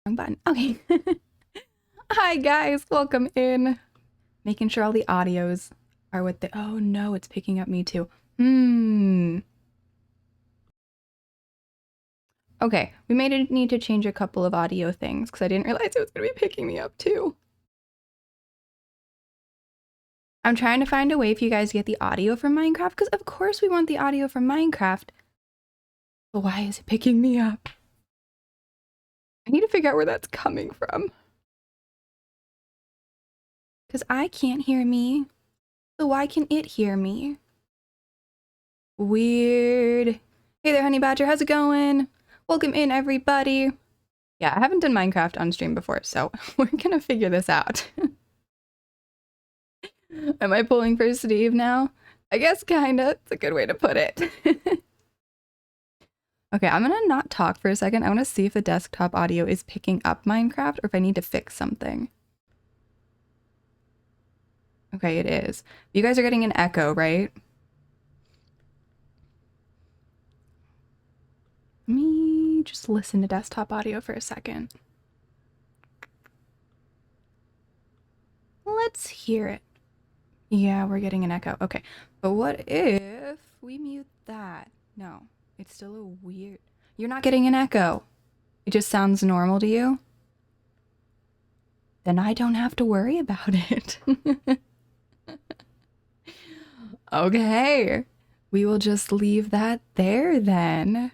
Wrong button. Okay. Hi guys, welcome in. Making sure all the audios are what they— oh no, it's picking up me too. Okay, we may need to change a couple of audio things because I didn't realize it was going to be picking me up too. I'm trying to find a way for you guys to get the audio from Minecraft because of course we want the audio from Minecraft. But why is it picking me up? I need to figure out where that's coming from. Because I can't hear me. So why can it hear me? Weird. Hey there, Honey Badger. How's it going? Welcome in, everybody. Yeah, I haven't done Minecraft on stream before, so we're gonna figure this out. Am I pulling for Steve now? I guess kinda. It's a good way to put it. Okay, I'm gonna not talk for a second. I wanna see if the desktop audio is picking up Minecraft or if I need to fix something. Okay, it is. You guys are getting an echo, right? Let me just listen to desktop audio for a second. Let's hear it. Yeah, we're getting an echo. Okay, but what if we mute that? No, it's still a weird— you're not getting an echo. It just sounds normal to you? Then I don't have to worry about it. Okay, we will just leave that there then.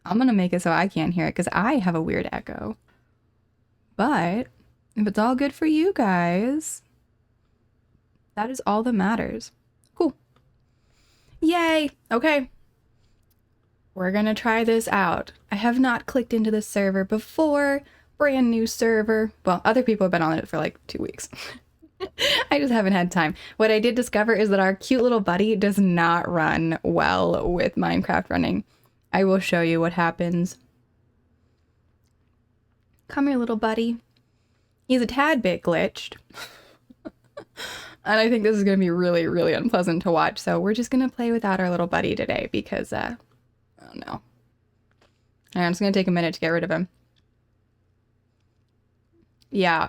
I'm gonna make it so I can't hear it because I have a weird echo. But if it's all good for you guys, that is all that matters. Cool. Yay! Okay. We're gonna try this out. I have not clicked into this server before. Brand new server. Well, other people have been on it for like 2 weeks. I just haven't had time. What I did discover is that our cute little buddy does not run well with Minecraft running. I will show you what happens. Come here, little buddy. He's a tad bit glitched. And I think this is going to be really, really unpleasant to watch. So we're just going to play without our little buddy today because, oh no. I'm just going to take a minute to get rid of him. Yeah.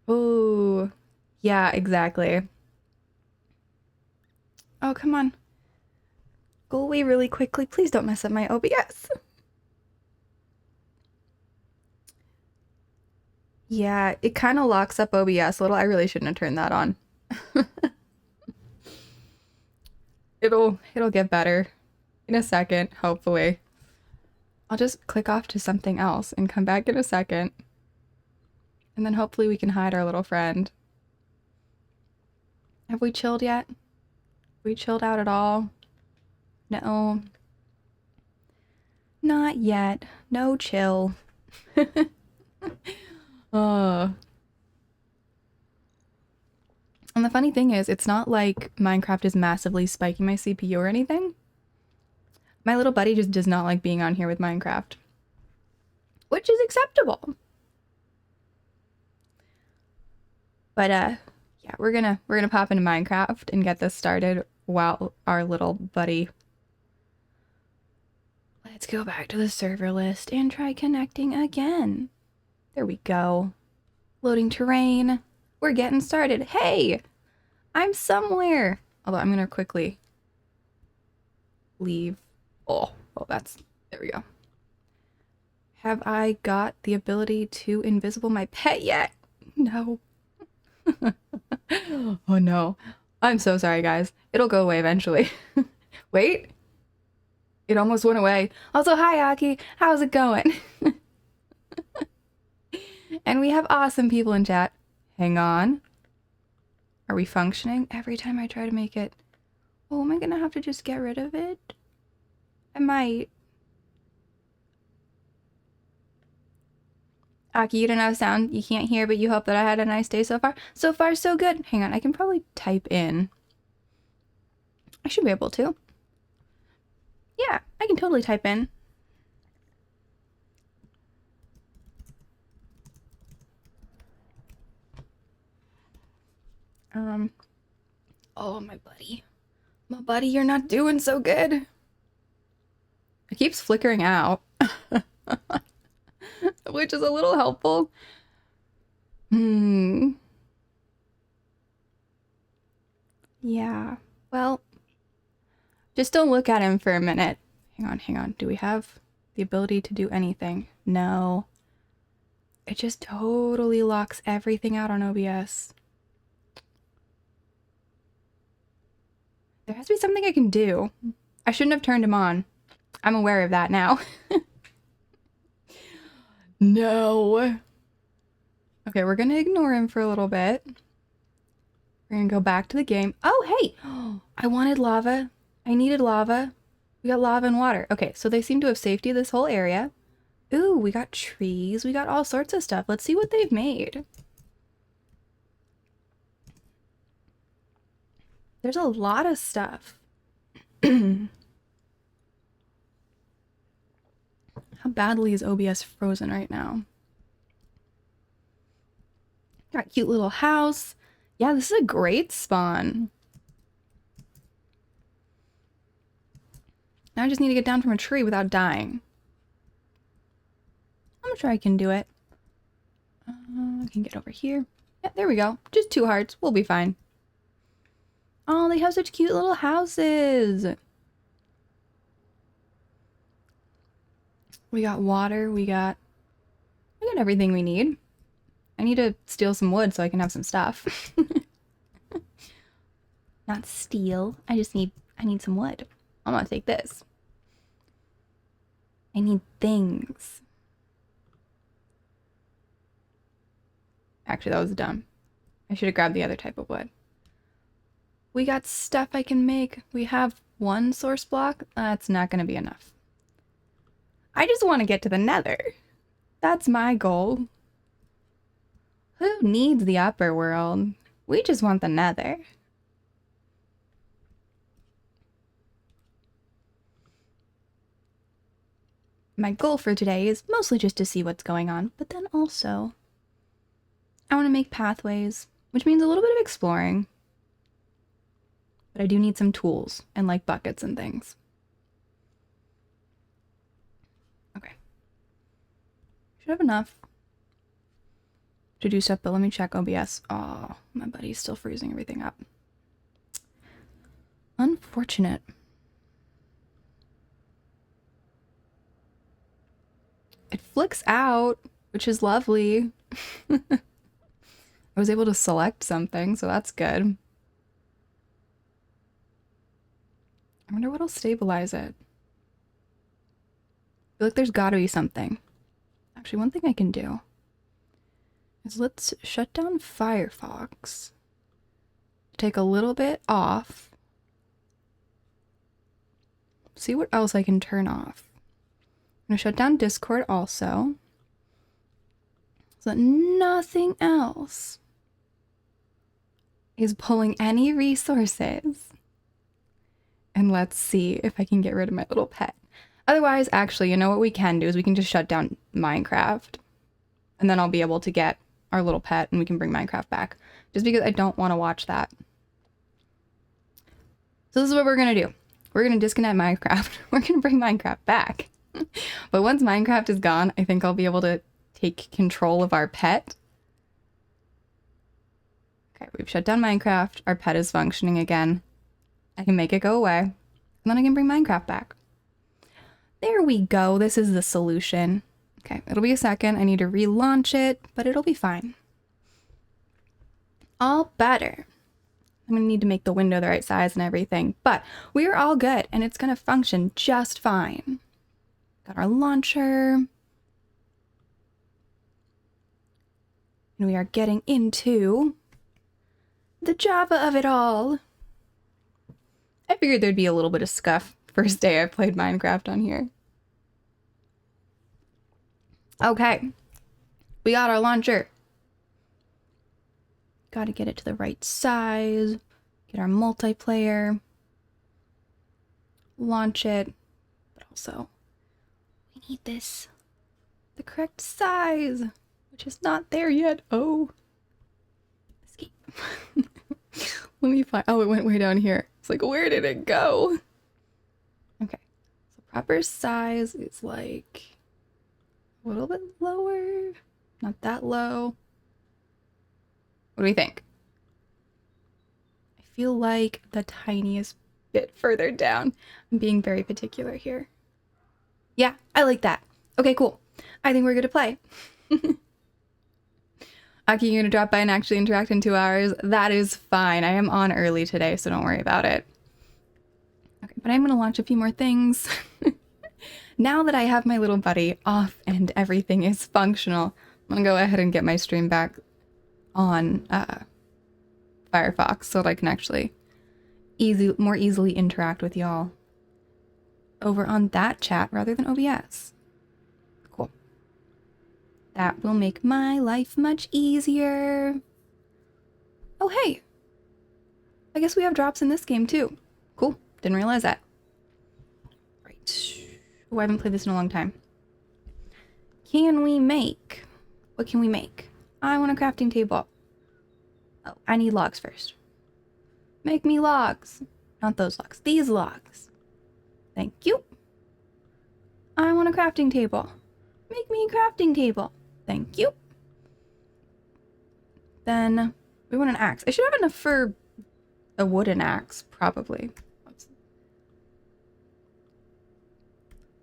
Oh, yeah, exactly. Oh, come on. Go away really quickly. Please don't mess up my OBS. Yeah, it kind of locks up OBS a little. I really shouldn't have turned that on. It'll get better in a second, hopefully. I'll just click off to something else and come back in a second. And then hopefully we can hide our little friend. Have we chilled yet? Have we chilled out at all? No. Not yet. No chill. And the funny thing is, it's not like Minecraft is massively spiking my CPU or anything. My little buddy just does not like being on here with Minecraft. Which is acceptable. But yeah, we're gonna pop into Minecraft and get this started while our little buddy— let's go back to the server list and try connecting again. There we go. Loading terrain. We're getting started. Hey! I'm somewhere. Although I'm gonna quickly leave. Oh, that's— there we go. Have I got the ability to invisible my pet yet? No. Oh no. I'm so sorry, guys. It'll go away eventually. Wait. It almost went away. Also, hi, Aki. How's it going? And we have awesome people in chat. Hang on. Are we functioning? Every time I try to make it— oh, am I gonna have to just get rid of it? I might. Aki, you don't have sound. You can't hear, but you hope that I had a nice day so far. So far, so good. Hang on, I can probably type in. I should be able to. Yeah, I can totally type in. Oh, my buddy. My buddy, you're not doing so good. It keeps flickering out. Which is a little helpful. Yeah. Well, just don't look at him for a minute. Hang on. Do we have the ability to do anything? No. It just totally locks everything out on OBS. There has to be something I can do. I shouldn't have turned him on. I'm aware of that now. No. Okay, we're gonna ignore him for a little bit. We're gonna go back to the game. Oh, hey! I wanted lava. I needed lava. We got lava and water. Okay, so they seem to have safety this whole area. Ooh, we got trees. We got all sorts of stuff. Let's see what they've made. There's a lot of stuff. How badly is OBS frozen right now? Got a cute little house. Yeah, this is a great spawn. Now I just need to get down from a tree without dying. I'm sure I can do it. I can get over here. Yeah, there we go. Just 2 hearts. We'll be fine. Oh, they have such cute little houses. We got water. We got everything we need. I need to steal some wood so I can have some stuff. Not steal. I need some wood. I'm gonna take this. I need things. Actually, that was dumb. I should have grabbed the other type of wood. We got stuff I can make. We have 1 source block. That's not gonna be enough. I just want to get to the nether. That's my goal. Who needs the upper world? We just want the nether. My goal for today is mostly just to see what's going on, but then also I want to make pathways, which means a little bit of exploring. But I do need some tools and like buckets and things. Okay. Should have enough to do stuff, but let me check OBS. Oh, my buddy's still freezing everything up. Unfortunate. It flicks out, which is lovely. I was able to select something, so that's good. I wonder what'll stabilize it. I feel like there's gotta be something. Actually, one thing I can do is let's shut down Firefox. Take a little bit off. See what else I can turn off. I'm gonna shut down Discord also, so that nothing else is pulling any resources. And let's see if I can get rid of my little pet. Otherwise, actually, you know what we can do is we can just shut down Minecraft. And then I'll be able to get our little pet and we can bring Minecraft back. Just because I don't want to watch that. So this is what we're gonna do. We're gonna disconnect Minecraft. We're gonna bring Minecraft back. But once Minecraft is gone, I think I'll be able to take control of our pet. Okay, we've shut down Minecraft. Our pet is functioning again. I can make it go away, and then I can bring Minecraft back. There we go. This is the solution. Okay, it'll be a second. I need to relaunch it, but it'll be fine. All better. I'm gonna need to make the window the right size and everything, but we're all good, and it's gonna function just fine. Got our launcher. And we are getting into the Java of it all. I figured there'd be a little bit of scuff first day I played Minecraft on here. Okay. We got our launcher. Gotta get it to the right size. Get our multiplayer. Launch it. But also, we need this. The correct size. Which is not there yet. Oh. Escape. Let me find. Oh, it went way down here. It's like, where did it go? Okay. So proper size is like A little bit lower. Not that low. What do we think? I feel like the tiniest bit further down. I'm being very particular here. Yeah, I like that. Okay, cool. I think we're good to play. Aki, you're gonna drop by and actually interact in 2 hours? That is fine. I am on early today, so don't worry about it. Okay, but I'm gonna launch a few more things. Now that I have my little buddy off and everything is functional, I'm gonna go ahead and get my stream back on Firefox so that I can actually more easily interact with y'all over on that chat rather than OBS. Cool. That will make my life much easier. Oh, hey! I guess we have drops in this game too. Cool. Didn't realize that. Right. Oh, I haven't played this in a long time. Can we make... What can we make? I want a crafting table. Oh, I need logs first. Make me logs. Not those logs. These logs. Thank you. I want a crafting table. Make me a crafting table. Thank you. Then we want an axe. I should have enough for a wooden axe, probably.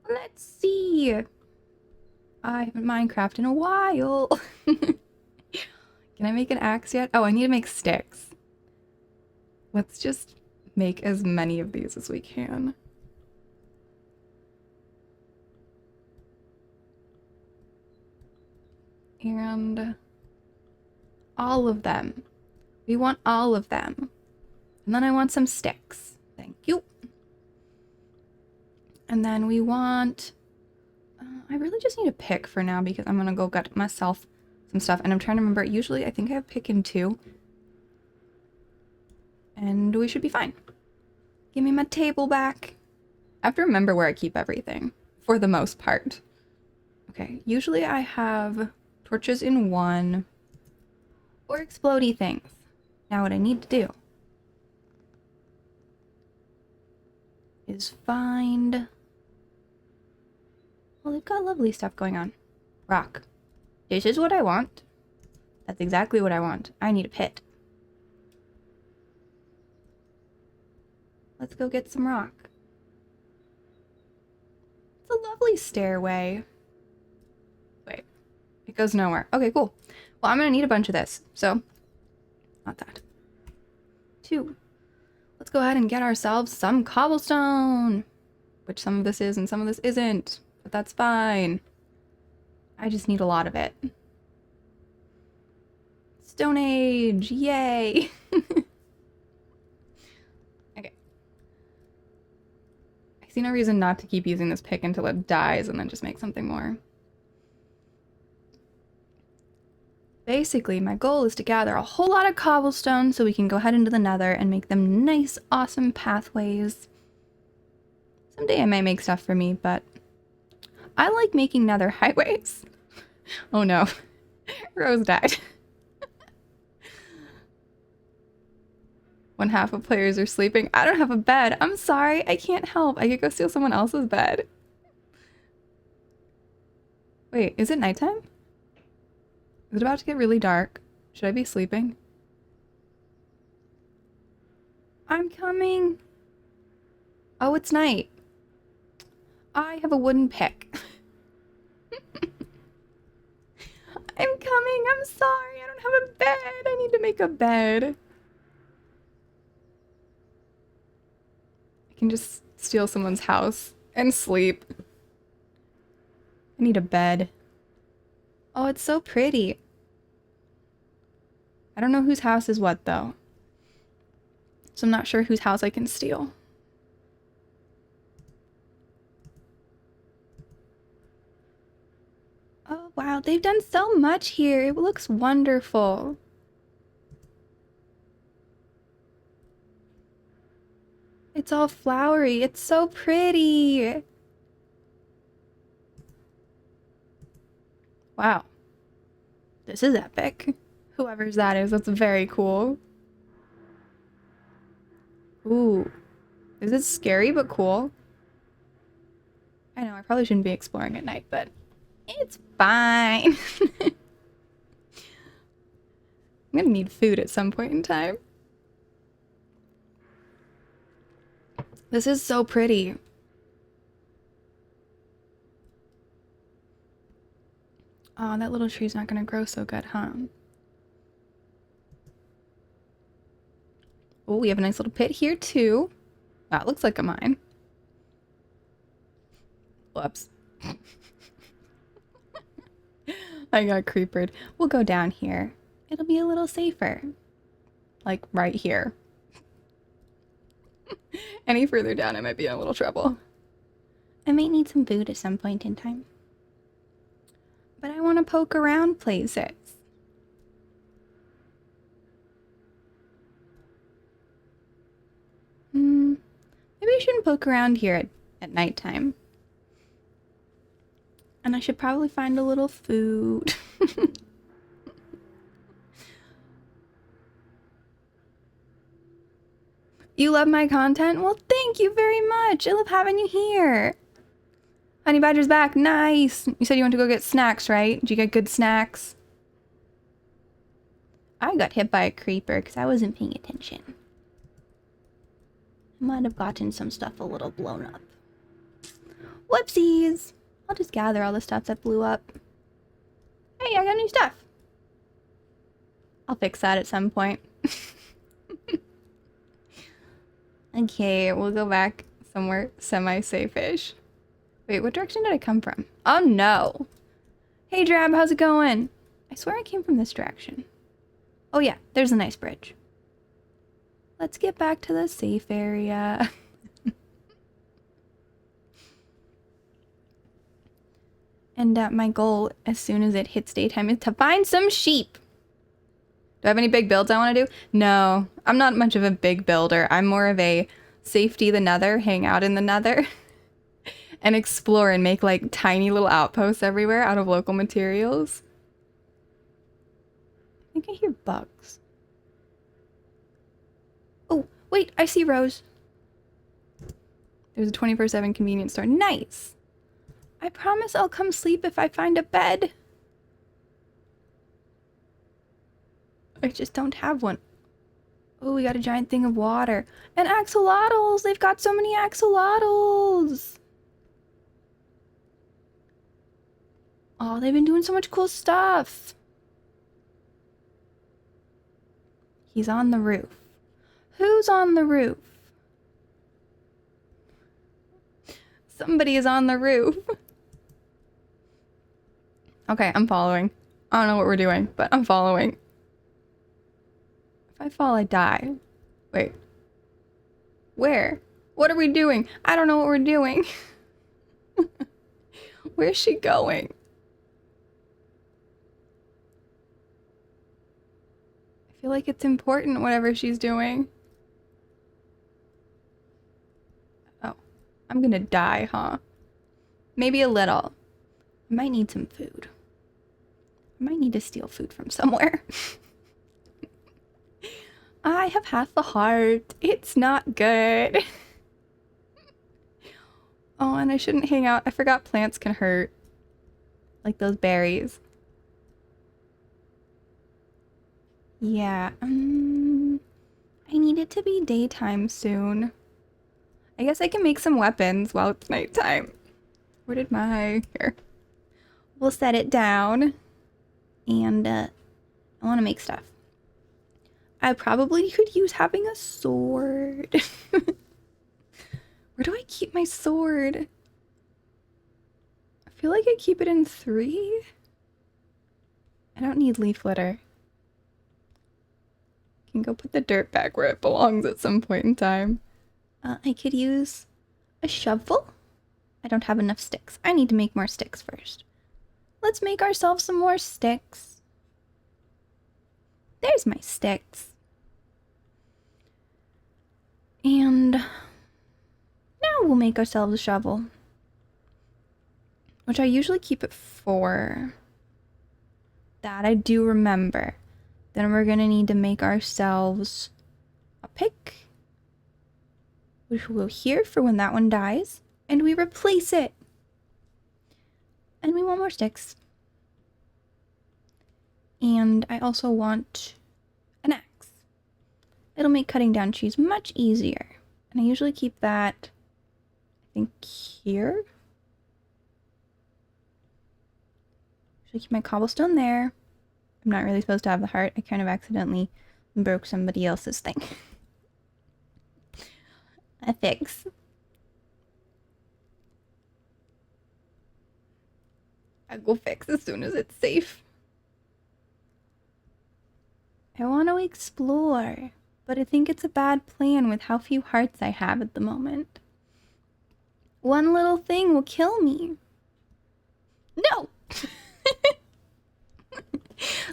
Let's see. I haven't Minecraft in a while. Can I make an axe yet? Oh, I need to make sticks. Let's just make as many of these as we can. And all of them. We want all of them. And then I want some sticks. Thank you. And then we want... I really just need a pick for now because I'm gonna go get myself some stuff. And I'm trying to remember, usually I think I have pick in 2. And we should be fine. Give me my table back. I have to remember where I keep everything, for the most part. Okay, usually I have torches in 1, or explodey things. Now what I need to do is find... Well, they've got lovely stuff going on. Rock. This is what I want. That's exactly what I want. I need a pit. Let's go get some rock. It's a lovely stairway. Wait. It goes nowhere. Okay, cool. Well, I'm gonna need a bunch of this. So, not that. 2. Let's go ahead and get ourselves some cobblestone. Which some of this is and some of this isn't. But that's fine. I just need a lot of it. Stone Age! Yay! Okay. I see no reason not to keep using this pick until it dies and then just make something more. Basically, my goal is to gather a whole lot of cobblestone so we can go ahead into the nether and make them nice, awesome pathways. Someday I might make stuff for me, but I like making nether highways. Oh no. Rose died. 1/2 of players are sleeping. I don't have a bed. I'm sorry. I can't help. I could go steal someone else's bed. Wait, is it nighttime? Is it about to get really dark? Should I be sleeping? I'm coming. Oh, it's night. I have a wooden pick. I'm coming. I'm sorry. I don't have a bed. I need to make a bed. I can just steal someone's house and sleep. I need a bed. Oh, it's so pretty. I don't know whose house is what, though. So I'm not sure whose house I can steal. Oh, wow. They've done so much here. It looks wonderful. It's all flowery. It's so pretty. Wow. This is epic. Whoever's that is, that's very cool. Ooh. This is scary but cool. I know, I probably shouldn't be exploring at night, but it's fine. I'm gonna need food at some point in time. This is so pretty. Oh, that little tree's not gonna grow so good, huh? Oh, we have a nice little pit here too. Wow, it looks like a mine. Whoops. I got creepered. We'll go down here. It'll be a little safer. Like right here. Any further down, I might be in a little trouble. I might need some food at some point in time. But I want to poke around places. Maybe I shouldn't poke around here at nighttime. And I should probably find a little food. You love my content? Well, thank you very much. I love having you here. Honey Badger's back. Nice. You said you went to go get snacks, right? Did you get good snacks? I got hit by a creeper because I wasn't paying attention. I might have gotten some stuff a little blown up. Whoopsies. I'll just gather all the stuff that blew up. Hey, I got new stuff. I'll fix that at some point. Okay, we'll go back somewhere semi-safe-ish. Wait, what direction did I come from? Oh no! Hey Drab, how's it going? I swear I came from this direction. Oh yeah, there's a nice bridge. Let's get back to the safe area. And my goal, as soon as it hits daytime, is to find some sheep. Do I have any big builds I want to do? No, I'm not much of a big builder. I'm more of a safety the nether, hang out in the nether, and explore and make like tiny little outposts everywhere out of local materials. I think I hear bugs. Oh, wait, I see Rose. There's a 24/7 convenience store. Nice. I promise I'll come sleep if I find a bed. I just don't have one. Oh, we got a giant thing of water. And axolotls! They've got so many axolotls! Oh, they've been doing so much cool stuff. He's on the roof. Who's on the roof? Somebody is on the roof. Okay, I'm following. I don't know what we're doing, but I'm following. If I fall, I die. Wait. Where? What are we doing? I don't know what we're doing. Where's she going? I feel like it's important, whatever she's doing. Oh. I'm gonna die, huh? Maybe a little. I might need some food. I might need to steal food from somewhere. I have half a heart. It's not good. Oh, and I shouldn't hang out. I forgot plants can hurt. Like those berries. Yeah, I need it to be daytime soon. I guess I can make some weapons while it's nighttime. Where did my... Here. We'll set it down. And, I want to make stuff. I probably could use having a sword. Where do I keep my sword? I feel like I keep it in 3. I don't need leaf litter. I can go put the dirt back where it belongs at some point in time. I could use a shovel. I don't have enough sticks. I need to make more sticks first. Let's make ourselves some more sticks. There's my sticks. And now we'll make ourselves a shovel. Which I usually keep at 4. That I do remember. Then we're gonna need to make ourselves a pick. Which will go here for when that one dies. And we replace it. And we want more sticks. And I also want an axe. It'll make cutting down trees much easier. And I usually keep that, I think, here. Should keep my cobblestone there. I'm not really supposed to have the heart. I kind of accidentally broke somebody else's thing. A fix. I go fix as soon as it's safe. I want to explore, but I think it's a bad plan with how few hearts I have at the moment. One little thing will kill me. No!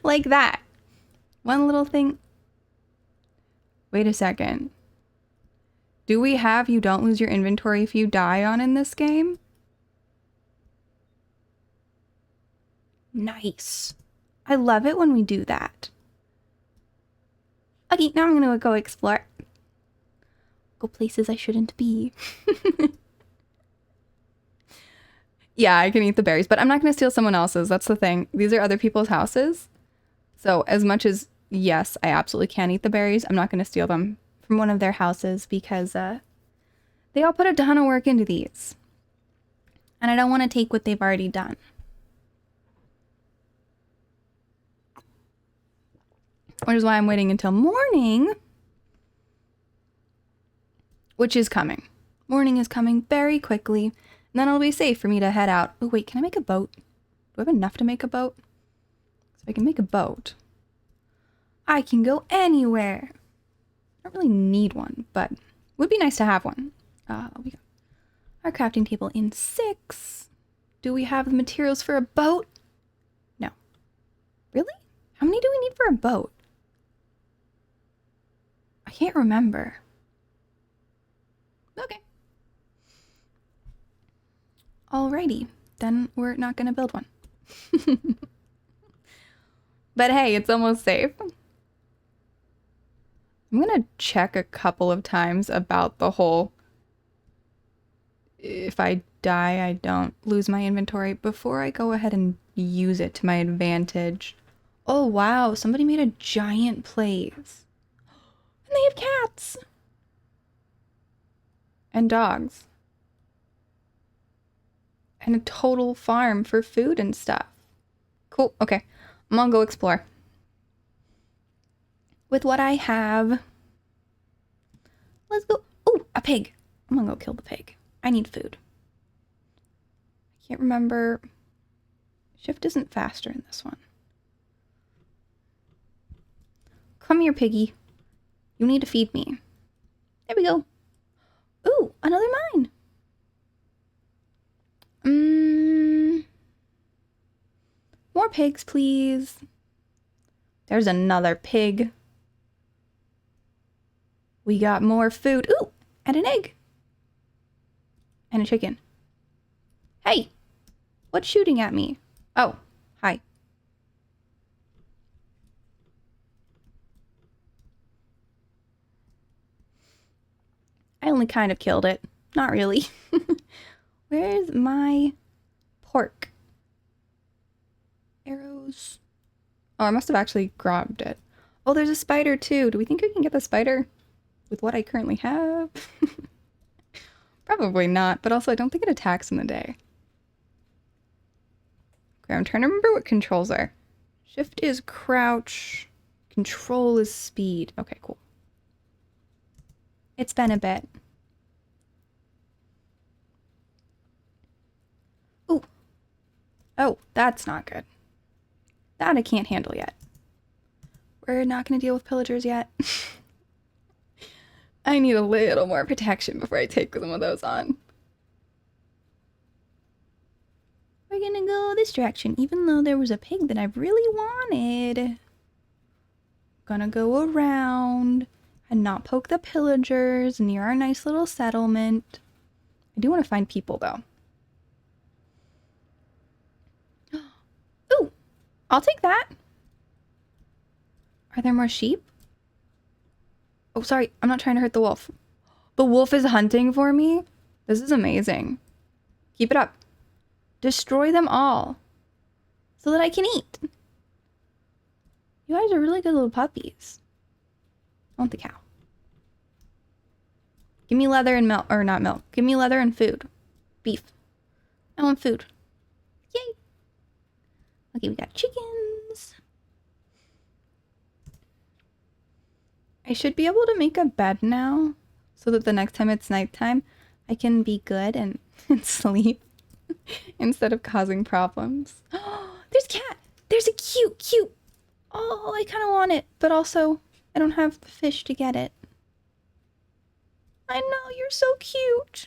Like that. One little thing. Wait a second. Do we have you don't lose your inventory if you die on in this game? Nice. I love it when we do that. Okay, now I'm gonna go explore. Go places I shouldn't be. Yeah, I can eat the berries, but I'm not gonna steal someone else's. That's the thing. These are other people's houses. So as much as, yes, I absolutely can eat the berries, I'm not gonna steal them from one of their houses because they all put a ton of work into these. And I don't want to take what they've already done. Which is why I'm waiting until morning. Which is coming. Morning is coming very quickly. And then it'll be safe for me to head out. Oh, wait, can I make a boat? Do I have enough to make a boat? So if I can make a boat, I can go anywhere. I don't really need one, but it would be nice to have one. We got our crafting table in 6. Do we have the materials for a boat? No. Really? How many do we need for a boat? I can't remember. Okay. Alrighty. Then we're not gonna build one. But hey, it's almost safe. I'm gonna check a couple of times about the whole if I die, I don't lose my inventory before I go ahead and use it to my advantage. Oh wow, somebody made a giant place. And they have cats. And dogs. And a total farm for food and stuff. Cool, okay. I'm gonna go explore. With what I have. Let's go. Oh, a pig. I'm gonna go kill the pig. I need food. I can't remember. Shift isn't faster in this one. Come here, piggy. You need to feed me. There we go. Ooh, another mine. More pigs, please. There's another pig. We got more food. Ooh, and an egg. And a chicken. Hey, what's shooting at me? Oh, hi. I only kind of killed it. Not really. Where's my pork? Arrows. Oh, I must have actually grabbed it. Oh, there's a spider too. Do we think we can get the spider with what I currently have? Probably not, but also I don't think it attacks in the day. Okay, I'm trying to remember what controls are. Shift is crouch. Control is speed. Okay, cool. It's been a bit. Ooh. Oh, that's not good. That I can't handle yet. We're not going to deal with pillagers yet. I need a little more protection before I take some of those on. We're gonna go this direction, even though there was a pig that I really wanted. Gonna go around and not poke the pillagers near our nice little settlement. I do want to find people, though. Ooh, I'll take that. Are there more sheep? Oh, sorry. I'm not trying to hurt the wolf. The wolf is hunting for me? This is amazing. Keep it up. Destroy them all. So that I can eat. You guys are really good little puppies. I want the cow. Give me leather and milk, or not milk. Give me leather and food. Beef. I want food. Yay. Okay, we got chickens. I should be able to make a bed now so that the next time it's nighttime, I can be good and, and sleep instead of causing problems. Oh, there's a cat. There's a cute. Oh, I kind of want it, but also I don't have the fish to get it. I know, you're so cute.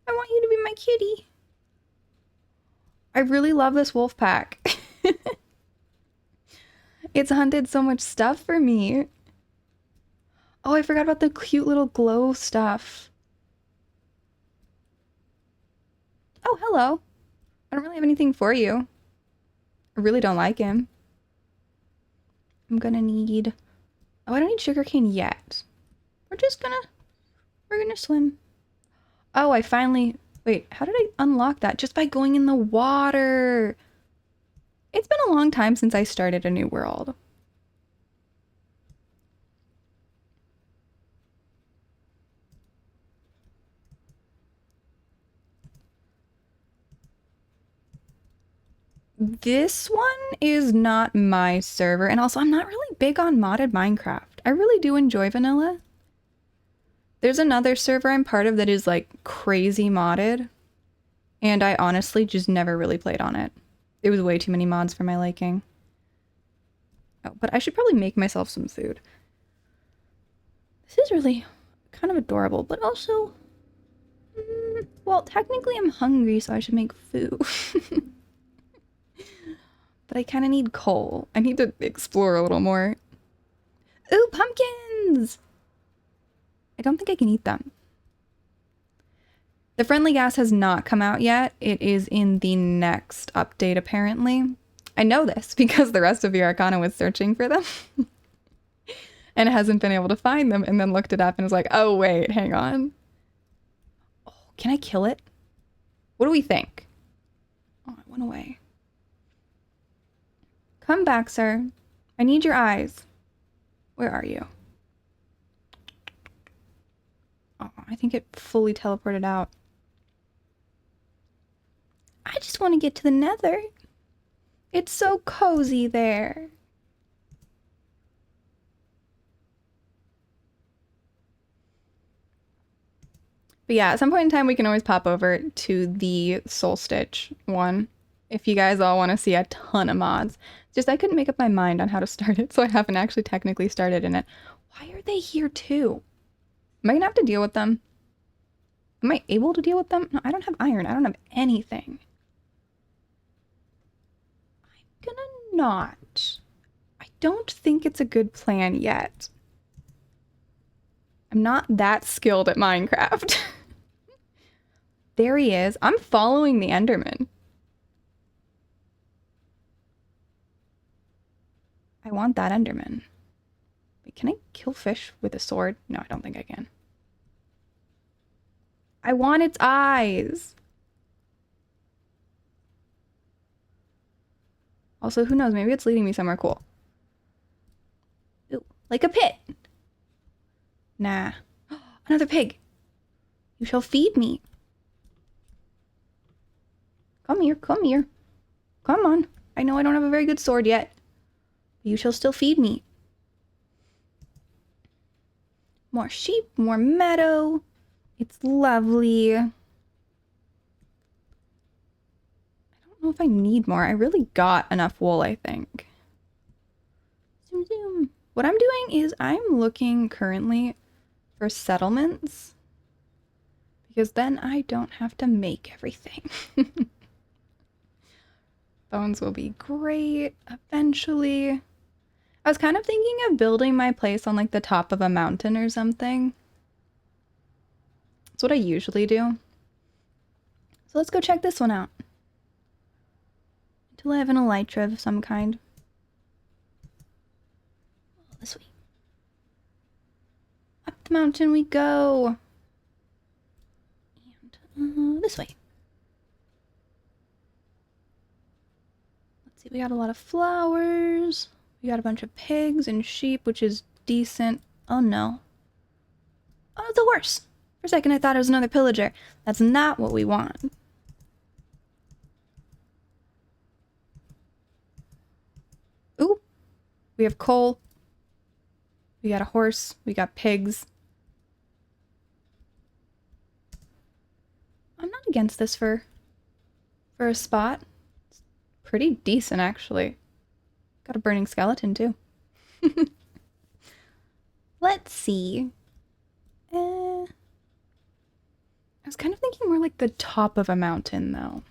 I want you to be my kitty. I really love this wolf pack. It's hunted so much stuff for me. Oh, I forgot about the cute little glow stuff. Oh, hello. I don't really have anything for you. I really don't like him. I'm gonna need... Oh, I don't need sugarcane yet. We're gonna swim. Oh, I finally... Wait, how did I unlock that? Just by going in the water. It's been a long time since I started a new world. This one is not my server, and also I'm not really big on modded Minecraft. I really do enjoy vanilla. There's another server I'm part of that is like crazy modded, and I honestly just never really played on it. It was way too many mods for my liking. Oh, but I should probably make myself some food. This is really kind of adorable, but also... well, technically I'm hungry, so I should make food. But I kind of need coal. I need to explore a little more. Ooh, pumpkins! I don't think I can eat them. The friendly gas has not come out yet. It is in the next update, apparently. I know this because the rest of the Arcana was searching for them. And hasn't been able to find them, and then looked it up and was like, oh, wait, hang on. Oh, can I kill it? What do we think? Oh, it went away. Come back, sir. I need your eyes. Where are you? Oh, I think it fully teleported out. I just want to get to the nether. It's so cozy there. But yeah, at some point in time, we can always pop over to the Soul Stitch one. If you guys all want to see a ton of mods. Just I couldn't make up my mind on how to start it, so I haven't actually technically started in it. Why are they here too? Am I gonna have to deal with them? Am I able to deal with them? No, I don't have iron. I don't have anything. I'm gonna not. I don't think it's a good plan yet. I'm not that skilled at Minecraft. There he is. I'm following the Enderman. I want that Enderman. Wait, can I kill fish with a sword? No, I don't think I can. I want its eyes. Also, who knows? Maybe it's leading me somewhere cool. Ooh, like a pit. Nah. Another pig. You shall feed me. Come here, come here. Come on. I know I don't have a very good sword yet. You shall still feed me. More sheep, more meadow. It's lovely. I don't know if I need more. I really got enough wool, I think. Zoom, zoom. What I'm doing is I'm looking currently for settlements, because then I don't have to make everything. Bones will be great eventually. I was kind of thinking of building my place on like the top of a mountain or something. That's what I usually do. So let's go check this one out. Until I have an elytra of some kind. Oh, this way. Up the mountain we go. And this way. Let's see, we got a lot of flowers. We got a bunch of pigs and sheep, which is decent. Oh no. Oh, it's a horse. For a second I thought it was another pillager. That's not what we want. Ooh. We have coal. We got a horse. We got pigs. I'm not against this for a spot. It's pretty decent, actually. Got a burning skeleton, too. Let's see. I was kind of thinking more like the top of a mountain, though.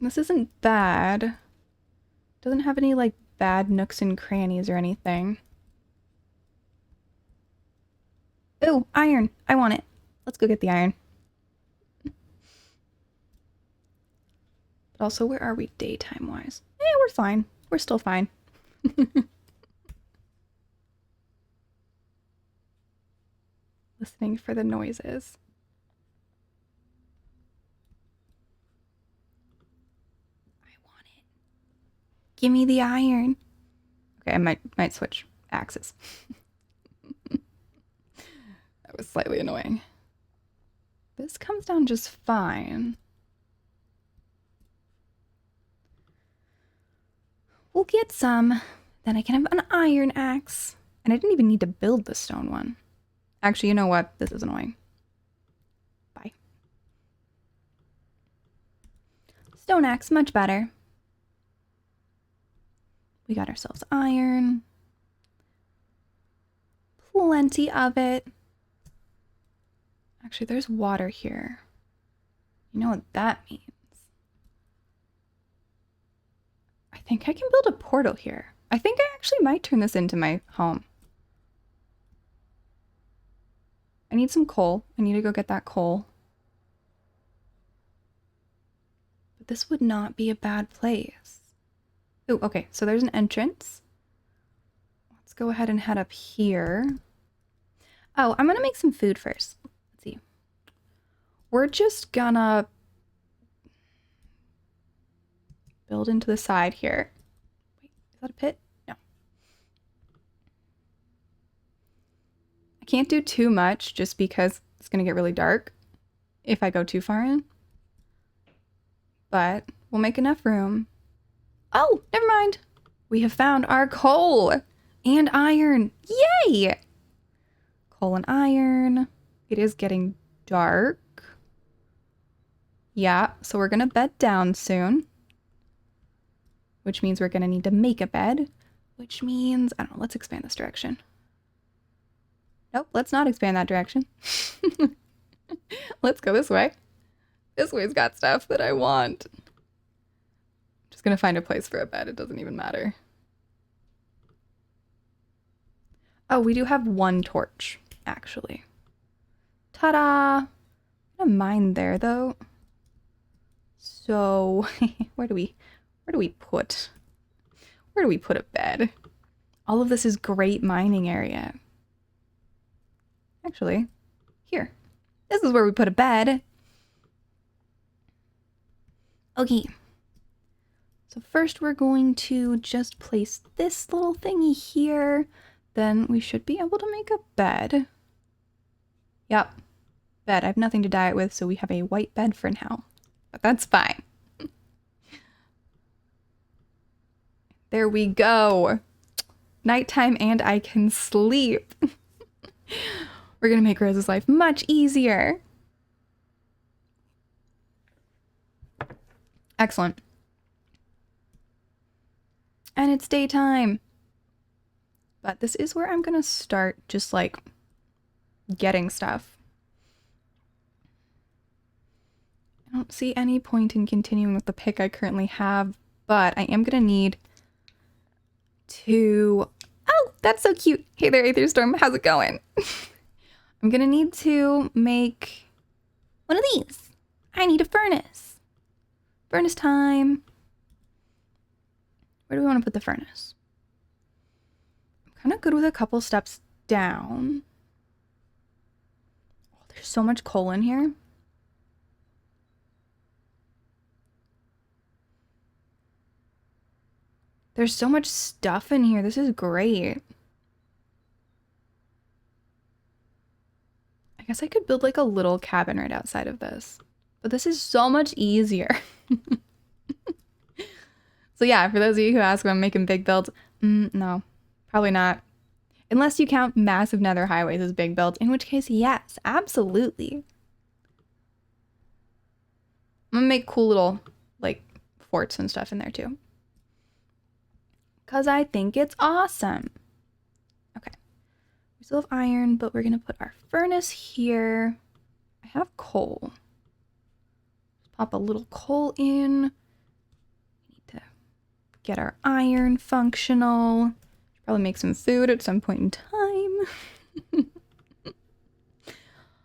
This isn't bad. Doesn't have any, like, bad nooks and crannies or anything. Ooh, iron. I want it. Let's go get the iron. But also, where are we daytime-wise? We're fine. We're still fine. Listening for the noises. I want it. Give me the iron. Okay, I might switch axes. That was slightly annoying. This comes down just fine. We'll get some. Then I can have an iron axe. And I didn't even need to build the stone one. Actually, you know what? This is annoying. Bye. Stone axe, much better. We got ourselves iron. Plenty of it. Actually, there's water here. You know what that means. I think I can build a portal here. I think I actually might turn this into my home. I need some coal. I need to go get that coal. But this would not be a bad place. Oh, okay. So there's an entrance. Let's go ahead and head up here. Oh, I'm gonna make some food first. Let's see. We're just gonna build into the side here. Wait, is that a pit? No. I can't do too much just because it's gonna get really dark if I go too far in. But we'll make enough room. Oh, never mind. We have found our coal and iron. Yay! Coal and iron. It is getting dark. Yeah, so we're gonna bed down soon. Which means we're gonna need to make a bed. Which means, I don't know, let's expand this direction. Nope, let's not expand that direction. Let's go this way. This way's got stuff that I want. Just gonna find a place for a bed, it doesn't even matter. Oh, we do have one torch, actually. Ta-da! I'm gonna mine there, though. So, where do we put a bed? All of this is great mining area. Actually, here. This is where we put a bed. Okay. So first we're going to just place this little thingy here. Then we should be able to make a bed. Yep. Bed. I have nothing to dye it with, so we have a white bed for now. But that's fine. There we go. Nighttime and I can sleep. We're gonna make Rose's life much easier. Excellent. And it's daytime. But this is where I'm gonna start just like getting stuff. I don't see any point in continuing with the pick I currently have, but I am gonna need to... Oh, that's so cute. Hey there, Aetherstorm. How's it going? I'm gonna need to make one of these. I need a furnace. Furnace time. Where do we want to put the furnace? I'm kind of good with a couple steps down. Oh, there's so much coal in here. There's so much stuff in here. This is great. I guess I could build like a little cabin right outside of this. But this is so much easier. So yeah, for those of you who ask when I'm making big builds, no, probably not. Unless you count massive nether highways as big builds, in which case, yes, absolutely. I'm gonna make cool little, like, forts and stuff in there too. Because I think it's awesome. Okay. We still have iron, but we're gonna put our furnace here. I have coal. Pop a little coal in. We need to get our iron functional. Probably make some food at some point in time.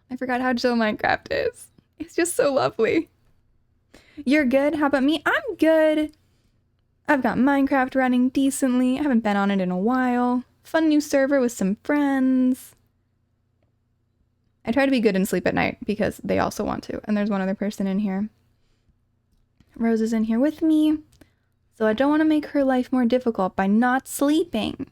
I forgot how chill Minecraft is. It's just so lovely. You're good? How about me? I'm good. I've got Minecraft running decently. I haven't been on it in a while. Fun new server with some friends. I try to be good and sleep at night because they also want to. And there's one other person in here. Rose is in here with me. So I don't want to make her life more difficult by not sleeping.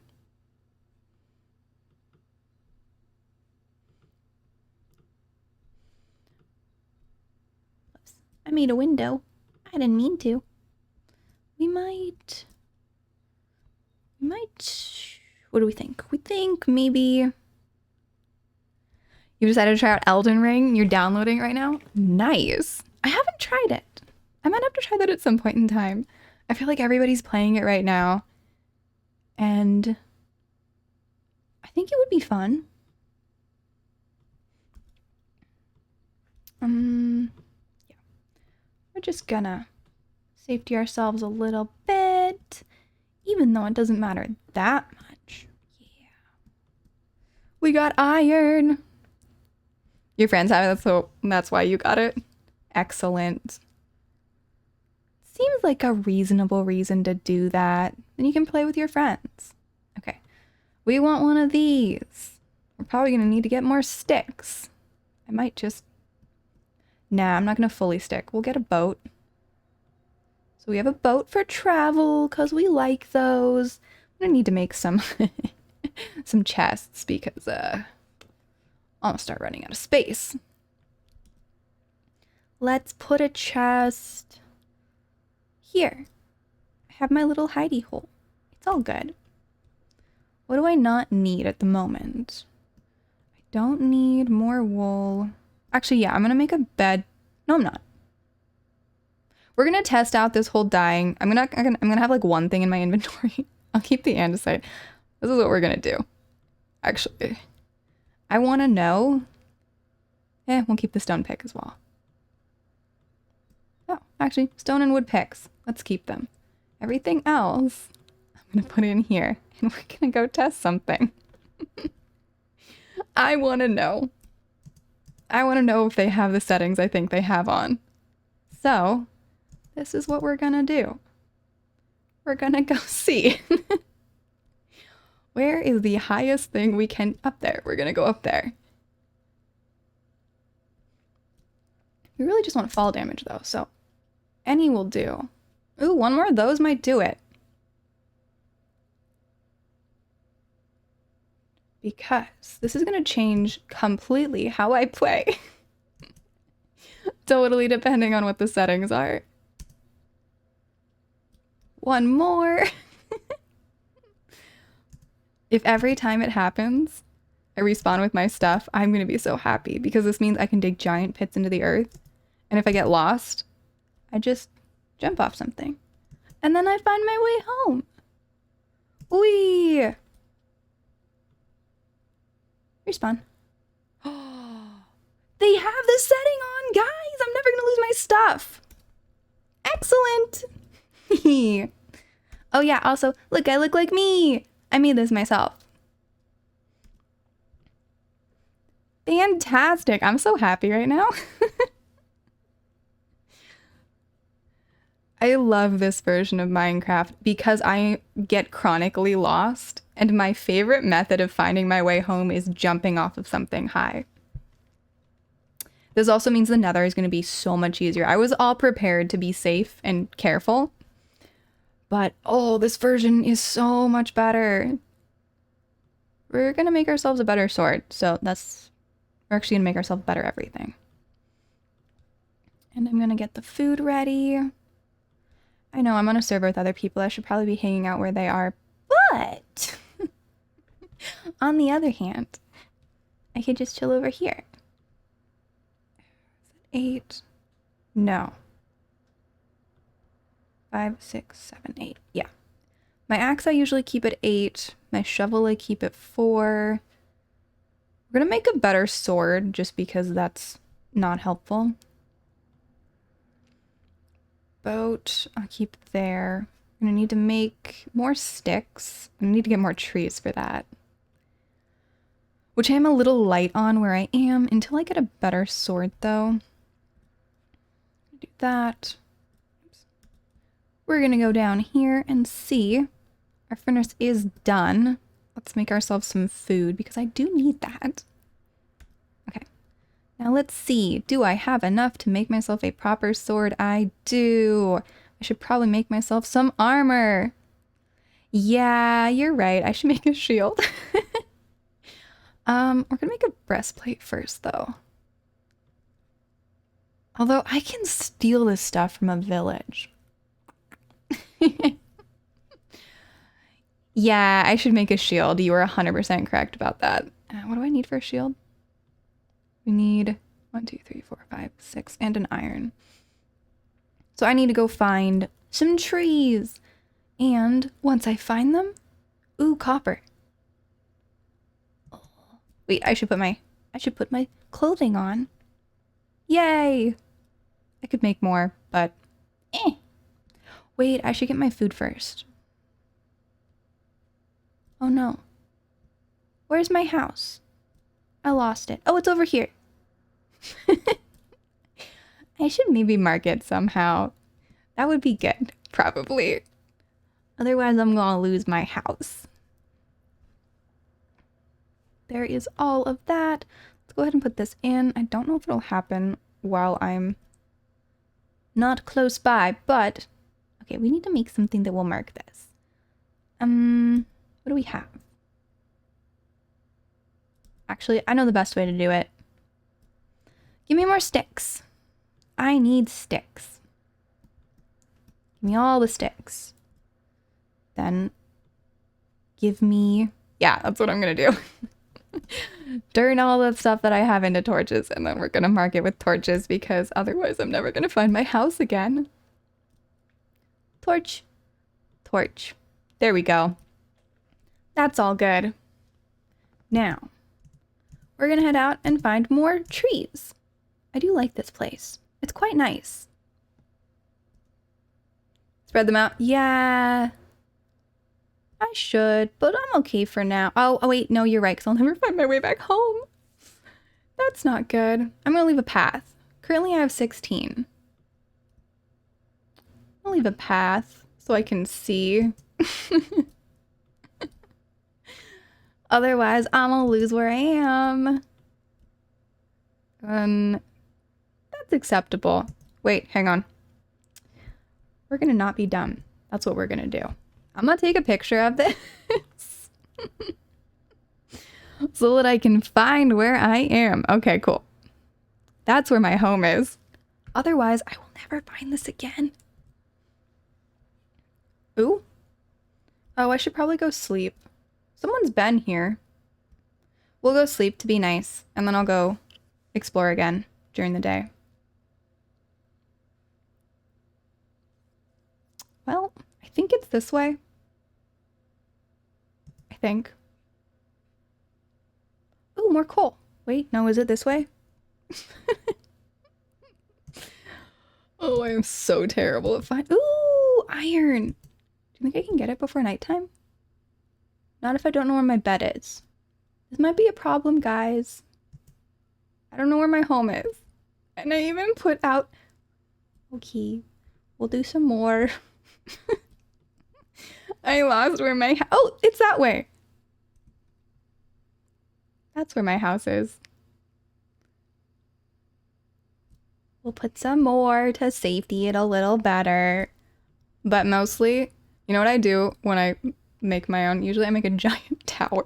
Oops. I made a window. I didn't mean to. We might... What do we think? We think maybe... You decided to try out Elden Ring? You're downloading it right now? Nice. I haven't tried it. I might have to try that at some point in time. I feel like everybody's playing it right now. And I think it would be fun. Yeah. We're just gonna safety ourselves a little bit. Even though it doesn't matter that much. Yeah. We got iron. Your friends have it, so that's why you got it. Excellent. Seems like a reasonable reason to do that. Then you can play with your friends. Okay. We want one of these. We're probably going to need to get more sticks. I might just... Nah, I'm not going to fully stick. We'll get a boat. So we have a boat for travel because we like those. I'm going to need to make some some chests because I'm going to start running out of space. Let's put a chest here. I have my little hidey hole. It's all good. What do I not need at the moment? I don't need more wool. Actually, yeah, I'm gonna make a bed. No, I'm not. We're gonna test out this whole dyeing. I'm gonna have like one thing in my inventory. I'll keep the andesite. This is what we're gonna do. Actually, I want to know. We'll keep the stone pick as well. Oh, actually, stone and wood picks. Let's keep them. Everything else, I'm gonna put in here, and we're gonna go test something. I want to know. I want to know if they have the settings I think they have on. So, this is what we're gonna do. We're gonna go see. Where is the highest thing we can... Up there. We're gonna go up there. We really just want fall damage though, so any will do. Ooh, one more of those might do it. Because this is gonna change completely how I play. Totally depending on what the settings are. One more. If every time it happens, I respawn with my stuff, I'm gonna be so happy because this means I can dig giant pits into the earth. And if I get lost, I just jump off something. And then I find my way home. Whee! Respawn. They have this setting on, guys! I'm never gonna lose my stuff. Excellent! Oh yeah, also, look, I look like me! I made this myself. Fantastic! I'm so happy right now. I love this version of Minecraft because I get chronically lost, and my favorite method of finding my way home is jumping off of something high. This also means the nether is going to be so much easier. I was all prepared to be safe and careful, But, oh, this version is so much better. We're gonna make ourselves a better sword. So we're actually gonna make ourselves better everything. And I'm gonna get the food ready. I know I'm on a server with other people. I should probably be hanging out where they are. But, on the other hand, I could just chill over here. 8. No. 5, 6, 7, 8. Yeah. My axe I usually keep at 8. My shovel I keep at 4. We're gonna make a better sword just because that's not helpful. Boat I'll keep there. I'm gonna need to make more sticks. I need to get more trees for that. Which I am a little light on where I am until I get a better sword though. Do that. We're gonna go down here and see. Our furnace is done. Let's make ourselves some food because I do need that. Okay. Now let's see. Do I have enough to make myself a proper sword? I do. I should probably make myself some armor. Yeah, you're right. I should make a shield. We're gonna make a breastplate first though. Although I can steal this stuff from a village. Yeah, I should make a shield. You were 100% correct about that. What do I need for a shield? We need 1, 2, 3, 4, 5, 6, and an iron. So I need to go find some trees. And once I find them, ooh, copper. Oh. Wait, I should put my clothing on. Yay! I could make more, but eh. Wait, I should get my food first. Oh no. Where's my house? I lost it. Oh, it's over here. I should maybe mark it somehow. That would be good, probably. Otherwise, I'm gonna lose my house. There is all of that. Let's go ahead and put this in. I don't know if it'll happen while I'm not close by, but okay, we need to make something that will mark this. What do we have? Actually, I know the best way to do it. Give me more sticks. I need sticks. Give me all the sticks. Then give me... Yeah, that's what I'm gonna do. Turn all the stuff that I have into torches, and then we're gonna mark it with torches because otherwise I'm never gonna find my house again. Torch. Torch. There we go. That's all good. Now, we're gonna head out and find more trees. I do like this place. It's quite nice. Spread them out. Yeah. I should, but I'm okay for now. Oh wait, no, you're right, because I'll never find my way back home. That's not good. I'm gonna leave a path. Currently I have 16. I'll leave a path so I can see. Otherwise, I'm gonna lose where I am. That's acceptable. Wait, hang on. We're gonna not be dumb. That's what we're gonna do. I'm gonna take a picture of this so that I can find where I am. Okay, cool. That's where my home is. Otherwise, I will never find this again. Ooh. Oh, I should probably go sleep. Someone's been here. We'll go sleep to be nice, and then I'll go explore again during the day. Well, I think it's this way. I think. Ooh, more coal. Wait, no, is it this way? Oh, I am so terrible at finding. Ooh, iron. Do you think I can get it before nighttime? Not if I don't know where my bed is. This might be a problem, guys. I don't know where my home is. And I even put out... Okay, we'll do some more. I lost where my... Oh, it's that way. That's where my house is. We'll put some more to safety it a little better. But mostly, You know what I do when I make my own? Usually I make a giant tower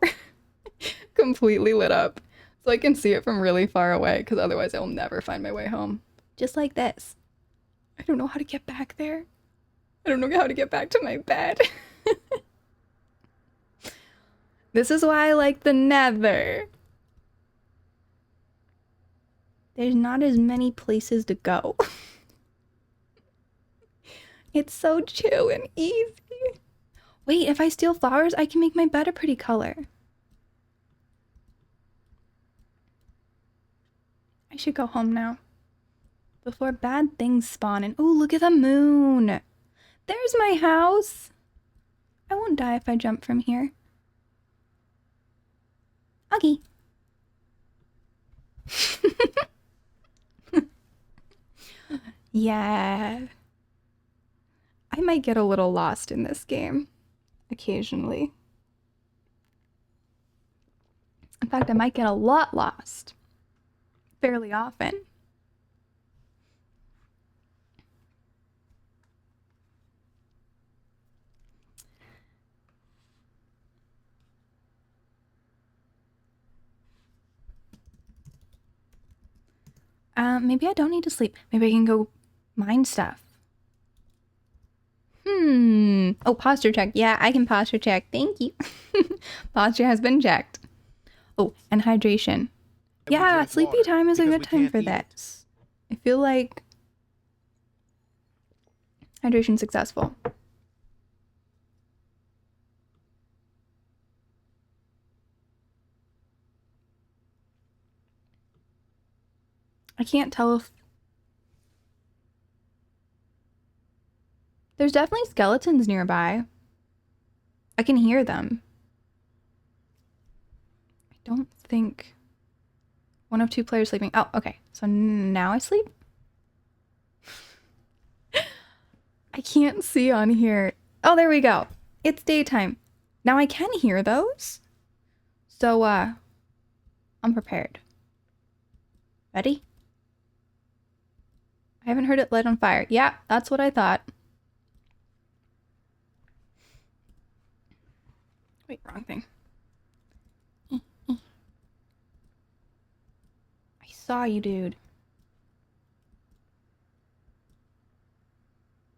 completely lit up so I can see it from really far away because otherwise I'll never find my way home. Just like this. I don't know how to get back there. I don't know how to get back to my bed. This is why I like the Nether. There's not as many places to go. It's so chill and easy. Wait, if I steal flowers, I can make my bed a pretty color. I should go home now. Before bad things spawn and oh, look at the moon. There's my house. I won't die if I jump from here. Okay. Yeah. I might get a little lost in this game. Occasionally. In fact, I might get a lot lost. Fairly often. Maybe I don't need to sleep. Maybe I can go mine stuff. Oh, posture check. Yeah, I can posture check. Thank you. Posture has been checked. Oh, and hydration. Yeah, sleepy time is a good time for that. I feel like hydration successful. I can't tell if... There's definitely skeletons nearby. I can hear them. I don't think... One of two players sleeping. Oh, okay. So now I sleep? I can't see on here. Oh, there we go. It's daytime. Now I can hear those. So, I'm prepared. Ready? I haven't heard it light on fire. Yeah, that's what I thought. Wait, wrong thing. I saw you, dude.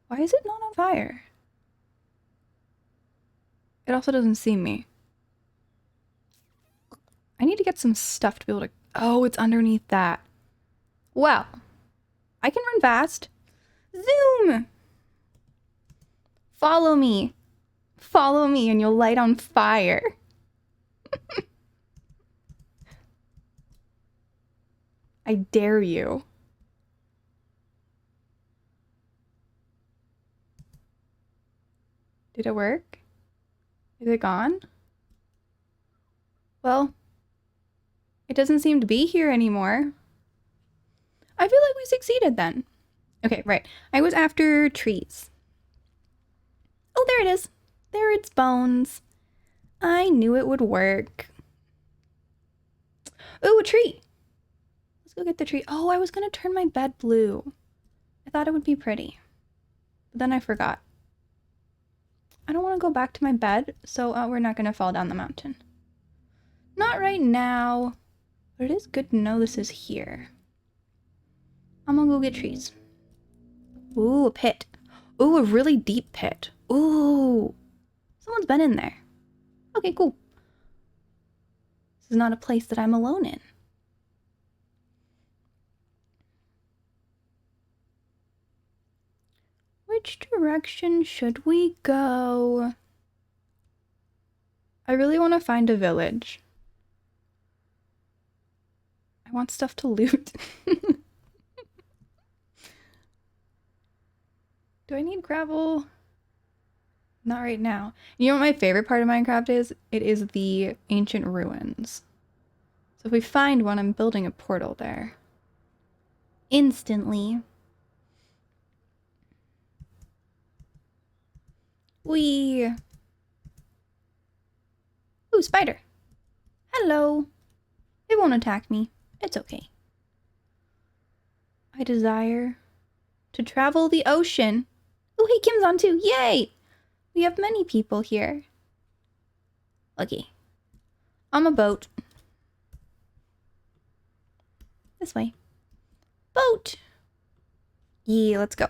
Why is it not on fire? It also doesn't see me. I need to get some stuff to be able to... Oh, it's underneath that. Well, I can run fast. Zoom! Follow me. Follow me and you'll light on fire. I dare you. Did it work? Is it gone? Well, it doesn't seem to be here anymore. I feel like we succeeded then. Okay, right. I was after trees. Oh, there it is. There it's bones. I knew it would work. Ooh, a tree. Let's go get the tree. Oh, I was gonna turn my bed blue. I thought it would be pretty. But then I forgot. I don't want to go back to my bed, so we're not gonna fall down the mountain. Not right now. But it is good to know this is here. I'm gonna go get trees. Ooh, a pit. Ooh, a really deep pit. Ooh. Someone's been in there. Okay, cool. This is not a place that I'm alone in. Which direction should we go? I really want to find a village. I want stuff to loot. Do I need gravel? Not right now. You know what my favorite part of Minecraft is? It is the ancient ruins. So if we find one, I'm building a portal there. Instantly. Whee! Ooh, spider. Hello. It won't attack me. It's okay. I desire to travel the ocean. Oh, hey, Kim's on too. Yay! We have many people here. Okay. I'm a boat. This way. Boat! Yeah, let's go.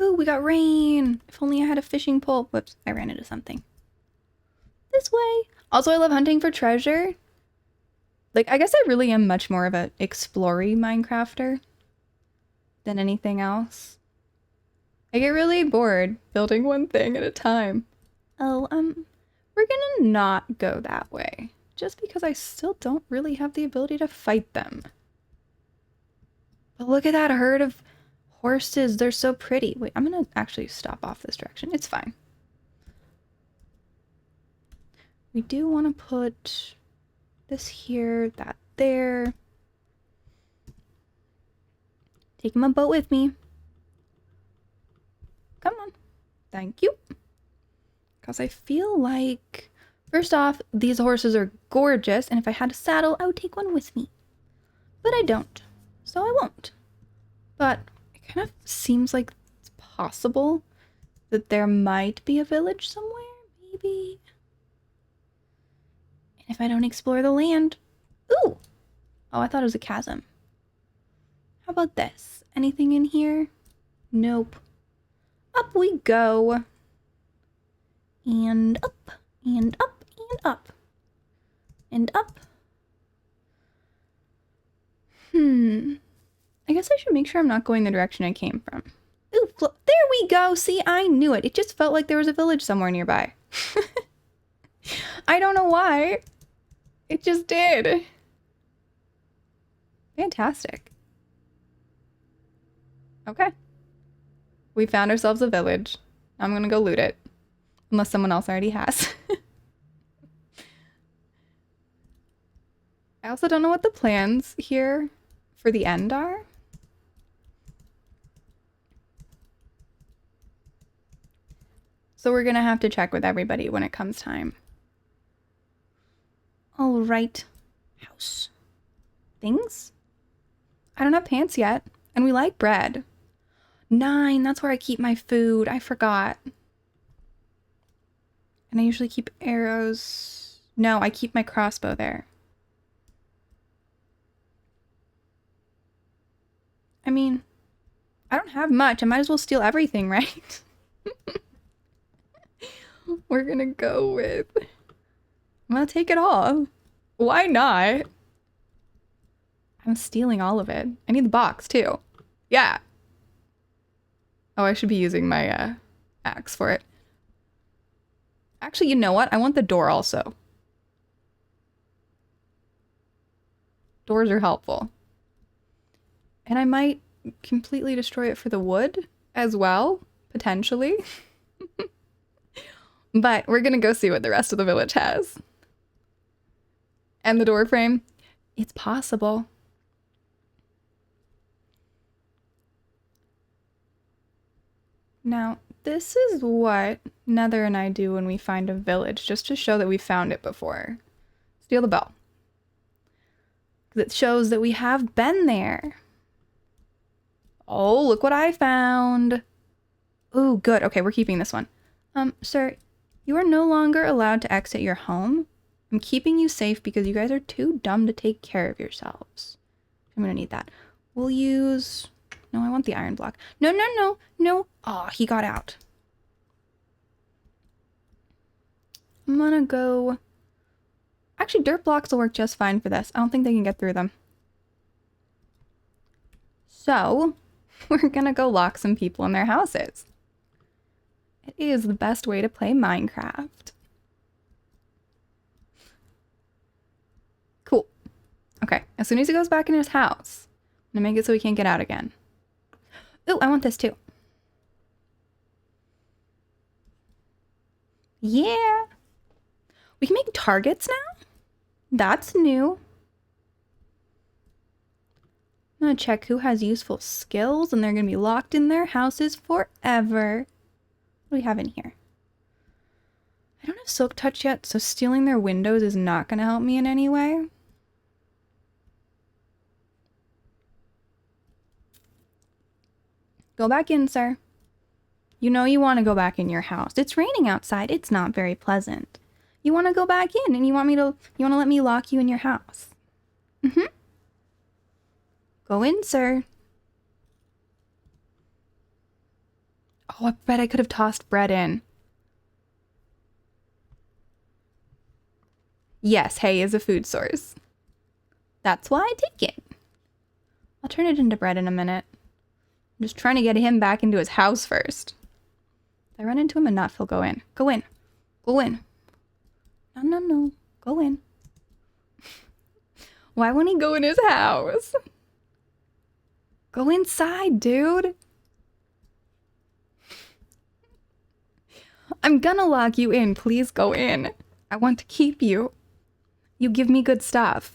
Ooh, we got rain. If only I had a fishing pole. Whoops, I ran into something. This way. Also, I love hunting for treasure. Like, I guess I really am much more of an explory Minecrafter than anything else. I get really bored building one thing at a time. Oh, we're gonna not go that way. Just because I still don't really have the ability to fight them. But look at that herd of horses. They're so pretty. Wait, I'm gonna actually stop off this direction. It's fine. We do want to put this here, that there. Taking my boat with me. Come on. Thank you. Because I feel like, first off, these horses are gorgeous, and if I had a saddle, I would take one with me. But I don't, so I won't. But it kind of seems like it's possible that there might be a village somewhere, maybe. And if I don't explore the land... Ooh! Oh, I thought it was a chasm. How about this? Anything in here? Nope. Up we go. And up, and up, and up. And up. I guess I should make sure I'm not going the direction I came from. Ooh, there we go! See, I knew it. It just felt like there was a village somewhere nearby. I don't know why. It just did. Fantastic. Okay. We found ourselves a village. I'm gonna go loot it. Unless someone else already has. I also don't know what the plans here for the end are. So we're gonna have to check with everybody when it comes time. All right. House. Things? I don't have pants yet. And we like bread. 9, that's where I keep my food. I forgot. And I usually keep arrows. No, I keep my crossbow there. I mean, I don't have much. I might as well steal everything, right? We're gonna go with... I'm gonna take it all. Why not? I'm stealing all of it. I need the box, too. Yeah. Oh, I should be using my axe for it. Actually, you know what? I want the door also. Doors are helpful. And I might completely destroy it for the wood as well, potentially. But we're gonna go see what the rest of the village has. And the door frame. It's possible. Now, this is what Nether and I do when we find a village, just to show that we found it before. Steal the bell. Because it shows that we have been there. Oh, look what I found. Ooh, good. Okay, we're keeping this one. Sir, you are no longer allowed to exit your home. I'm keeping you safe because you guys are too dumb to take care of yourselves. I'm gonna need that. We'll use... No, I want the iron block. No, no, no, no. Oh, he got out. I'm gonna go... Actually, dirt blocks will work just fine for this. I don't think they can get through them. So, we're gonna go lock some people in their houses. It is the best way to play Minecraft. Cool. Okay, as soon as he goes back in his house, I'm gonna make it so he can't get out again. Ooh, I want this too. Yeah. We can make targets now? That's new. I'm gonna check who has useful skills, and they're gonna be locked in their houses forever. What do we have in here? I don't have Silk Touch yet, so stealing their windows is not gonna help me in any way. Go back in, sir. You know you want to go back in your house. It's raining outside. It's not very pleasant. You want to go back in and you want to let me lock you in your house. Mm-hmm. Go in, sir. Oh, I bet I could have tossed bread in. Yes, hay is a food source. That's why I take it. I'll turn it into bread in a minute. I'm just trying to get him back into his house first. If I run into him enough, he'll go in. Go in. Go in. No, no, no. Go in. Why won't he go in his house? Go inside, dude. I'm gonna lock you in. Please go in. I want to keep you. You give me good stuff.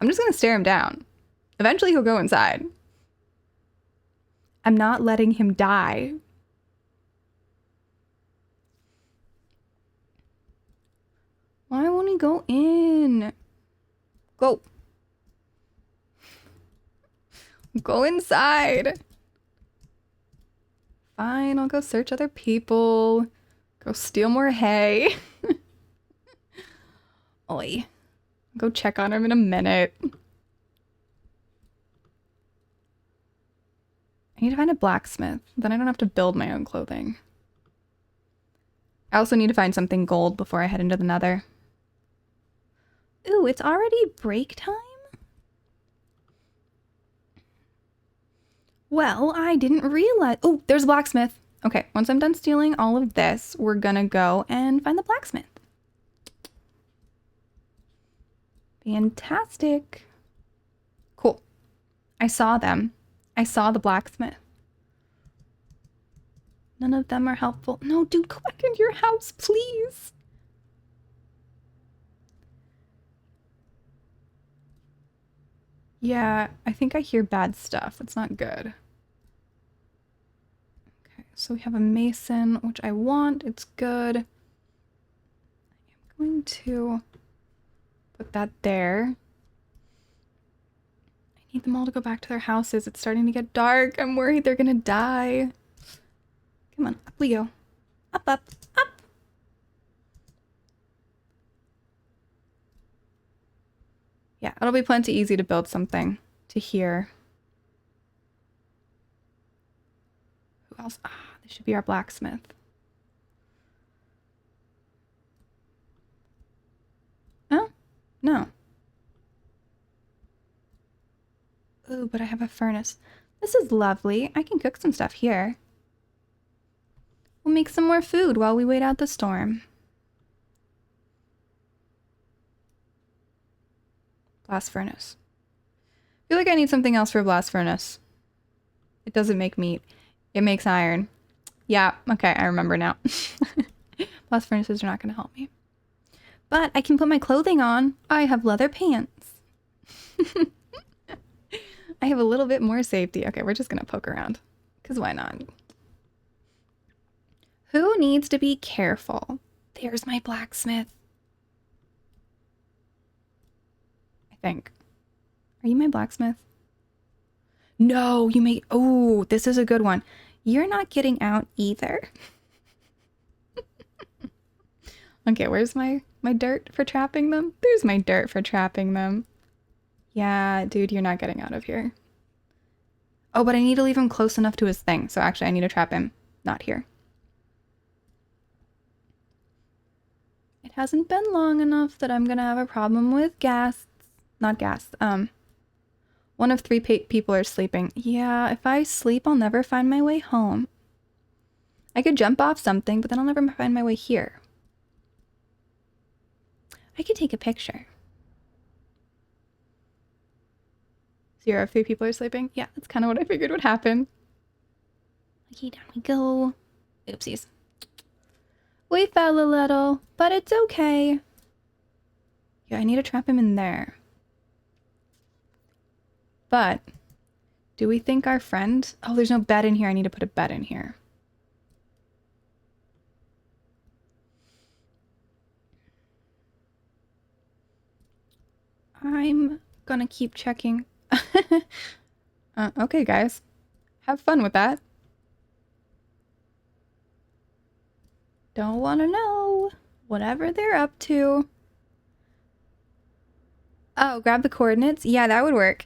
I'm just gonna stare him down. Eventually he'll go inside. I'm not letting him die. Why won't he go in? Go. Go inside. Fine, I'll go search other people. Go steal more hay. Oi. Go check on him in a minute. I need to find a blacksmith. Then I don't have to build my own clothing. I also need to find something gold before I head into the nether. Ooh, it's already break time? Well, I didn't realize. Oh, there's a blacksmith. Okay, once I'm done stealing all of this, we're gonna go and find the blacksmith. Fantastic. Cool. I saw them. I saw the blacksmith. None of them are helpful. No, dude, go back into your house, please. Yeah, I think I hear bad stuff. It's not good. Okay, so we have a mason, which I want. It's good. I am going to put that there. I need them all to go back to their houses. It's starting to get dark. I'm worried they're gonna die. Come on, up we go. Up, up, up. Yeah, it'll be plenty easy to build something to here. Who else? Ah, this should be our blacksmith. Oh, no. Ooh, but I have a furnace. This is lovely. I can cook some stuff here. We'll make some more food while we wait out the storm. Blast furnace. I feel like I need something else for a blast furnace. It doesn't make meat. It makes iron. Yeah, okay, I remember now. Blast furnaces are not going to help me. But I can put my clothing on. I have leather pants. I have a little bit more safety. Okay, we're just going to poke around. Because why not? Who needs to be careful? There's my blacksmith. I think. Are you my blacksmith? No, you may. Oh, this is a good one. You're not getting out either. Okay, where's my dirt for trapping them? There's my dirt for trapping them. Yeah, dude, you're not getting out of here. Oh, but I need to leave him close enough to his thing. So actually, I need to trap him. Not here. It hasn't been long enough that I'm gonna have a problem with guests. Not guests. One of 3 people are sleeping. Yeah, if I sleep, I'll never find my way home. I could jump off something, but then I'll never find my way here. I could take a picture. 0 of 3 people are sleeping. Yeah, that's kind of what I figured would happen. Okay, down we go. Oopsies. We fell a little, but it's okay. Yeah, I need to trap him in there. But, do we think our friend... Oh, there's no bed in here. I need to put a bed in here. I'm gonna keep checking. Okay, guys. Have fun with that. Don't want to know. Whatever they're up to. Oh, grab the coordinates? Yeah, that would work.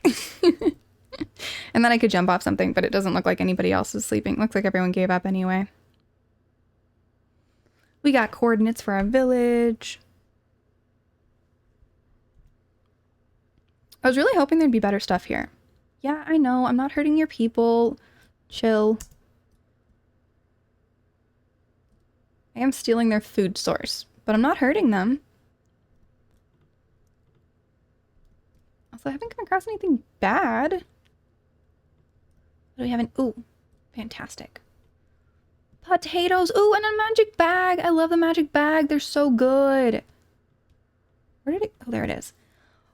And then I could jump off something, but it doesn't look like anybody else is sleeping. Looks like everyone gave up anyway. We got coordinates for our village. I was really hoping there'd be better stuff here. Yeah, I know. I'm not hurting your people. Chill. I am stealing their food source, but I'm not hurting them. Also, I haven't come across anything bad. What do we have in? Ooh, fantastic. Potatoes. Ooh, and a magic bag. I love the magic bag. They're so good. Where did it? Oh, there it is.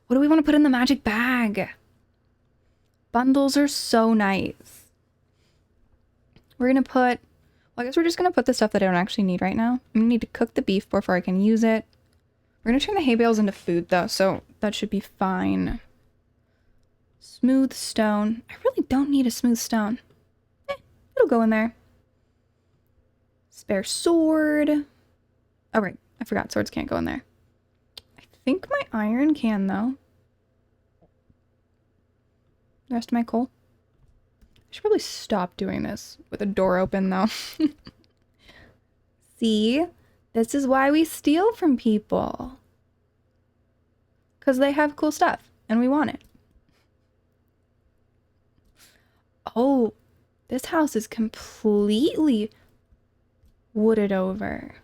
What do we want to put in the magic bag? Bundles are so nice. We're going to put... Well, I guess we're just going to put the stuff that I don't actually need right now. I'm going to need to cook the beef before I can use it. We're going to turn the hay bales into food, though, so that should be fine. Smooth stone. I really don't need a smooth stone. It'll go in there. Spare sword. Oh, right. I forgot. Swords can't go in there. I think my iron can, though. The rest of my coal. I should probably stop doing this with a door open, though. See? This is why we steal from people. Because they have cool stuff, and we want it. Oh, this house is completely wooded over.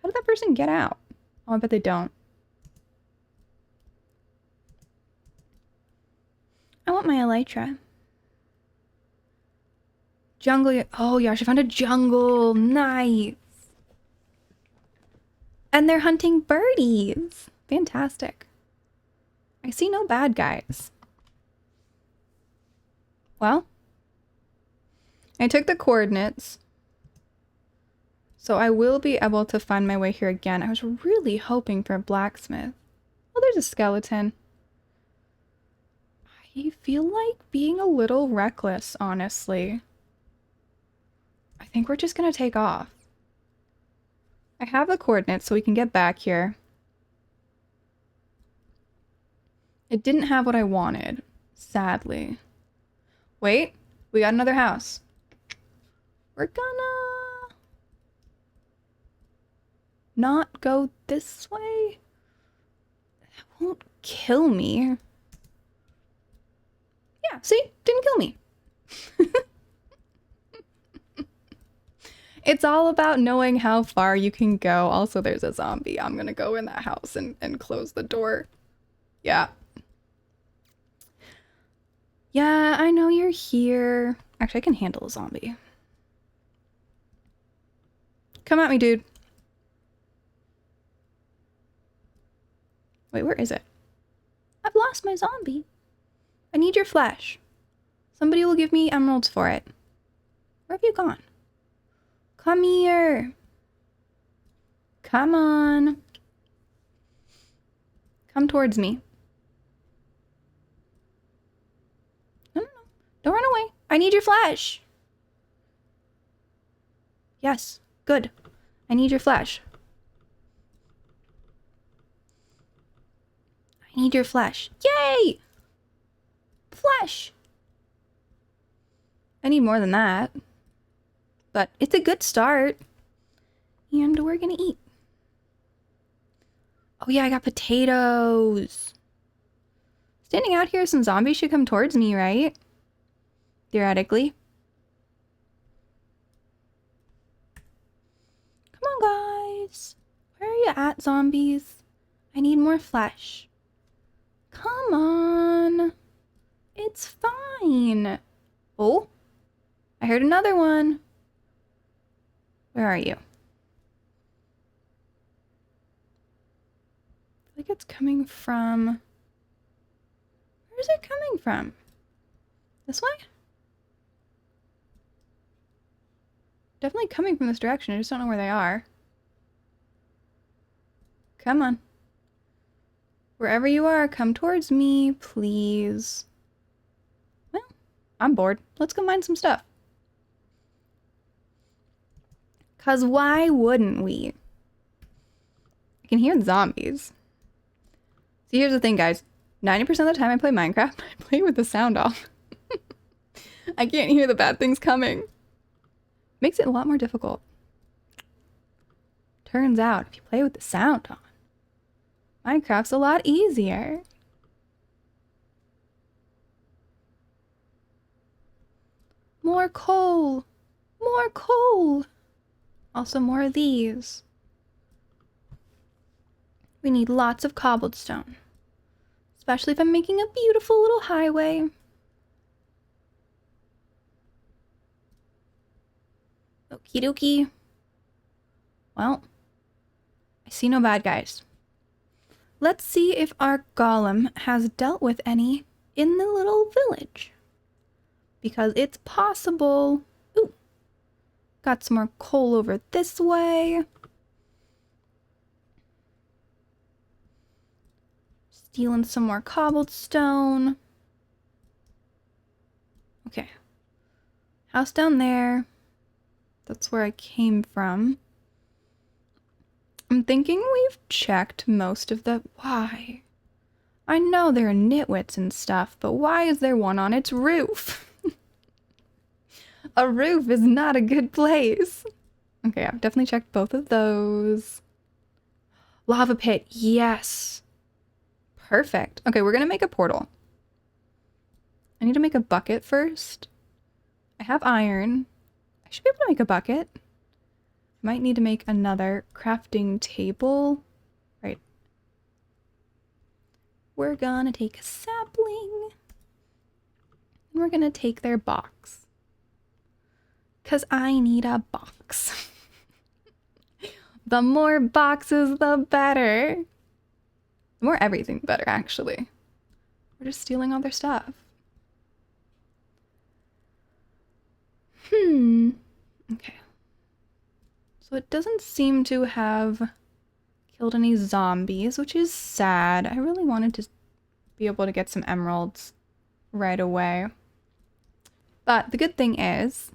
How did that person get out? Oh, I bet they don't. I want my elytra. Jungle. Oh, yeah, I found a jungle. Nice. And they're hunting birdies. Fantastic. I see no bad guys. Well, I took the coordinates. So I will be able to find my way here again. I was really hoping for a blacksmith. Oh, there's a skeleton. I feel like being a little reckless, honestly. I think we're just gonna take off. I have the coordinates so we can get back here. It didn't have what I wanted, sadly. Wait, we got another house. We're gonna not go this way. That won't kill me. Yeah, see? Didn't kill me. It's all about knowing how far you can go. Also, there's a zombie. I'm gonna go in that house and close the door. Yeah. Yeah, I know you're here. Actually, I can handle a zombie. Come at me, dude. Wait, where is it? I've lost my zombie. I need your flesh. Somebody will give me emeralds for it. Where have you gone? Come here. Come on. Come towards me. No, no, no. Don't run away. I need your flesh. Yes. Good. I need your flesh. I need your flesh. Yay! Flesh! I need more than that. But it's a good start. And we're gonna eat. Oh yeah, I got potatoes. Standing out here, some zombies should come towards me, right? Theoretically. Come on, guys. Where are you at, zombies? I need more flesh. Come on. It's fine. Oh, I heard another one. Where are you? I feel like it's coming from... Where is it coming from? This way? Definitely coming from this direction. I just don't know where they are. Come on. Wherever you are, come towards me, please. Well, I'm bored. Let's go mine some stuff. 'Cause why wouldn't we? I can hear zombies. See, here's the thing, guys. 90% of the time I play Minecraft, I play with the sound off. I can't hear the bad things coming. Makes it a lot more difficult. Turns out, if you play with the sound on, Minecraft's a lot easier. More coal! More coal! Also more of these. We need lots of cobblestone. Especially if I'm making a beautiful little highway. Okie dokie. Well, I see no bad guys. Let's see if our golem has dealt with any in the little village. Because it's possible. Ooh. Got some more coal over this way. Stealing some more cobblestone. Okay. House down there. That's where I came from. I'm thinking we've checked most of the... Why? I know there are nitwits and stuff, but why is there one on its roof? A roof is not a good place. Okay, I've definitely checked both of those. Lava pit, yes. Perfect. Okay, we're gonna make a portal. I need to make a bucket first. I have iron. I should be able to make a bucket. Might need to make another crafting table. Right. We're gonna take a sapling. And we're gonna take their box. 'Cause I need a box. The more boxes, the better. The more everything, the better, actually. We're just stealing all their stuff. Okay. So it doesn't seem to have killed any zombies, which is sad. I really wanted to be able to get some emeralds right away. But the good thing is,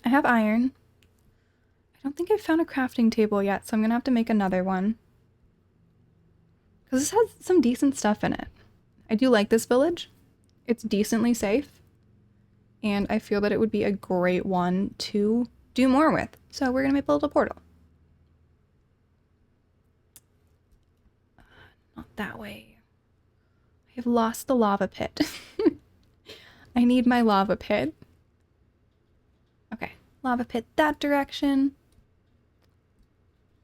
I have iron. I don't think I've found a crafting table yet, so I'm gonna have to make another one. Because this has some decent stuff in it. I do like this village. It's decently safe. And I feel that it would be a great one to do more with. So we're gonna build a portal. Not that way. I have lost the lava pit. I need my lava pit. Okay, lava pit that direction.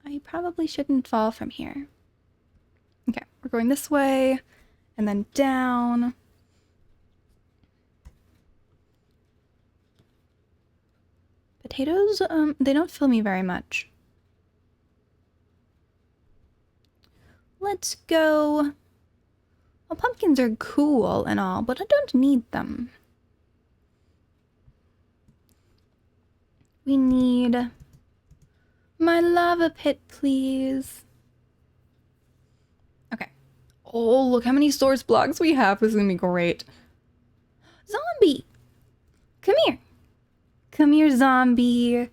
I probably shouldn't fall from here. Okay, we're going this way and then down. Potatoes, they don't fill me very much. Let's go. Well, pumpkins are cool and all, but I don't need them. We need my lava pit, please. Okay. Oh, look how many source blocks we have. This is gonna be great. Zombie! Come here. Come here, zombie.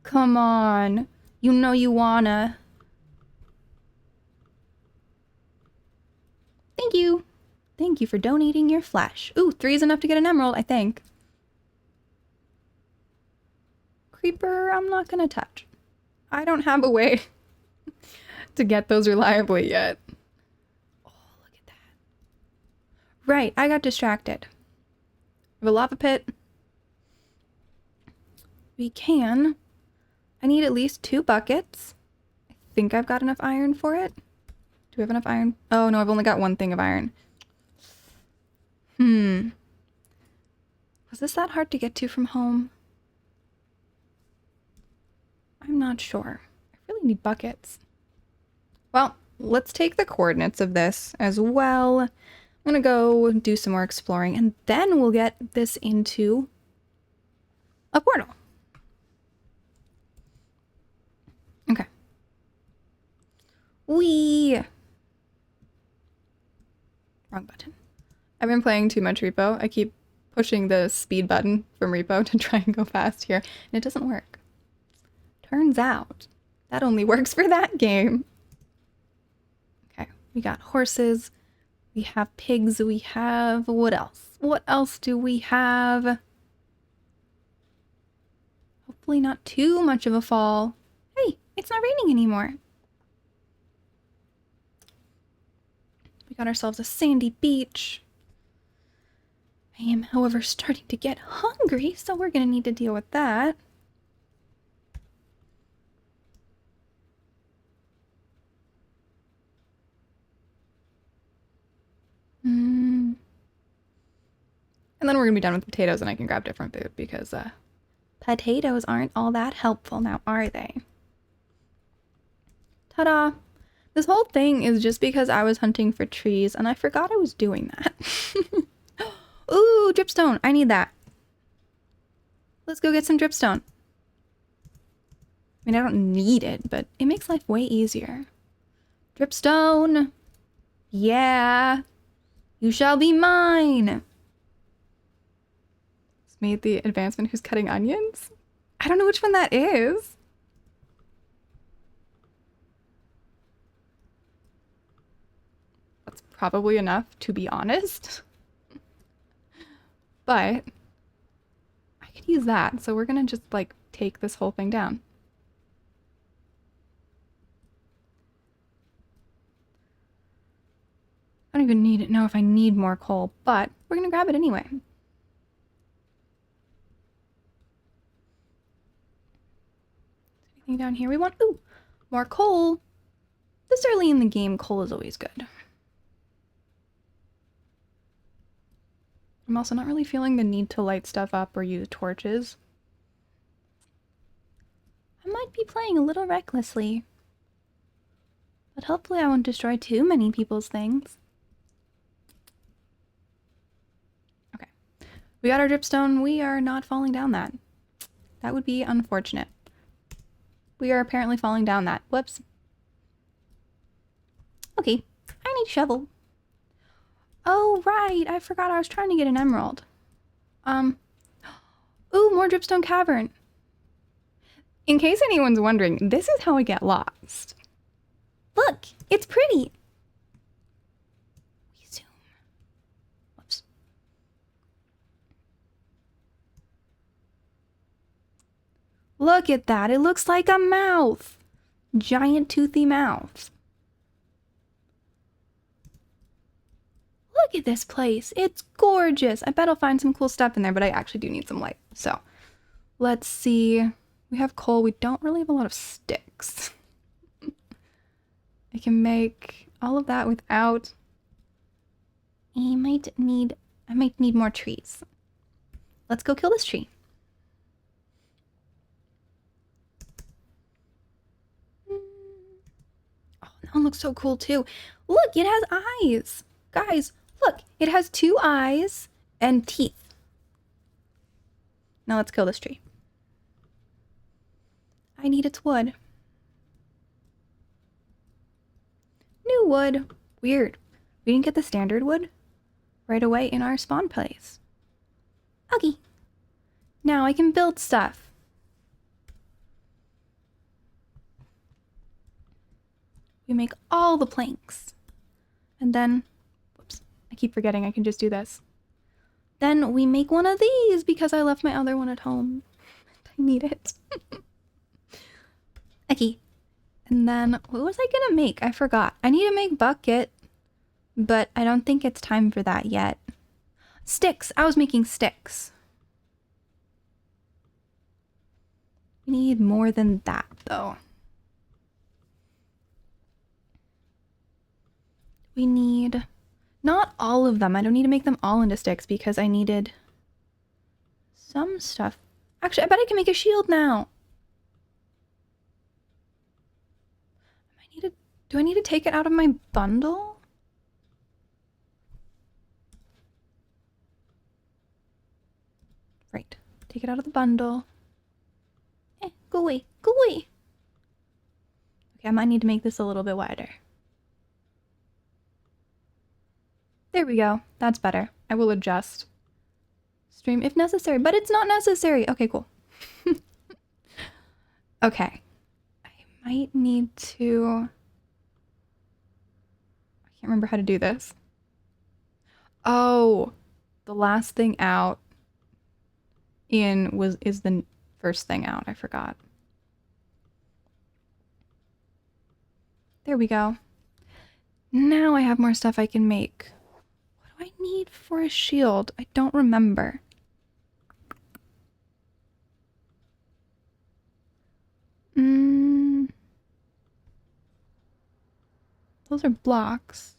Come on. You know you wanna. Thank you. Thank you for donating your flesh. Ooh, 3 is enough to get an emerald, I think. Creeper, I'm not gonna touch. I don't have a way to get those reliably yet. Oh, look at that. Right, I got distracted. We have a lava pit. We can. I need at least 2 buckets. I think I've got enough iron for it. Do we have enough iron? Oh no, I've only got 1 thing of iron. Was this that hard to get to from home? I'm not sure. I really need buckets. Well, let's take the coordinates of this as well. I'm gonna go do some more exploring and then we'll get this into a portal. Okay. Wrong button. I've been playing too much repo. I keep pushing the speed button from Repo to try and go fast here, and it doesn't work. Turns out that only works for that game. Okay, we got horses, we have pigs, we have... what else? What else do we have? Hopefully not too much of a fall. Hey, it's not raining anymore. We got ourselves a sandy beach. I am, however, starting to get hungry, so we're gonna need to deal with that. And then we're gonna be done with potatoes and I can grab different food because potatoes aren't all that helpful now, are they? Ta-da! This whole thing is just because I was hunting for trees and I forgot I was doing that. Ooh, dripstone! I need that. Let's go get some dripstone. I mean, I don't need it, but it makes life way easier. Dripstone! Yeah! You shall be mine! It's made the advancement who's cutting onions? I don't know which one that is. That's probably enough, to be honest. But I could use that, so we're gonna just, like, take this whole thing down. I don't even know if I need more coal, but we're gonna grab it anyway. Anything down here we want? Ooh, more coal. This early in the game, coal is always good. I'm also not really feeling the need to light stuff up or use torches. I might be playing a little recklessly, but hopefully I won't destroy too many people's things. We got our dripstone. We are not falling down that. That would be unfortunate. We are apparently falling down that. Whoops. Okay. I need a shovel. Oh, right. I forgot I was trying to get an emerald. Ooh, more dripstone cavern. In case anyone's wondering, this is how I get lost. Look, it's pretty. Look at that. It looks like a mouth. Giant toothy mouth. Look at this place. It's gorgeous. I bet I'll find some cool stuff in there, but I actually do need some light. So let's see. We have coal. We don't really have a lot of sticks. I can make all of that without... I might need more trees. Let's go kill this tree. That one looks so cool too. Look, it has eyes. Guys, look, it has 2 eyes and teeth. Now let's kill this tree. I need its wood. New wood. Weird. We didn't get the standard wood right away in our spawn place. Okay. Now I can build stuff. We make all the planks. And then, whoops, I keep forgetting I can just do this. Then we make one of these because I left my other one at home. I need it. Okay. And then, what was I gonna make? I forgot. I need to make bucket, but I don't think it's time for that yet. Sticks! I was making sticks. We need more than that, though. We need... not all of them. I don't need to make them all into sticks because I needed some stuff. Actually, I bet I can make a shield now. Do I need to take it out of my bundle? Right. Take it out of the bundle. Go away. Go away. Okay, I might need to make this a little bit wider. There we go. That's better. I will adjust Stream if necessary, but it's not necessary. Okay, cool. Okay. I might need to... I can't remember how to do this. Oh, the last thing out is the first thing out. I forgot. There we go. Now I have more stuff I can make. What do I need for a shield? I don't remember. Those are blocks.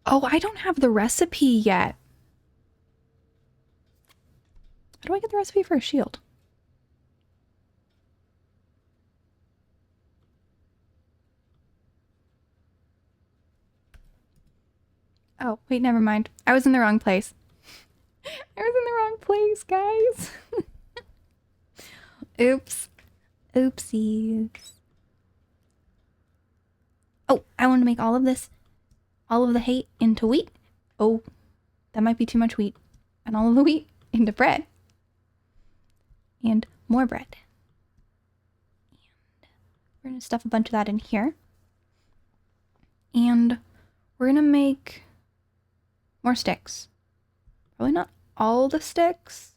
Oh, I don't have the recipe yet. How do I get the recipe for a shield? Oh, wait, never mind. I was in the wrong place. I was in the wrong place, guys. Oops. Oopsies. Oh, I want to make all of this, all of the hay into wheat. Oh, that might be too much wheat. And all of the wheat into bread. And more bread. And we're going to stuff a bunch of that in here. And we're going to make more sticks. Probably not all the sticks.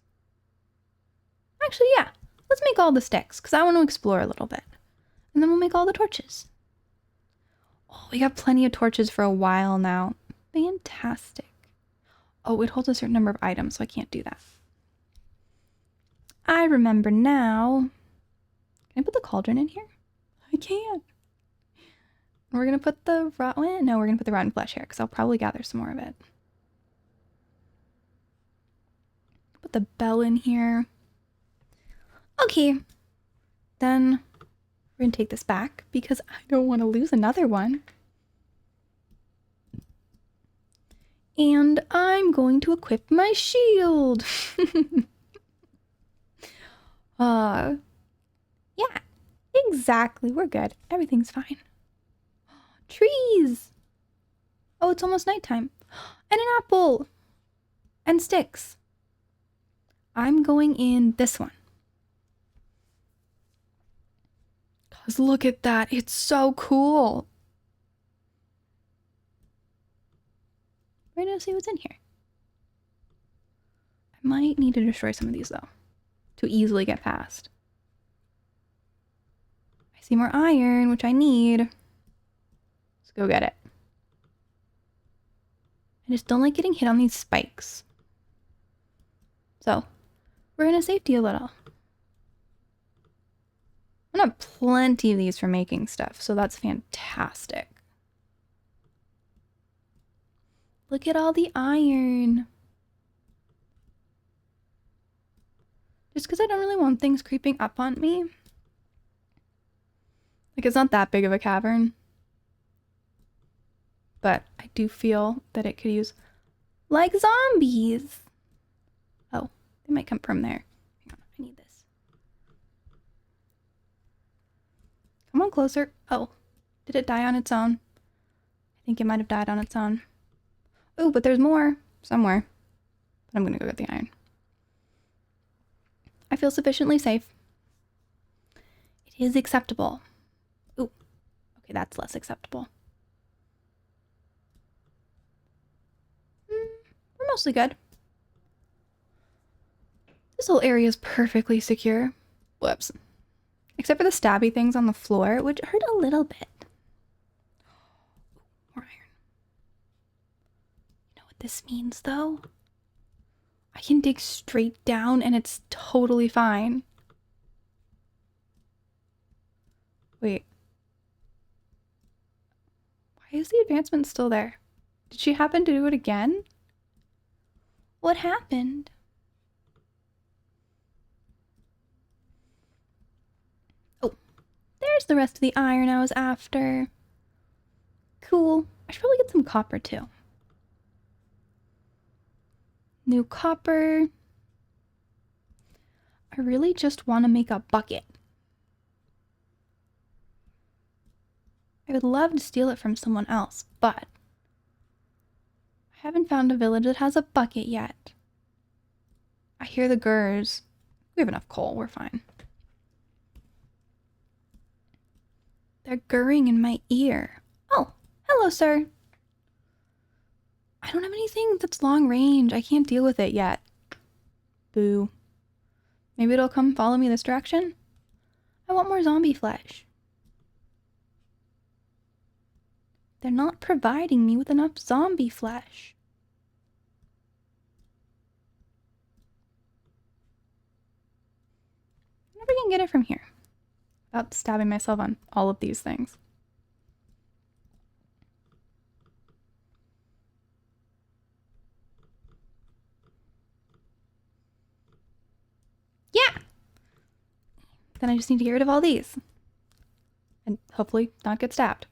Actually, yeah. Let's make all the sticks because I want to explore a little bit. And then we'll make all the torches. Oh, we got plenty of torches for a while now. Fantastic. Oh, it holds a certain number of items, so I can't do that. I remember now. Can I put the cauldron in here? I can't. We're going to put the no, we're going to put the rotten flesh here because I'll probably gather some more of it. Put the bell in here. Okay. Then we're going to take this back because I don't want to lose another one. And I'm going to equip my shield. Yeah, exactly. We're good. Everything's fine. Trees. Oh, it's almost nighttime. And an apple. And sticks. I'm going in this one. Cause look at that. It's so cool. We're gonna see what's in here. I might need to destroy some of these though, to easily get past. I see more iron, which I need. Let's go get it. I just don't like getting hit on these spikes. So, we're gonna safety a little. I have plenty of these for making stuff, so that's fantastic. Look at all the iron. Just because I don't really want things creeping up on me. Like, it's not that big of a cavern. But I do feel that it could use, like, zombies. Oh, they might come from there. Hang on, I need this. Come on closer. Oh, did it die on its own? I think it might have died on its own. Oh, but there's more somewhere. But I'm gonna go get the iron. I feel sufficiently safe. It is acceptable. Ooh, okay, that's less acceptable. We're mostly good. This whole area is perfectly secure. Whoops. Except for the stabby things on the floor, which hurt a little bit. More iron. You know what this means, though? I can dig straight down and it's totally fine. Wait. Why is the advancement still there? Did she happen to do it again? What happened? Oh, there's the rest of the iron I was after. Cool. I should probably get some copper too. New copper. I really just want to make a bucket. I would love to steal it from someone else, but I haven't found a village that has a bucket yet. I hear the gurrs. We have enough coal. We're fine. They're gurring in my ear. Oh, hello, sir. I don't have anything that's long range. I can't deal with it yet. Boo. Maybe it'll come follow me this direction? I want more zombie flesh. They're not providing me with enough zombie flesh. I wonder if I can get it from here without stabbing myself on all of these things. Yeah! Then I just need to get rid of all these. And hopefully not get stabbed.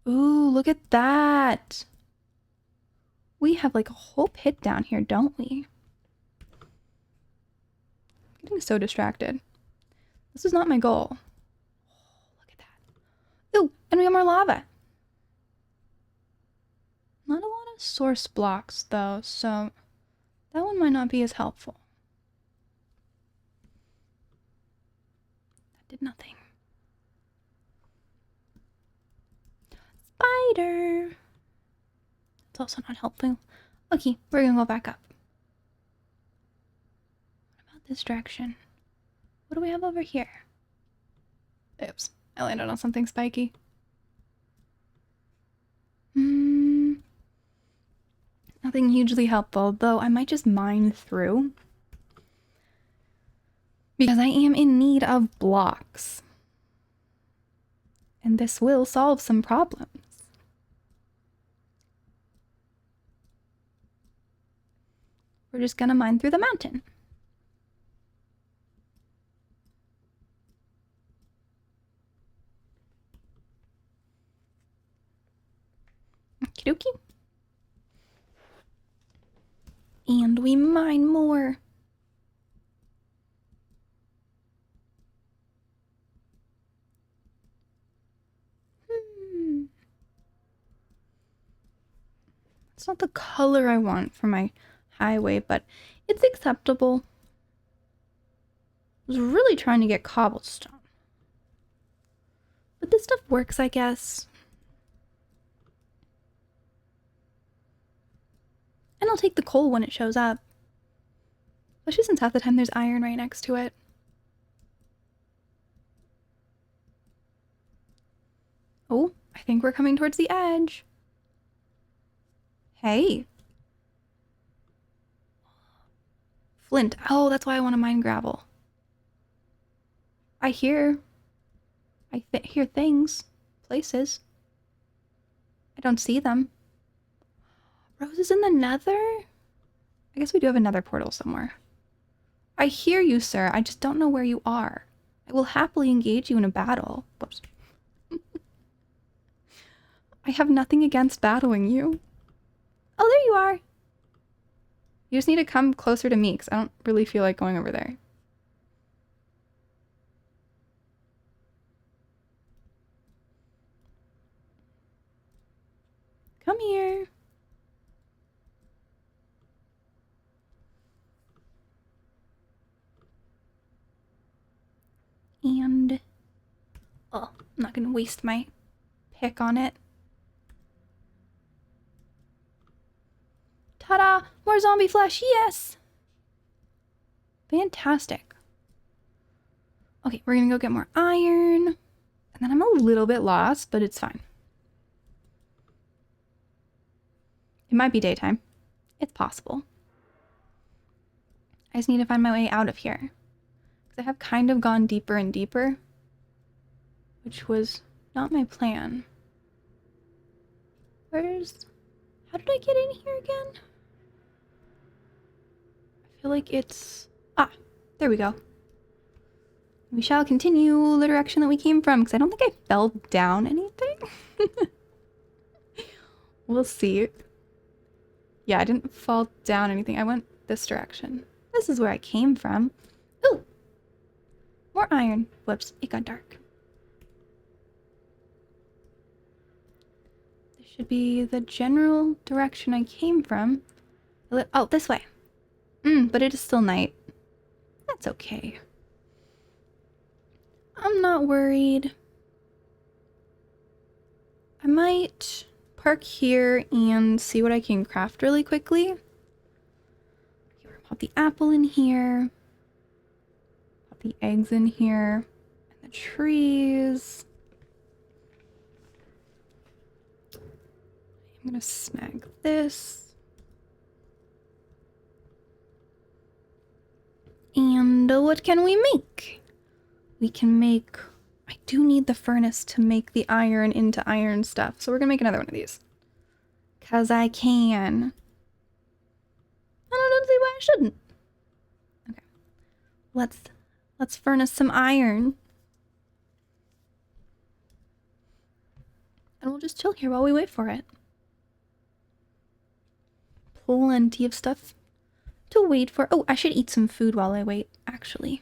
Ooh, look at that! We have like a whole pit down here, don't we? I'm getting so distracted. This is not my goal. Oh, look at that. Ooh, and we have more lava. Not a lot of source blocks though, so that one might not be as helpful. That did nothing. Spider! It's also not helpful. Okay, we're gonna go back up. What about this direction? What do we have over here? Oops, I landed on something spiky. Nothing hugely helpful, though I might just mine through. Because I am in need of blocks. And this will solve some problems. We're just gonna mine through the mountain. Okie dokie. And we mine more. It's not the color I want for my highway, but it's acceptable. I was really trying to get cobblestone. But this stuff works, I guess. And I'll take the coal when it shows up. Especially since half the time there's iron right next to it. Oh, I think we're coming towards the edge. Hey. Flint. Oh, that's why I want to mine gravel. I hear things. Places. I don't see them. Roses in the nether? I guess we do have another portal somewhere. I hear you, sir. I just don't know where you are. I will happily engage you in a battle. Whoops. I have nothing against battling you. Oh, there you are. You just need to come closer to me because I don't really feel like going over there. Come here. And... oh, I'm not going to waste my pick on it. Ta-da! More zombie flesh! Yes! Fantastic. Okay, we're gonna go get more iron. And then I'm a little bit lost, but it's fine. It might be daytime. It's possible. I just need to find my way out of here. Because I have kind of gone deeper and deeper. Which was not my plan. How did I get in here again? I feel like it's... ah, there we go. We shall continue the direction that we came from, because I don't think I fell down anything. We'll see. Yeah, I didn't fall down anything. I went this direction. This is where I came from. Ooh! More iron. Whoops, it got dark. This should be the general direction I came from. Oh, this way. But it is still night. That's okay. I'm not worried. I might park here and see what I can craft really quickly. Pop the apple in here. Pop the eggs in here. And the trees. I'm gonna snag this. And what can we make? We can make... I do need the furnace to make the iron into iron stuff. So we're gonna make another one of these. 'Cause I can. I don't see why I shouldn't. Okay. Let's furnace some iron. And we'll just chill here while we wait for it. Plenty of stuff to wait for. Oh, I should eat some food while I wait, actually.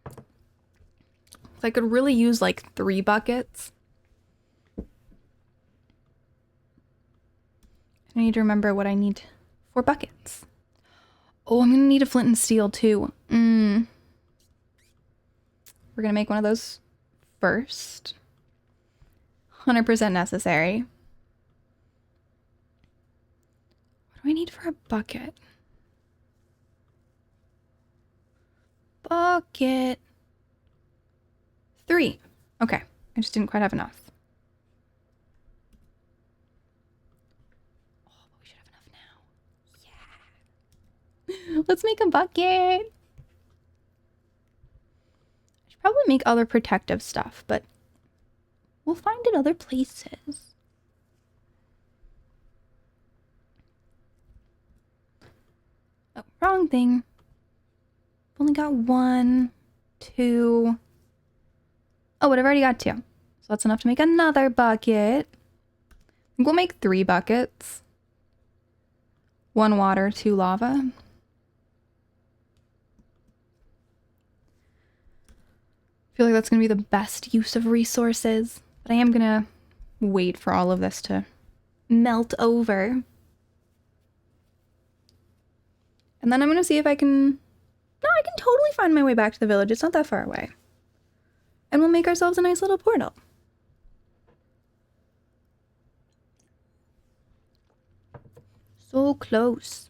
So I could really use like 3 buckets. I need to remember what I need for buckets. Oh, I'm gonna need a flint and steel too. We're gonna make one of those first. 100% necessary. What do I need for a bucket? Bucket. 3. Okay, I just didn't quite have enough. Oh, but we should have enough now. Yeah. Let's make a bucket. I should probably make other protective stuff, but we'll find it other places. Oh, wrong thing. I've only got 1, 2. Oh, but I've already got 2. So that's enough to make another bucket. I think we'll make 3 buckets. 1 water, 2 lava. I feel like that's going to be the best use of resources. But I am going to wait for all of this to melt over. And then I'm going to see if I can... No, I can totally find my way back to the village. It's not that far away. And we'll make ourselves a nice little portal. So close.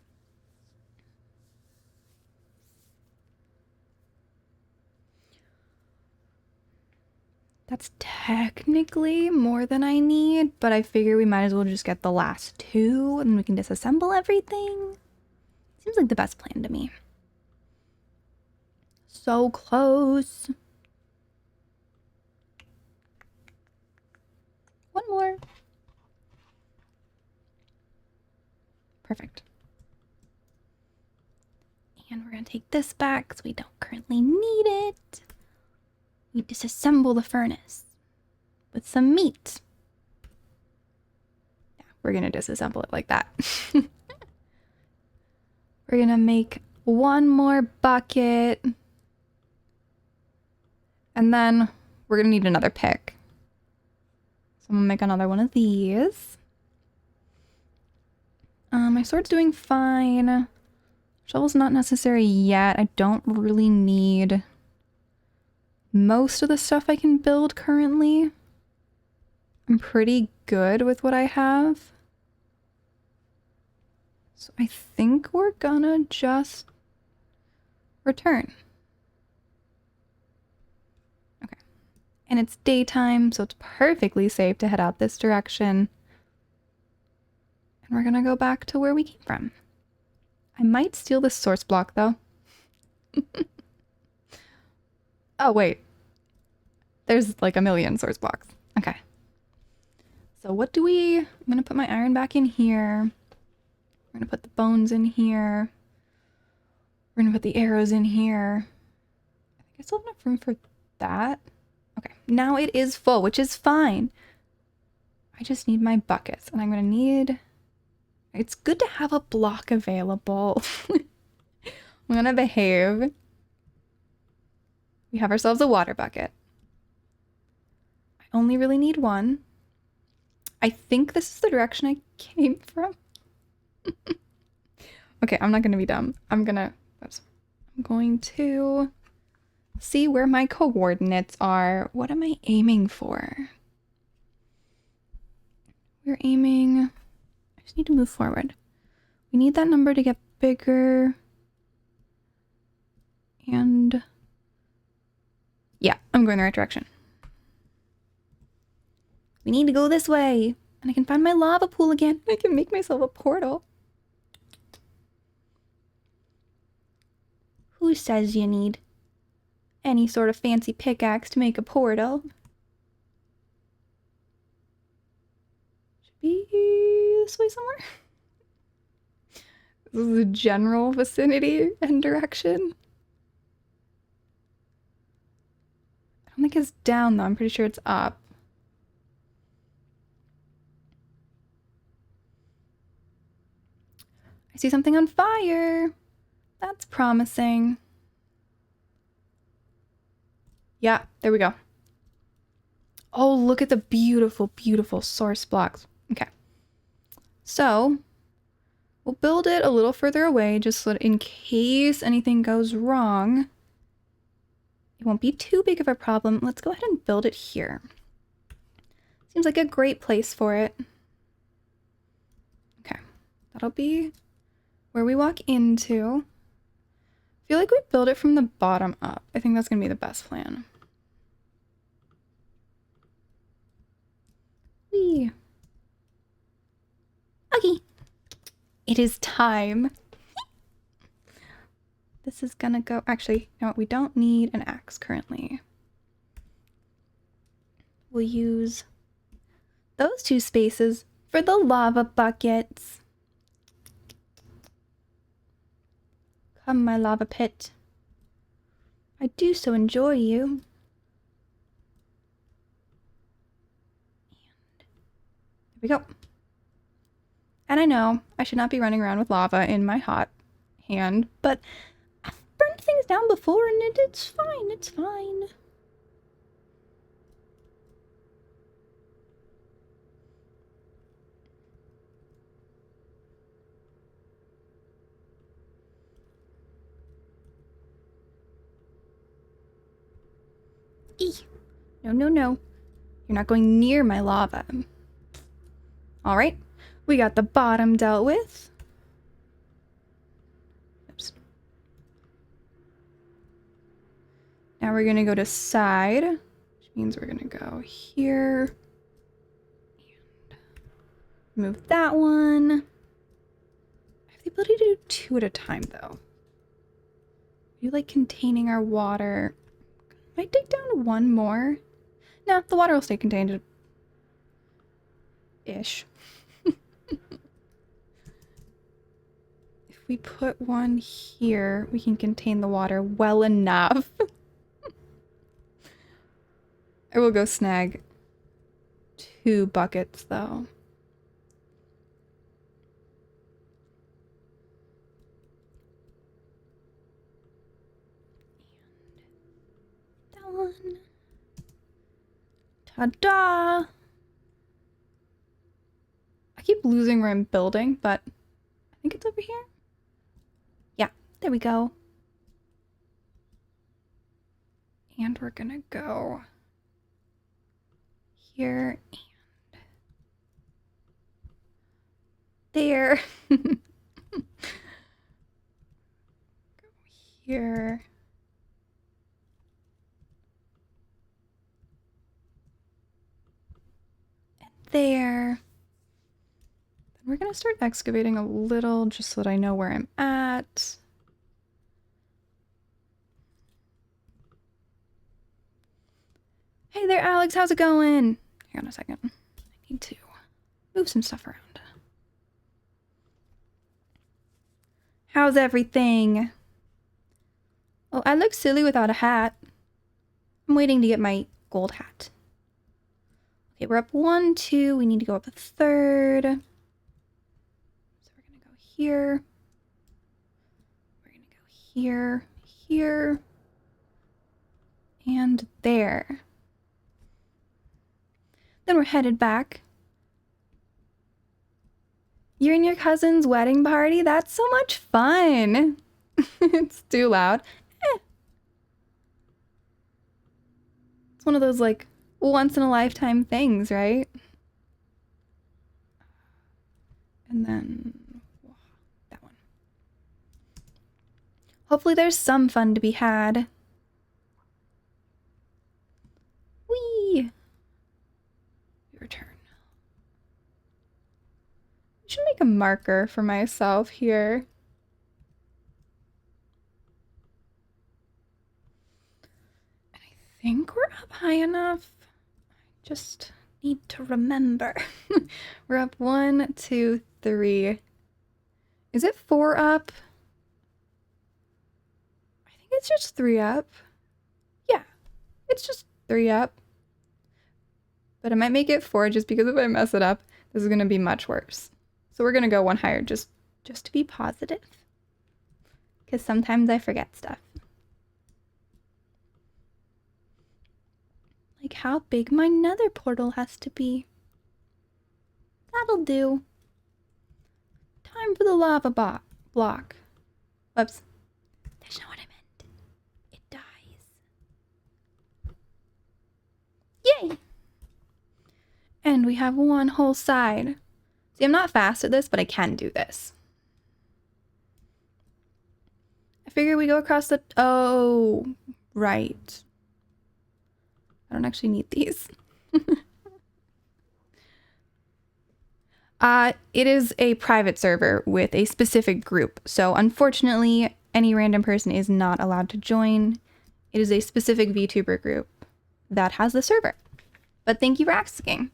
That's technically more than I need, but I figure we might as well just get the last 2 and we can disassemble everything. Seems like the best plan to me. So close. 1 more. Perfect. And we're going to take this back because we don't currently need it. We disassemble the furnace with some meat. Yeah, we're going to disassemble it like that. We're going to make 1 more bucket. And then we're going to need another pick. So I'm gonna make another one of these. My sword's doing fine. Shovel's not necessary yet. I don't really need most of the stuff I can build currently. I'm pretty good with what I have. So I think we're gonna just return. And it's daytime, so it's perfectly safe to head out this direction. And we're gonna go back to where we came from. I might steal this source block, though. Oh, wait. There's like a million source blocks. Okay. So what do we... I'm gonna put my iron back in here. We're gonna put the bones in here. We're gonna put the arrows in here. I think I still have enough room for that. Okay, now it is full, which is fine. I just need my buckets, and I'm gonna need... It's good to have a block available. I'm gonna behave. We have ourselves a water bucket. I only really need one. I think this is the direction I came from. Okay, I'm not gonna be dumb. I'm going to see where my coordinates are. What am I aiming for? We're aiming... I just need to move forward. We need that number to get bigger. And... yeah, I'm going the right direction. We need to go this way. And I can find my lava pool again. I can make myself a portal. Who says you need any sort of fancy pickaxe to make a portal? Should be this way somewhere. This is the general vicinity and direction. I don't think it's down though. I'm pretty sure it's up. I see something on fire. That's promising. Yeah, there we go. Oh, look at the beautiful, beautiful source blocks. Okay. So, we'll build it a little further away just so that in case anything goes wrong, it won't be too big of a problem. Let's go ahead and build it here. Seems like a great place for it. Okay. That'll be where we walk into. I feel like we build it from the bottom up. I think that's going to be the best plan. Whee. Okay. It is time. This is gonna go... actually, no, we don't need an axe currently. We'll use those 2 spaces for the lava buckets. Come, my lava pit. I do so enjoy you. And there we go. And I know I should not be running around with lava in my hot hand, but I've burned things down before and it's fine, it's fine. Eeh. No, no, no. You're not going near my lava. All right. We got the bottom dealt with. Oops. Now we're going to go to side, which means we're going to go here. And move that one. I have the ability to do 2 at a time, though. You like containing our water. Might dig down 1 more. No, the water will stay contained. Ish. If we put 1 here, we can contain the water well enough. I will go snag 2 buckets, though. And that one. Ta-da! I keep losing where I'm building, but I think it's over here. Yeah, there we go. And we're gonna go here and there. Go here. And there. Then we're gonna start excavating a little just so that I know where I'm at. Hey there, Alex, how's it going? Hang on a second. I need to move some stuff around. How's everything? Oh, I look silly without a hat. I'm waiting to get my gold hat. Okay, we're up 1, 2. We need to go up a 3rd. So we're gonna go here. We're gonna go here, here. And there. Then we're headed back. You're in your cousin's wedding party? That's so much fun. It's too loud. It's one of those like once in a lifetime things, right? And then that one. Hopefully there's some fun to be had. Whee! Return. I should make a marker for myself here. I think we're up high enough. I just need to remember. We're up 1, 2, 3. Is it 4 up? I think it's just 3 up. Yeah, it's just 3 up. But I might make it 4 just because if I mess it up, this is gonna be much worse. So we're gonna go 1 higher just to be positive. Because sometimes I forget stuff. Like how big my nether portal has to be. That'll do. Time for the lava block. Whoops. That's not what I meant. It dies. Yay! And we have 1 whole side. See, I'm not fast at this, but I can do this. I figure we go across the... Oh, right. I don't actually need these. It is a private server with a specific group. So unfortunately, any random person is not allowed to join. It is a specific VTuber group that has the server. But thank you for asking.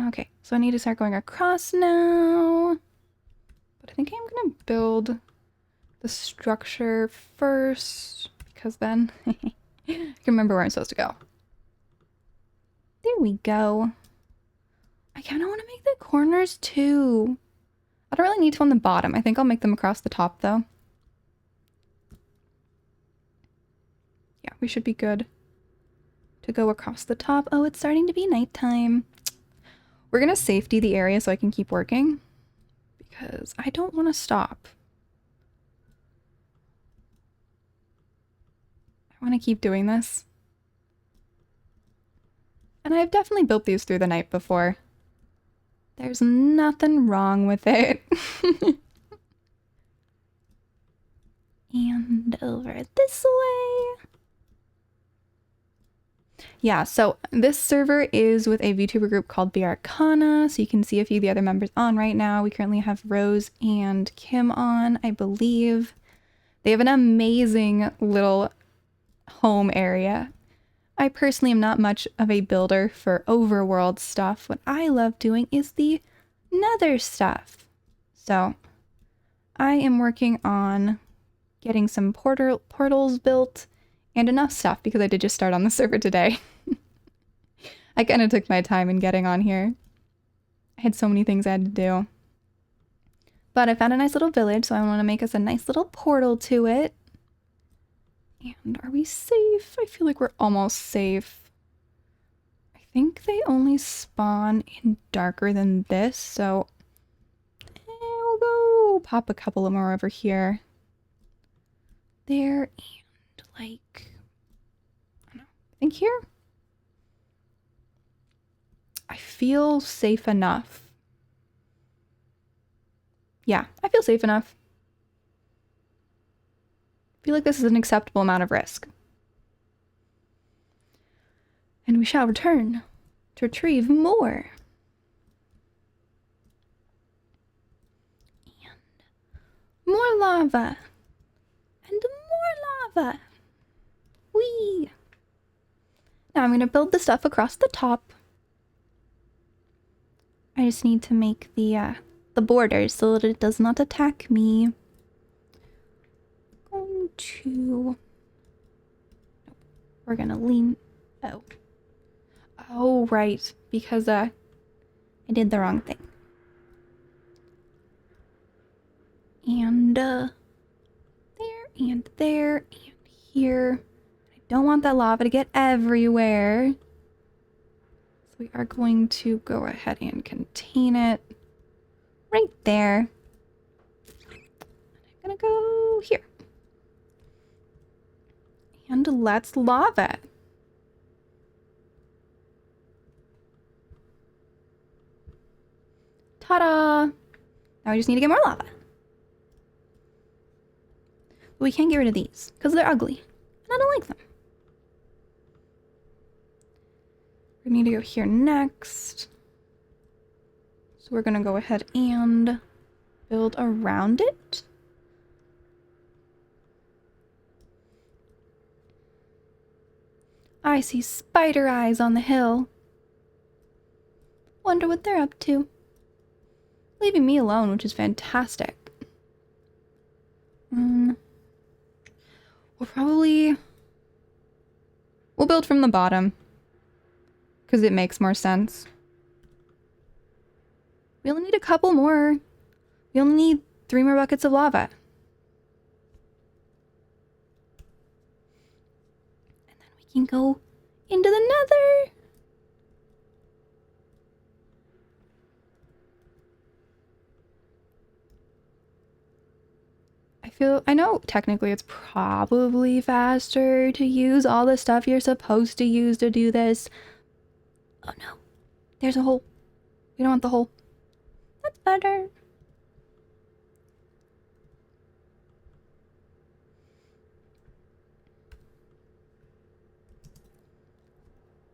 Okay, so I need to start going across now. But I think I'm gonna build the structure first, because then I can remember where I'm supposed to go. There we go. I kind of want to make the corners too. I don't really need to on the bottom. I think I'll make them across the top though. Yeah, we should be good to go across the top. Oh, it's starting to be nighttime. We're gonna safety the area so I can keep working because I don't want to stop. I want to keep doing this. And I've definitely built these through the night before. There's nothing wrong with it. And over this way. Yeah, so this server is with a VTuber group called the Arcana, so you can see a few of the other members on right now. We currently have Rose and Kim on, I believe. They have an amazing little home area. I personally am not much of a builder for overworld stuff. What I love doing is the nether stuff. So I am working on getting some portals built and enough stuff because I did just start on the server today. I kind of took my time in getting on here. I had so many things I had to do. But I found a nice little village, so I want to make us a nice little portal to it. And are we safe? I feel like we're almost safe. I think they only spawn in darker than this, so we'll go pop a couple more over here. There, and like, I don't know, I think here? I feel safe enough. Yeah, I feel safe enough. I feel like this is an acceptable amount of risk. And we shall return to retrieve more. And more lava. And more lava. Whee! Now I'm going to build the stuff across the top. I just need to make the borders so that it does not attack me. We're gonna lean. Oh right, because I did the wrong thing. And there and there and here. I don't want that lava to get everywhere. So we are going to go ahead and contain it right there. I'm gonna go here. And let's lava. Ta-da! Now we just need to get more lava. But we can't get rid of these because they're ugly. And I don't like them. We need to go here next. So we're gonna go ahead and build around it. I see spider eyes on the hill. Wonder what they're up to. Leaving me alone, which is fantastic. We'll build from the bottom because it makes more sense. We only need a couple more. We only need 3 more buckets of lava. And then we can go into the nether. I know technically it's probably faster to use all the stuff you're supposed to use to do this. Oh no, there's a hole. We don't want the hole. That's better.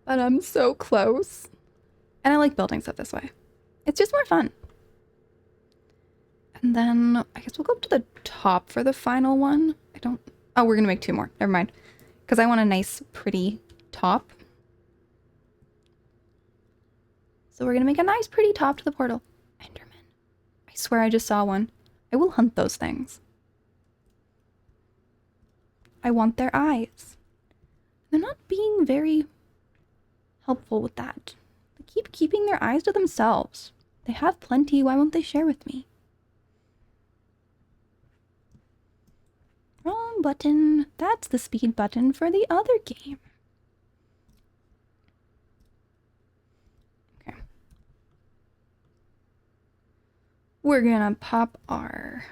But I'm so close. And I like building stuff this way. It's just more fun. And then I guess we'll go up to the top for the final one. Oh, we're gonna make 2 more. Never mind. Because I want a nice, pretty top. So we're gonna make a nice, pretty top to the portal. Enderman. I swear I just saw one. I will hunt those things. I want their eyes. They're not being very helpful with that. They keep keeping their eyes to themselves. They have plenty. Why won't they share with me? Wrong button. That's the speed button for the other game. Okay. We're gonna pop our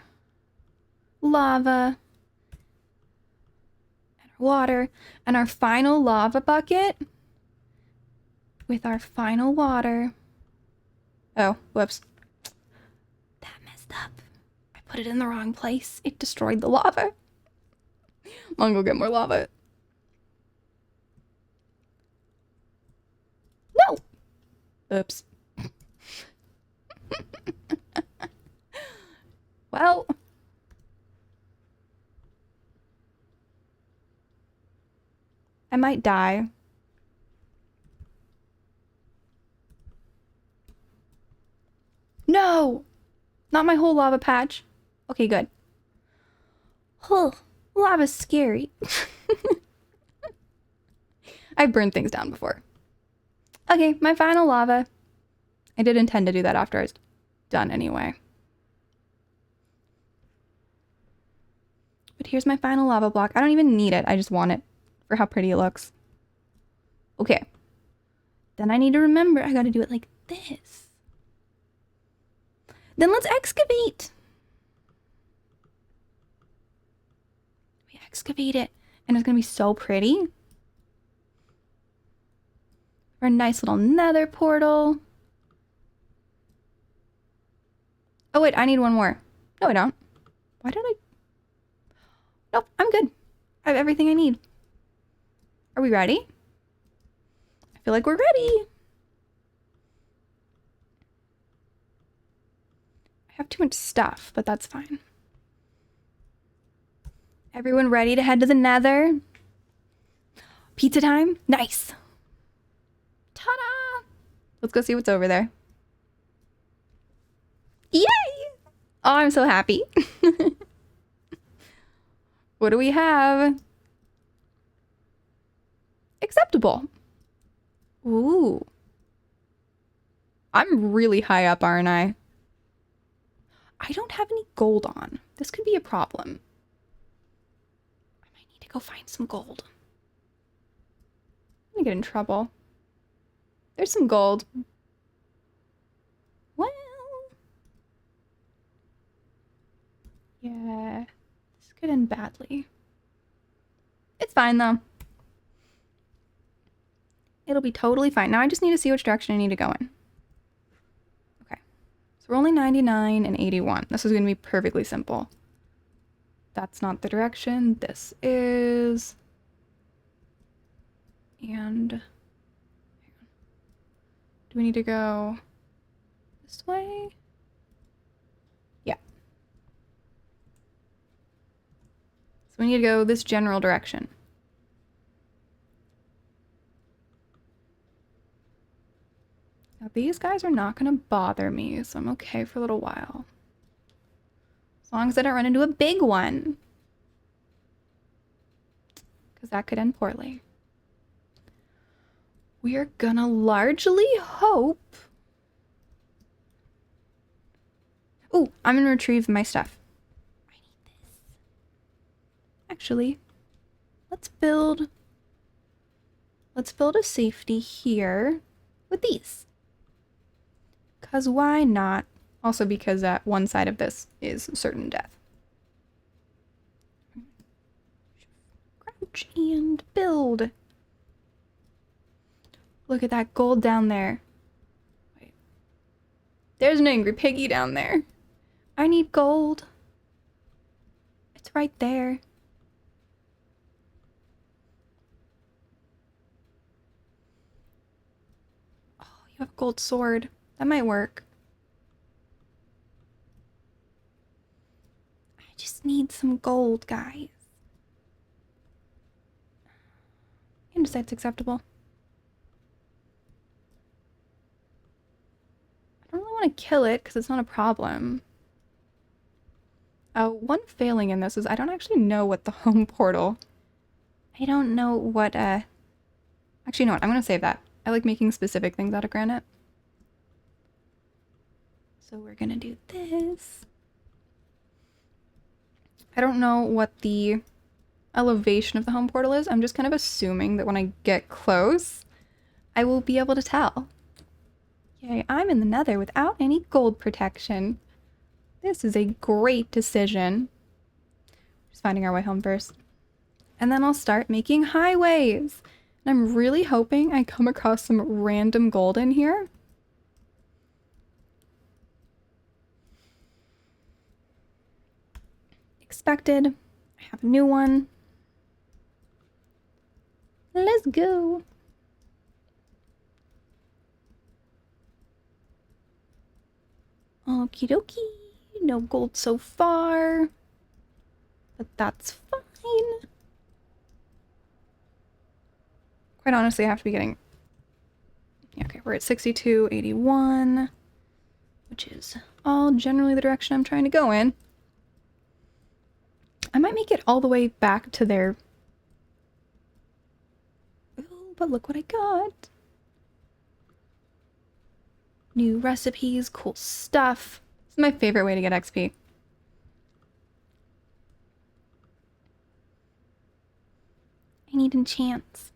lava and our water and our final lava bucket with our final water. Oh, whoops. That messed up. I put it in the wrong place. It destroyed the lava. I'm gonna go get more lava. No! Oops. Well. I might die. No! Not my whole lava patch. Okay, good. Oh, lava's scary. I've burned things down before. Okay, my final lava. I did intend to do that after I was done anyway. But here's my final lava block. I don't even need it. I just want it for how pretty it looks. Okay. Then I need to remember I gotta do it like this. Then let's excavate. We excavate it. And it's gonna be so pretty. Our nice little nether portal. Oh wait, I need one more. No, I don't. Why did I? Nope, I'm good. I have everything I need. Are we ready? I feel like we're ready. I have too much stuff, but that's fine. Everyone ready to head to the nether? Pizza time? Nice. Ta-da! Let's go see what's over there. Yay! Oh, I'm so happy. What do we have? Acceptable. Ooh. I'm really high up, aren't I? I don't have any gold on. This could be a problem. I might need to go find some gold. I'm gonna get in trouble. There's some gold. Well, yeah, this could end badly. It's fine though. It'll be totally fine. Now I just need to see which direction I need to go in. Okay. So we're only 99 and 81. This is going to be perfectly simple. That's not the direction. This is. And. Hang on. Do we need to go this way? Yeah. So we need to go this general direction. Now these guys are not going to bother me, so I'm okay for a little while. As long as I don't run into a big one. Because that could end poorly. We're gonna largely hope... Ooh, I'm gonna retrieve my stuff. I need this. Actually, let's build a safety here with these. Because why not? Also because one side of this is certain death. Crouch and build. Look at that gold down there. Wait. There's an angry piggy down there. I need gold. It's right there. Oh, you have a gold sword. That might work. I just need some gold, guys. Andesite's acceptable. I don't really want to kill it because it's not a problem. One failing in this is I don't actually know what the home portal... I don't know what, Actually, you know what? I'm going to save that. I like making specific things out of granite. So we're going to do this. I don't know what the elevation of the home portal is. I'm just kind of assuming that when I get close, I will be able to tell. Yay, I'm in the nether without any gold protection. This is a great decision. Just finding our way home first. And then I'll start making highways. And I'm really hoping I come across some random gold in here. Expected. I have a new one. Let's go. Okie dokie. No gold so far. But that's fine. Quite honestly, I have to be getting... Yeah, okay, we're at 62.81, which is all generally the direction I'm trying to go in. I might make it all the way back to there. Ooh, but look what I got. New recipes, cool stuff. This is my favorite way to get XP. I need enchants.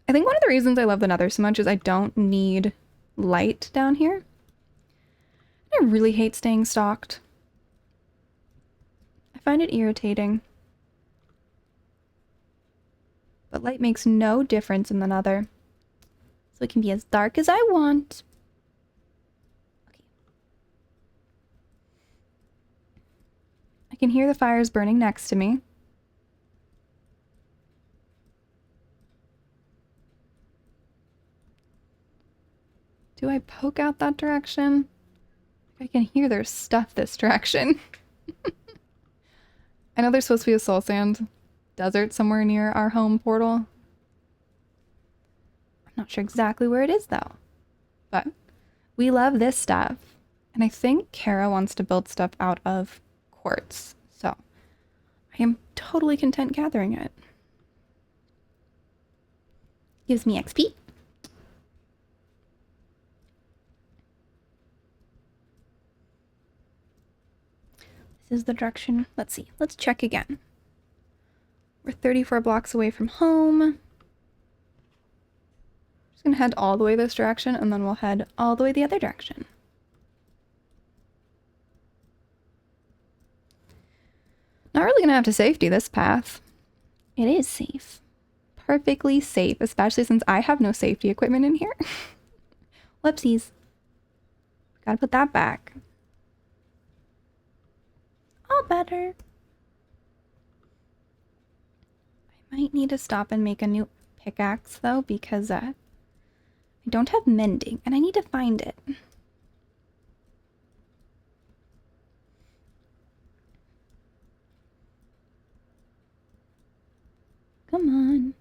I think one of the reasons I love the Nether so much is I don't need light down here. I really hate staying stalked. I find it irritating. But light makes no difference in the Nether. So it can be as dark as I want. Okay. I can hear the fires burning next to me. Do I poke out that direction? I can hear there's stuff this direction. I know there's supposed to be a soul sand desert somewhere near our home portal. I'm not sure exactly where it is though. But we love this stuff. And I think Kara wants to build stuff out of quartz. So I am totally content gathering it. Gives me XP. is the direction. Let's see. Let's check again. We're 34 blocks away from home. Just gonna head all the way this direction, and then we'll head all the way the other direction. Not really gonna have to safety this path. It is safe. Perfectly safe, especially since I have no safety equipment in here. Whoopsies. Gotta put that back. All better. I might need to stop and make a new pickaxe though, because I don't have mending and I need to find it. Come on.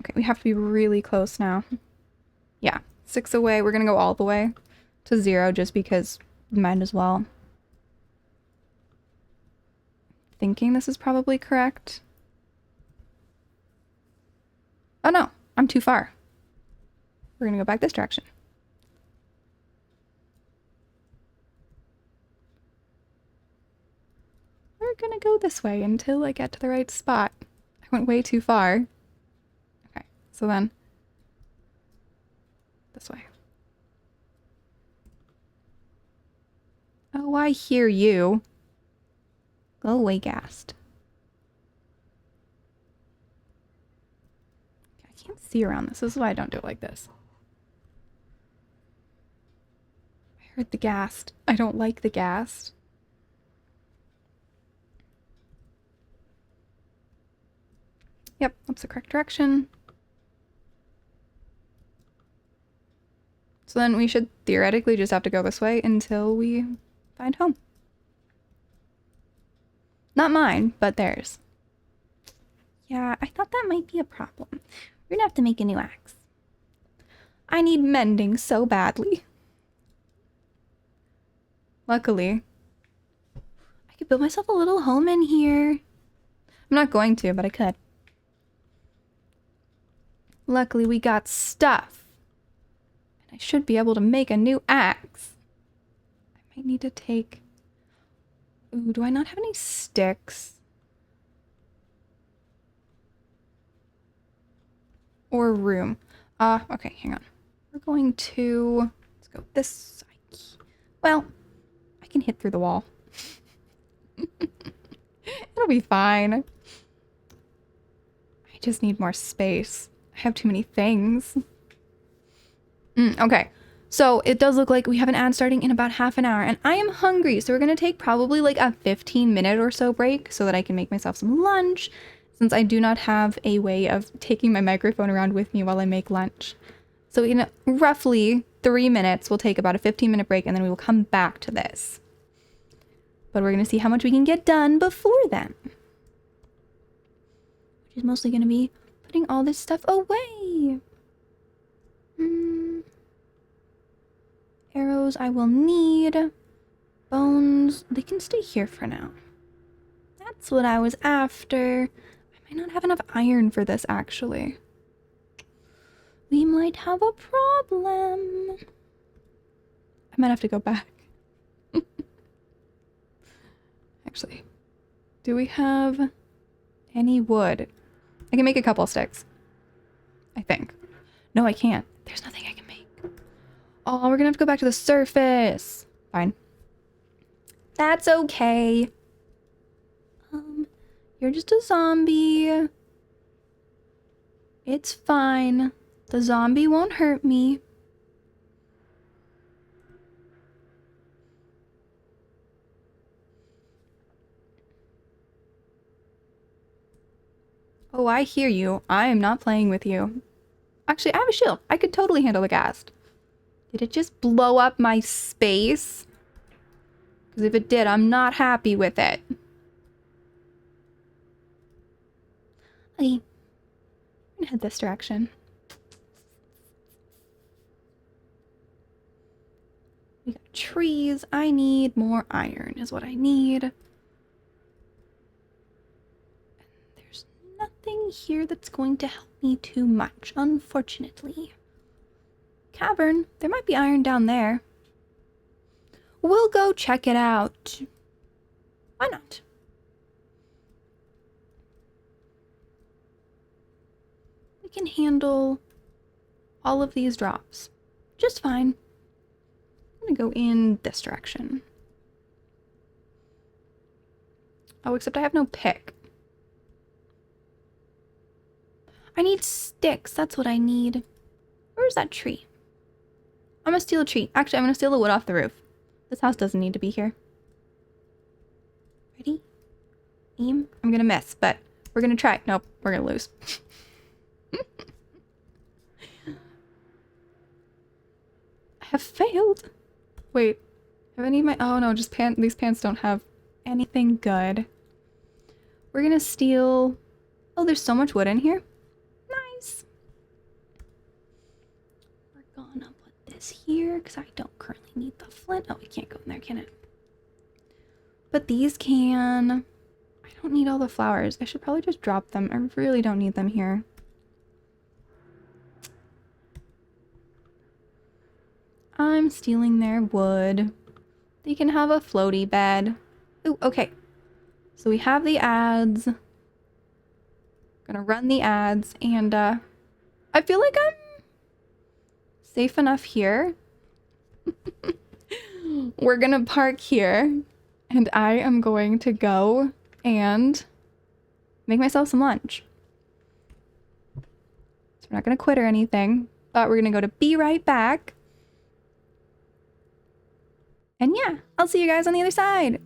Okay, we have to be really close now. Yeah, 6 away. We're gonna go all the way to 0 just because might as well. Thinking this is probably correct. Oh no, I'm too far. We're gonna go back this direction. We're gonna go this way until I get to the right spot. I went way too far. Okay, so then this way. Oh, I hear you. Go away, Ghast. I can't see around this. This is why I don't do it like this. I heard the Ghast. I don't like the Ghast. Yep, that's the correct direction. So then we should theoretically just have to go this way until we find home. Not mine, but theirs. Yeah, I thought that might be a problem. We're gonna have to make a new axe. I need mending so badly. Luckily, I could build myself a little home in here. I'm not going to, but I could. Luckily, we got stuff. And I should be able to make a new axe. I might need to take... Ooh, do I not have any sticks? Or room? Okay, hang on. We're going to... Let's go this side. Well, I can hit through the wall. It'll be fine. I just need more space. I have too many things. Okay, so it does look like we have an ad starting in about half an hour, and I am hungry, so we're gonna take probably like a 15-minute or so break so that I can make myself some lunch, since I do not have a way of taking my microphone around with me while I make lunch. So in roughly 3 minutes, we'll take about a 15-minute break, and then we will come back to this. But we're gonna see how much we can get done before then. Which is mostly gonna be putting all this stuff away. Arrows I will need. Bones, they can stay here for now. That's what I was after. I might not have enough iron for this, actually. We might have a problem. I might have to go back. Actually, do we have any wood? I can make a couple sticks. I think. No, I can't. There's nothing I can make. Oh, we're gonna have to go back to the surface. Fine. That's okay. You're just a zombie. It's fine. The zombie won't hurt me. Oh, I hear you. I am not playing with you. Actually, I have a shield. I could totally handle the ghast. Did it just blow up my space? Because if it did, I'm not happy with it. Okay. I'm gonna head this direction. We got trees. I need more iron is what I need. Nothing here that's going to help me too much, unfortunately. Cavern, there might be iron down there. We'll go check it out. Why not? We can handle all of these drops just fine. I'm gonna go in this direction. Oh, except I have no pick. I need sticks. That's what I need. Where's that tree? I'm gonna steal a tree. Actually, I'm gonna steal the wood off the roof. This house doesn't need to be here. Ready? Aim. I'm gonna miss, but we're gonna try. Nope, we're gonna lose. I have failed. Wait, have any of my... Oh no, just these pants don't have anything good. We're gonna steal... Oh, there's so much wood in here. Nice. We're gonna put this here because I don't currently need the flint. Oh, it can't go in there, can it? But these can... I don't need all the flowers. I should probably just drop them. I really don't need them here. I'm stealing their wood. They can have a floaty bed. Ooh, okay. So we have the ads. Gonna run the ads, and I feel like I'm safe enough here. We're gonna park here, and I am going to go and make myself some lunch. So we're not gonna quit or anything, but we're gonna go to be right back. And yeah, I'll see you guys on the other side.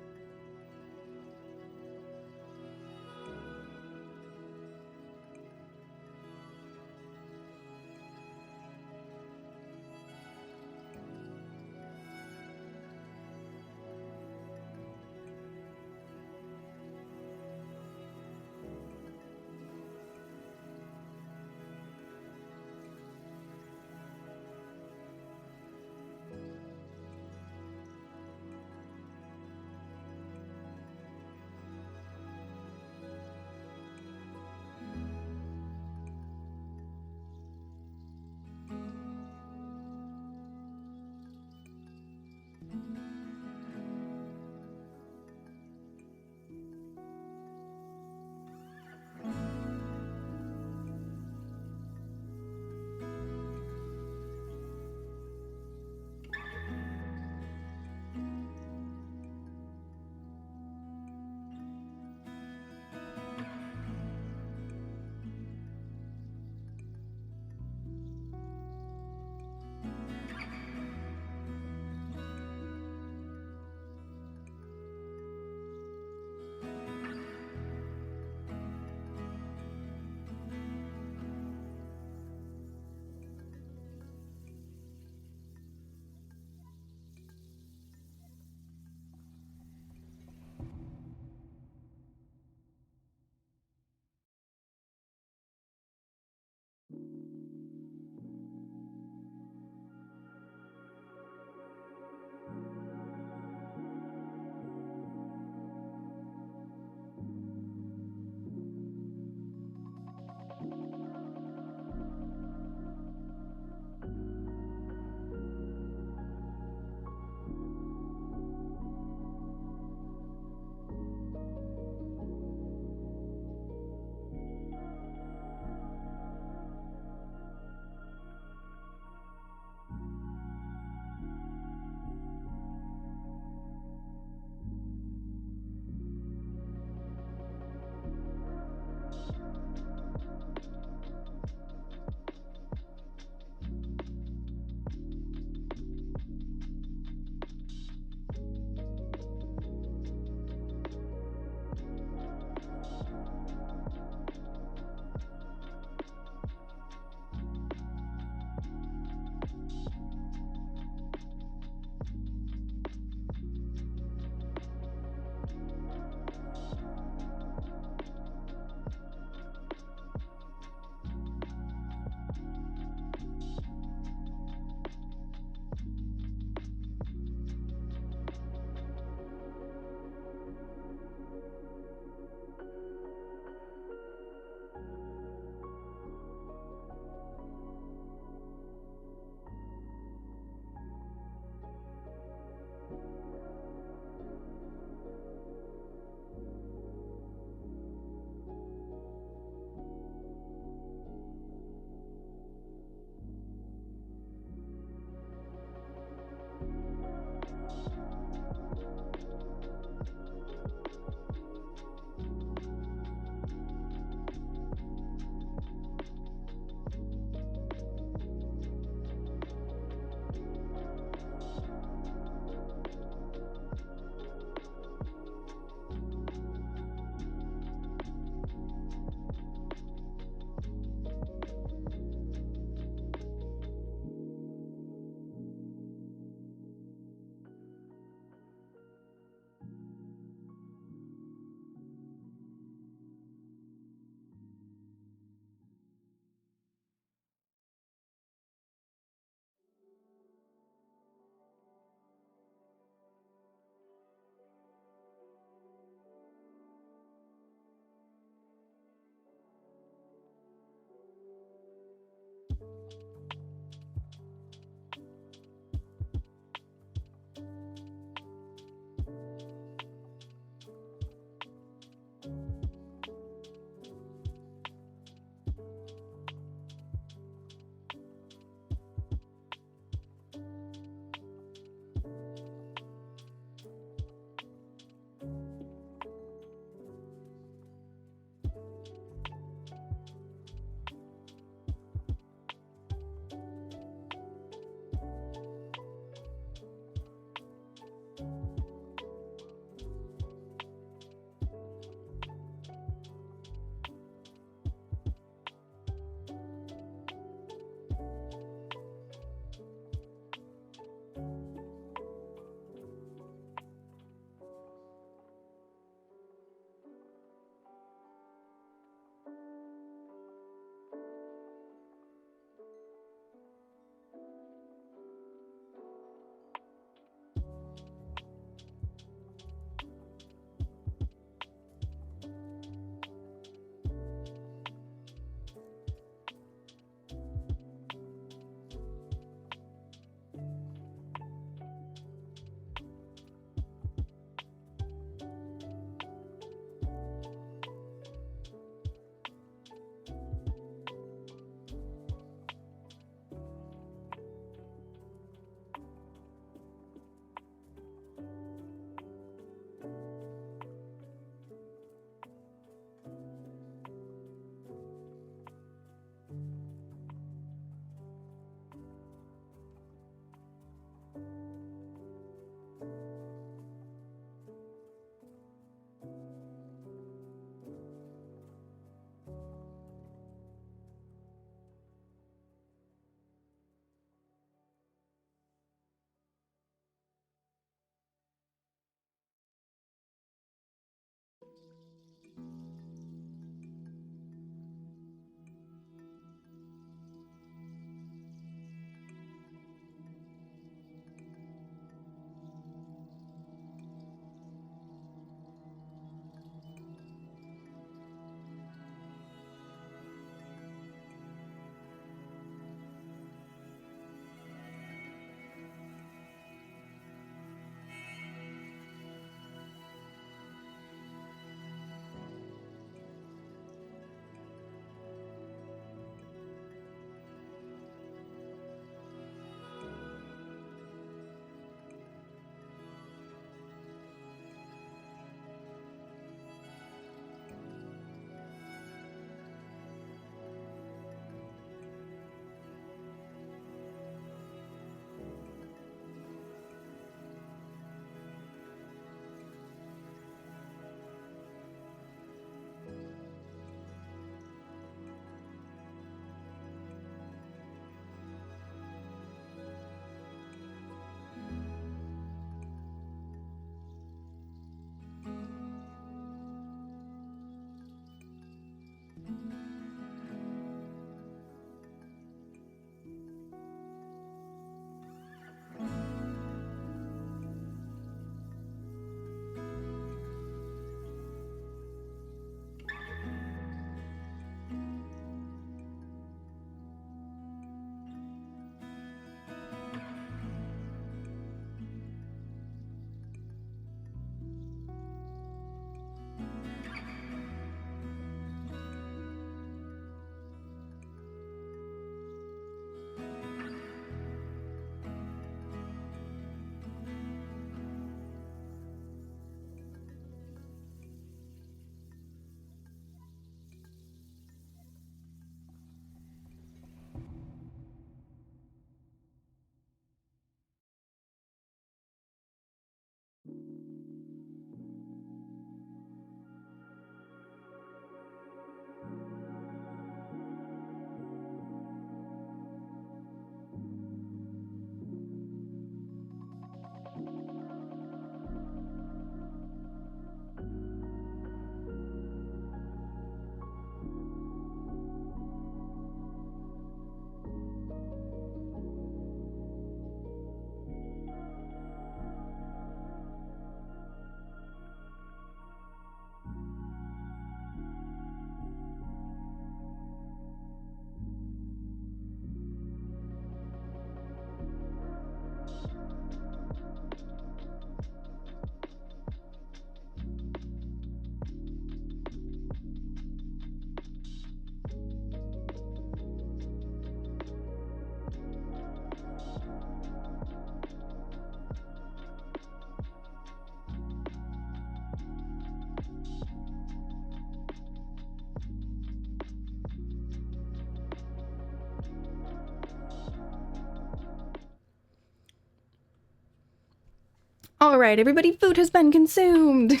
All right, everybody, food has been consumed.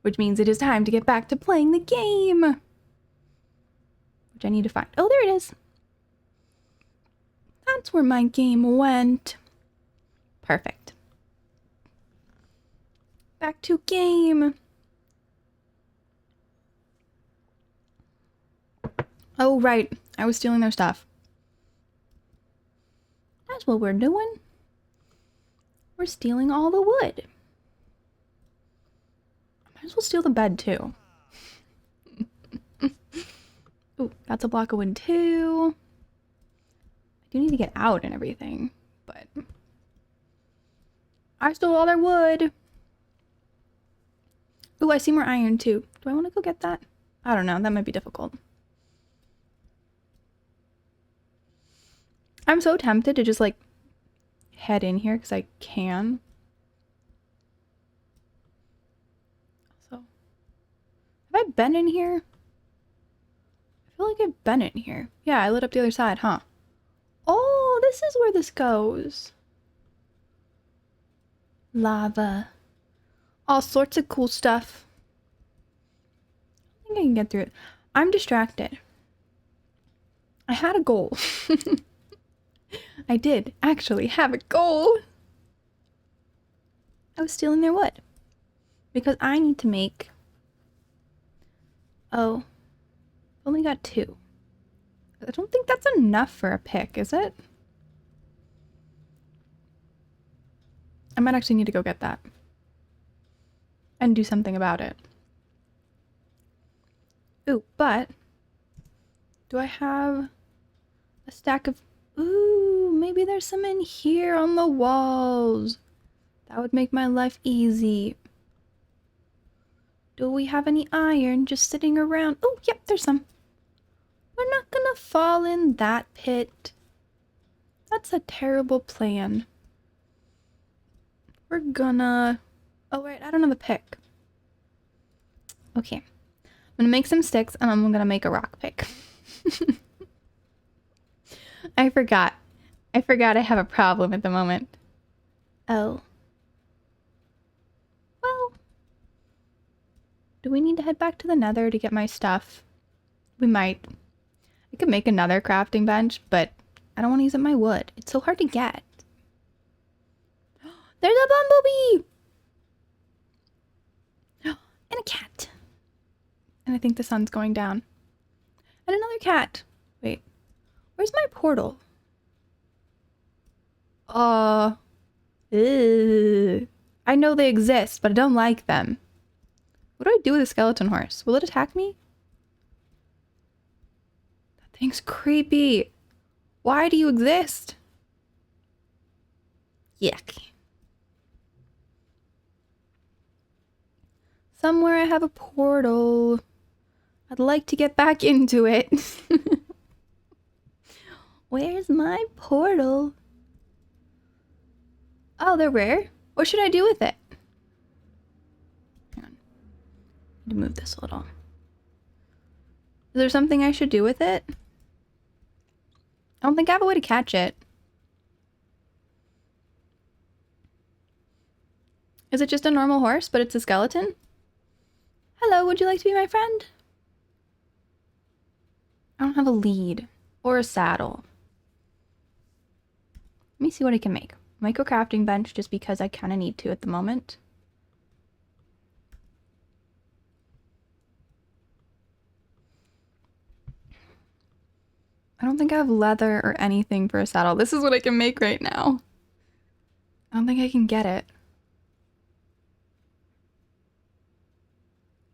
Which means it is time to get back to playing the game. Which I need to find. Oh, there it is. That's where my game went. Perfect. Back to game. Oh, right. I was stealing their stuff. That's what we're doing. We're stealing all the wood. I might as well steal the bed, too. Ooh, that's a block of wood, too. I do need to get out and everything, but... I stole all their wood. Ooh, I see more iron, too. Do I want to go get that? I don't know. That might be difficult. I'm so tempted to just, like, head in here because I can. So, have I been in here? I feel like I've been in here. Yeah, I lit up the other side, huh? Oh, this is where this goes. Lava. All sorts of cool stuff. I think I can get through it. I'm distracted. I had a goal. I did actually have a goal. I was stealing their wood. Because I need to make... Oh. Only got 2. I don't think that's enough for a pick, is it? I might actually need to go get that. And do something about it. Ooh, but... Do I have a stack of... Ooh, maybe there's some in here on the walls. That would make my life easy. Do we have any iron just sitting around? Oh, yep, there's some. We're not gonna fall in that pit. That's a terrible plan. We're gonna... Oh, wait, I don't have a pick. Okay. I'm gonna make some sticks and I'm gonna make a rock pick. I forgot. I have a problem at the moment. Oh. Well. Do we need to head back to the Nether to get my stuff? We might. I could make another crafting bench, but I don't want to use up my wood. It's so hard to get. There's a bumblebee! And a cat. And I think the sun's going down. And another cat. Wait. Where's my portal? Ew. I know they exist, but I don't like them. What do I do with a skeleton horse? Will it attack me? That thing's creepy. Why do you exist? Yuck. Somewhere I have a portal. I'd like to get back into it. Where's my portal? Oh, they're rare. What should I do with it? Hang on. I need to move this a little. Is there something I should do with it? I don't think I have a way to catch it. Is it just a normal horse, but it's a skeleton? Hello, would you like to be my friend? I don't have a lead or a saddle. Let me see what I can make. Micro crafting bench just because I kind of need to at the moment. I don't think I have leather or anything for a saddle. This is what I can make right now. I don't think I can get it.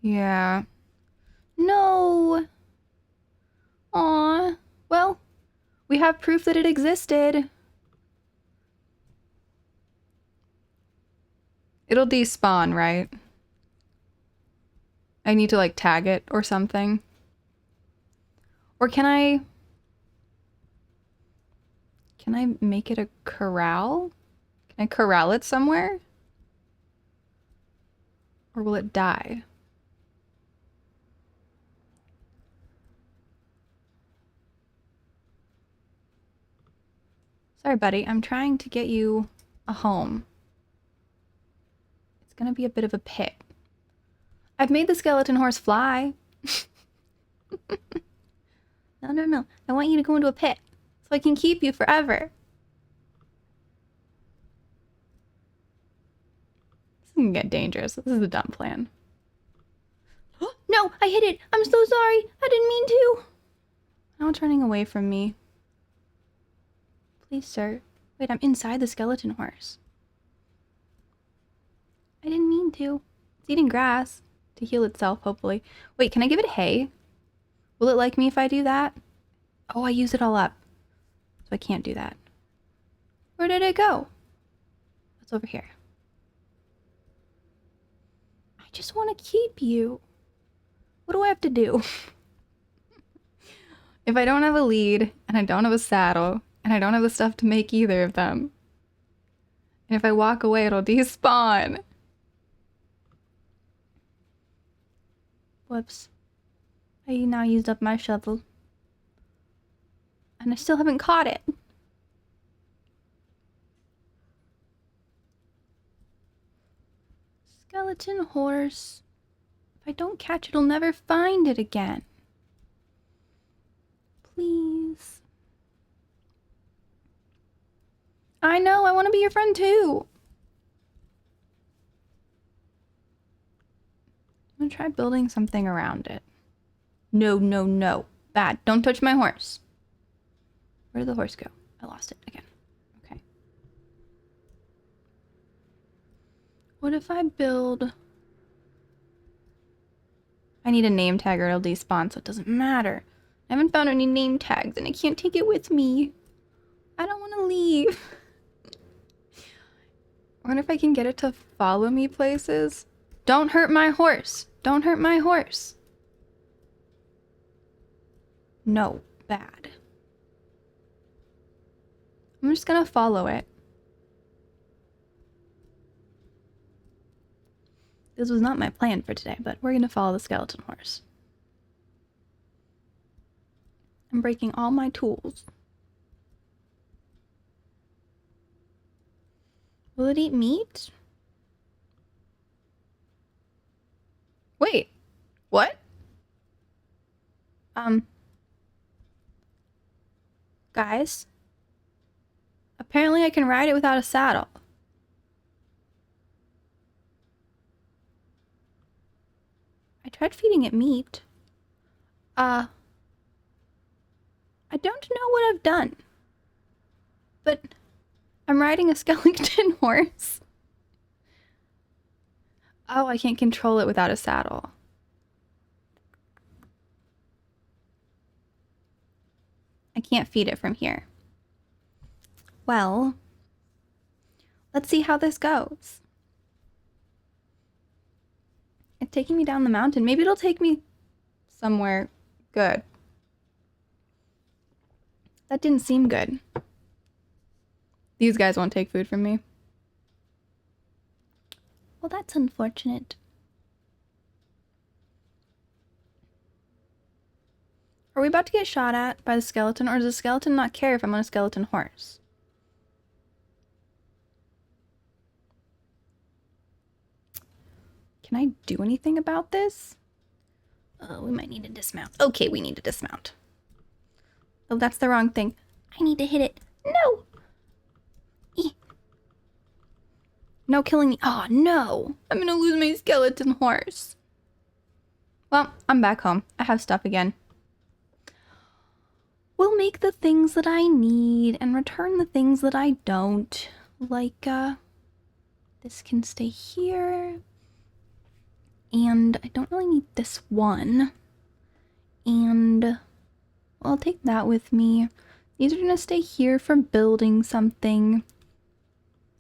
Yeah. No. Aw. Well, we have proof that it existed. It'll despawn, right? I need to like tag it or something. Or can I make it a corral? Can I corral it somewhere? Or will it die? Sorry, buddy. I'm trying to get you a home. It's gonna be a bit of a pit. I've made the skeleton horse fly. No. I want you to go into a pit so I can keep you forever. This is gonna get dangerous. This is a dumb plan. No, I hit it. I'm so sorry. I didn't mean to. Now it's running away from me. Please, sir. Wait, I'm inside the skeleton horse. I didn't mean to. It's eating grass to heal itself, hopefully. Wait, can I give it hay? Will it like me if I do that? Oh, I used it all up. So I can't do that. Where did it go? It's over here. I just want to keep you. What do I have to do? If I don't have a lead, and I don't have a saddle, and I don't have the stuff to make either of them, and if I walk away, it'll despawn. Whoops. I now used up my shovel. And I still haven't caught it. Skeleton horse. If I don't catch it, I'll never find it again. Please. I know, I want to be your friend too. I'm gonna try building something around it. No. Bad. Don't touch my horse. Where did the horse go? I lost it again. Okay. What if I build... I need a name tag or it'll despawn, so it doesn't matter. I haven't found any name tags and I can't take it with me. I don't want to leave. I wonder if I can get it to follow me places. Don't hurt my horse. Don't hurt my horse. No, bad. I'm just gonna follow it. This was not my plan for today, but we're gonna follow the skeleton horse. I'm breaking all my tools. Will it eat meat? Wait, what? Guys? Apparently I can ride it without a saddle. I tried feeding it meat. I don't know what I've done. But I'm riding a skeleton horse. Oh, I can't control it without a saddle. I can't feed it from here. Well, let's see how this goes. It's taking me down the mountain. Maybe it'll take me somewhere good. That didn't seem good. These guys won't take food from me. Well, that's unfortunate. Are we about to get shot at by the skeleton, or does the skeleton not care if I'm on a skeleton horse? Can I do anything about this? Oh, we might need to dismount. Okay, we need to dismount. Oh, that's the wrong thing. I need to hit it. No! No killing me. Oh, no. I'm gonna lose my skeleton horse. Well, I'm back home. I have stuff again. We'll make the things that I need and return the things that I don't. Like, this can stay here. And I don't really need this one. And well, I'll take that with me. These are gonna stay here for building something.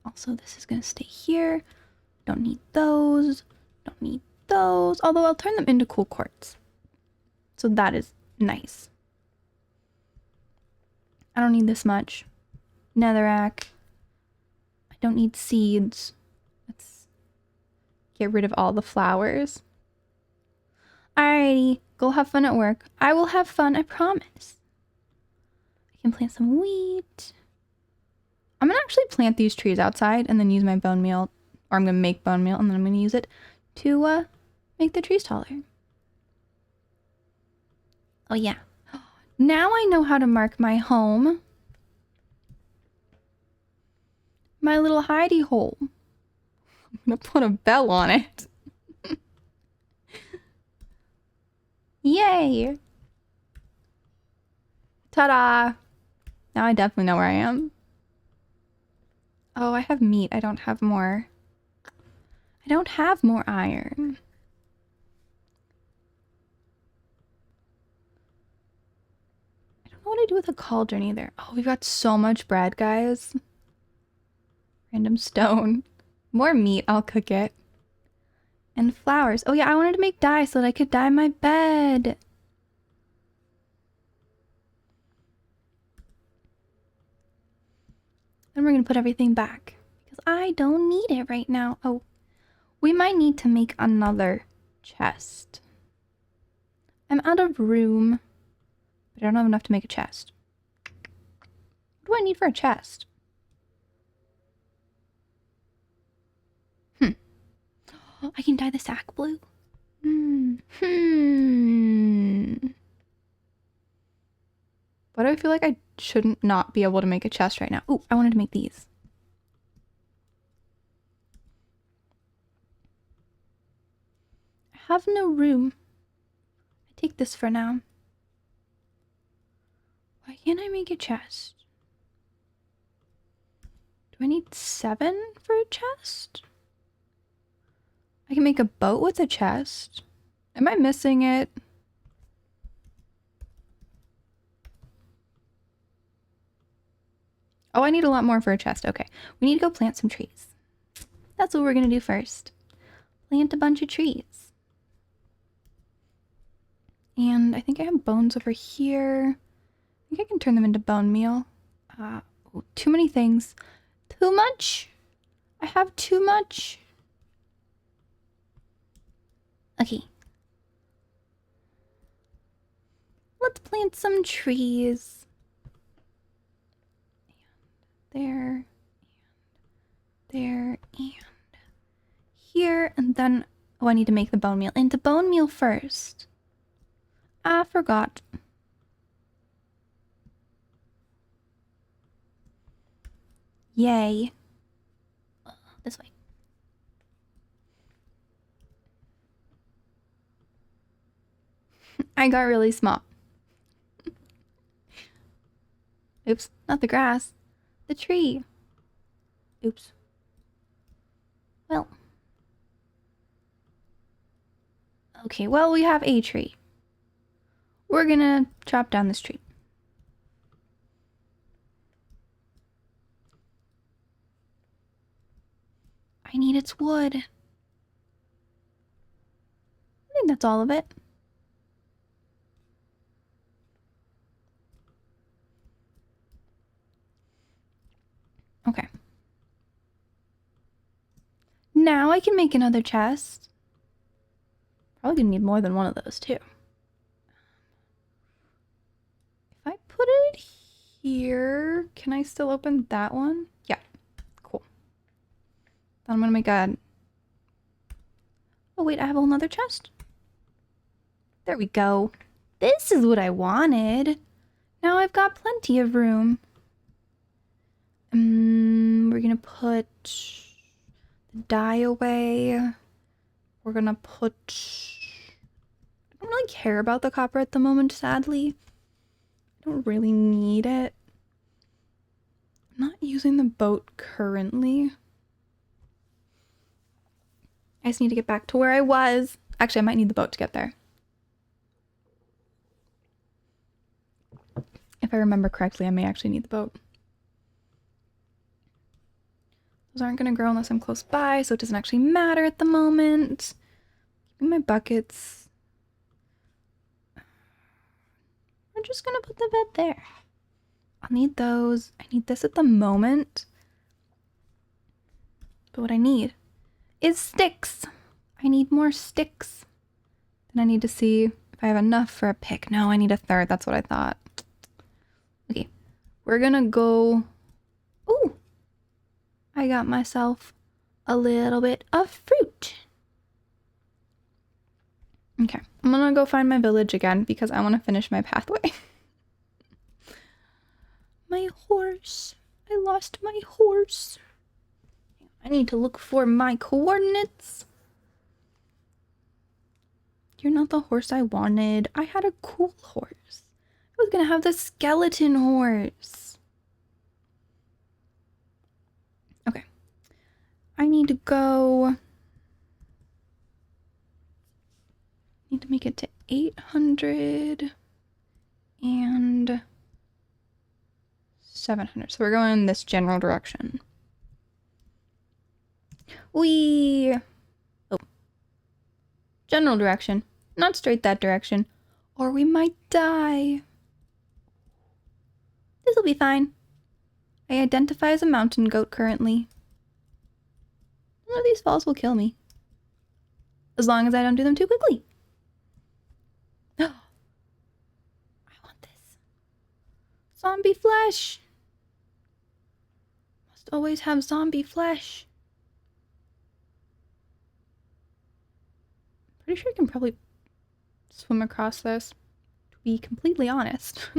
Also, this is gonna stay here. Don't need those. Don't need those. Although I'll turn them into cool quartz. So that is nice. I don't need this much. Netherrack. I don't need seeds. Let's get rid of all the flowers. Alrighty, go have fun at work. I will have fun, I promise. I can plant some wheat. I'm gonna actually plant these trees outside and then use my bone meal Or I'm gonna make bone meal and then I'm gonna use it to make the trees taller. Oh yeah. Now I know how to mark my home. My little hidey hole. I'm gonna put a bell on it. Yay! Ta-da! Now I definitely know where I am. Oh, I have meat. I don't have more. I don't have more iron. I don't know what I do with a cauldron either. Oh, we've got so much bread, guys. Random stone. More meat. I'll cook it. And flowers. Oh yeah, I wanted to make dye so that I could dye my bed. Then we're gonna put everything back because I don't need it right now. Oh, we might need to make another chest. I'm out of room, but I don't have enough to make a chest. What do I need for a chest? I can dye the sack blue. Why do I feel like I shouldn't not be able to make a chest right now? Ooh, I wanted to make these. I have no room. I take this for now. Why can't I make a chest? Do I need 7 for a chest? I can make a boat with a chest. Am I missing it? Oh, I need a lot more for a chest. Okay. We need to go plant some trees. That's what we're going to do first. Plant a bunch of trees. And I think I have bones over here. I think I can turn them into bone meal. Oh, too many things. Too much? I have too much. Okay. Let's plant some trees. And there. And there. And here. And then... Oh, I need to make the bone meal. Into bone meal first. I forgot. Yay. This way. I got really small. Oops, not the grass. The tree. Oops. Well. Okay, well, we have a tree. We're gonna chop down this tree. I need its wood. I think that's all of it. Okay. Now I can make another chest. Probably gonna need more than one of those too. If I put it here, can I still open that one? Yeah, cool. Then I'm gonna make a... Oh wait, I have a whole nother chest. There we go. This is what I wanted. Now I've got plenty of room. We're gonna put the dye away. We're gonna put... I don't really care about the copper at the moment, sadly. I don't really need it. I'm not using the boat currently. I just need to get back to where I was. Actually, I might need the boat to get there. If I remember correctly, I may actually need the boat. Those aren't going to grow unless I'm close by, so it doesn't actually matter at the moment. Keeping my buckets. We're just going to put the bed there. I'll need those. I need this at the moment. But what I need is sticks. I need more sticks. And I need to see if I have enough for a pick. No, I need a third. That's what I thought. Okay. We're going to go... Ooh! I got myself a little bit of fruit. Okay, I'm gonna go find my village again because I want to finish my pathway. My horse. I lost my horse. I need to look for my coordinates. You're not the horse I wanted. I had a cool horse. I was gonna have the skeleton horse. Okay. I need to go. Need to make it to 800 and 700. So we're going in this general direction. Oh. General direction. Not straight that direction. Or we might die. This'll be fine. I identify as a mountain goat currently. None of these falls will kill me. As long as I don't do them too quickly. I want this. Zombie flesh. Must always have zombie flesh. Pretty sure I can probably swim across this, to be completely honest.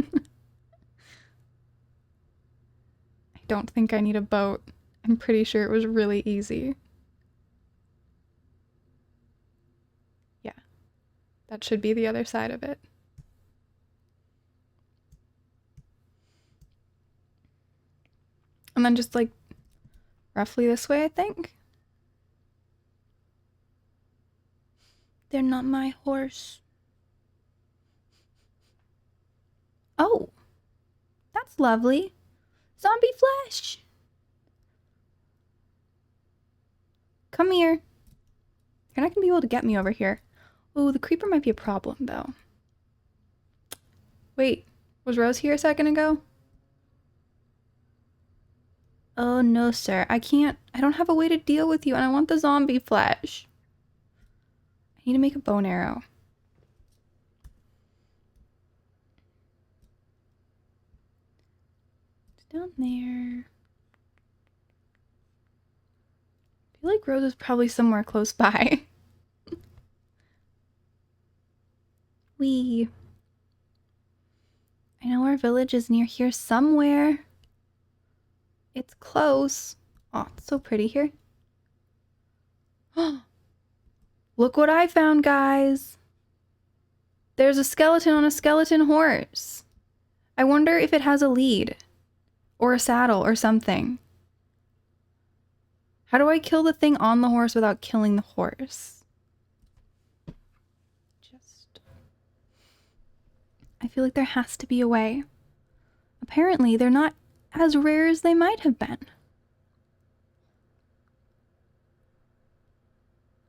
I don't think I need a boat. I'm pretty sure it was really easy. Yeah, that should be the other side of it. And then just like roughly this way, I think. They're not my horse. Oh, that's lovely. Zombie flesh. Come here. You're not gonna be able to get me over here. Oh, the creeper might be a problem though. Wait, was Rose here a second ago? Oh no, sir. I don't have a way to deal with you and I want the zombie flesh. I need to make a bow and arrow. It's down there. I feel like Rose is probably somewhere close by. I know our village is near here somewhere. It's close. Oh, it's so pretty here. Look what I found, guys. There's a skeleton on a skeleton horse. I wonder if it has a lead or a saddle or something. How do I kill the thing on the horse without killing the horse? I feel like there has to be a way. Apparently, they're not as rare as they might have been.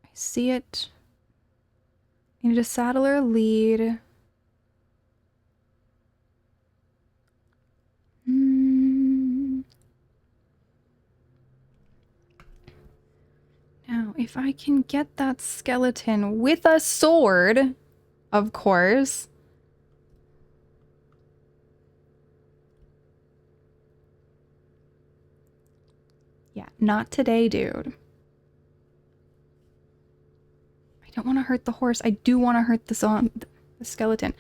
I see it. I need a saddle or a lead. Now, if I can get that skeleton with a sword, of course. Yeah, not today, dude. I don't want to hurt the horse. I do want to hurt the skeleton.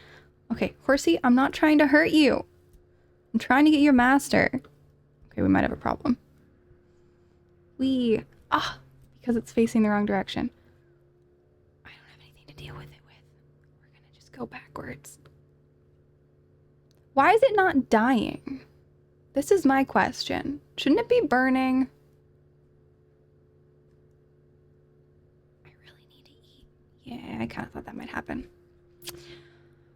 Okay, horsey, I'm not trying to hurt you. I'm trying to get your master. Okay, we might have a problem. Because it's facing the wrong direction. I don't have anything to deal with it with. We're gonna just go backwards. Why is it not dying? This is my question. Shouldn't it be burning? I really need to eat. Yeah, I kind of thought that might happen.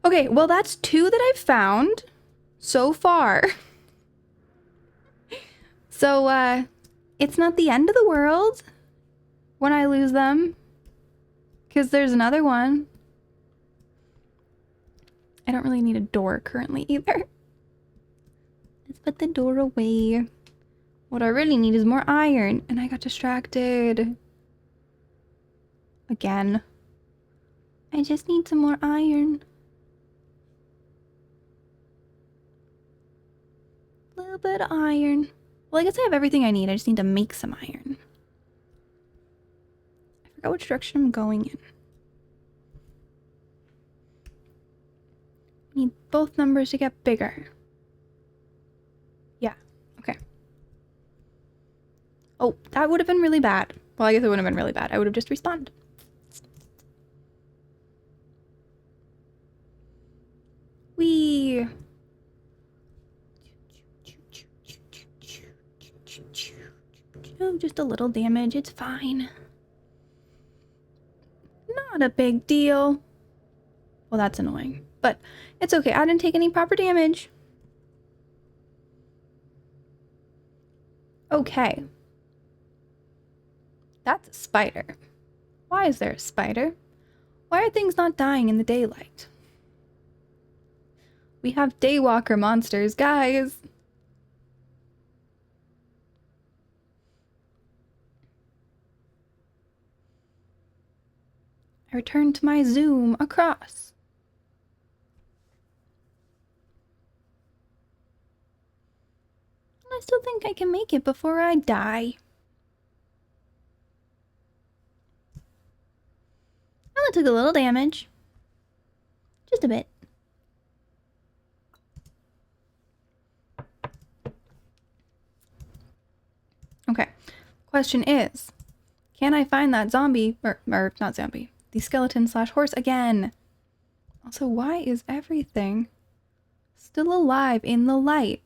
Okay, well that's 2 that I've found so far. So, it's not the end of the world when I lose them. Because there's another one. I don't really need a door currently either. Let's put the door away. What I really need is more iron. And I got distracted. Again. I just need some more iron. A little bit of iron. Well, I guess I have everything I need. I just need to make some iron. forgot which direction I'm going in. Need both numbers to get bigger. Yeah, okay. Oh, that would have been really bad. Well, I guess it wouldn't have been really bad. I would have just respawned. Whee! Oh, just a little damage. It's fine. Not a big deal. Well, that's annoying. But it's okay. I didn't take any proper damage. Okay. That's a spider. Why is there a spider? Why are things not dying in the daylight? We have daywalker monsters, guys. I return to my zoom across. I still think I can make it before I die. I only took a little damage. Just a bit. Okay. Question is, can I find that zombie, or not zombie, the skeleton/horse again? Also, why is everything still alive in the light?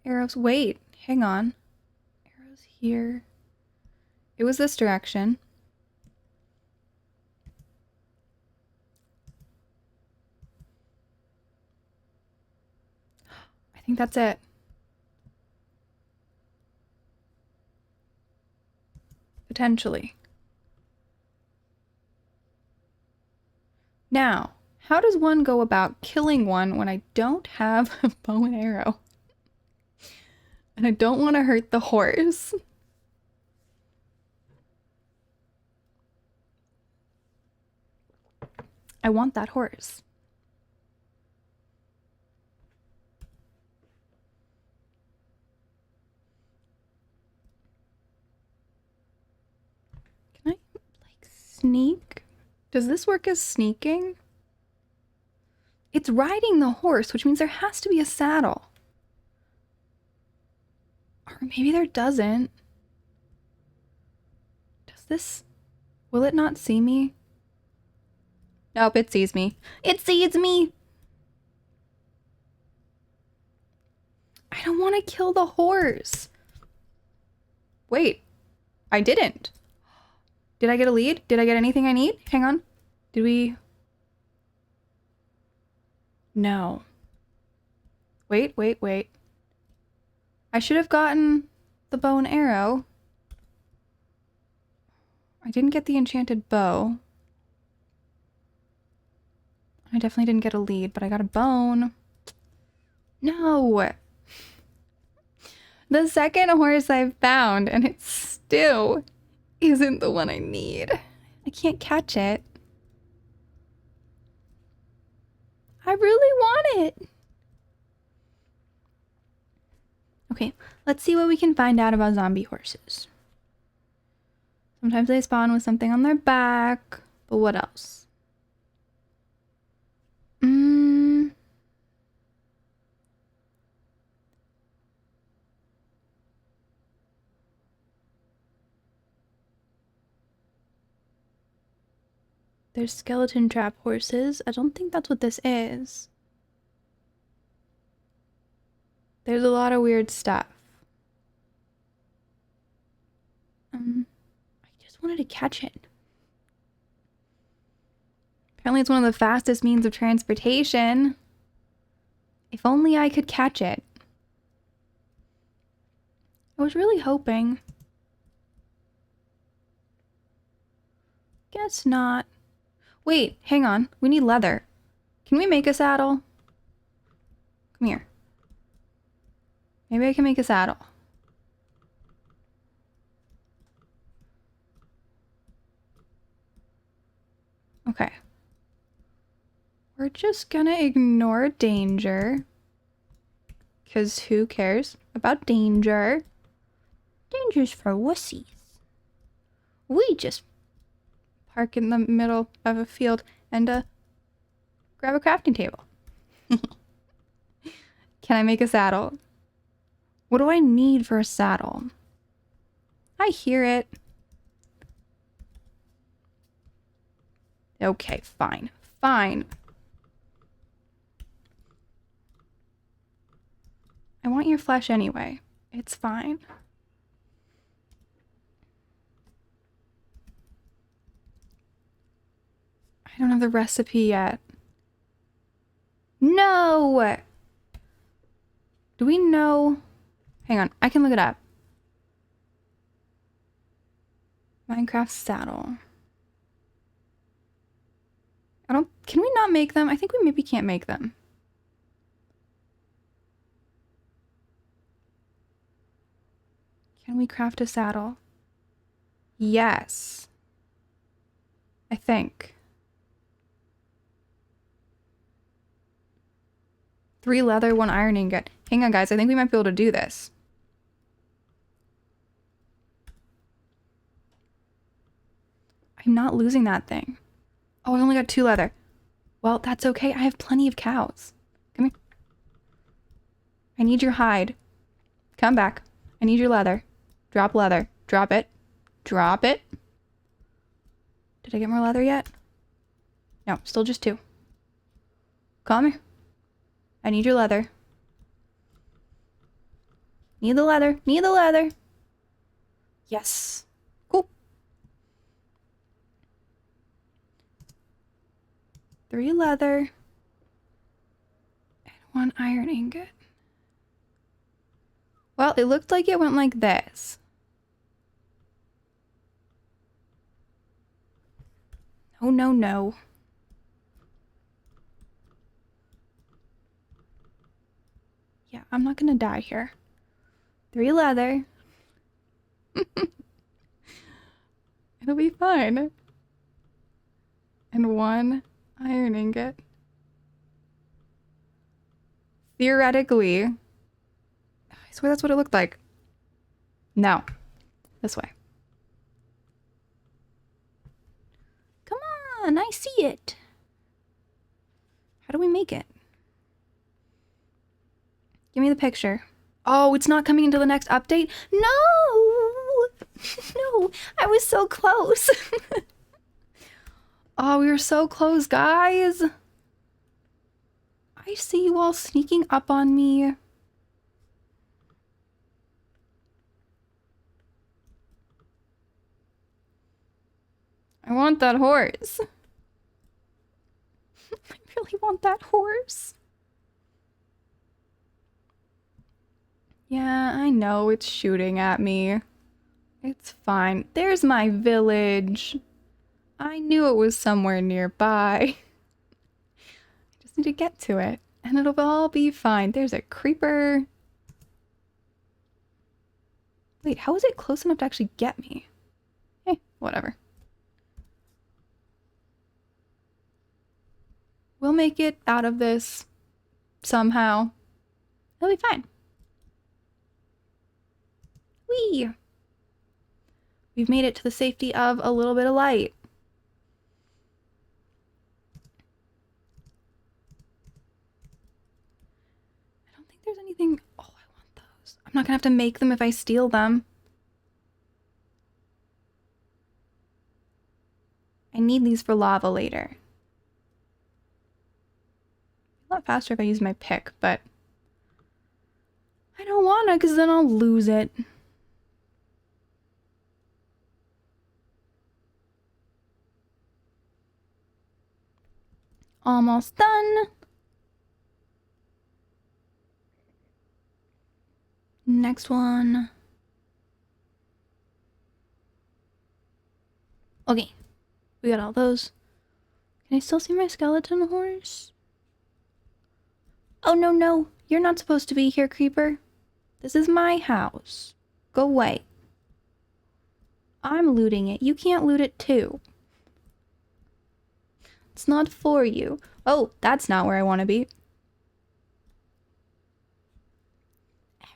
Arrows, wait, hang on. Arrows here. It was this direction. I think that's it. Potentially. Now, how does one go about killing one when I don't have a bow and arrow? And I don't want to hurt the horse. I want that horse. Can I, like, sneak? Does this work as sneaking? It's riding the horse, which means there has to be a saddle. Or maybe there doesn't. Does this... Will it not see me? Nope, it sees me. It sees me! I don't want to kill the horse. Wait. I didn't. Did I get a lead? Did I get anything I need? Hang on. Did we... No. Wait. I should have gotten the bow and arrow. I didn't get the enchanted bow. I definitely didn't get a lead, but I got a bone. No! The second horse I've found, and it still isn't the one I need. I can't catch it. I really want it. Okay, let's see what we can find out about zombie horses. Sometimes they spawn with something on their back, but what else? There's skeleton trap horses. I don't think that's what this is. There's a lot of weird stuff. I just wanted to catch it. Apparently it's one of the fastest means of transportation. If only I could catch it. I was really hoping. Guess not. Wait, hang on. We need leather. Can we make a saddle? Come here. Maybe I can make a saddle. Okay. We're just gonna ignore danger. Because who cares about danger? Danger's for wussies. We just park in the middle of a field and grab a crafting table. Can I make a saddle? What do I need for a saddle? I hear it. Okay, fine. Fine. I want your flesh anyway. It's fine. I don't have the recipe yet. No! Do we know? Hang on, I can look it up. Minecraft saddle. Can we not make them? I think we maybe can't make them. Can we craft a saddle? Yes. I think. 3 leather, 1 iron ingot. Hang on, guys. I think we might be able to do this. I'm not losing that thing. Oh, I only got 2 leather. Well, that's okay. I have plenty of cows. Come here. I need your hide. Come back. I need your leather. Drop leather. Drop it. Drop it. Did I get more leather yet? No, still just 2. Come here. I need your leather. Need the leather. Need the leather. Yes. Cool. 3 leather. And 1 iron ingot. Well, it looked like it went like this. Oh, no, no. Yeah, I'm not gonna die here. 3 leather. It'll be fine. And 1 iron ingot. Theoretically, I swear that's what it looked like. No. This way. Come on, I see it. How do we make it? Give me the picture. Oh, it's not coming into the next update? No! No, I was so close. Oh, we were so close, guys. I see you all sneaking up on me. I want that horse. I really want that horse. Yeah, I know it's shooting at me. It's fine. There's my village. I knew it was somewhere nearby. I just need to get to it, and it'll all be fine. There's a creeper. Wait, how is it close enough to actually get me? Hey, whatever. We'll make it out of this somehow. It'll be fine. Whee! We've made it to the safety of a little bit of light. I don't think there's anything... Oh, I want those. I'm not gonna have to make them if I steal them. I need these for lava later. A lot faster if I use my pick, but... I don't wanna, because then I'll lose it. Almost done. Next one. Okay. We got all those. Can I still see my skeleton horse? Oh, no, no. You're not supposed to be here, creeper. This is my house. Go away. I'm looting it. You can't loot it too. It's not for you. Oh, that's not where I want to be.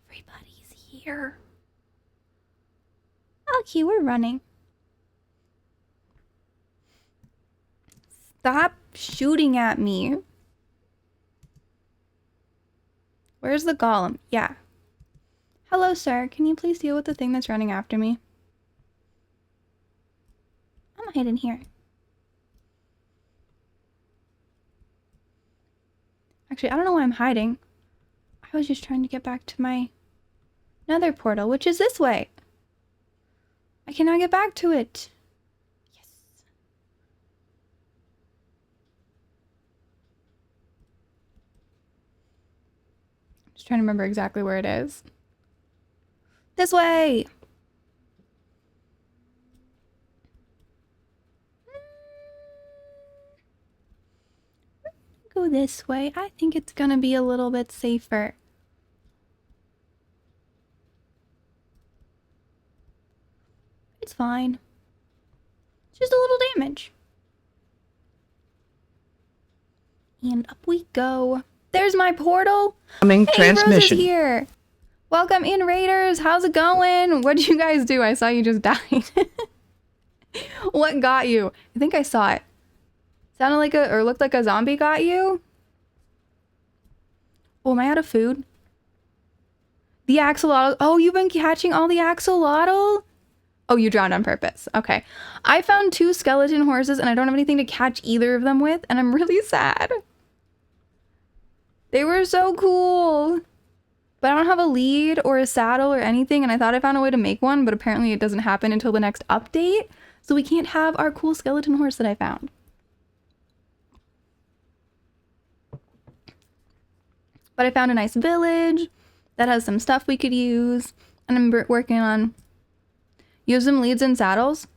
Everybody's here. Okay, we're running. Stop shooting at me. Where's the golem? Yeah. Hello, sir. Can you please deal with the thing that's running after me? I'm gonna hide in here. Actually, I don't know why I'm hiding. I was just trying to get back to my nether portal, which is this way. I cannot get back to it. Yes. I'm just trying to remember exactly where it is. This way! Go this way. I think it's gonna be a little bit safer. It's fine. Just a little damage. And up we go. There's my portal. Coming transmission. Rose is here. Welcome in, Raiders. How's it going? What did you guys do? I saw you just died. What got you? I think I saw it. Sounded like or looked like a zombie got you. Oh, am I out of food? The axolotl. Oh, you've been catching all the axolotl? Oh, you drowned on purpose. Okay. I found 2 skeleton horses and I don't have anything to catch either of them with, and I'm really sad. They were so cool. But I don't have a lead or a saddle or anything, and I thought I found a way to make one, but apparently it doesn't happen until the next update, so we can't have our cool skeleton horse that I found. But I found a nice village that has some stuff we could use, and I'm working on use some leads and saddles.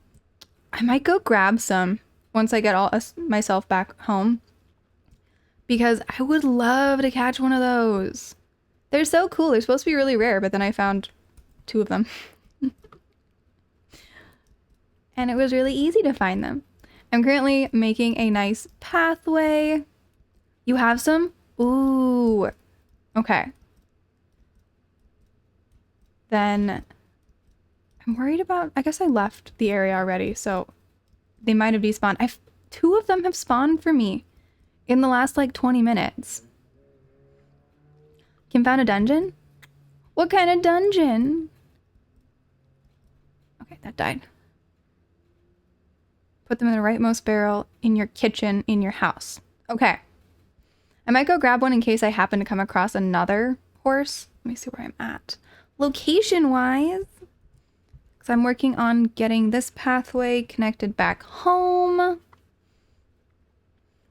I might go grab some once I get myself back home, because I would love to catch one of those. They're so cool. They're supposed to be really rare, but then I found 2 of them. And it was really easy to find them. I'm currently making a nice pathway. You have some? Ooh. Okay. Then I'm worried about, I guess I left the area already, so they might have despawned. 2 of them have spawned for me in the last like 20 minutes. Kim found a dungeon? What kind of dungeon? Okay, that died. Put them in the rightmost barrel in your kitchen in your house. Okay. I might go grab one in case I happen to come across another horse. Let me see where I'm at. Location-wise, because I'm working on getting this pathway connected back home.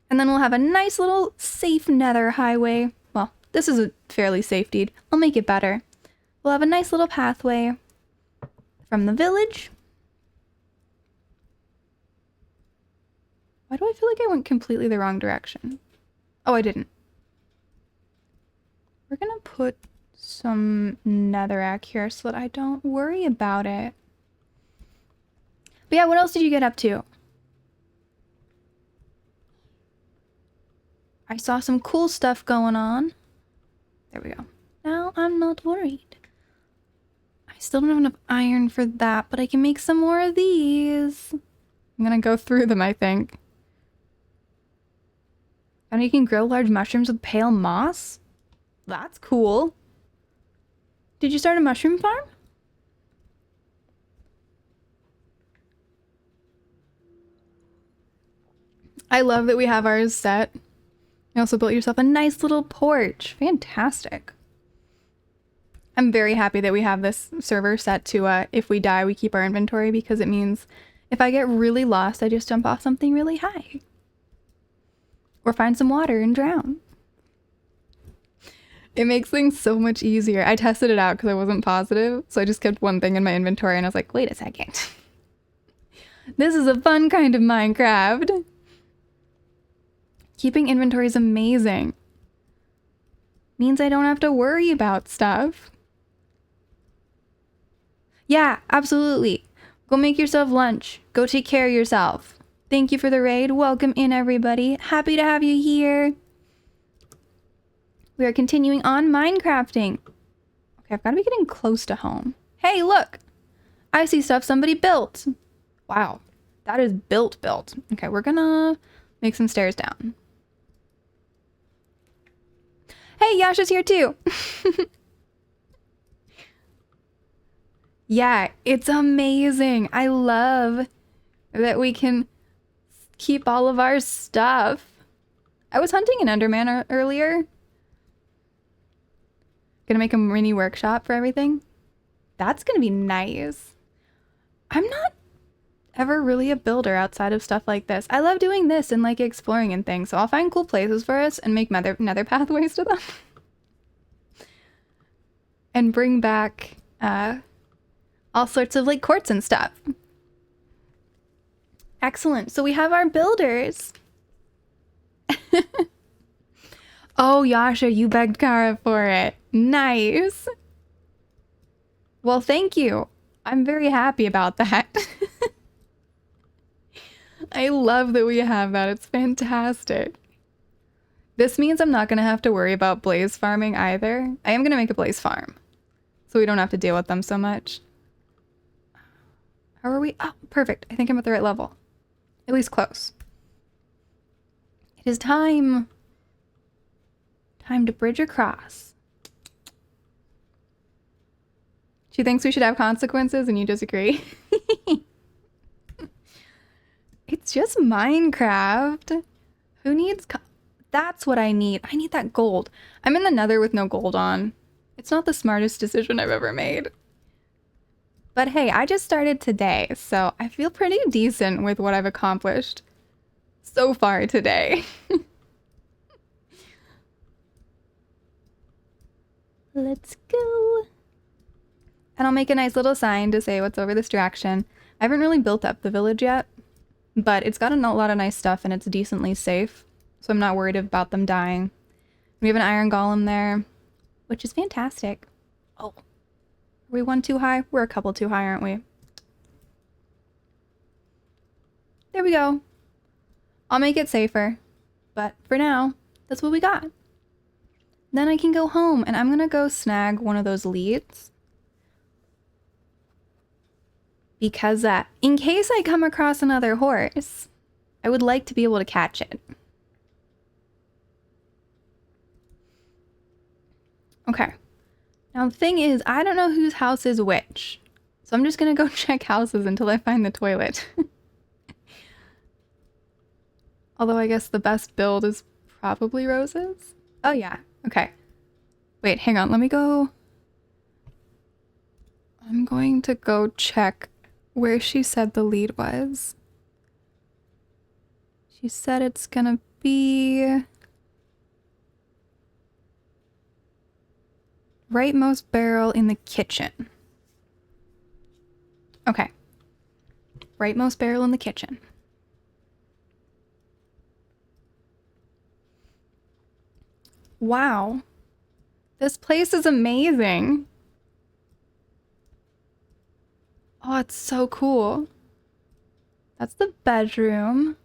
And then we'll have a nice little safe nether highway. Well, this is a fairly safe deed. I'll make it better. We'll have a nice little pathway from the village. Why do I feel like I went completely the wrong direction? Oh, I didn't. We're gonna put some netherrack here so that I don't worry about it. But yeah, what else did you get up to? I saw some cool stuff going on. There we go. Now I'm not worried. I still don't have enough iron for that, but I can make some more of these. I'm gonna go through them, I think. And you can grow large mushrooms with pale moss? That's cool. Did you start a mushroom farm? I love that we have ours set. You also built yourself a nice little porch. Fantastic. I'm very happy that we have this server set to if we die, we keep our inventory, because it means if I get really lost, I just jump off something really high. Or find some water and drown. It makes things so much easier. I tested it out because I wasn't positive, so I just kept one thing in my inventory and I was like, wait a second. This is a fun kind of Minecraft. Keeping inventory is amazing. Means I don't have to worry about stuff. Yeah, absolutely. Go make yourself lunch. Go take care of yourself. Thank you for the raid. Welcome in, everybody. Happy to have you here. We are continuing on Minecrafting. Okay, I've got to be getting close to home. Hey, look! I see stuff somebody built. Wow, that is built. Okay, we're gonna make some stairs down. Hey, Yasha's here too. Yeah, it's amazing. I love that we can keep all of our stuff. I was hunting an Enderman earlier. Gonna make a mini workshop for everything. That's gonna be nice. I'm not ever really a builder outside of stuff like this. I love doing this and like exploring and things, so I'll find cool places for us and make nether pathways to them. And bring back all sorts of like quartz and stuff. Excellent. So we have our builders. Oh, Yasha, you begged Kara for it. Nice. Well, thank you. I'm very happy about that. I love that we have that. It's fantastic. This means I'm not going to have to worry about blaze farming either. I am going to make a blaze farm, so we don't have to deal with them so much. How are we? Oh, perfect. I think I'm at the right level. At least close. It is time. Time to bridge across. She thinks we should have consequences and you disagree. It's just Minecraft. Who needs... That's what I need. I need that gold. I'm in the nether with no gold on. It's not the smartest decision I've ever made. But hey, I just started today, so I feel pretty decent with what I've accomplished so far today. Let's go. And I'll make a nice little sign to say what's over this direction. I haven't really built up the village yet, but it's got a lot of nice stuff and it's decently safe, so I'm not worried about them dying. We have an iron golem there, which is fantastic. Oh, are we one too high? We're a couple too high, aren't we? There we go. I'll make it safer, but for now, that's what we got. Then I can go home, and I'm gonna go snag one of those leads. Because in case I come across another horse, I would like to be able to catch it. Okay. Now the thing is, I don't know whose house is which. So I'm just gonna go check houses until I find the toilet. Although I guess the best build is probably Rose's. Oh yeah, okay. Wait, hang on, let me go. I'm going to go check where she said the lead was. She said it's gonna be rightmost barrel in the kitchen. Okay. Rightmost barrel in the kitchen. Wow. This place is amazing. Oh, it's so cool. That's the bedroom.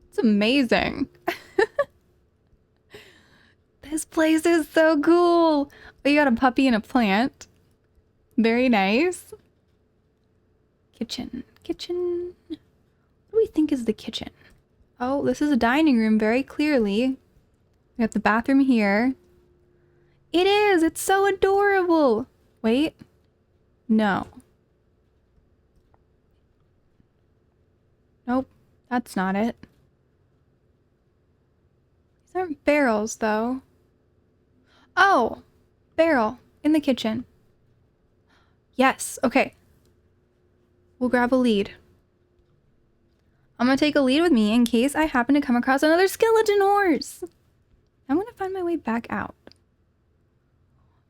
It's amazing. This place is so cool. Oh, you got a puppy and a plant. Very nice. Kitchen. Kitchen. What do we think is the kitchen? Oh, this is a dining room very clearly. We got the bathroom here. It is! It's so adorable! Wait. No. Nope. That's not it. These aren't barrels, though. Oh! Barrel. In the kitchen. Yes. Okay. We'll grab a lead. I'm gonna take a lead with me in case I happen to come across another skeleton horse. I'm gonna find my way back out.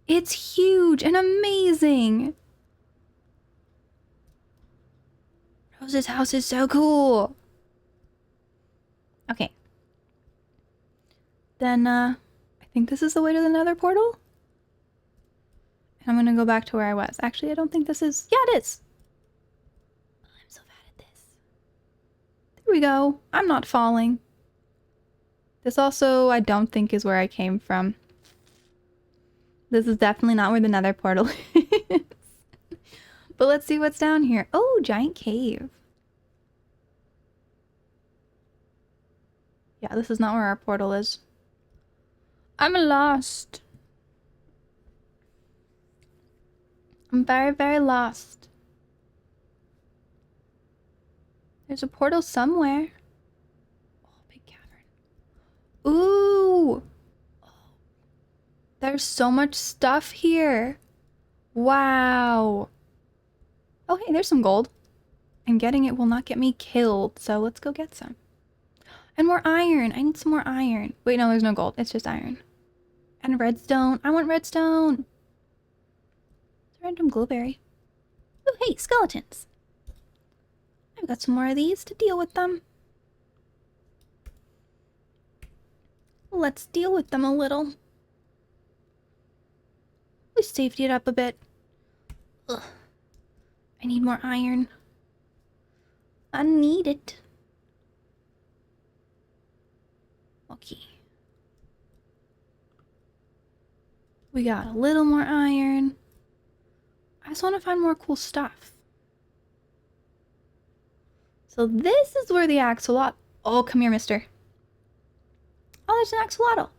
It's huge and amazing. Rose's house is so cool. Okay. Then, I think this is the way to the nether portal. And I'm gonna go back to where I was. Actually, I don't think this is... Yeah, it is. I'm so bad at this. There we go. I'm not falling. This also, I don't think, is where I came from. This is definitely not where the nether portal is. But let's see what's down here. Oh, giant cave. Yeah, this is not where our portal is. I'm lost. I'm very, very lost. There's a portal somewhere. Oh, big cavern. Ooh! There's so much stuff here. Wow. Oh, hey, there's some gold. And getting it will not get me killed, so let's go get some. And more iron. I need some more iron. Wait, no, there's no gold. It's just iron. And redstone. I want redstone. It's a random glowberry. Oh, hey, skeletons. I've got some more of these to deal with them. Let's deal with them a little. We safety it up a bit. Ugh. I need more iron. I need it. Okay. We got a little more iron. I just want to find more cool stuff. So this is where the axolotl... Oh, come here, mister. Oh, there's an axolotl.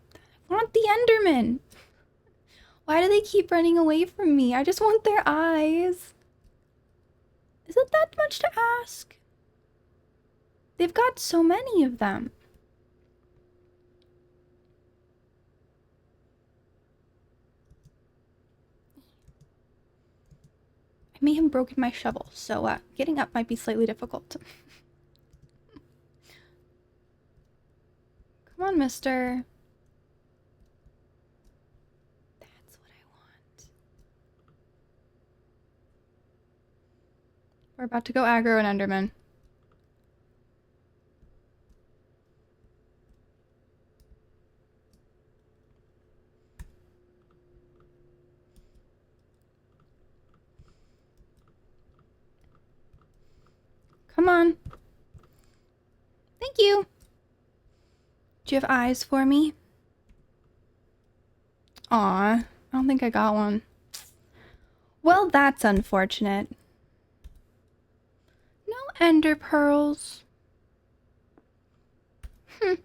I want the Enderman. Why do they keep running away from me? I just want their eyes. Is it that much to ask? They've got so many of them. I may have broken my shovel, so getting up might be slightly difficult. Come on, mister. That's what I want. We're about to go aggro an Enderman. Come on. Thank you. Do you have eyes for me? Aw, I don't think I got one. Well, that's unfortunate. No ender pearls. Let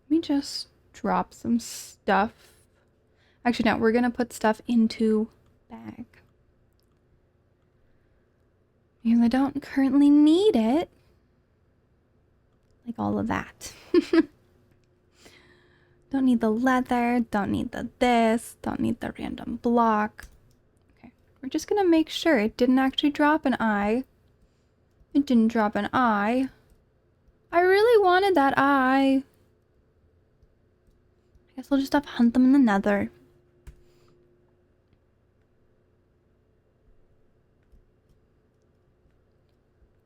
me just drop some stuff. Actually, no, we're gonna put stuff into bag. Because I don't currently need it. Like all of that. Don't need the leather, don't need the this, don't need the random block. Okay, we're just gonna make sure it didn't actually drop an eye. It didn't drop an eye. I really wanted that eye. I guess we'll just have to hunt them in the nether.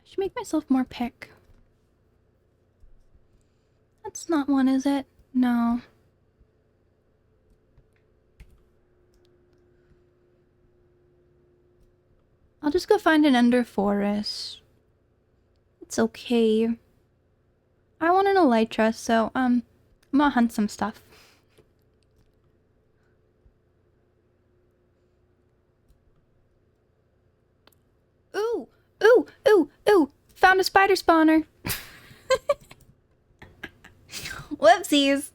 I should make myself more pick. That's not one, is it? No. I'll just go find an ender forest. It's okay. I want an elytra, so I'm gonna hunt some stuff. Ooh, ooh, ooh, ooh! Found a spider spawner. Whoopsies!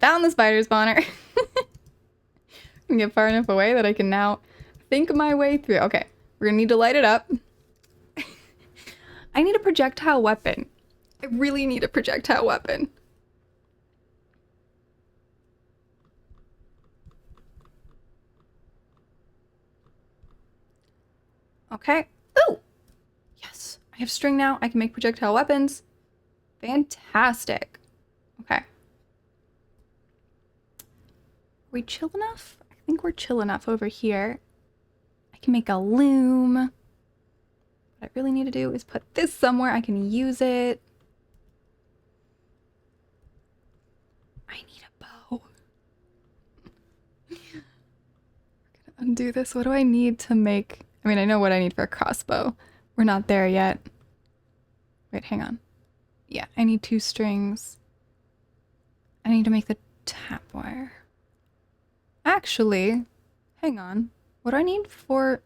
Found the spider spawner. I can get far enough away that I can now think my way through. Okay, we're gonna need to light it up. I need a projectile weapon. I really need a projectile weapon. Okay. Ooh! Yes, I have string now. I can make projectile weapons. Fantastic. Okay. Are we chill enough? I think we're chill enough over here. I can make a loom. What I really need to do is put this somewhere I can use it. I need a bow. We're gonna undo this. What do I need to make? I mean, I know what I need for a crossbow. We're not there yet. Wait, hang on. Yeah, I need 2 strings. I need to make the tap wire. Actually, hang on. What do I need for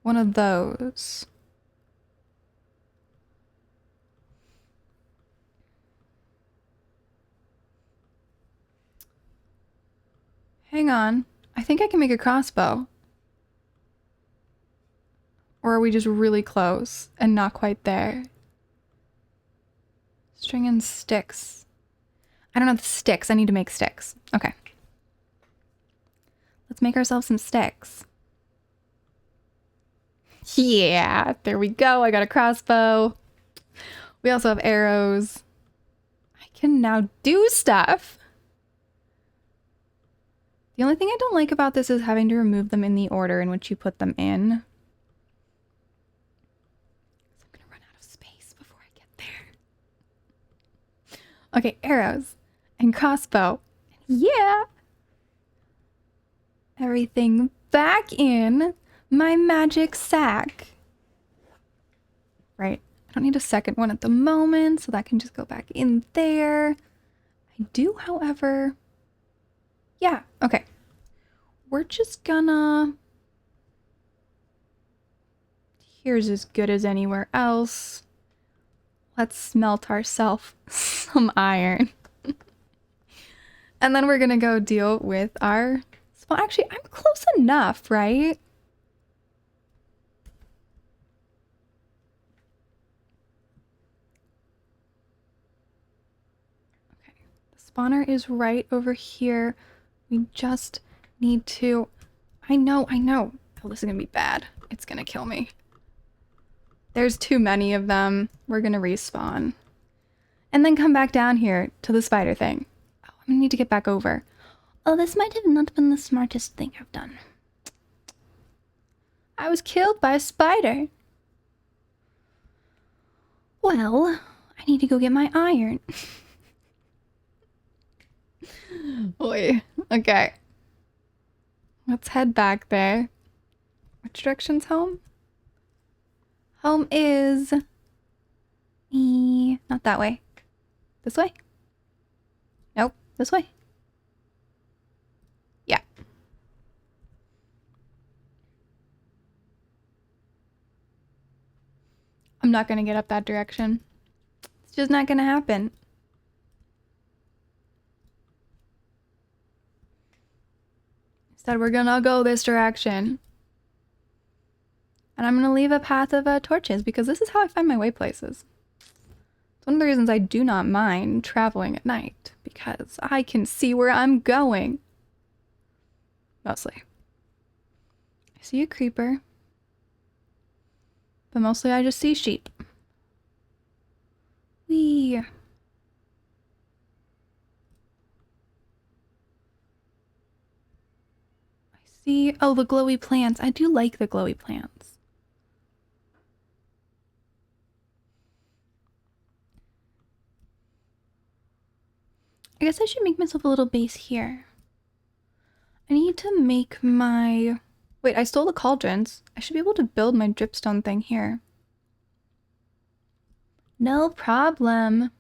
one of those? Hang on. I think I can make a crossbow. Or are we just really close and not quite there? String and sticks. I don't have the sticks. I need to make sticks. Okay. Let's make ourselves some sticks. Yeah, there we go. I got a crossbow. We also have arrows. I can now do stuff. The only thing I don't like about this is having to remove them in the order in which you put them in. I'm gonna run out of space before I get there. Okay, arrows and crossbow. Yeah. Everything back in my magic sack. Right. I don't need a second one at the moment, so that can just go back in there. I do, however... Yeah, okay. We're just gonna... Here's as good as anywhere else. Let's smelt ourselves some iron. And then we're gonna go deal with our... Well, actually, I'm close enough, right? Okay. The spawner is right over here. We just need to... I know. Oh, this is gonna be bad. It's gonna kill me. There's too many of them. We're gonna respawn. And then come back down here to the spider thing. Oh, I'm gonna need to get back over. Oh, this might have not been the smartest thing I've done. I was killed by a spider. Well, I need to go get my iron. Oi. Okay. Let's head back there. Which direction's home? Home is... not that way. This way? Nope. This way? Yeah. I'm not gonna get up that direction. It's just not gonna happen. Instead, we're gonna go this direction. And I'm gonna leave a path of torches because this is how I find my way places. It's one of the reasons I do not mind traveling at night, because I can see where I'm going. Mostly. I see a creeper. But mostly I just see sheep. Whee! I see... Oh, the glowy plants. I do like the glowy plants. I guess I should make myself a little base here. I need to make my... Wait, I stole the cauldrons. I should be able to build my dripstone thing here. No problem.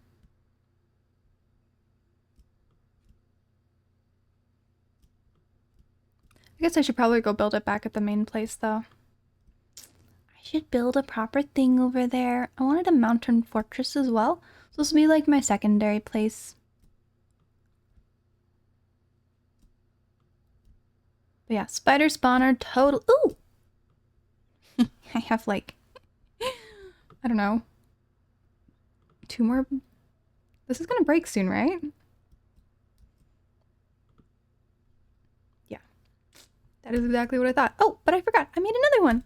I guess I should probably go build it back at the main place, though. I should build a proper thing over there. I wanted a mountain fortress as well. So this will be like my secondary place. But yeah, spider spawner total. Ooh! I have like, I don't know, 2 more. This is gonna break soon, right? Yeah. That is exactly what I thought. Oh, but I forgot. I made another one.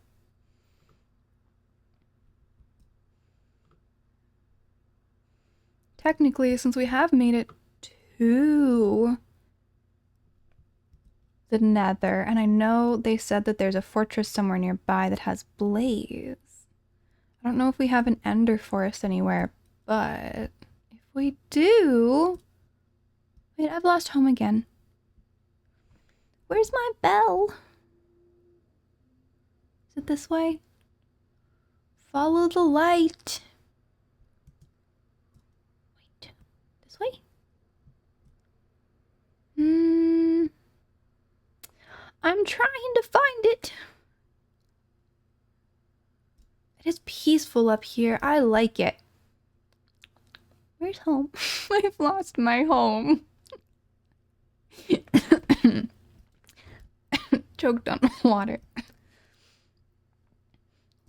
Technically, since we have made it to the Nether, and I know they said that there's a fortress somewhere nearby that has blaze. I don't know if we have an ender forest anywhere, but if we do... Wait, I've lost home again. Where's my bell? Is it this way? Follow the light. Wait, this way? I'm trying to find it. It is peaceful up here. I like it. Where's home? I've lost my home. choked on water.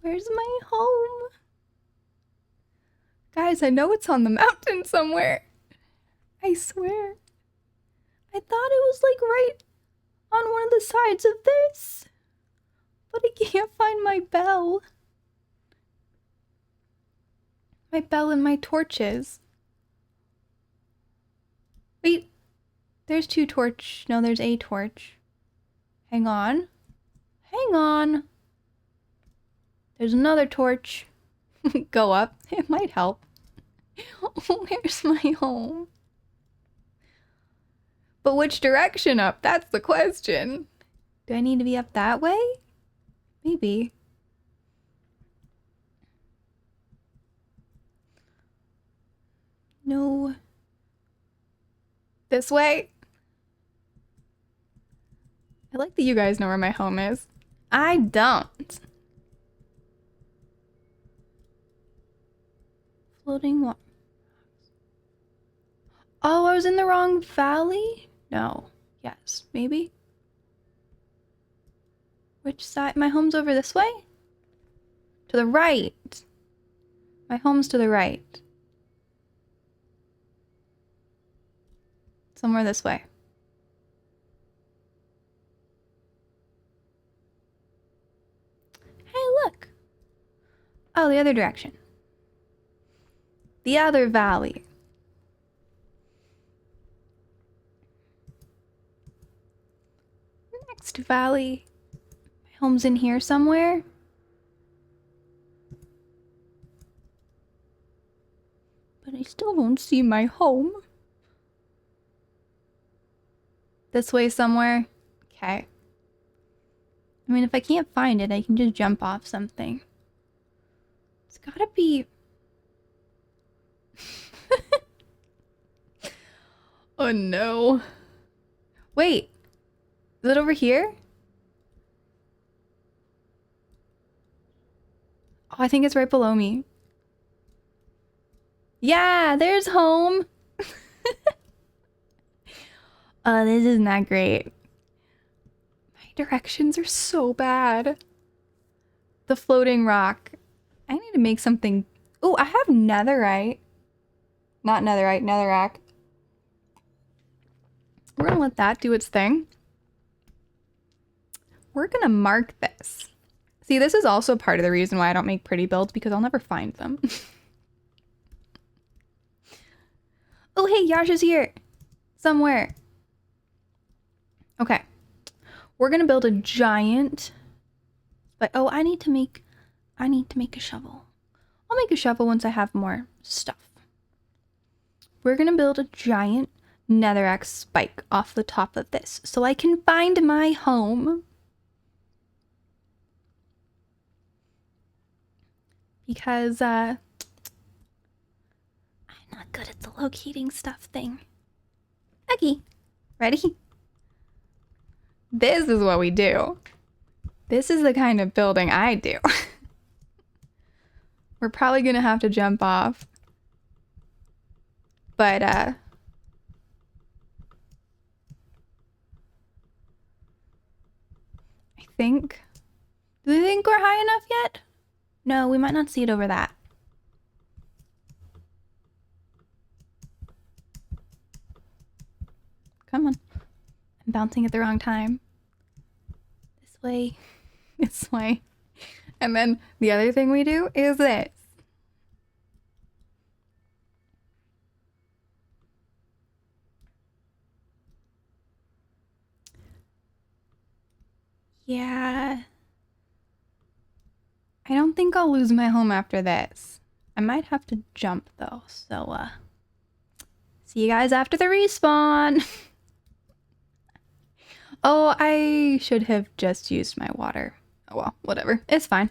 Where's my home? Guys, I know it's on the mountain somewhere. I swear. I thought it was like right on one of the sides of this. But I can't find my bell. My bell and my torches. Wait. There's two torch. No, there's a torch. Hang on. Hang on. There's another torch. Go up. It might help. Where's my home? But which direction up? That's the question. Do I need to be up that way? Maybe. No. This way? I like that you guys know where my home is. I don't. Floating water. Oh, I was in the wrong valley? No. Yes. Maybe? Which side? My home's over this way? To the right. My home's to the right. Somewhere this way. Hey, look. Oh, the other direction. The other valley. Next valley. My home's in here somewhere. But I still don't see my home. This way somewhere? Okay. I mean, if I can't find it, I can just jump off something. It's gotta be... Oh no. Wait. Is it over here? Oh, I think it's right below me. Yeah, there's home. Oh, this is not great. My directions are so bad. The floating rock. I need to make something. Oh, I have netherite. Not netherite, netherrack. We're gonna let that do its thing. We're gonna mark this. See, this is also part of the reason why I don't make pretty builds, because I'll never find them. Oh, hey, Yasha's here. Somewhere. Okay. We're gonna build a giant... But, oh, I need to make a shovel. I'll make a shovel once I have more stuff. We're gonna build a giant netherrack spike off the top of this so I can find my home. Because, I'm not good at the locating stuff thing. Okay, ready? This is what we do. This is the kind of building I do. We're probably gonna have to jump off. But, I think... Do they think we're high enough yet? No, we might not see it over that. Come on. I'm bouncing at the wrong time. This way. This way. And then the other thing we do is this. Yeah. I don't think I'll lose my home after this. I might have to jump though, so see you guys after the respawn. Oh, I should have just used my water. Oh well, whatever. It's fine.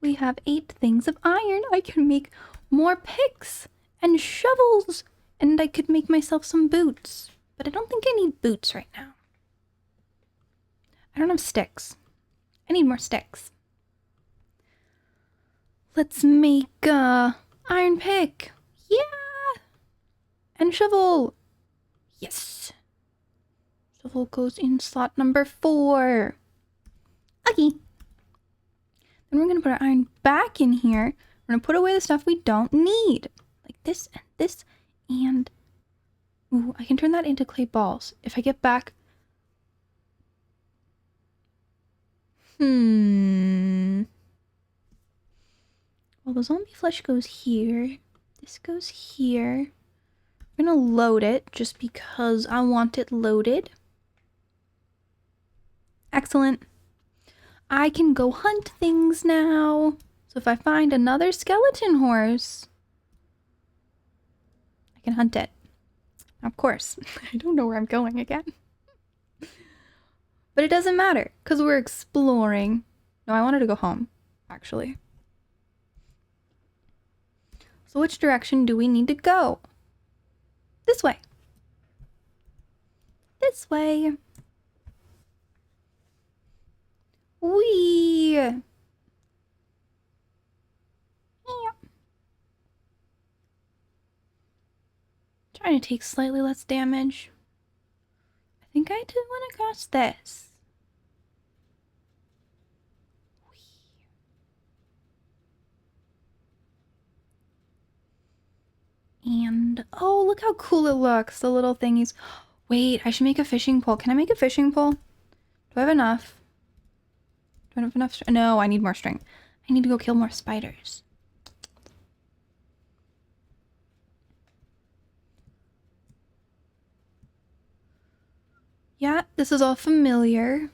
We have 8 things of iron. I can make more picks and shovels, and I could make myself some boots. But I don't think I need boots right now. I don't have sticks. I need more sticks. Let's make a iron pick. Yeah! And shovel. Yes. Shovel goes in slot number 4. Okay. Then we're going to put our iron back in here. We're going to put away the stuff we don't need. Like this and this and... Ooh, I can turn that into clay balls. If I get back... Well, the zombie flesh goes here. This goes here. I'm gonna load it just because I want it loaded. Excellent. I can go hunt things now. So if I find another skeleton horse, I can hunt it. Of course, I don't know where I'm going again. But it doesn't matter, because we're exploring. No, I wanted to go home, actually. So which direction do we need to go? This way. This way. Whee! Yeah. Trying to take slightly less damage. I think I did want to cross this. And, oh, look how cool it looks, the little thingies. Wait, I should make a fishing pole. Can I make a fishing pole? Do I have enough? Do I have enough? No, I need more string. I need to go kill more spiders. Yeah, this is all familiar.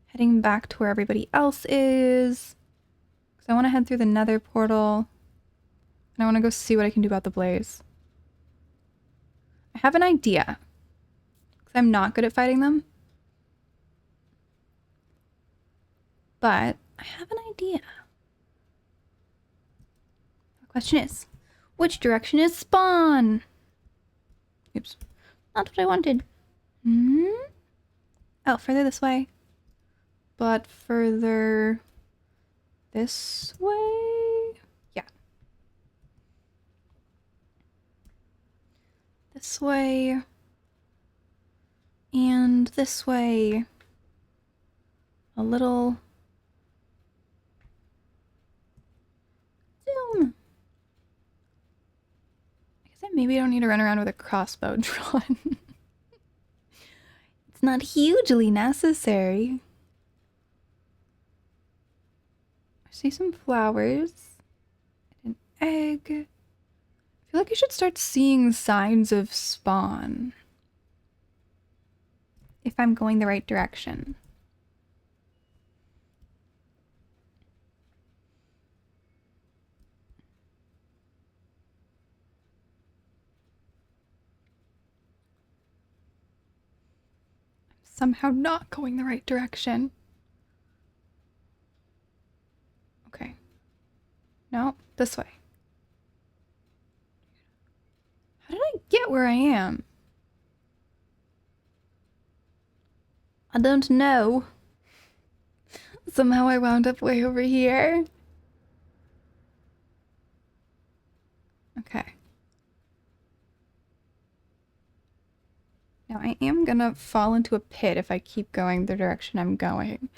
Heading back to where everybody else is. Because I want to head through the nether portal. And I want to go see what I can do about the blaze. I have an idea. Because I'm not good at fighting them. But I have an idea. The question is, which direction is spawn? Oops. Not what I wanted. Oh, further this way. But further this way? Yeah. This way. And this way. A little... Zoom! I guess I maybe don't need to run around with a crossbow drawn. It's not hugely necessary. I see some flowers. An egg. I feel like I should start seeing signs of spawn. If I'm going the right direction. Somehow not going the right direction. Okay. No, this way. How did I get where I am? I don't know. Somehow I wound up way over here. Okay. Now I am gonna fall into a pit if I keep going the direction I'm going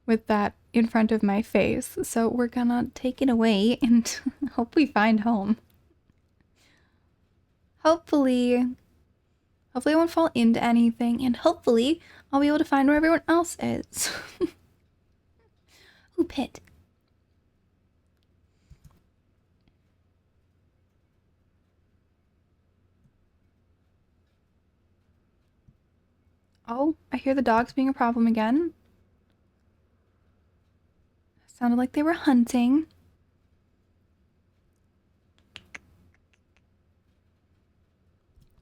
with that in front of my face. So we're gonna take it away and hope we find home. Hopefully I won't fall into anything, and hopefully I'll be able to find where everyone else is. Ooh, pit. Oh, I hear the dogs being a problem again. Sounded like they were hunting.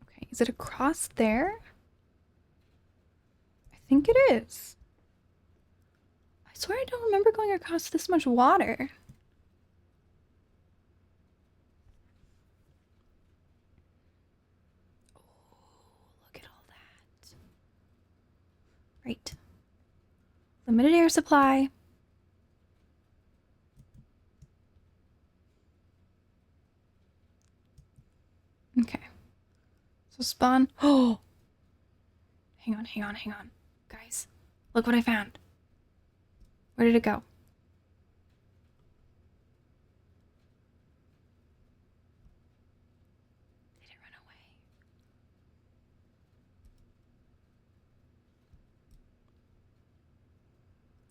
Okay, is it across there? I think it is. I swear I don't remember going across this much water. Oh, look at all that. Right. Limited air supply. Okay. So spawn. Oh! Hang on. Guys, look what I found. Where did it go? Did it run away?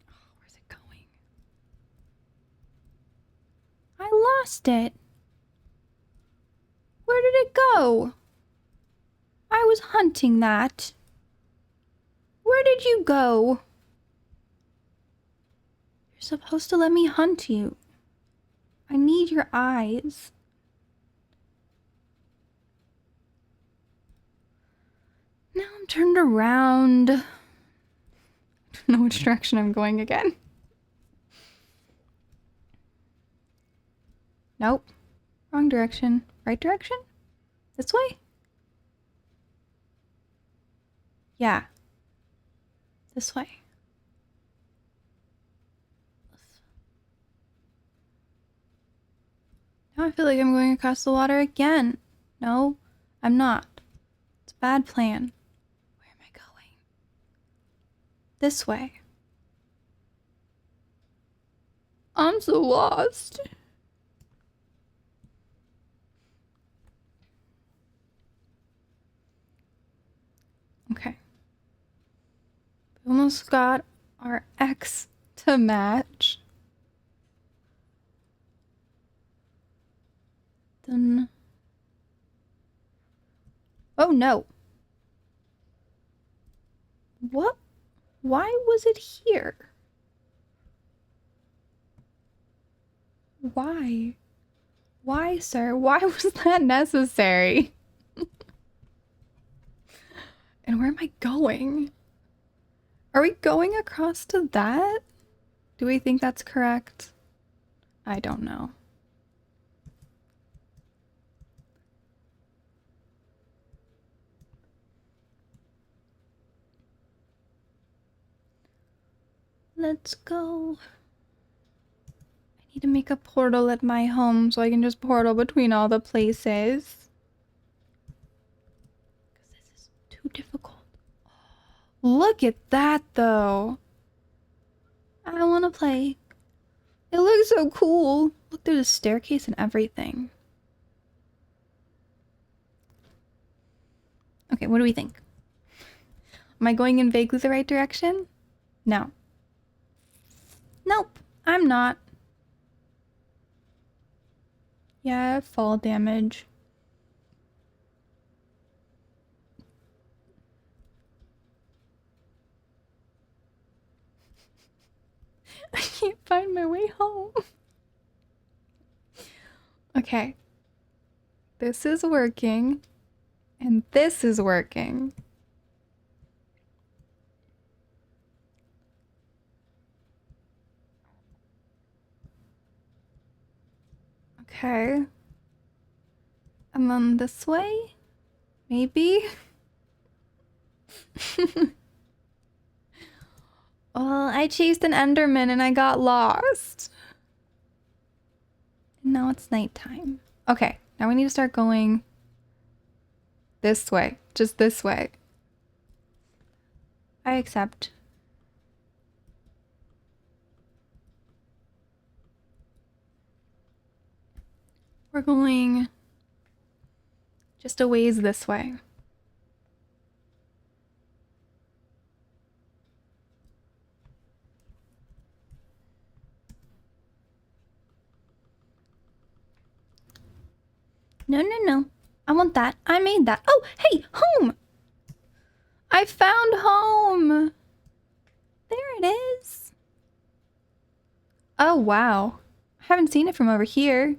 Oh, where's it going? I lost it. Where did it go? I was hunting that. Where did you go? You're supposed to let me hunt you. I need your eyes. Now I'm turned around. I don't know which direction I'm going again. Nope. Wrong direction. Right direction? This way? Yeah. This way. Now I feel like I'm going across the water again. No, I'm not. It's a bad plan. Where am I going? This way. I'm so lost. Okay. We almost got our X to match. Then... Oh no. What? Why was it here? Why? Why, sir? Why was that necessary? And where am I going? Are we going across to that? Do we think that's correct? I don't know. Let's go. I need to make a portal at my home so I can just portal between all the places. Because this is too difficult. Look at that, though. I want to play. It looks so cool. Look, there's a staircase and everything. Okay, what do we think? Am I going in vaguely the right direction? No. Nope, I'm not. Yeah, fall damage. I can't find my way home. Okay. This is working. And this is working. Okay. And then this way? Maybe? Well, I chased an Enderman and I got lost. And now it's nighttime. Okay, now we need to start going this way. Just this way. I accept. We're going just a ways this way. No, no, no. I want that. I made that. Oh, hey, home! I found home! There it is. Oh, wow. I haven't seen it from over here.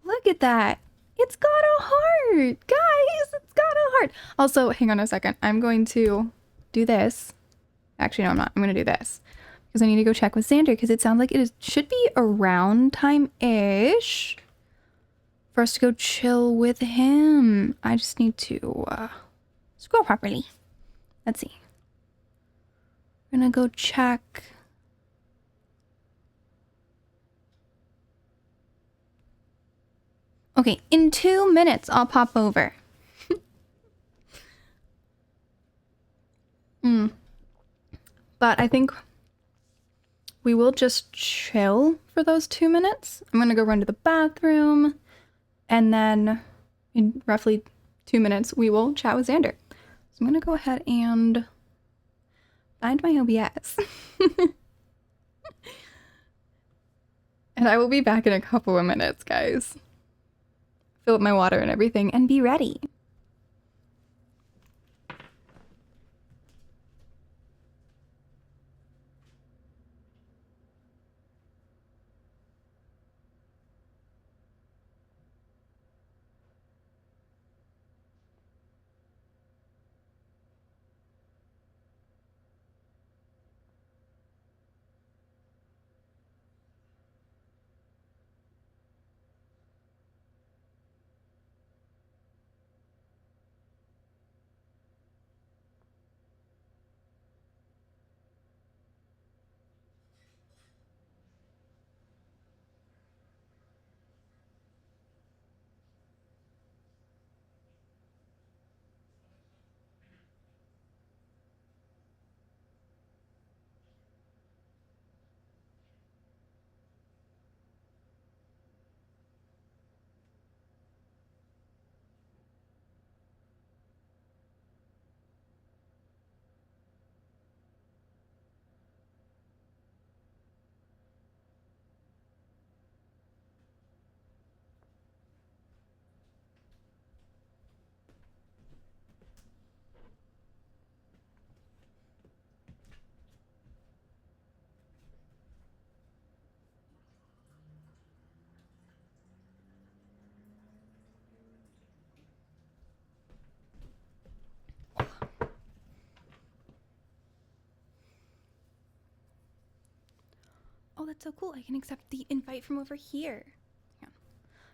Look at that. It's got a heart! Guys, it's got a heart! Also, hang on a second. I'm going to do this. Actually, no, I'm not. I'm going to do this. Because I need to go check with Xander, because it sounds like should be around time-ish for us to go chill with him. I just need to scroll properly. Let's see. We're gonna go check. Okay, in 2 minutes, I'll pop over. But I think we will just chill for those 2 minutes. I'm gonna go run to the bathroom, and then in roughly 2 minutes, we will chat with Xander. So I'm gonna go ahead and find my OBS. And I will be back in a couple of minutes, guys. Fill up my water and everything and be ready. Oh, that's so cool. I can accept the invite from over here. Yeah.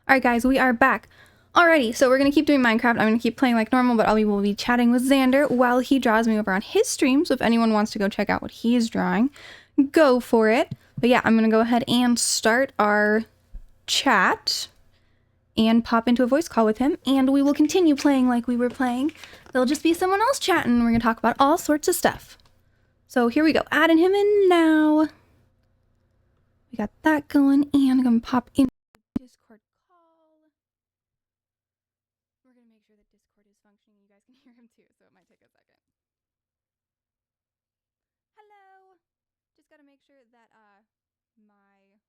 All right, guys, we are back. Alrighty, so we're going to keep doing Minecraft. I'm going to keep playing like normal, but we will be chatting with Xander while he draws me over on his stream. So if anyone wants to go check out what he is drawing, go for it. But yeah, I'm going to go ahead and start our chat and pop into a voice call with him. And we will continue playing like we were playing. There'll just be someone else chatting. We're going to talk about all sorts of stuff. So here we go. Adding him in now. We got that going, and I'm going to pop in Discord call. We're going to make sure that Discord is functioning. You guys can hear him too, so it might take a second. Hello. Just got to make sure that my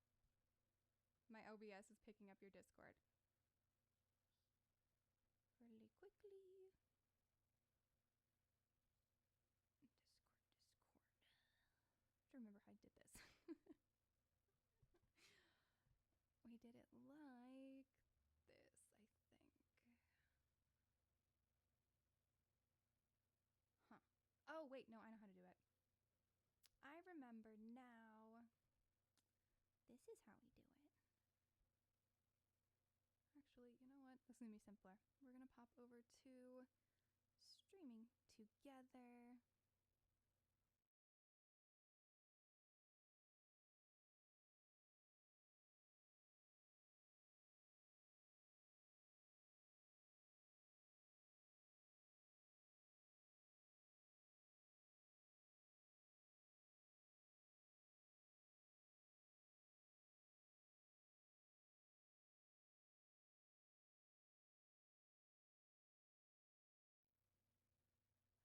OBS is picking up your Discord really quickly. Discord. I have to remember how I did this. We did it like this, I think. Huh. Oh, wait, no, I know how to do it. I remember now. This is how we do it. Actually, you know what? This is going to be simpler. We're going to pop over to streaming together.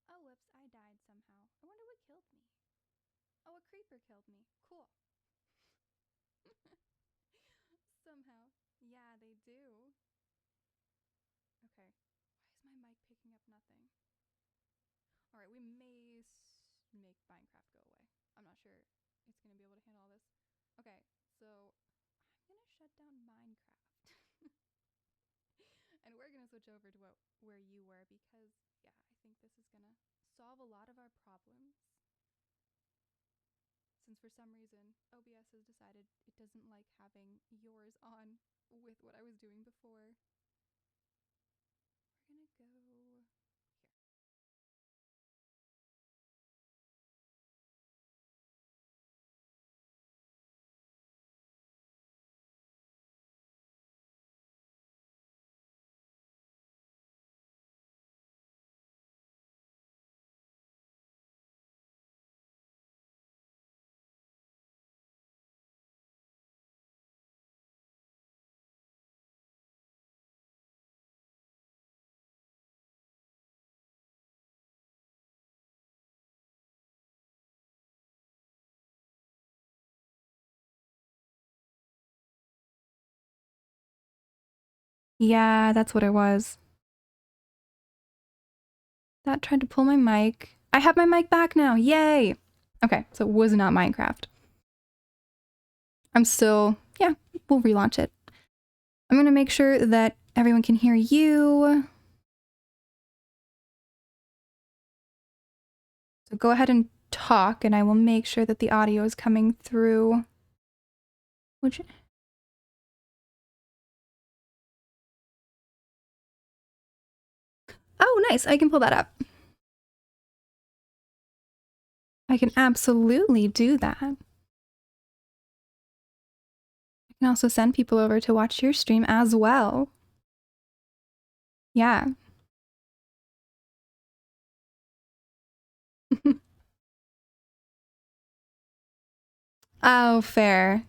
Oh, whoops, I died somehow. I wonder what killed me. Oh, a creeper killed me. Cool. Somehow. Yeah, they do. Okay. Why is my mic picking up nothing? Alright, we may make Minecraft go away. I'm not sure it's going to be able to handle all this. Okay, so I'm going to shut down Minecraft. And we're going to switch over to where you were because, yeah, I think this is going to solve a lot of our problems. Since for some reason OBS has decided it doesn't like having yours on with what I was doing before. We're gonna go here. Yeah, that's what it was. That tried to pull my mic. I have my mic back now. Yay! Okay, so it was not Minecraft. I'm still, yeah, we'll relaunch it. I'm gonna make sure that everyone can hear you. So go ahead and talk, and I will make sure that the audio is coming through. Would you? Oh, nice. I can pull that up. I can absolutely do that. I can also send people over to watch your stream as well. Yeah. Oh, fair.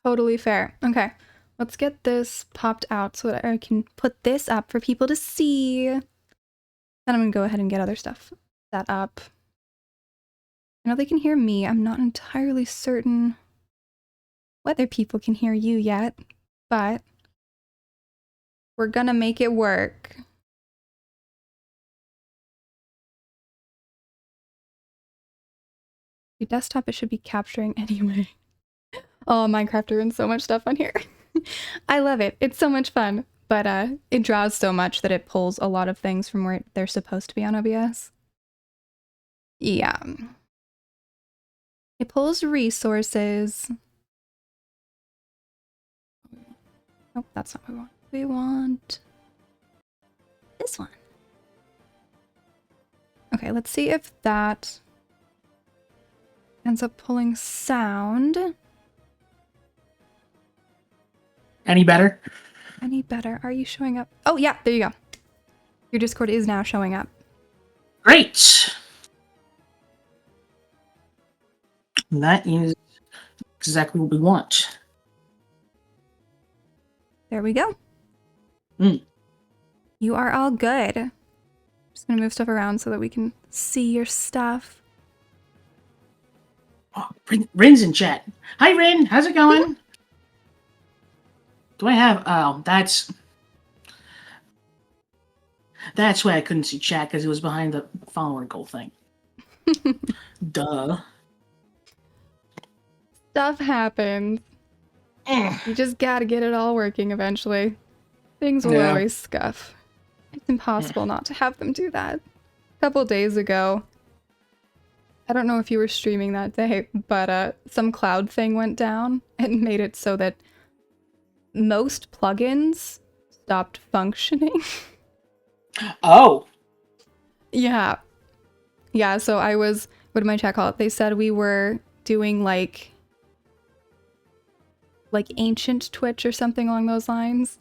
Totally fair. Okay. Let's get this popped out so that I can put this up for people to see. Then I'm gonna go ahead and get other stuff set up. I know they can hear me. I'm not entirely certain whether people can hear you yet, but we're gonna make it work. Your desktop, it should be capturing anyway. Oh, Minecraft ruins so much stuff on here. I love it. It's so much fun. But it draws so much that it pulls a lot of things from where they're supposed to be on OBS. Yeah. It pulls resources. Nope, that's not what we want. We want this one. Okay, let's see if that ends up pulling sound. Any better? Any better? Are you showing up? Oh, yeah, there you go. Your Discord is now showing up. Great! That is exactly what we want. There we go. Mm. You are all good. Just gonna move stuff around so that we can see your stuff. Oh, Rin's in chat. Hi, Rin. How's it going? Do I have... Oh, that's why I couldn't see chat, because it was behind the follower goal thing. Duh. Stuff happens. You just gotta get it all working eventually. Things will always scuff. It's impossible not to have them do that. A couple days ago, I don't know if you were streaming that day, but some cloud thing went down and made it so that most plugins stopped functioning. Oh. Yeah. Yeah, so I was, what did my chat call it? They said we were doing like ancient Twitch or something along those lines.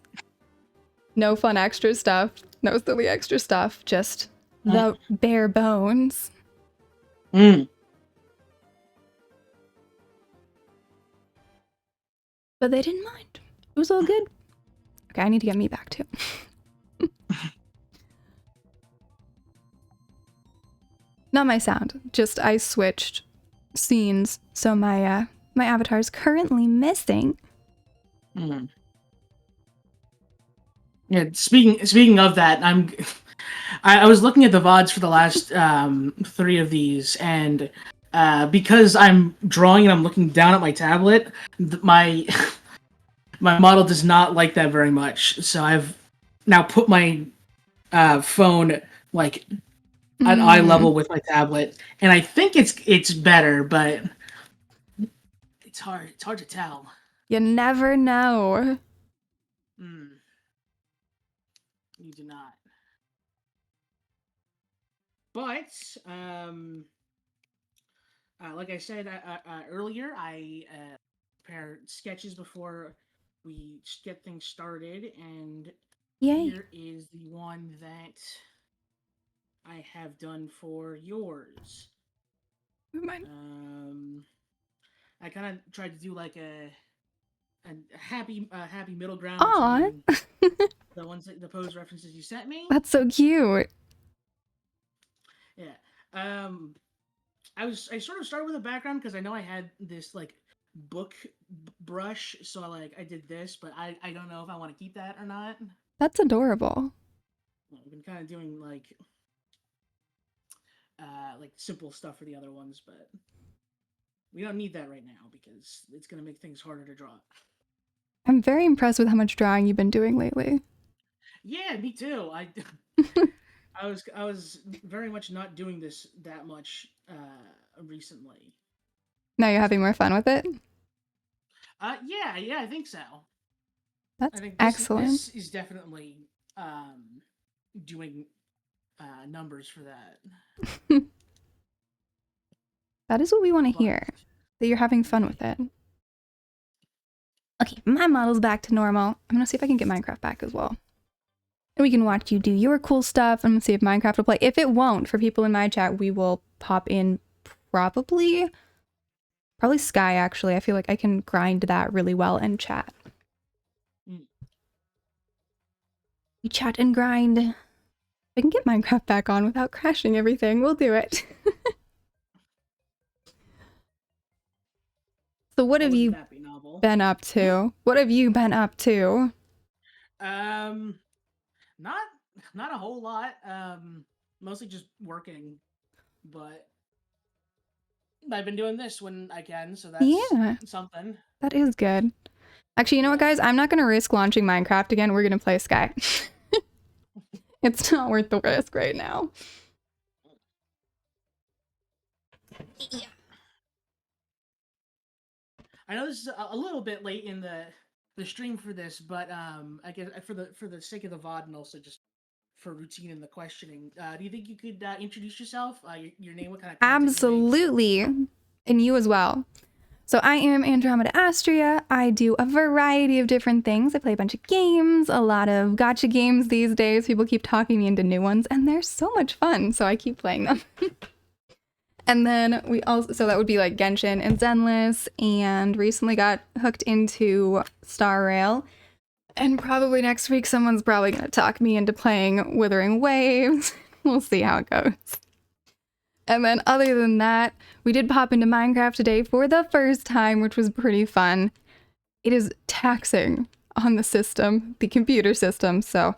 No fun extra stuff. No silly extra stuff. Just the bare bones. Mm. But they didn't mind. It was all good. Okay, I need to get me back too. Not my sound. Just I switched scenes, so my my avatar is currently missing. Mm. Yeah. Speaking of that, I was looking at the VODs for the last 3 of these, and because I'm drawing and I'm looking down at my tablet, my my model does not like that very much. So I've now put my phone like at eye level with my tablet, and I think it's better, but it's hard. It's hard to tell. You never know. You do not. But like I said earlier, I prepare sketches before we get things started, and Yay. here is the one that I have done for yours. I kind of tried to do like a happy middle ground between the ones the pose references you sent me. That's so cute. Yeah. I sort of started with a background because I know I had this like book brush, so I did this, but I don't know if I want to keep that or not. That's adorable. I've been kind of doing like simple stuff for the other ones, but we don't need that right now because it's gonna make things harder to draw. I'm very impressed with how much drawing you've been doing lately. Yeah, me too. I was very much not doing this that much recently. Now you're having more fun with it? Yeah, I think so. I That's think this excellent. this is definitely doing numbers for that. That is what we want to But hear, that you're having fun with it. Okay, my model's back to normal. I'm gonna see if I can get Minecraft back as well. And we can watch you do your cool stuff. I'm gonna see if Minecraft will play. If it won't, for people in my chat, we will pop in probably Sky, actually. I feel like I can grind that really well and chat. We chat and grind. If I can get Minecraft back on without crashing everything, we'll do it. So what have you been up to? What have you been up to? Um, not a whole lot. Mostly just working, but I've been doing this when I can, so that's something. That is good. Actually, you know what, guys? I'm not going to risk launching Minecraft again. We're going to play Sky. It's not worth the risk right now. Yeah. I know this is a little bit late in the stream for this, but I guess for the sake of the VOD and also just for routine and the questioning, do you think you could introduce yourself? Your name, what kind of content Absolutely. And you as well. So I am Andromeda Astria. I do a variety of different things. I play a bunch of games, a lot of gacha games these days. People keep talking me into new ones, and they're so much fun, so I keep playing them. And then we also, so that would be like Genshin and Zenless, and recently got hooked into Star Rail. And probably next week, someone's probably going to talk me into playing Withering Waves. We'll see how it goes. And then other than that, we did pop into Minecraft today for the first time, which was pretty fun. It is taxing on the system, the computer system, so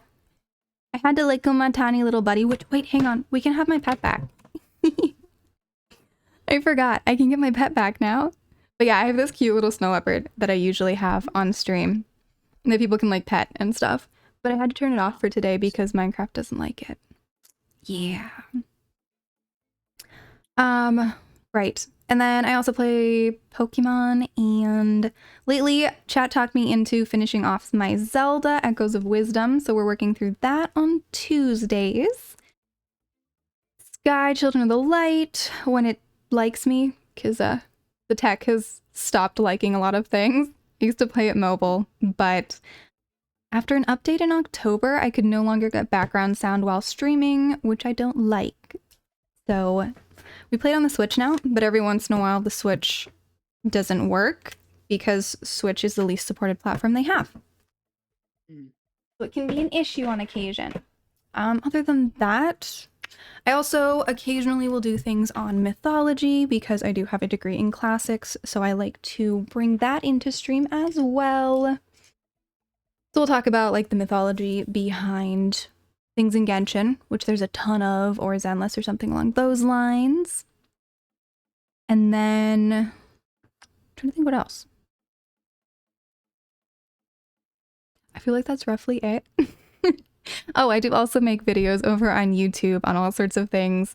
I had to let go my tiny little buddy, which, wait, hang on, we can have my pet back. I forgot, I can get my pet back now. But yeah, I have this cute little snow leopard that I usually have on stream that people can like pet and stuff. But I had to turn it off for today because Minecraft doesn't like it. Yeah. Right. And then I also play Pokemon, and lately chat talked me into finishing off my Zelda Echoes of Wisdom, so we're working through that on Tuesdays. Sky Children of the Light, when it likes me, because the tech has stopped liking a lot of things. I used to play it mobile, but after an update in October, I could no longer get background sound while streaming, which I don't like. So we play it on the Switch now, but every once in a while the Switch doesn't work because Switch is the least supported platform they have. So it can be an issue on occasion. Other than that, I also occasionally will do things on mythology because I do have a degree in classics, so I like to bring that into stream as well. So we'll talk about like the mythology behind things in Genshin, which there's a ton of, or Zenless or something along those lines. And then, I'm trying to think what else. I feel like that's roughly it. Oh, I do also make videos over on YouTube on all sorts of things,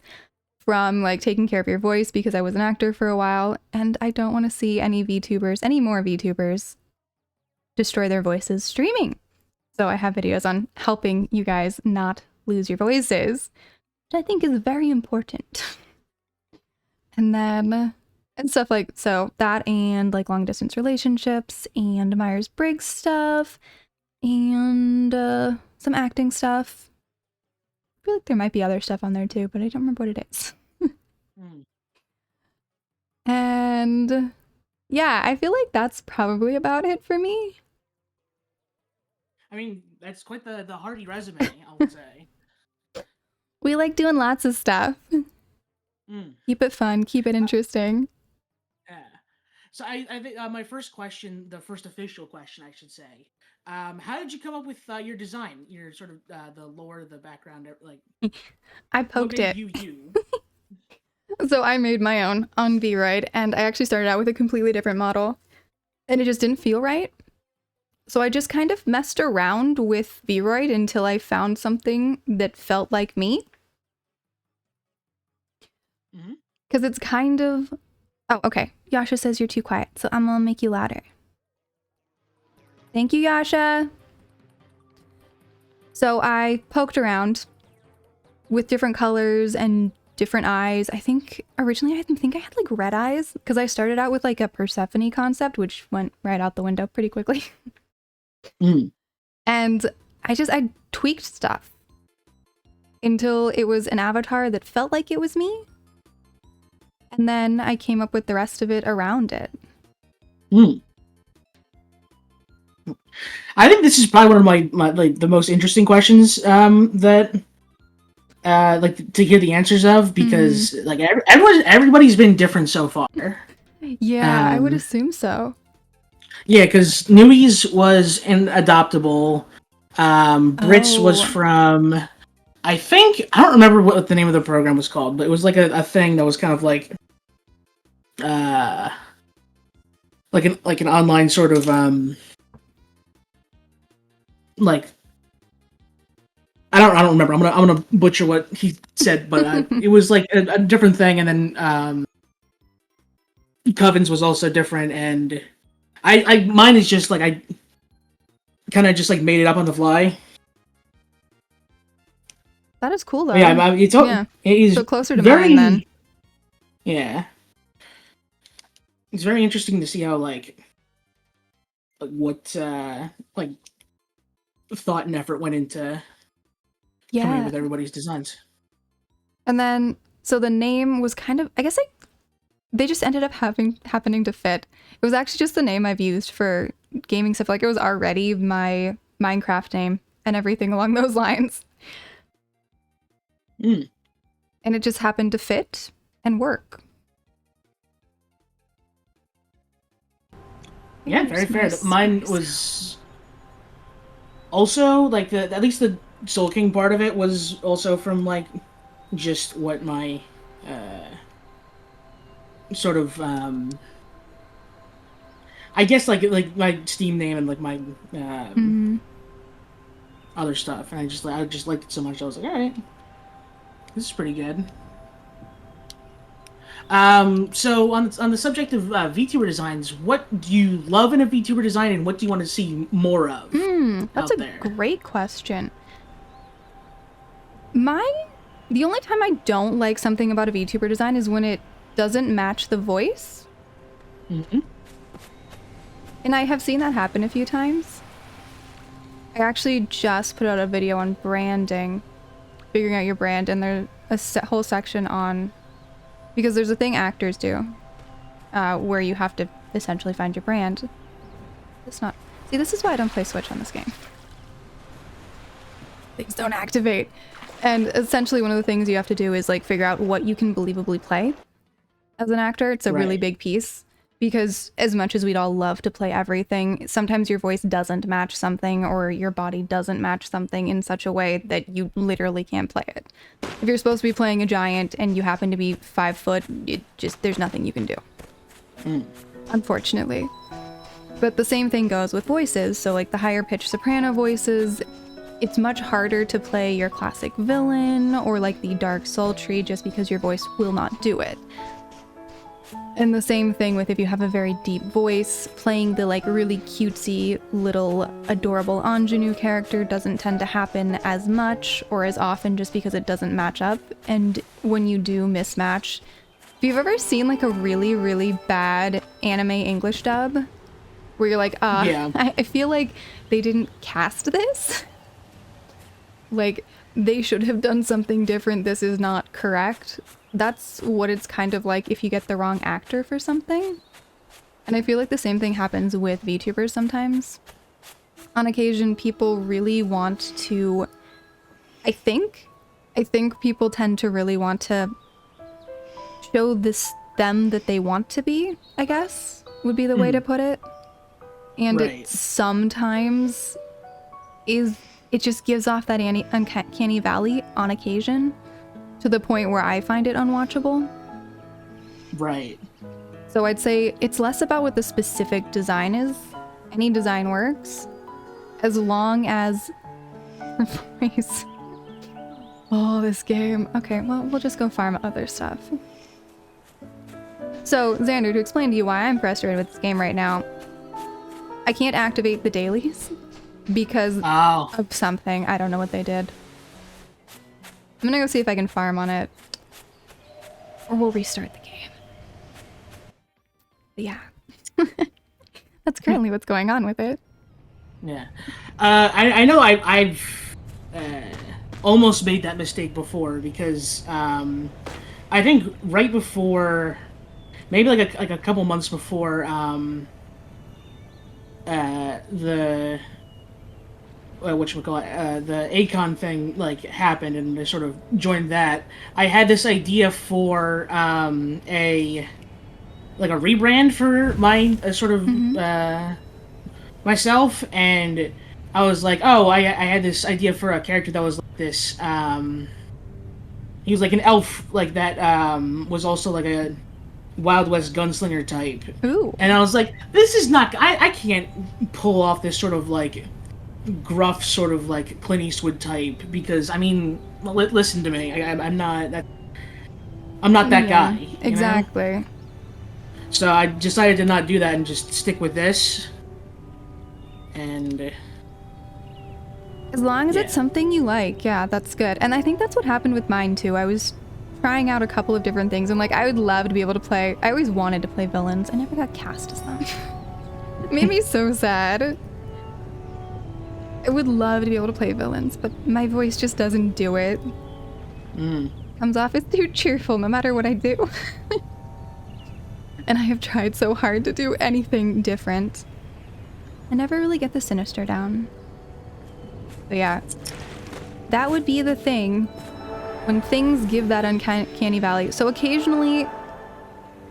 from like taking care of your voice because I was an actor for a while, and I don't want to see any more VTubers destroy their voices streaming. So I have videos on helping you guys not lose your voices, which I think is very important. And then, and stuff like, so that and like long distance relationships and Myers-Briggs stuff and some acting stuff. I feel like there might be other stuff on there too, but I don't remember what it is. And yeah, I feel like that's probably about it for me. I mean, that's quite the hearty resume, I would say. We like doing lots of stuff. Keep it fun, keep it interesting. Yeah. So I think my first question, the first official question, I should say, how did you come up with your design, your sort of the lore, the background, like I what poked made it. you you? So I made my own on Vroid, and I actually started out with a completely different model, and it just didn't feel right. So I just kind of messed around with Vroid until I found something that felt like me. Mm-hmm. Because it's kind of... Oh, okay. Yasha says you're too quiet, so I'm gonna make you louder. Thank you, Yasha. So I poked around with different colors and different eyes. I think originally I think I had like red eyes because I started out with like a Persephone concept, which went right out the window pretty quickly. Mm. And I tweaked stuff until it was an avatar that felt like it was me. And then I came up with the rest of it around it. Mm. I think this is probably one of my like the most interesting questions that like to hear the answers of, because like everybody's been different so far. Yeah, I would assume so. Yeah, because Nui's was an adoptable. Brits was Oh, from, I think, I don't remember what the name of the program was called, but it was like a thing that was kind of uh like an online sort of like I don't remember. I'm gonna butcher what he said, but it was like a different thing, and then Coven's was also different, and I mine is just like I kind of just like made it up on the fly. that is cool though. Yeah, Yeah. it is So closer to very mine then. yeah. It's very interesting to see how what like thought and effort went into coming up Yeah. with everybody's designs. And then so the name was kind of, I guess they just ended up happening to fit. It was actually just the name I've used for gaming stuff. Like it was already my Minecraft name and everything along those lines. Mm. And it just happened to fit and work. Yeah, very fair. Mine was also like at least the Soul King part of it was also from like just what my sort of I guess like my Steam name and like my other stuff, and I just liked it so much. I was like, all right, this is pretty good. So on the subject of VTuber designs, what do you love in a VTuber design, and what do you want to see more of That's out a there? great question. The only time I don't like something about a VTuber design is when it doesn't match the voice. Mm-hmm. And I have seen that happen a few times. I actually just put out a video on branding, figuring out your brand, and there's a whole section on, because there's a thing actors do, where you have to essentially find your brand. See, this is why I don't play Switch on this game. Things don't activate. And essentially one of the things you have to do is like figure out what you can believably play as an actor. It's a really big piece, because as much as we'd all love to play everything, sometimes your voice doesn't match something or your body doesn't match something in such a way that you literally can't play it. If you're supposed to be playing a giant and you happen to be 5 foot, there's nothing you can do. Unfortunately. But the same thing goes with voices. So like the higher pitched soprano voices, it's much harder to play your classic villain or like the dark sultry just because your voice will not do it. And the same thing with if you have a very deep voice, playing the like really cutesy little adorable ingenue character doesn't tend to happen as much or as often just because it doesn't match up. And when you do mismatch, if you've ever seen like a really, really bad anime English dub where you're like, Yeah. I feel like they didn't cast this. Like, they should have done something different. This is not correct. That's what it's kind of like if you get the wrong actor for something. And I feel like the same thing happens with VTubers sometimes. On occasion, people really want to... I think people tend to really want to show them that they want to be, I guess. would be the way to put it. And Right. it sometimes it just gives off that uncanny valley on occasion to the point where I find it unwatchable. Right. So I'd say it's less about what the specific design is. Any design works as long as replace. Oh, this game. Okay, well, we'll just go farm other stuff. So, Xander, to explain to you why I'm frustrated with this game right now, I can't activate the dailies because of something. I don't know what they did. I'm gonna go see if I can farm on it. Or we'll restart the game. But yeah. That's currently what's going on with it. Yeah. I know I've almost made that mistake before because I think right before, maybe like a couple months before the the Acon thing like happened, and I sort of joined that. I had this idea for a rebrand for my myself, and I was like, oh, I had this idea for a character that was like this. He was like an elf, like that. Was also like a Wild West gunslinger type. Ooh. And I was like, this is not. I can't pull off this sort of like gruff, sort of like Clint Eastwood type, because I mean, listen to me. I'm not that. I'm not that guy. Exactly. Know? So I decided to not do that and just stick with this. And as long as it's something you like, yeah, that's good. And I think that's what happened with mine too. I was trying out a couple of different things, and like I would love to be able to play. I always wanted to play villains. I never got cast as them. It made me so sad. I would love to be able to play villains, but my voice just doesn't do it. Comes off as too cheerful no matter what I do. And I have tried so hard to do anything different. I never really get the sinister down. But yeah, that would be the thing when things give that uncanny valley. So occasionally,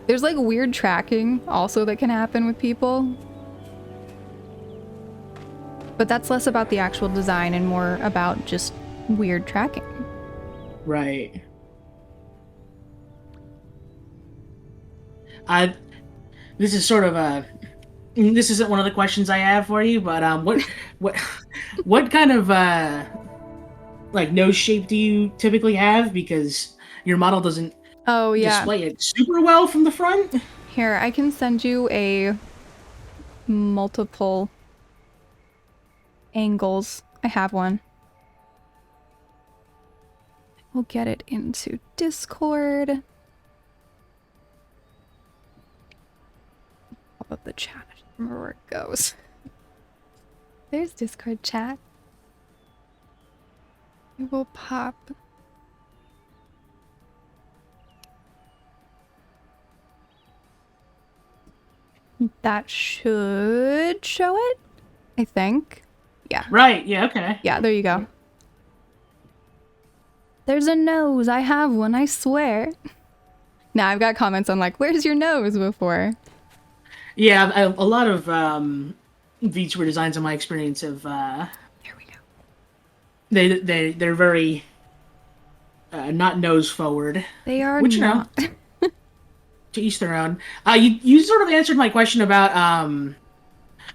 there's like weird tracking also that can happen with people. But that's less about the actual design and more about just weird tracking. Right. This is sort of a. This isn't one of the questions I have for you, but what kind of like nose shape do you typically have? Because your model doesn't display it super well from the front. Here, I can send you a multiple angles. I have one. We'll get it into Discord. Pop up the chat. I don't remember where it goes. There's Discord chat. It will pop. That should show it, I think. Yeah. Right, yeah, okay. Yeah, there you go. There's a nose. I have one, I swear. Now I've got comments on like, where's your nose before? Yeah, a lot of VTuber designs in my experience have There we go. They're very not nose forward. They are which, not. You know, to each their own. You sort of answered my question about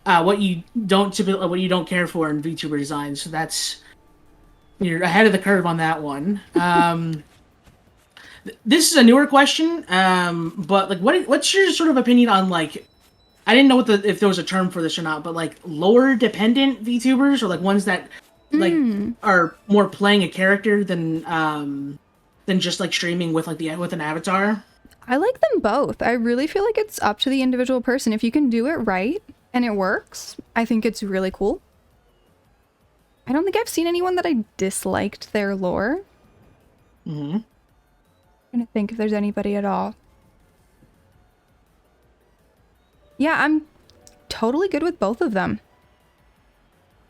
what you don't care for in VTuber designs. So that's, you're ahead of the curve on that one. This is a newer question, but like, what's your sort of opinion on like, I didn't know if there was a term for this or not, but like lore dependent VTubers, or like ones that like are more playing a character than just like streaming with like with an avatar. I like them both. I really feel like it's up to the individual person. If you can do it right and it works, I think it's really cool. I don't think I've seen anyone that I disliked their lore. Mm-hmm. I'm trying to think if there's anybody at all. Yeah, I'm totally good with both of them.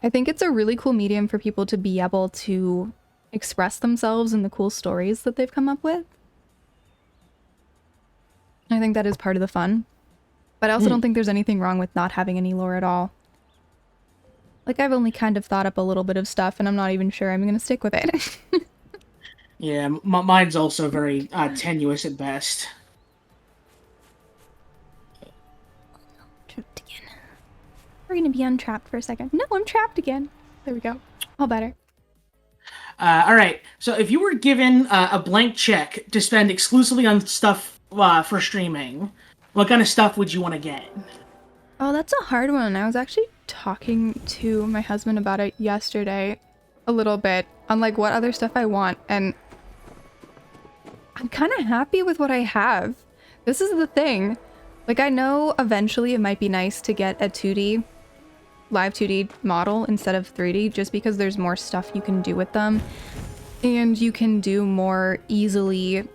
I think it's a really cool medium for people to be able to express themselves in the cool stories that they've come up with. I think that is part of the fun. But I also don't think there's anything wrong with not having any lore at all. Like, I've only kind of thought up a little bit of stuff, and I'm not even sure I'm going to stick with it. Yeah, mine's also very tenuous at best. Trapped again. We're going to be untrapped for a second. No, I'm trapped again. There we go. All better. All right. So if you were given a blank check to spend exclusively on stuff for streaming, what kind of stuff would you want to get? Oh, that's a hard one. I was actually talking to my husband about it yesterday a little bit on like what other stuff I want, and I'm kind of happy with what I have. This is the thing. Like, I know eventually it might be nice to get a 2D, live 2D model instead of 3D, just because there's more stuff you can do with them. And you can do more easily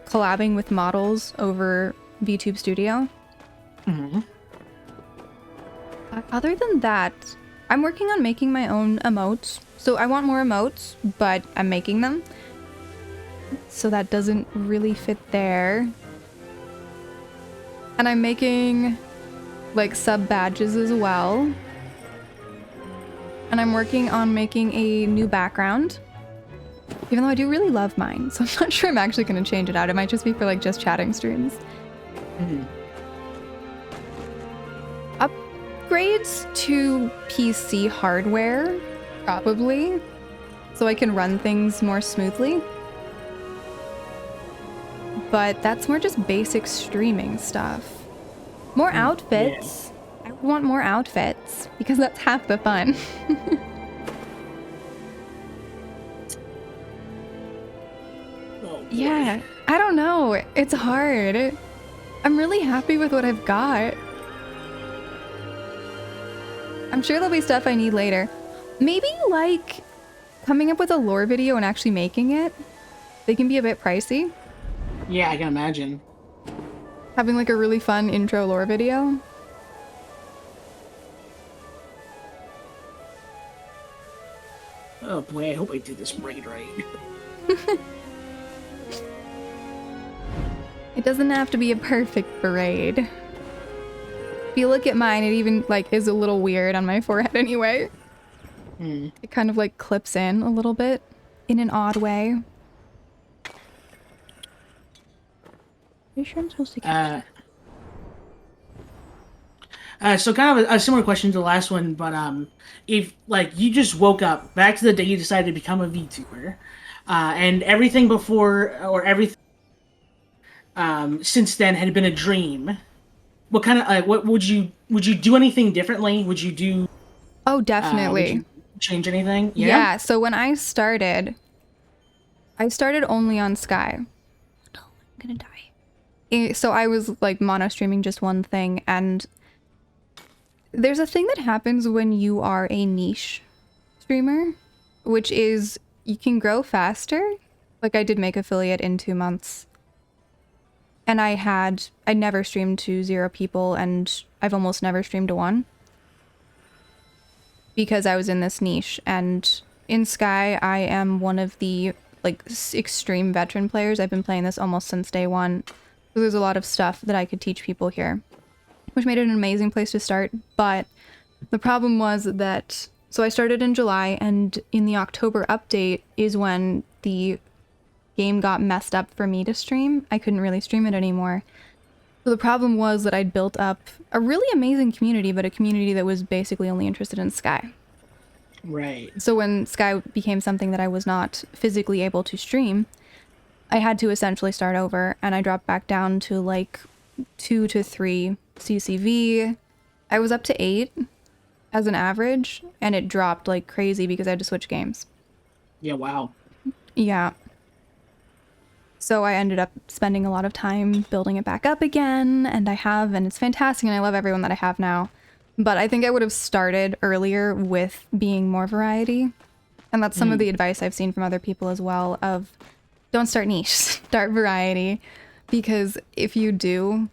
collabing with models over VTube Studio. Mm-hmm. Other than that, I'm working on making my own emotes. So I want more emotes, but I'm making them. So that doesn't really fit there. And I'm making like sub badges as well. And I'm working on making a new background. Even though I do really love mine, so I'm not sure I'm actually going to change it out. It might just be for like just chatting streams. Mm-hmm. Upgrades to PC hardware, probably, so I can run things more smoothly. But that's more just basic streaming stuff. More outfits. Yeah. I want more outfits because that's half the fun. Yeah, I don't know. It's hard. I'm really happy with what I've got. I'm sure there'll be stuff I need later. Maybe like coming up with a lore video and actually making it. They can be a bit pricey. Yeah, I can imagine. Having like a really fun intro lore video. Oh boy, I hope I did this braid right. It doesn't have to be a perfect braid. If you look at mine, it even like is a little weird on my forehead anyway. It kind of like clips in a little bit in an odd way. Are you sure I'm supposed to get so kind of a similar question to the last one, but if like you just woke up back to the day you decided to become a VTuber, and everything before or everything since then had been a dream, what kind of what would you do anything differently? Would you do? Oh, definitely. Would you change anything? Yeah. So when I started only on Sky. No, I'm gonna die. So I was like mono streaming just one thing, and there's a thing that happens when you are a niche streamer, which is you can grow faster. Like I did make affiliate in 2 months. And I never streamed to 0 people, and I've almost never streamed to 1. Because I was in this niche, and in Sky, I am one of the like extreme veteran players. I've been playing this almost since day 1. So there's a lot of stuff that I could teach people here, which made it an amazing place to start. But the problem was that, so I started in July, and in the October update is when the game got messed up for me to stream. I couldn't really stream it anymore. So the problem was that I'd built up a really amazing community, but a community that was basically only interested in Sky. Right. So when Sky became something that I was not physically able to stream, I had to essentially start over, and I dropped back down to like 2 to 3 CCV. I was up to 8 as an average, and it dropped like crazy because I had to switch games. Yeah, wow. Yeah. So I ended up spending a lot of time building it back up again, and it's fantastic, and I love everyone that I have now. But I think I would have started earlier with being more variety. And that's some of the advice I've seen from other people as well of don't start niche, start variety. Because if you do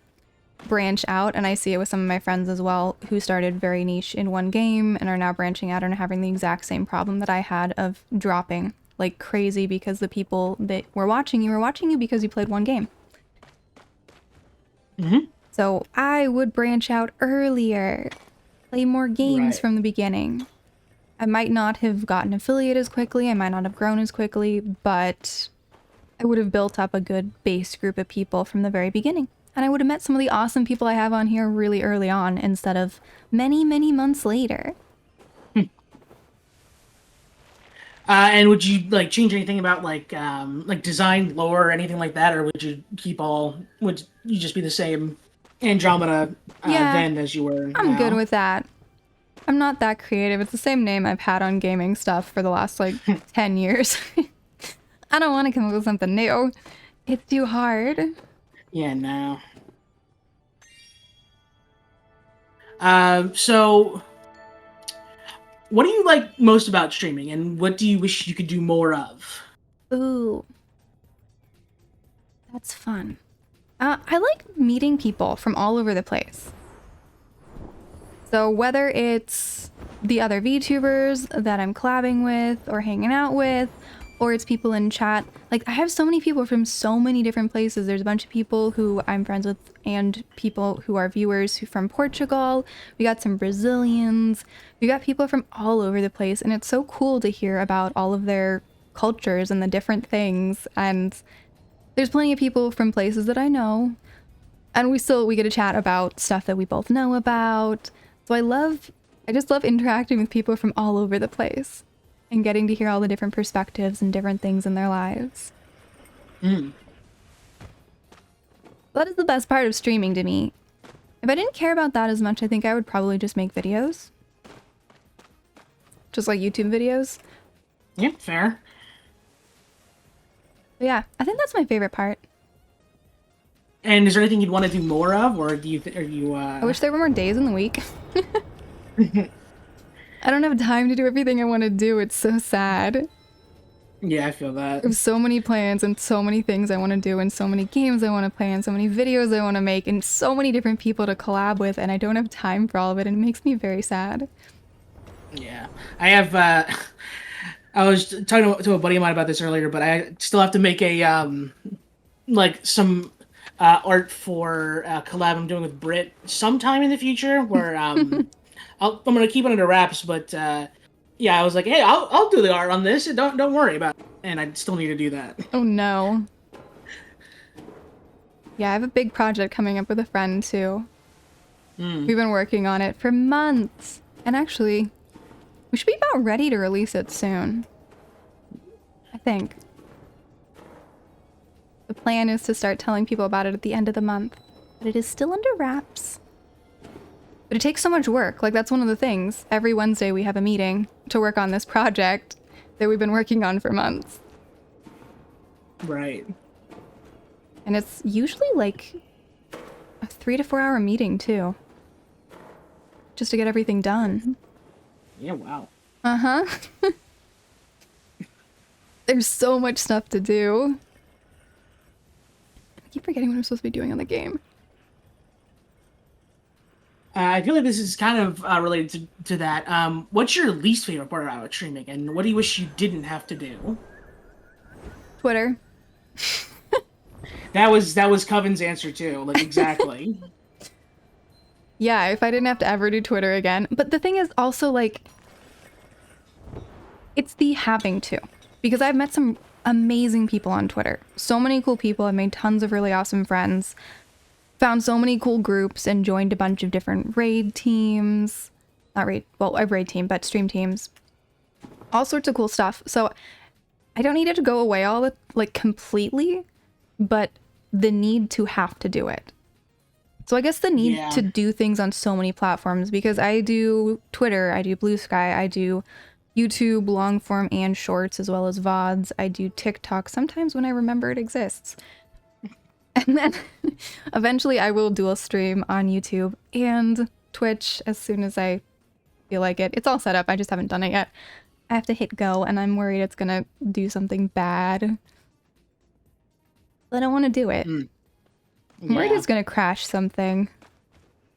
branch out, and I see it with some of my friends as well, who started very niche in one game and are now branching out and are having the exact same problem that I had of dropping like crazy because the people that were watching you because you played one game. Mm-hmm. So I would branch out earlier, play more games Right. from the beginning. I might not have gotten affiliate as quickly, I might not have grown as quickly, but I would have built up a good base group of people from the very beginning. And I would have met some of the awesome people I have on here really early on instead of many, many months later. And would you like change anything about like design, lore, or anything like that, or would you keep all? Would you just be the same Andromeda Yeah, then as you were I'm good now? with that. I'm not that creative. It's the same name I've had on gaming stuff for the last like 10 years. I don't want to come up with something new. It's too hard. Yeah, no. So what do you like most about streaming, and what do you wish you could do more of? Ooh, that's fun. I like meeting people from all over the place. So whether it's the other VTubers that I'm collabing with or hanging out with, or it's people in chat, like I have so many people from so many different places. There's a bunch of people who I'm friends with and people who are viewers who from Portugal. We got some Brazilians. We got people from all over the place, and it's so cool to hear about all of their cultures and the different things. And there's plenty of people from places that I know, and we get to chat about stuff that we both know about. So I just love interacting with people from all over the place and getting to hear all the different perspectives and different things in their lives. Mm. That is the best part of streaming to me. If I didn't care about that as much, I think I would probably just make videos. Just like YouTube videos. Yeah, fair. But yeah, I think that's my favorite part. And is there anything you'd want to do more of, or do you? Are you? I wish there were more days in the week. I don't have time to do everything I want to do. It's so sad. Yeah, I feel that. I have so many plans and so many things I want to do and so many games I want to play and so many videos I want to make and so many different people to collab with, and I don't have time for all of it, and it makes me very sad. Yeah, I have. I was talking to a buddy of mine about this earlier, but I still have to make a like some art for a collab I'm doing with Brit sometime in the future. Where I'm gonna keep it under wraps, but yeah, I was like, hey, I'll do the art on this. Don't worry about it. And I still need to do that. Oh no. Yeah, I have a big project coming up with a friend too. Mm. We've been working on it for months. And actually, we should be about ready to release it soon. I think. The plan is to start telling people about it at the end of the month, but it is still under wraps. But it takes so much work. Like, that's one of the things. Every Wednesday we have a meeting to work on this project that we've been working on for months. Right. And it's usually like a 3 to 4 hour meeting too. Just to get everything done. Yeah. Wow. Uh-huh. There's so much stuff to do. I keep forgetting what I'm supposed to be doing on the game. I feel like this is kind of related to that. What's your least favorite part about streaming, and what do you wish you didn't have to do? Twitter. That was Coven's answer too. Like exactly. Yeah, if I didn't have to ever do Twitter again. But the thing is also, like, it's the having to. Because I've met some amazing people on Twitter. So many cool people. I've made tons of really awesome friends. Found so many cool groups and joined a bunch of different raid teams. Not raid, well, a raid team, but stream teams. All sorts of cool stuff. So I don't need it to go away all the, like, completely, but the need to have to do it. So I guess the need Yeah. to do things on so many platforms, because I do Twitter, I do Blue Sky, I do YouTube, long form and shorts, as well as VODs. I do TikTok sometimes when I remember it exists. And then eventually I will dual stream on YouTube and Twitch as soon as I feel like it. It's all set up, I just haven't done it yet. I have to hit go and I'm worried it's gonna do something bad. But I don't want to do it. Mm. I'm worried Yeah. it's gonna crash something.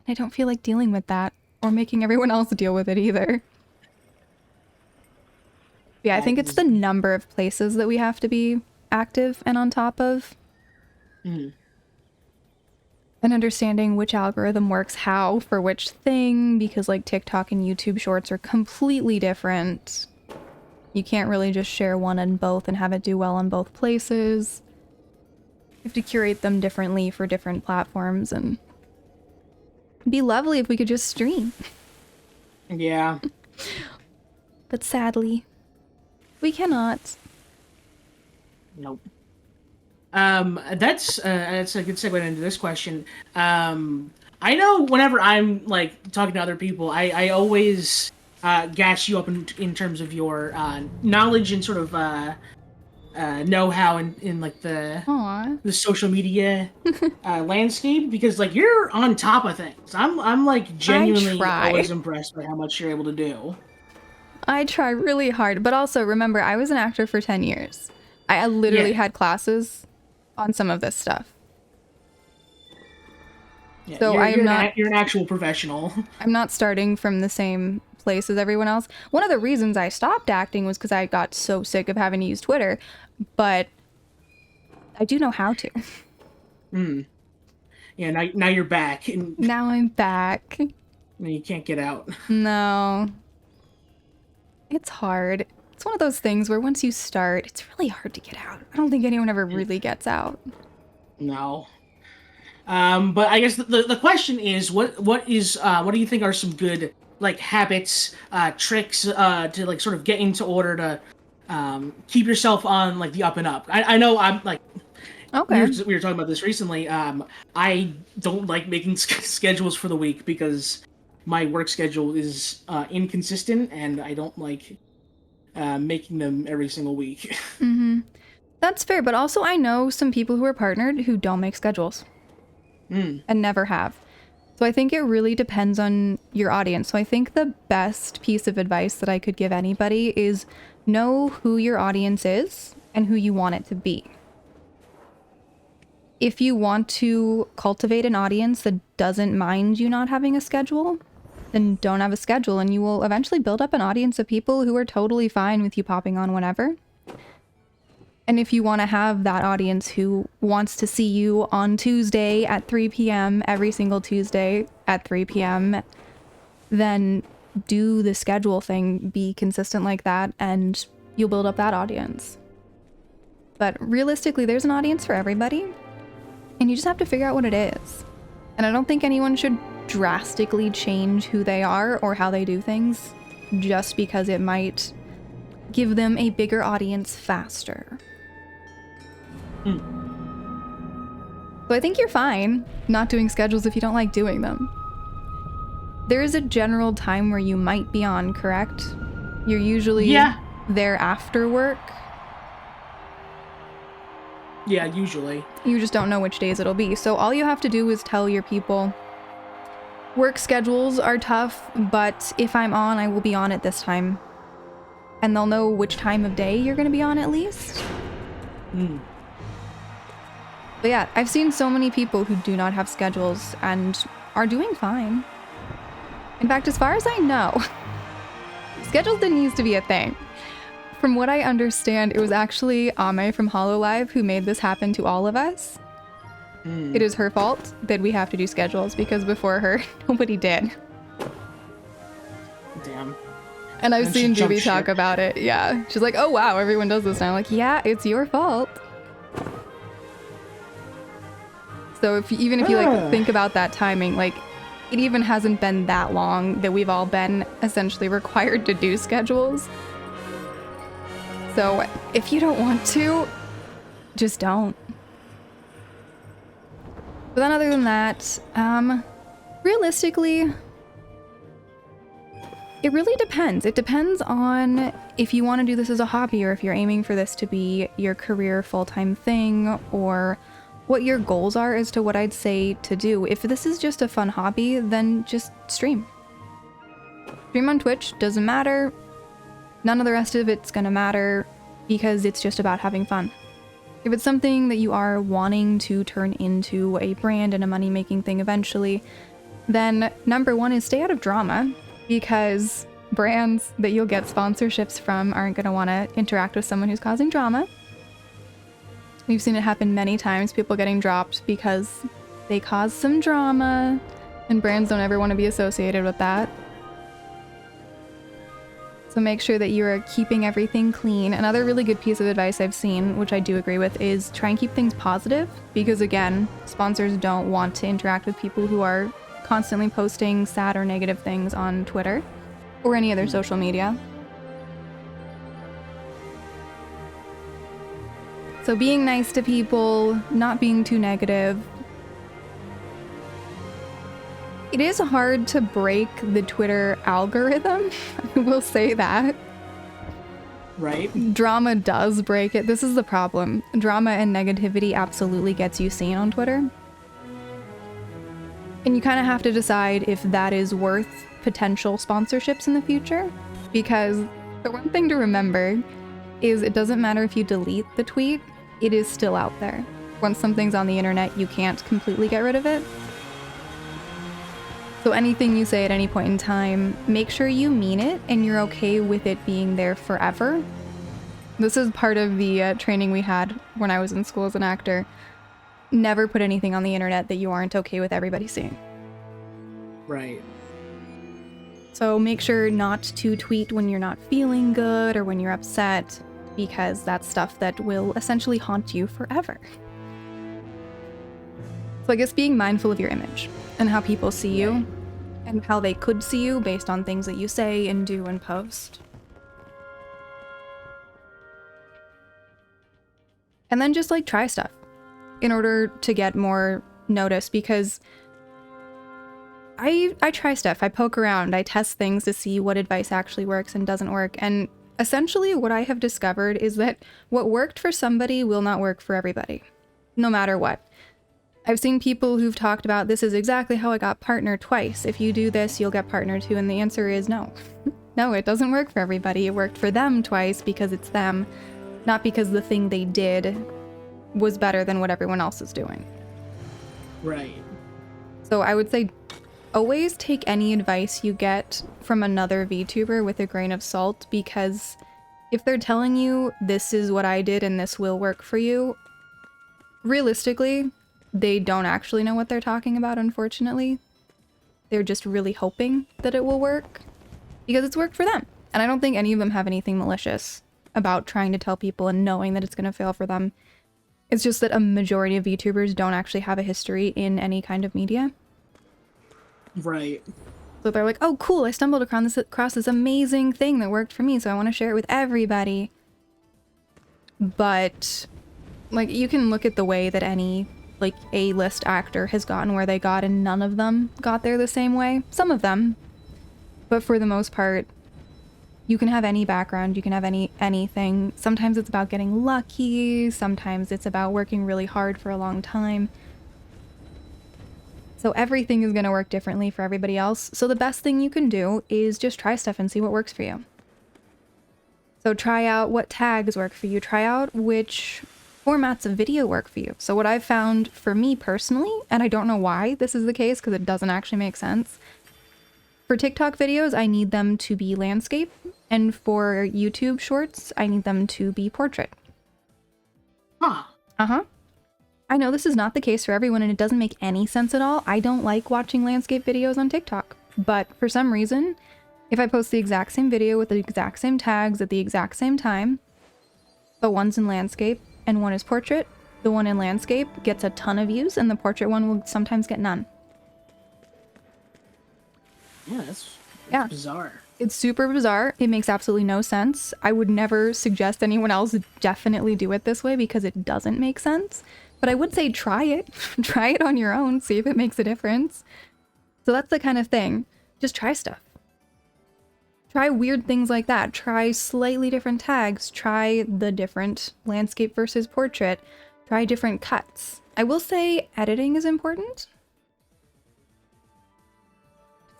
I don't feel like dealing with that or making everyone else deal with it either. Yeah, I think it's the number of places that we have to be active and on top of. Mm. And understanding which algorithm works how for which thing, because like TikTok and YouTube Shorts are completely different. You can't really just share one in both and have it do well on both places. You have to curate them differently for different platforms, and it'd be lovely if we could just stream. Yeah. But sadly, we cannot. Nope. That's a good segue into this question. I know whenever I'm like talking to other people, I always gas you up in terms of your knowledge and sort of know-how in like Aw. the social media landscape, because like you're on top of things. I'm like genuinely always impressed by how much you're able to do. I try really hard, but also remember, I was an actor for 10 years. I literally had classes on some of this stuff. Yeah, So you're an actual professional. I'm not starting from the same place as everyone else. One of the reasons I stopped acting was because I got so sick of having to use Twitter, but I do know how to. Yeah, now you're back, and Now I'm back. you can't get out. No. It's hard. It's one of those things where once you start, it's really hard to get out. I don't think anyone ever really gets out. No. But I guess the question is, what do you think are some good like habits, tricks to like sort of get into order to keep yourself on like the up and up? I know I'm like, Okay. we were talking about this recently. I don't like making schedules for the week because my work schedule is inconsistent, and I don't like making them every single week. That's fair, but also I know some people who are partnered who don't make schedules. And never have. So I think it really depends on your audience. So I think the best piece of advice that I could give anybody is know who your audience is and who you want it to be. If you want to cultivate an audience that doesn't mind you not having a schedule, then don't have a schedule, and you will eventually build up an audience of people who are totally fine with you popping on whenever. And if you want to have that audience who wants to see you on Tuesday at 3 p.m., every single Tuesday at 3 p.m., then do the schedule thing, be consistent like that, and you'll build up that audience. But realistically, there's an audience for everybody, and you just have to figure out what it is. And I don't think anyone should drastically change who they are or how they do things just because it might give them a bigger audience faster. So I think you're fine not doing schedules if you don't like doing them. There is a general time where you might be on, correct? You're usually there after work. Yeah, usually. You just don't know which days it'll be. So all you have to do is tell your people, work schedules are tough, but if I'm on, I will be on at this time. And they'll know which time of day you're going to be on at least. But yeah, I've seen so many people who do not have schedules and are doing fine. In fact, as far as I know, schedules didn't used to be a thing. From what I understand, it was actually Ame from Hololive who made this happen to all of us. It is her fault that we have to do schedules, because before her, nobody did. Damn. And I've seen Juby talk about it. Yeah. She's like, oh wow, everyone does this now. I'm like, yeah, it's your fault. So even if you like think about that timing, like it even hasn't been that long that we've all been essentially required to do schedules. So if you don't want to, just don't. But then other than that, realistically, it really depends. It depends on if you want to do this as a hobby or if you're aiming for this to be your career full-time thing, or what your goals are as to what I'd say to do. If this is just a fun hobby, then just stream. Stream on Twitch, doesn't matter. None of the rest of it's gonna matter because it's just about having fun. If it's something that you are wanting to turn into a brand and a money-making thing eventually, then number one is stay out of drama, because brands that you'll get sponsorships from aren't gonna wanna interact with someone who's causing drama. We've seen it happen many times, people getting dropped because They cause some drama, and brands don't ever want to be associated with that. So make sure that you are keeping everything clean. Another really good piece of advice I've seen, which I do agree with, is try and keep things positive, because again, sponsors don't want to interact with people who are constantly posting sad or negative things on Twitter or any other social media. So being nice to people, not being too negative. It is hard to break the Twitter algorithm, I will say that. Right. Drama does break it. This is the problem. Drama and negativity absolutely gets you seen on Twitter. And you kind of have to decide if that is worth potential sponsorships in the future. Because the one thing to remember is it doesn't matter if you delete the tweet, it is still out there. Once something's on the internet, you can't completely get rid of it. So anything you say at any point in time, make sure you mean it and you're okay with it being there forever. This is part of the training we had when I was in school as an actor. Never put anything on the internet that you aren't okay with everybody seeing. Right. So make sure not to tweet when you're not feeling good or when you're upset, because that's stuff that will essentially haunt you forever. So I guess being mindful of your image and how people see you and how they could see you based on things that you say and do and post. And then just like try stuff in order to get more notice, because I try stuff, I poke around, I test things to see what advice actually works and doesn't work. And essentially what I have discovered is that what worked for somebody will not work for everybody, no matter what. I've seen people who've talked about, this is exactly how I got partner twice. If you do this, you'll get partner too. And the answer is no. No, it doesn't work for everybody. It worked for them twice because it's them, not because the thing they did was better than what everyone else is doing. Right. So I would say always take any advice you get from another VTuber with a grain of salt, because if they're telling you this is what I did and this will work for you, realistically, they don't actually know what they're talking about, unfortunately. They're just really hoping that it will work because it's worked for them. And I don't think any of them have anything malicious about trying to tell people and knowing that it's going to fail for them. It's just that a majority of VTubers don't actually have a history in any kind of media. Right. So they're like, oh, cool, I stumbled across this amazing thing that worked for me, so I want to share it with everybody. But, like, you can look at the way that any like A-list actor has gotten where they got, and none of them got there the same way. Some of them, but for the most part, you can have any background, you can have anything. Sometimes it's about getting lucky, sometimes it's about working really hard for a long time. So everything is going to work differently for everybody else. So the best thing you can do is just try stuff and see what works for you. So try out what tags work for you, try out which formats of video work for you. So what I've found for me personally, and I don't know why this is the case because it doesn't actually make sense. For TikTok videos, I need them to be landscape, and for YouTube shorts, I need them to be portrait. Huh. Uh-huh. I know this is not the case for everyone and it doesn't make any sense at all. I don't like watching landscape videos on TikTok, but for some reason, if I post the exact same video with the exact same tags at the exact same time, but one's in landscape and one is portrait, the one in landscape gets a ton of views and the portrait one will sometimes get none. Yeah, that's bizarre. It's super bizarre. It makes absolutely no sense. I would never suggest anyone else definitely do it this way because it doesn't make sense. But I would say try it. Try it on your own. See if it makes a difference. So that's the kind of thing. Just try stuff. Try weird things like that. Try slightly different tags. Try the different landscape versus portrait. Try different cuts. I will say editing is important.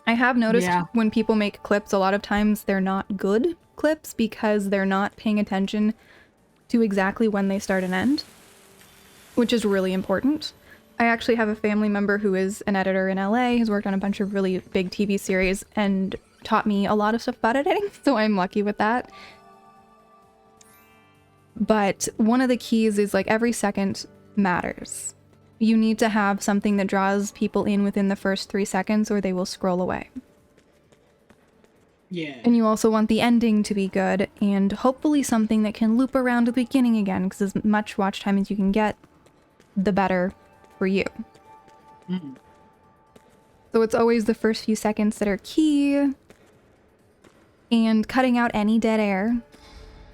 I have noticed when people make clips, a lot of times they're not good clips because they're not paying attention to exactly when they start and end, which is really important. I actually have a family member who is an editor in LA, has worked on a bunch of really big TV series, and taught me a lot of stuff about editing, so I'm lucky with that. But one of the keys is like every second matters. you need to have something that draws people in within the first 3 seconds or they will scroll away. Yeah. And you also want the ending to be good and hopefully something that can loop around to the beginning again, because as much watch time as you can get, the better for you. Mm. So it's always the first few seconds that are key, and cutting out any dead air.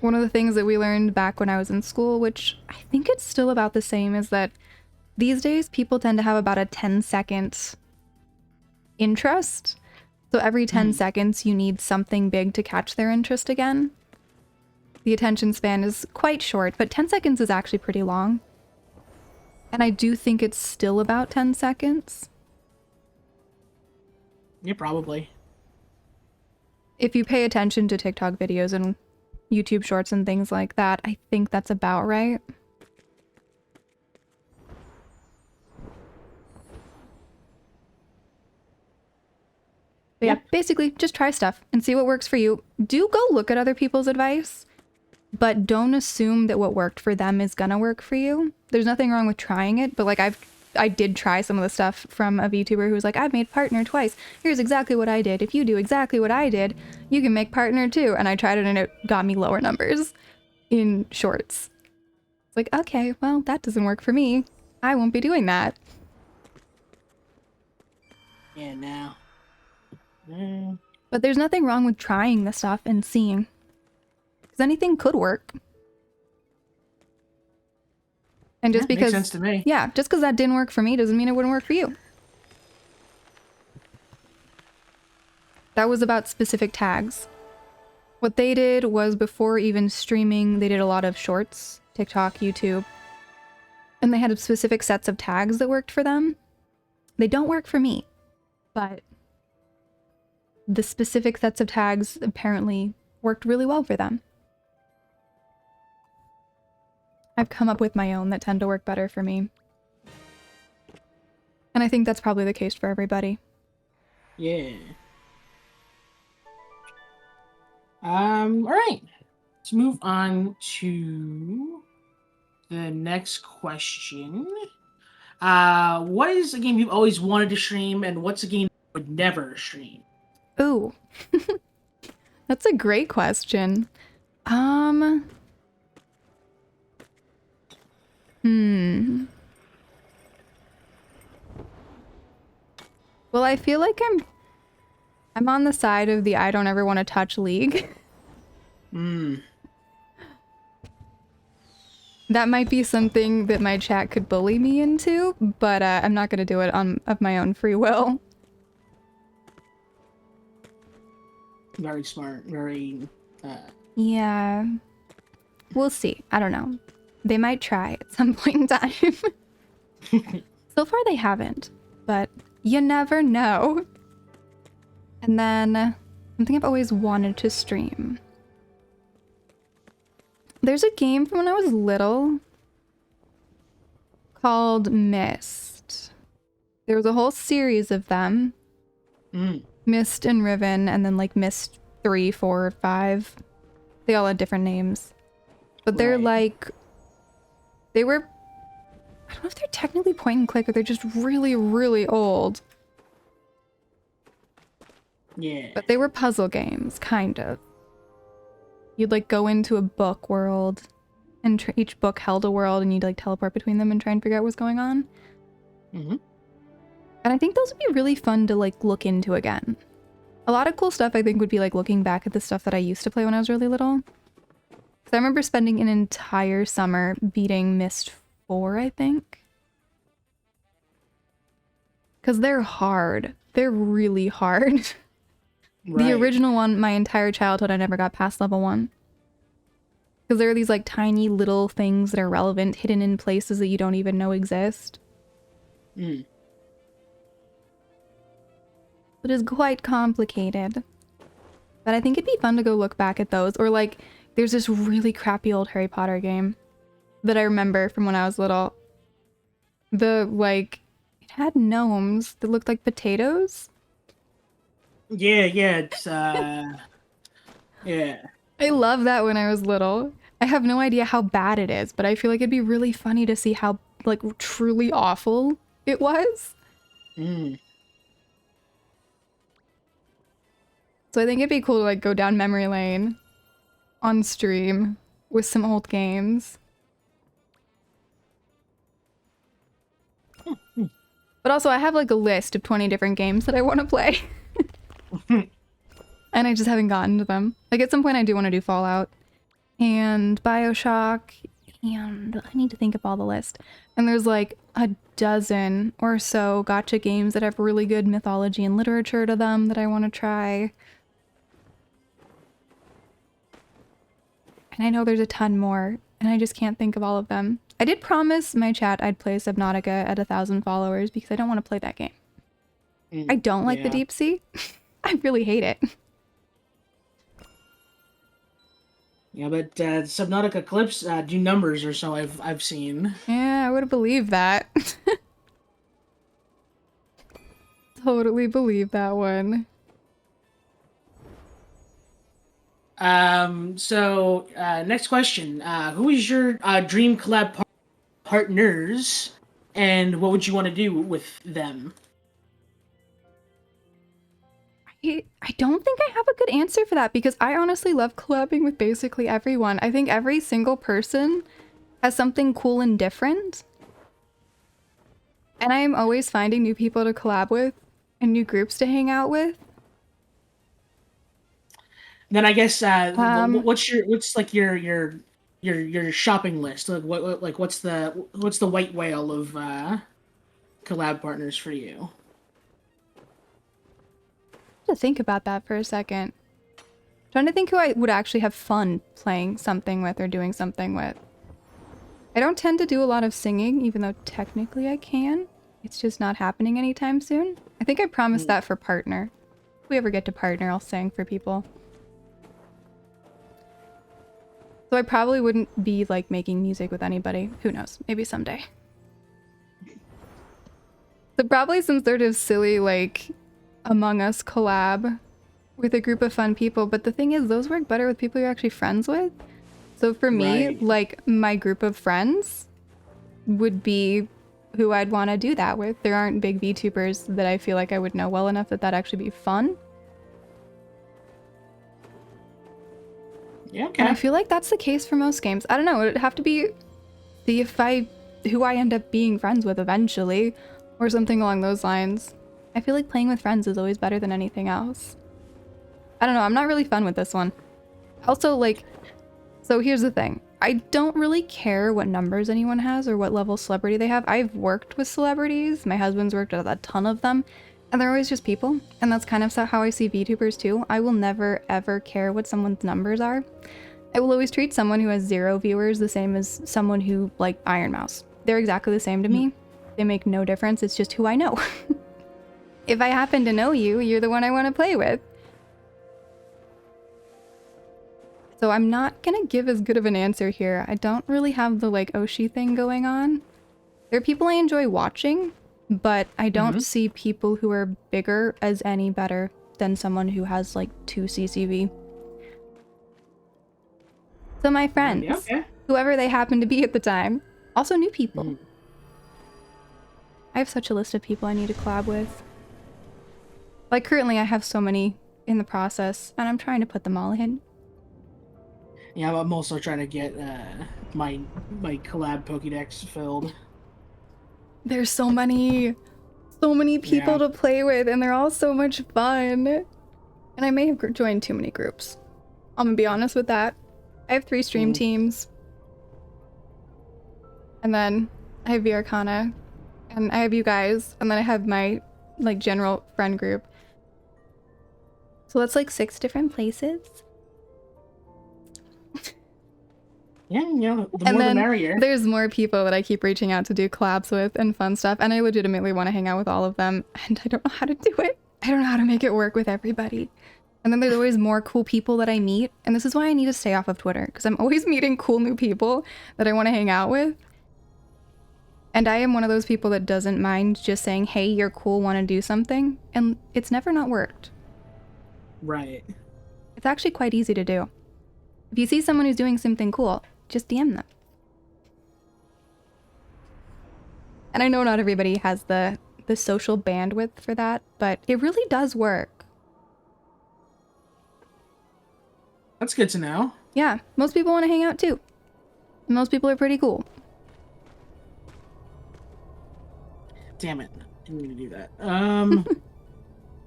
One of the things that we learned back when I was in school, which I think it's still about the same, is that these days people tend to have about a 10-second interest. So every 10 seconds you need something big to catch their interest again. The attention span is quite short, but 10 seconds is actually pretty long. And I do think it's still about 10 seconds. Yeah, probably. If you pay attention to TikTok videos and YouTube shorts and things like that, I think that's about right. But yeah, basically just try stuff and see what works for you. Do go look at other people's advice, but don't assume that what worked for them is gonna work for you. There's nothing wrong with trying it, but like I did try some of the stuff from a VTuber who was like, I've made partner twice. Here's exactly what I did. If you do exactly what I did, you can make partner too. And I tried it and it got me lower numbers in shorts. It's like, okay, well, that doesn't work for me. I won't be doing that. Yeah, now. But there's nothing wrong with trying the stuff and seeing. Because anything could work. And just because, makes sense to me. Yeah, just because that didn't work for me doesn't mean it wouldn't work for you. That was about specific tags. What they did was before even streaming, they did a lot of shorts, TikTok, YouTube. And they had specific sets of tags that worked for them. They don't work for me, but the specific sets of tags apparently worked really well for them. I've come up with my own that tend to work better for me. And I think that's probably the case for everybody. Yeah. All right. Let's move on to the next question. What is a game you've always wanted to stream, and what's a game you would never stream? Ooh. That's a great question. Well, I feel like I'm on the side of the I don't ever want to touch league. That might be something that my chat could bully me into, but I'm not going to do it of my own free will. Very smart. Very. Yeah. We'll see. I don't know. They might try at some point in time. So far they haven't, but you never know. And then something I've always wanted to stream. There's a game from when I was little called Myst. There was a whole series of them. Myst and Riven, and then like Myst 3, 4, 5. They all had different names. But they're like... They were... I don't know if they're technically point and click or they're just really, really old. Yeah. But they were puzzle games, kind of. You'd like go into a book world, and each book held a world, and you'd like teleport between them and try and figure out what's going on. And I think those would be really fun to like look into again. A lot of cool stuff I think would be like looking back at the stuff that I used to play when I was really little. Because I remember spending an entire summer beating Myst 4, I think. Because they're hard. They're really hard. The original one, my entire childhood, I never got past level 1. Because there are these like tiny little things that are relevant, hidden in places that you don't even know exist. It is quite complicated. But I think it'd be fun to go look back at those. Or like, there's this really crappy old Harry Potter game that I remember from when I was little. It had gnomes that looked like potatoes. Yeah, it's, yeah. I love that when I was little. I have no idea how bad it is, but I feel like it'd be really funny to see how like truly awful it was. Mm. So I think it'd be cool to like go down memory lane on stream with some old games. But also I have like a list of 20 different games that I want to play. And I just haven't gotten to them. Like at some point I do want to do Fallout and BioShock, and I need to think of all the list. And there's like a dozen or so gacha games that have really good mythology and literature to them that I want to try. And I know there's a ton more, and I just can't think of all of them. I did promise my chat I'd play Subnautica at 1,000 followers because I don't want to play that game. I don't like the deep sea. I really hate it. Yeah, but Subnautica clips do numbers or so I've seen. Yeah, I would have believed that. Totally believe that one. So next question. Who is your dream collab partners, and what would you want to do with them? I don't think I have a good answer for that because I honestly love collabing with basically everyone. I think every single person has something cool and different. And I'm always finding new people to collab with and new groups to hang out with. Then I guess what's your shopping list? Like what's the white whale of collab partners for you? To think about that for a second. Trying to think who I would actually have fun playing something with or doing something with. I don't tend to do a lot of singing, even though technically I can. It's just not happening anytime soon. I think I promised that for partner. If we ever get to partner, I'll sing for people. So I probably wouldn't be like making music with anybody. Who knows? Maybe someday. So probably some sort of silly like Among Us collab with a group of fun people. But the thing is, those work better with people you're actually friends with. So for me, like my group of friends would be who I'd want to do that with. There aren't big VTubers that I feel like I would know well enough that that'd actually be fun. Yeah, okay. And I feel like that's the case for most games. I don't know, it'd have to be who I end up being friends with eventually, or something along those lines. I feel like playing with friends is always better than anything else. I don't know, I'm not really fun with this one. Also, like, so here's the thing. I don't really care what numbers anyone has or what level celebrity they have. I've worked with celebrities. My husband's worked with a ton of them. And they're always just people. And that's kind of how I see VTubers too. I will never ever care what someone's numbers are. I will always treat someone who has 0 viewers the same as someone who, like, Iron Mouse. They're exactly the same to me. They make no difference. It's just who I know. If I happen to know you, you're the one I want to play with. So I'm not gonna give as good of an answer here. I don't really have the, like, Oshi thing going on. There are people I enjoy watching, but I don't see people who are bigger as any better than someone who has, like, 2 CCV. So my friends, whoever they happen to be at the time, also new people. I have such a list of people I need to collab with. Like, currently I have so many in the process, and I'm trying to put them all in. Yeah, I'm also trying to get my collab Pokédex filled. There's so many people to play with, and they're all so much fun. And I may have joined too many groups. I'm gonna be honest with that. I have 3 stream teams. And then I have Arcana, and I have you guys, and then I have my, like, general friend group. So that's like 6 different places. Yeah, you know, the more the merrier. There's more people that I keep reaching out to do collabs with and fun stuff, and I legitimately want to hang out with all of them, and I don't know how to do it. I don't know how to make it work with everybody. And then there's always more cool people that I meet, and this is why I need to stay off of Twitter, because I'm always meeting cool new people that I want to hang out with. And I am one of those people that doesn't mind just saying, hey, you're cool, want to do something? And it's never not worked. Right. It's actually quite easy to do. If you see someone who's doing something cool, just DM them. And I know not everybody has the social bandwidth for that, but it really does work. That's good to know. Yeah, most people want to hang out too. Most people are pretty cool. Damn it. Didn't mean to do that.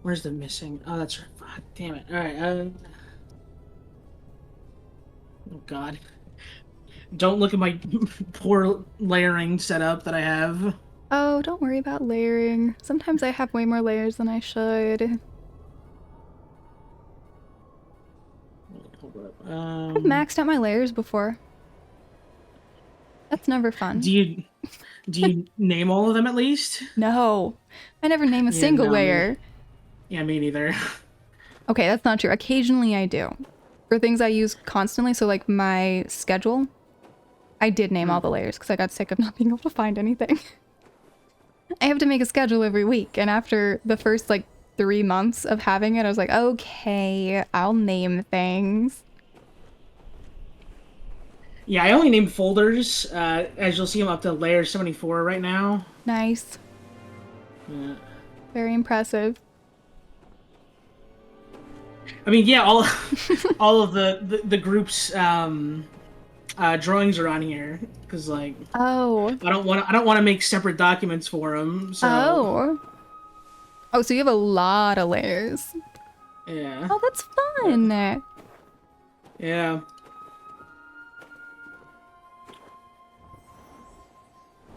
Where's the missing? Oh, that's right. Fuck, damn it. Alright, oh god. Don't look at my poor layering setup that I have. Oh, don't worry about layering. Sometimes I have way more layers than I should. Hold up. I've maxed out my layers before. That's never fun. Do you name all of them at least? No. I never name a single no, layer. me neither. Okay, that's not true. Occasionally I do. For things I use constantly, so like my schedule, I did name all the layers because I got sick of not being able to find anything. I have to make a schedule every week, and after the first like 3 months of having it, I was like, okay, I'll name things. Yeah, I only named folders. As you'll see, I'm up to layer 74 right now. Nice. Yeah. Very impressive. I mean, yeah, all all of the group's drawings are on here because like Oh. I don't want to make separate documents for them. So Oh, so you have a lot of layers. yeah. Oh, that's fun. Yeah.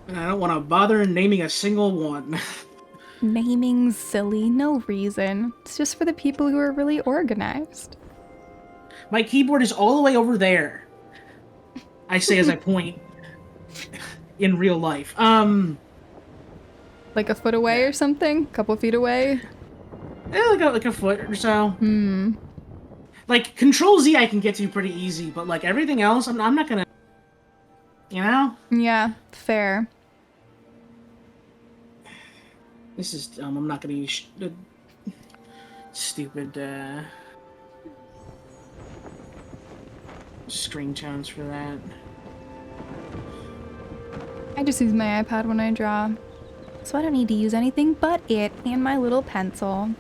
And I don't want to bother naming a single one. Naming's silly, no reason. It's just for the people who are really organized. My keyboard is all the way over there. I say as I point in real life. Like a foot away or something? A couple feet away? Yeah, like a foot or so. Hmm. Like Control Z I can get to pretty easy, but like everything else I'm not gonna, you know? Yeah, fair. This is dumb. I'm not gonna use stupid screen tones for that. I just use my iPad when I draw. So I don't need to use anything but it and my little pencil.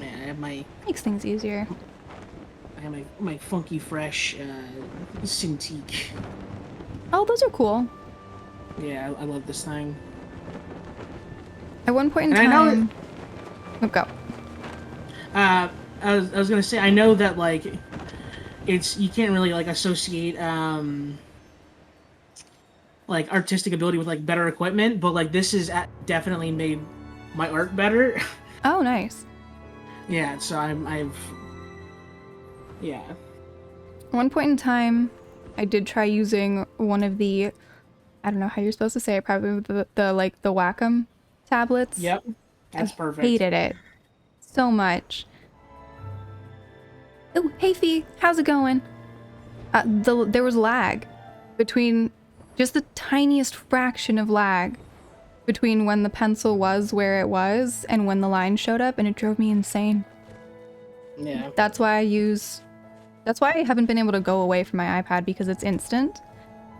Yeah, I have my Makes things easier. my funky fresh Cintiq. Oh, those are cool. Yeah, I love this thing. At one point in And I know time... Oh, go. I was gonna say I know that like it's you can't really like associate like artistic ability with like better equipment, but like this is definitely made my art better. Oh, nice. Yeah, so I've yeah. At one point in time, I did try using one of the... I don't know how you're supposed to say it, probably the like the Wacom tablets. Yep. That's I perfect. hated it so much. Oh, hey Fee, how's it going? There was lag between, just the tiniest fraction of lag between when the pencil was where it was and when the line showed up, and it drove me insane. Yeah. That's why I haven't been able to go away from my iPad, because it's instant.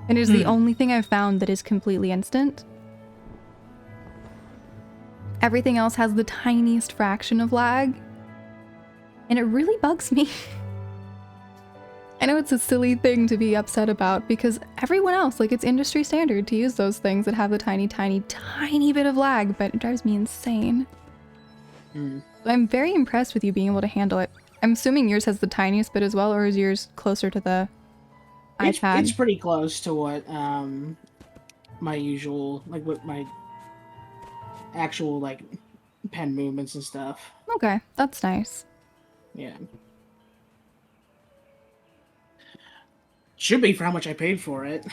And it is the only thing I've found that is completely instant. Everything else has the tiniest fraction of lag. And it really bugs me. I know it's a silly thing to be upset about, because everyone else, like, it's industry standard to use those things that have the tiny, tiny, tiny bit of lag, but it drives me insane. I'm very impressed with you being able to handle it. I'm assuming yours has the tiniest bit as well, or is yours closer to the iPad? It's pretty close to what my usual, like what my actual like pen movements and stuff. Okay, that's nice. Yeah. Should be for how much I paid for it.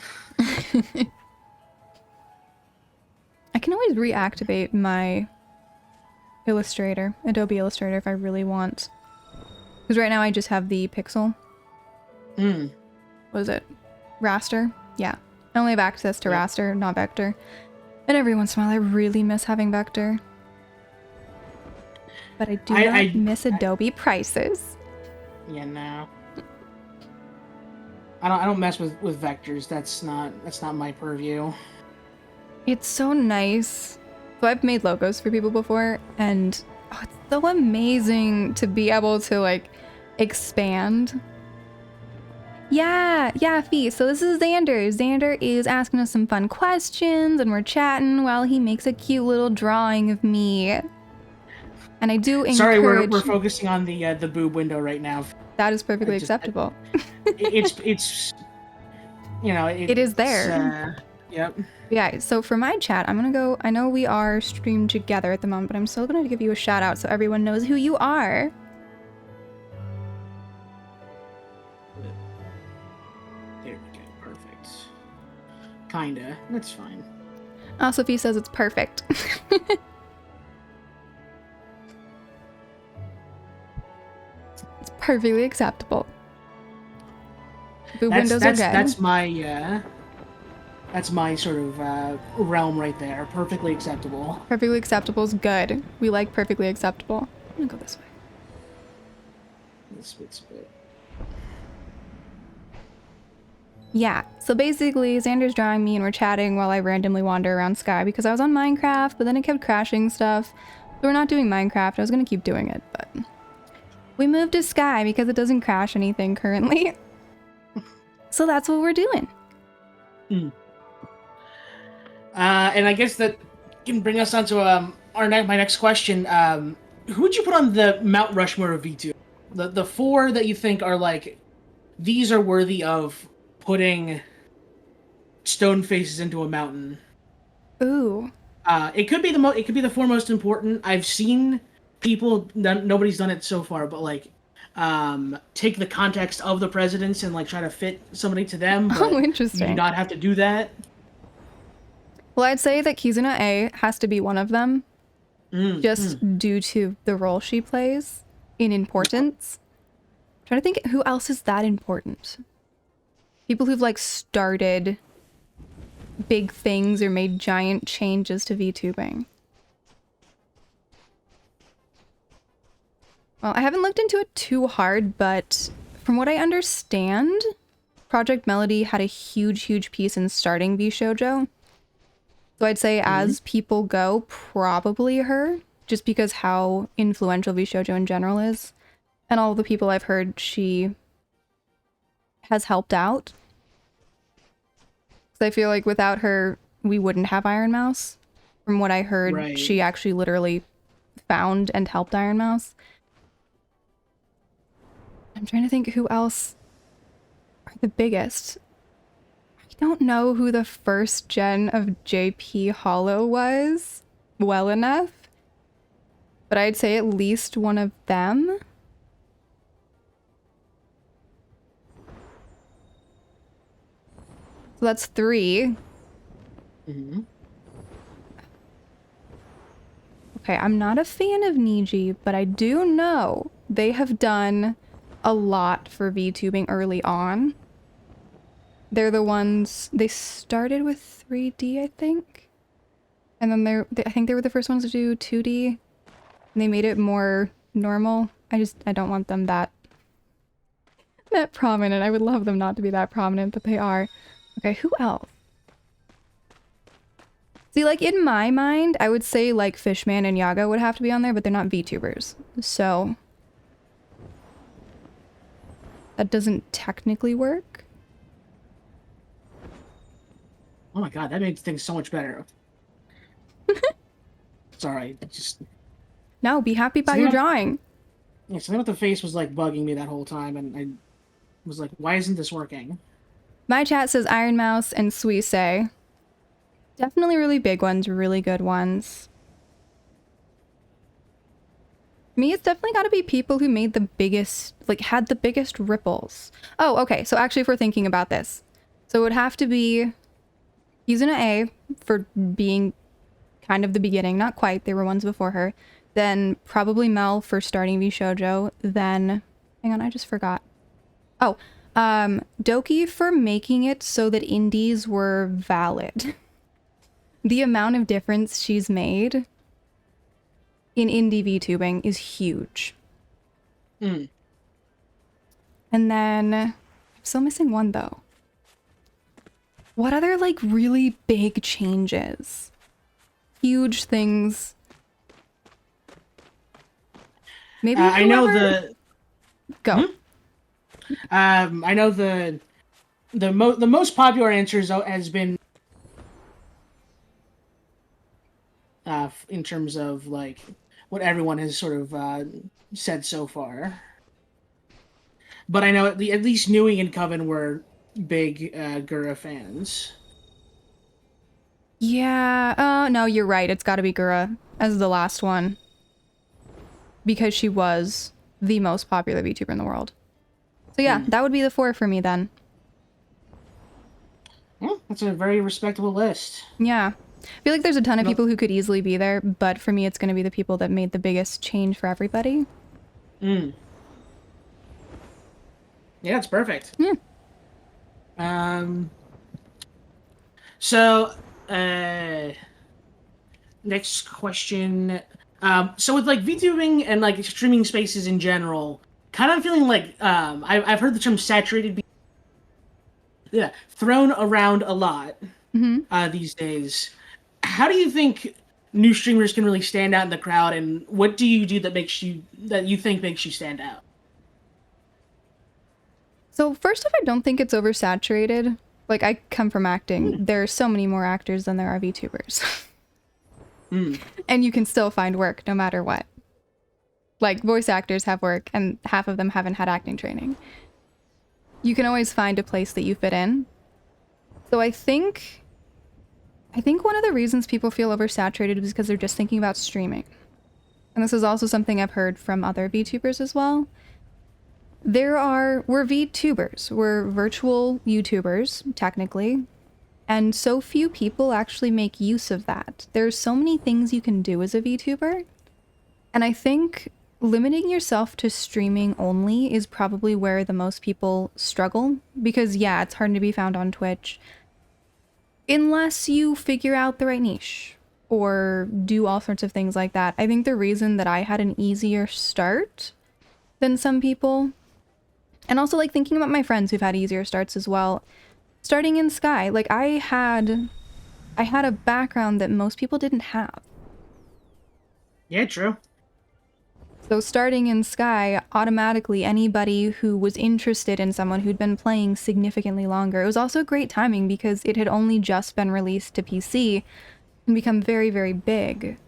I can always reactivate my Illustrator, Adobe Illustrator, if I really want. Because right now I just have the Pixel. What is it? Raster? Yeah. I only have access to raster, not vector. And every once in a while I really miss having vector. But I do not miss Adobe prices. Yeah, no. I don't mess with vectors. That's not my purview. It's so nice. So I've made logos for people before, and oh, it's so amazing to be able to like expand. Yeah, Fee. So this is Xander. Xander is asking us some fun questions, and we're chatting while he makes a cute little drawing of me. And I do encourage. Sorry, we're focusing on the boob window right now. That is perfectly acceptable. It's you know it is there. Yep. Yeah, so for my chat, I'm gonna go. I know we are streamed together at the moment, but I'm still gonna give you a shout out so everyone knows who you are. There we go. Perfect. Kinda. That's fine. Sophie says it's perfect. It's perfectly acceptable. Boob windows are good. That's my sort of realm right there. Perfectly acceptable. Perfectly acceptable is good. We like perfectly acceptable. I'm gonna go this way. This bit's a bit. Yeah, so basically Xander's drawing me and we're chatting while I randomly wander around Sky because I was on Minecraft, but then it kept crashing stuff. So we're not doing Minecraft. I was gonna keep doing it, but we moved to Sky because it doesn't crash anything currently. So that's what we're doing. And I guess that can bring us on to my next question. Who would you put on the Mount Rushmore of V2? The four that you think are like, these are worthy of putting stone faces into a mountain. Ooh. It could be the four most important. I've seen people, nobody's done it so far, but like take the context of the presidents and like try to fit somebody to them. But oh, interesting. You do not have to do that. Well, I'd say that Kizuna A has to be one of them, due to the role she plays in importance. I'm trying to think who else is that important. People who've like started big things or made giant changes to VTubing. Well, I haven't looked into it too hard, but from what I understand, Project Melody had a huge piece in starting VShojo. So I'd say as people go, probably her, just because how influential VShojo in general is. And all the people I've heard she has helped out. So I feel like without her, we wouldn't have Iron Mouse. From what I heard, right. She actually literally found and helped Iron Mouse. I'm trying to think who else are the biggest. I don't know who the first gen of JP Hollow was well enough, but I'd say at least one of them. So that's 3. Okay, I'm not a fan of Niji, but I do know they have done a lot for VTubing early on. They're the ones, they started with 3D, I think. And then I think they were the first ones to do 2D. And they made it more normal. I don't want them that prominent. I would love them not to be that prominent, but they are. Okay, who else? See, like, in my mind, I would say, like, Fishman and Yaga would have to be on there, but they're not VTubers. So that doesn't technically work. Oh my god, that makes things so much better. Sorry, just... No, be happy about your drawing. Yeah, something with the face was, like, bugging me that whole time, and I was like, why isn't this working? My chat says Iron Mouse and Suisse. Definitely really big ones, really good ones. For me, it's definitely got to be people who made the biggest, like, had the biggest ripples. Oh, okay, so actually if we're thinking about this. So it would have to be Kizuna A for being kind of the beginning, not quite, there were ones before her. Then probably Mel for starting VShojo. Then, hang on, I just forgot. Oh, Doki for making it so that indies were valid. The amount of difference she's made in indie VTubing is huge. And then, I'm still missing one though. What other, like, really big changes? Huge things. Maybe I know whoever... the. Go. I know the most popular answers has been in terms of like what everyone has sort of said so far. But I know at least Newing and Coven were big Gura fans. Yeah, no, you're right. It's gotta be Gura as the last one. Because she was the most popular VTuber in the world. So yeah, that would be the 4 for me then. Well, that's a very respectable list. Yeah. I feel like there's a ton of people who could easily be there, but for me it's gonna be the people that made the biggest change for everybody. Yeah, it's perfect. Yeah. So, next question. So with like VTubing and like streaming spaces in general, kind of feeling like I've heard the term saturated be thrown around a lot these days. How do you think new streamers can really stand out in the crowd, and what do you do that you think makes you stand out? So first off, I don't think it's oversaturated. Like, I come from acting. There are so many more actors than there are VTubers. And you can still find work no matter what. Like, voice actors have work, and half of them haven't had acting training. You can always find a place that you fit in. So I think one of the reasons people feel oversaturated is because they're just thinking about streaming. And this is also something I've heard from other VTubers as well. We're VTubers. We're virtual YouTubers, technically. And so few people actually make use of that. There's so many things you can do as a VTuber. And I think limiting yourself to streaming only is probably where the most people struggle. Because yeah, it's hard to be found on Twitch. Unless you figure out the right niche or do all sorts of things like that. I think the reason that I had an easier start than some people, and also like thinking about my friends who've had easier starts as well, starting in Sky, like I had a background that most people didn't have. Yeah, true. So starting in Sky, automatically anybody who was interested in someone who'd been playing significantly longer. It was also great timing because it had only just been released to PC and become very, very big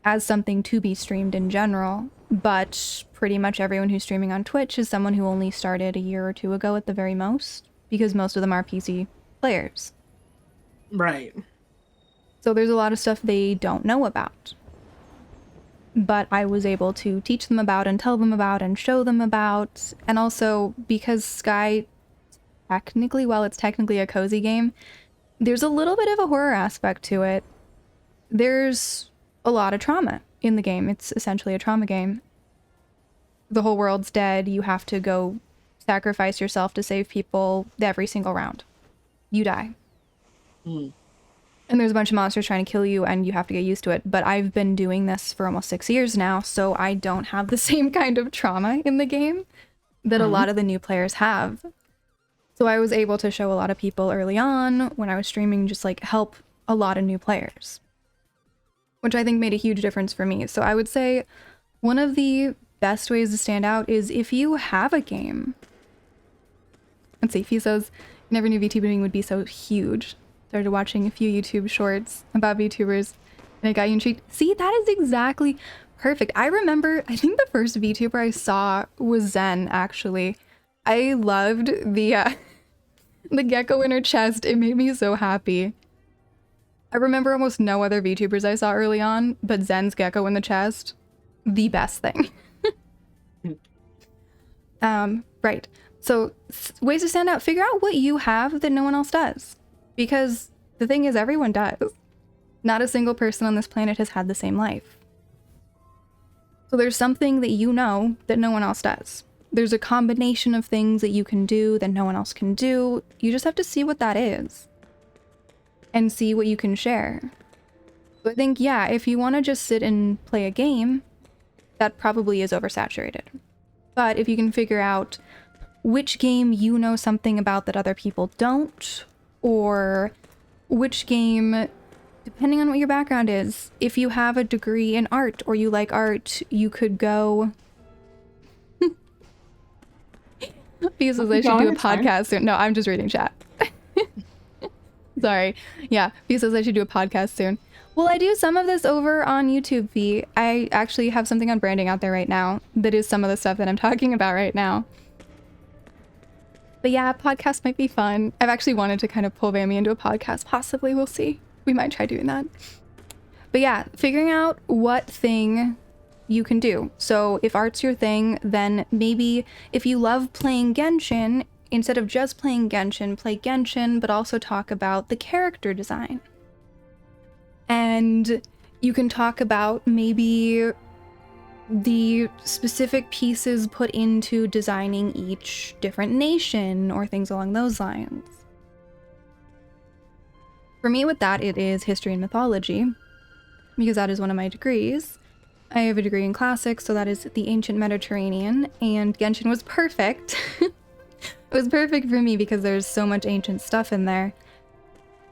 as something to be streamed in general. But pretty much everyone who's streaming on Twitch is someone who only started a year or two ago at the very most, because most of them are PC players. Right. So there's a lot of stuff they don't know about. But I was able to teach them about and tell them about and show them about. And also, because Sky, technically, while it's technically a cozy game, there's a little bit of a horror aspect to it. There's a lot of trauma in the game. It's essentially a trauma game. The whole world's dead. You have to go sacrifice yourself to save people every single round. You die. And there's a bunch of monsters trying to kill you, and you have to get used to it. But I've been doing this for almost 6 years now, so I don't have the same kind of trauma in the game that a lot of the new players have. So I was able to show a lot of people early on when I was streaming, just like help a lot of new players, which I think made a huge difference for me. So I would say one of the best ways to stand out is if you have a game. Let's see, he says, never knew VTubing would be so huge. Started watching a few YouTube shorts about VTubers and it got you intrigued. See, that is exactly perfect. I remember, I think the first VTuber I saw was Zen, actually. I loved the gecko in her chest. It made me so happy. I remember almost no other VTubers I saw early on, but Zen's gecko in the chest, the best thing. Right. So ways to stand out, figure out what you have that no one else does. Because the thing is, everyone does. Not a single person on this planet has had the same life. So there's something that you know that no one else does. There's a combination of things that you can do that no one else can do. You just have to see what that is. And see what you can share. So I think, yeah, if you want to just sit and play a game, that probably is oversaturated. But if you can figure out which game you know something about that other people don't, or which game, depending on what your background is. If you have a degree in art or you like art, you could go. Fia says I should do a podcast soon. No, I'm just reading chat. Sorry. Yeah, Fia says I should do a podcast soon. Well, I do some of this over on YouTube, Fee. I actually have something on branding out there right now that is some of the stuff that I'm talking about right now. But yeah, podcast might be fun. I've actually wanted to kind of pull Vammy into a podcast. Possibly, we'll see. We might try doing that. But yeah, figuring out what thing you can do. So if art's your thing, then maybe if you love playing Genshin, instead of just playing Genshin, play Genshin, but also talk about the character design. And you can talk about maybe the specific pieces put into designing each different nation or things along those lines. For me with that, it is history and mythology, because that is one of my degrees. I have a degree in classics, so that is the ancient Mediterranean, and Genshin was perfect. It was perfect for me because there's so much ancient stuff in there.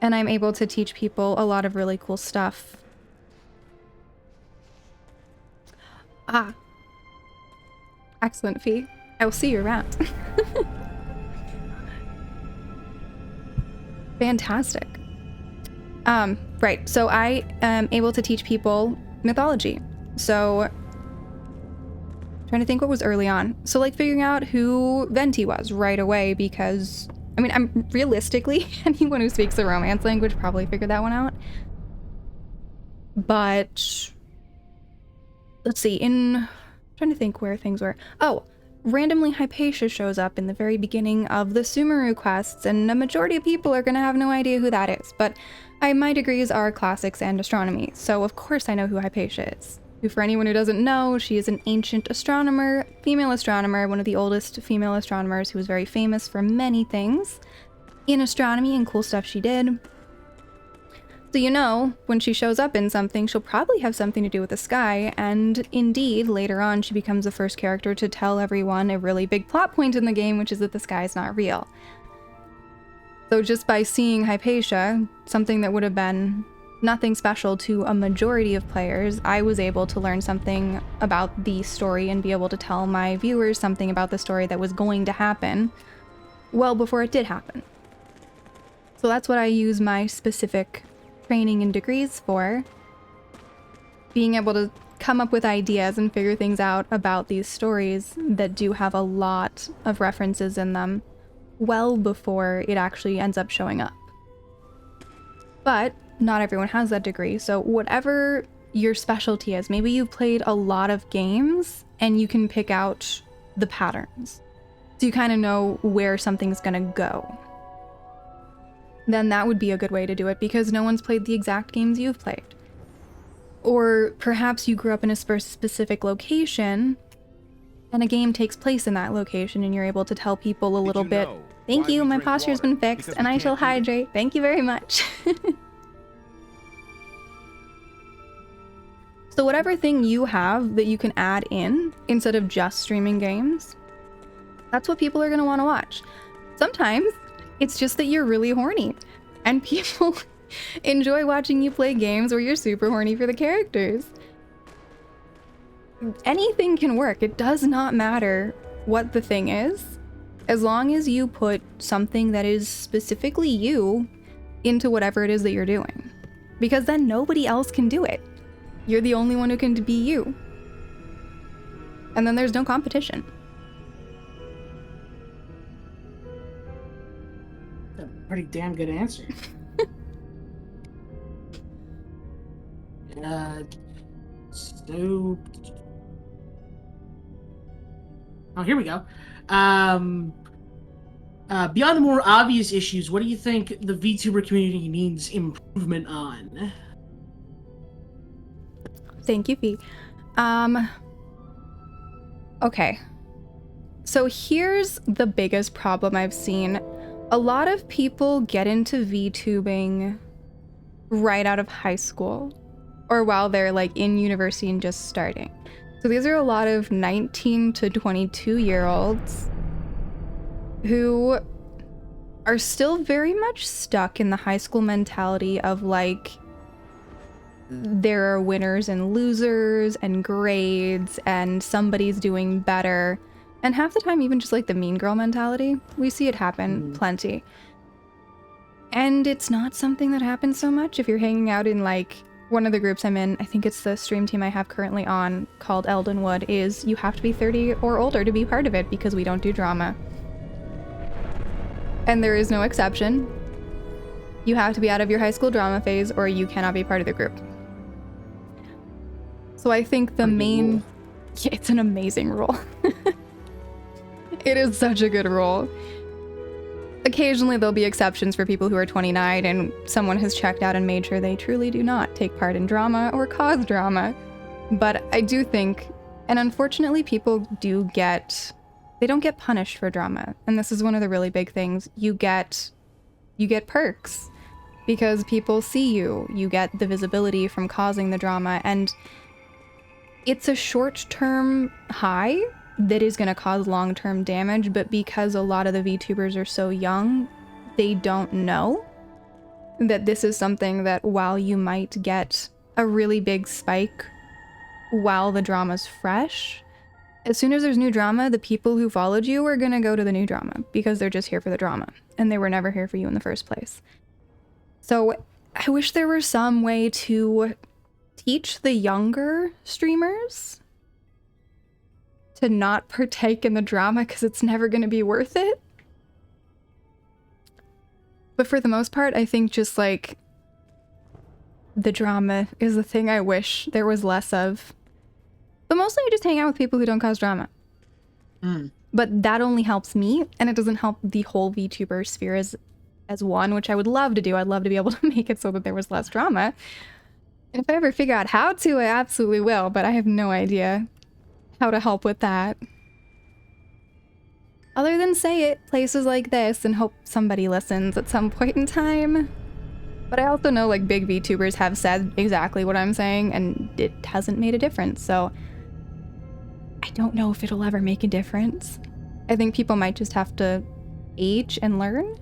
And I'm able to teach people a lot of really cool stuff. Ah. Excellent, Fee. I will see you around. Fantastic. Right, so I am able to teach people mythology. So, trying to think what was early on. So like figuring out who Venti was right away, because I mean, I'm realistically, anyone who speaks the Romance language probably figured that one out. But let's see, I'm trying to think where things were. Oh, randomly Hypatia shows up in the very beginning of the Sumeru quests, and a majority of people are gonna have no idea who that is. But my degrees are classics and astronomy, so of course I know who Hypatia is. Who, for anyone who doesn't know, she is an ancient astronomer, female astronomer, one of the oldest female astronomers who was very famous for many things in astronomy and cool stuff she did. So you know, when she shows up in something, she'll probably have something to do with the sky, and indeed, later on, she becomes the first character to tell everyone a really big plot point in the game, which is that the sky is not real. So just by seeing Hypatia, something that would have been nothing special to a majority of players, I was able to learn something about the story and be able to tell my viewers something about the story that was going to happen well before it did happen. So that's what I use my specific training and degrees for. Being able to come up with ideas and figure things out about these stories that do have a lot of references in them well before it actually ends up showing up. But not everyone has that degree, so whatever your specialty is, maybe you've played a lot of games and you can pick out the patterns. So you kind of know where something's gonna go. Then that would be a good way to do it, because no one's played the exact games you've played. Or perhaps you grew up in a specific location and a game takes place in that location and you're able to tell people a little bit. Thank you, my posture's been fixed and I shall hydrate. Thank you very much. So whatever thing you have that you can add in instead of just streaming games, that's what people are going to want to watch. Sometimes it's just that you're really horny and people enjoy watching you play games where you're super horny for the characters. Anything can work. It does not matter what the thing is, as long as you put something that is specifically you into whatever it is that you're doing. Because then nobody else can do it. You're the only one who can be you. And then there's no competition. That's a pretty damn good answer. So... Oh, here we go. Beyond the more obvious issues, what do you think the VTuber community needs improvement on? Thank you, Fee. Okay. So here's the biggest problem I've seen. A lot of people get into VTubing right out of high school or while they're like in university and just starting. So these are a lot of 19 to 22-year-olds who are still very much stuck in the high school mentality of like, there are winners and losers and grades and somebody's doing better. And half the time, even just like the mean girl mentality, we see it happen plenty. And it's not something that happens so much if you're hanging out in like one of the groups I'm in. I think it's the stream team I have currently on called Eldenwood, is you have to be 30 or older to be part of it because we don't do drama. And there is no exception. You have to be out of your high school drama phase or you cannot be part of the group. So I think the main... Yeah, it's an amazing rule. It is such a good rule. Occasionally there'll be exceptions for people who are 29 and someone has checked out and made sure they truly do not take part in drama or cause drama. But I do think, and unfortunately people do get... They don't get punished for drama. And this is one of the really big things. You get perks because people see you. You get the visibility from causing the drama, and it's a short-term high that is going to cause long-term damage, but because a lot of the VTubers are so young, they don't know that this is something that while you might get a really big spike while the drama's fresh, as soon as there's new drama, the people who followed you are going to go to the new drama because they're just here for the drama and they were never here for you in the first place. So I wish there were some way to teach the younger streamers to not partake in the drama because it's never going to be worth it. But for the most part, I think just like the drama is the thing I wish there was less of. But mostly I just hang out with people who don't cause drama. But that only helps me, and it doesn't help the whole VTuber sphere as one, which I would love to do. I'd love to be able to make it so that there was less drama. And if I ever figure out how to, I absolutely will, but I have no idea how to help with that. Other than say it places like this and hope somebody listens at some point in time. But I also know like big VTubers have said exactly what I'm saying and it hasn't made a difference, so I don't know if it'll ever make a difference. I think people might just have to age and learn.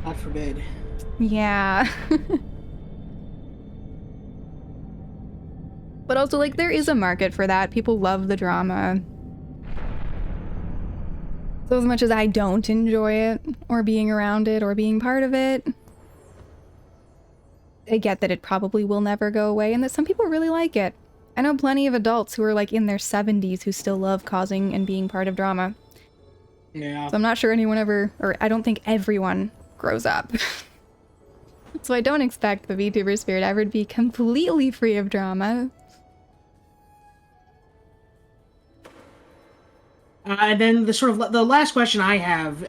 God forbid. Yeah. But also, like, there is a market for that. People love the drama. So as much as I don't enjoy it, or being around it, or being part of it, I get that it probably will never go away, and that some people really like it. I know plenty of adults who are, like, in their 70s who still love causing and being part of drama. Yeah. So I'm not sure anyone ever, or I don't think everyone grows up. So I don't expect the VTuber sphere to ever be completely free of drama. And then the last question I have,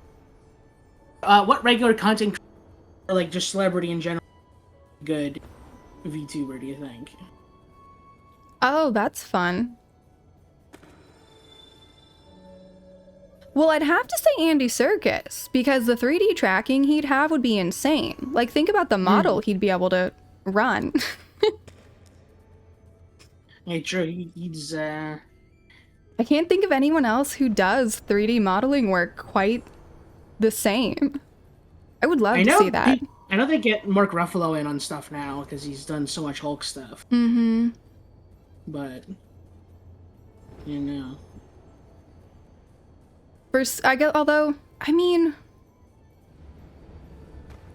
what regular content, or like just celebrity in general, good VTuber do you think? Oh, that's fun. Well, I'd have to say Andy Serkis, because the 3D tracking he'd have would be insane. Like, think about the model he'd be able to run. Yeah, true. He's I can't think of anyone else who does 3D modeling work quite the same. I would love to see that. I know they get Mark Ruffalo in on stuff now because he's done so much Hulk stuff. Mm-hmm. But, you know. First, although, I mean,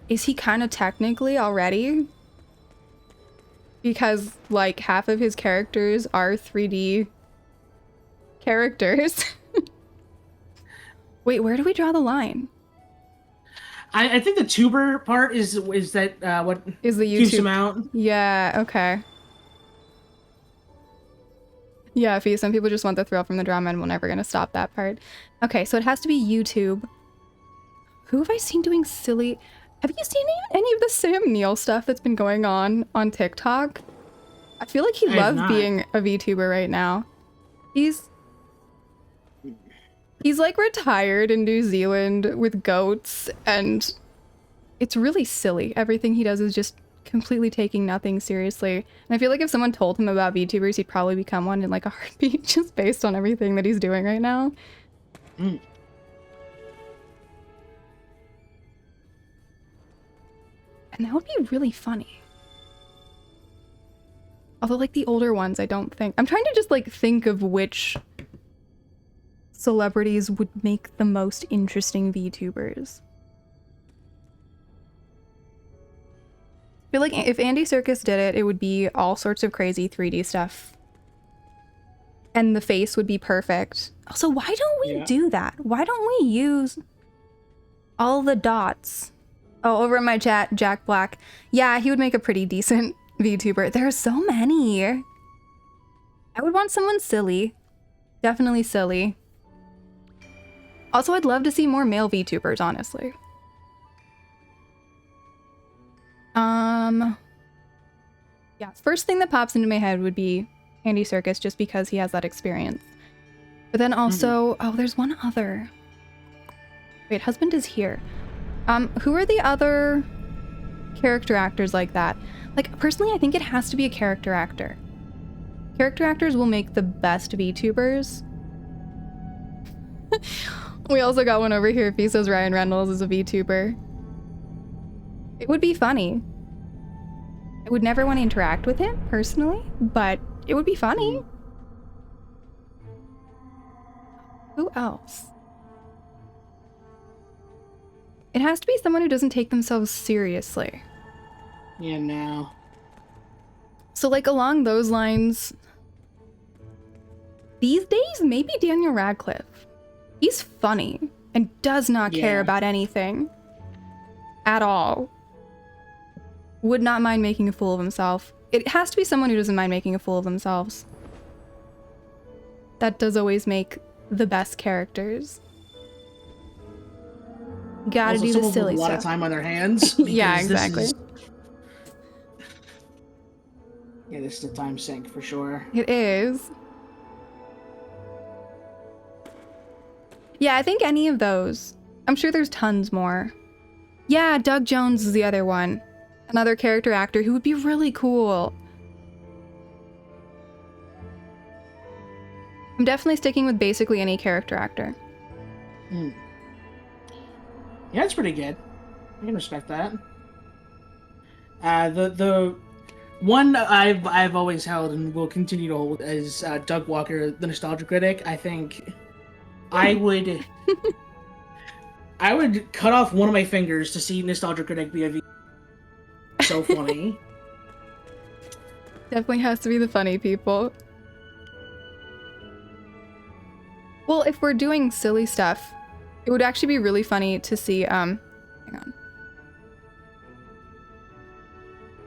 is he kind of technically already? Because, like, half of his characters are 3D characters. Wait, where do we draw the line? I think the tuber part is that what is the keeps YouTube him out. Yeah, okay. Yeah, Fee, some people just want the thrill from the drama and we're never gonna stop that part. Okay, so it has to be YouTube. Who have I seen doing silly... Have you seen any of the Sam Neill stuff that's been going on TikTok? I feel like he'd love being a VTuber right now. He's like retired in New Zealand with goats, and it's really silly. Everything he does is just completely taking nothing seriously. And I feel like if someone told him about VTubers, he'd probably become one in like a heartbeat just based on everything that he's doing right now. And that would be really funny. Although, like, the older ones, I don't think. I'm trying to just, like, think of which celebrities would make the most interesting VTubers. I feel like if Andy Serkis did it, it would be all sorts of crazy 3D stuff. And the face would be perfect. Also, why don't we do that? Why don't we use all the dots? Oh, over in my chat, Jack Black. Yeah, he would make a pretty decent VTuber. There are so many. I would want someone silly. Definitely silly. Also, I'd love to see more male VTubers, honestly. Yeah, first thing that pops into my head would be Andy Serkis, just because he has that experience. But then also, oh, there's one other. Wait, husband is here. Who are the other character actors like that? Like, personally, I think it has to be a character actor. Character actors will make the best VTubers. We also got one over here if he says Ryan Reynolds is a VTuber. It would be funny. I would never want to interact with him, personally, but it would be funny. Who else? It has to be someone who doesn't take themselves seriously. Yeah, no. So, like, along those lines, these days, maybe Daniel Radcliffe. He's funny and does not care about anything at all. Would not mind making a fool of himself. It has to be someone who doesn't mind making a fool of themselves. That does always make the best characters. Gotta also, do the silly with a lot stuff. of time on their hands. Yeah, exactly. Yeah, this is a time sink for sure. It is. Yeah, I think any of those. I'm sure there's tons more. Yeah, Doug Jones is the other one. Another character actor who would be really cool. I'm definitely sticking with basically any character actor. Yeah, that's pretty good. I can respect that. The one I've always held and will continue to hold is Doug Walker, the Nostalgia Critic. I think I would cut off one of my fingers to see Nostalgia Critic be a V. So funny. Definitely has to be the funny people. Well, if we're doing silly stuff, it would actually be really funny to see, hang on.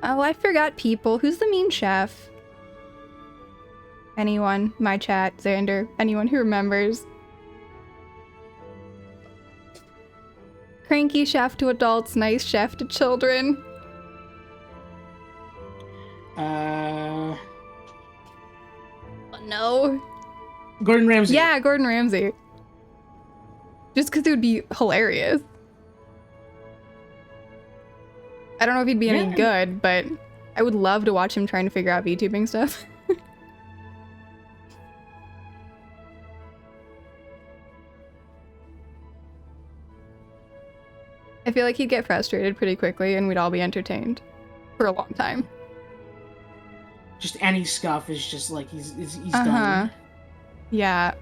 Oh, I forgot people. Who's the mean chef? Anyone? My chat, Xander. Anyone who remembers? Cranky chef to adults, nice chef to children. Oh, no. Gordon Ramsay. Yeah, Gordon Ramsay. Just because it would be hilarious. I don't know if he'd be any good, but I would love to watch him trying to figure out VTubing stuff. I feel like he'd get frustrated pretty quickly and we'd all be entertained for a long time. Just any scuff is just like he's done. Yeah.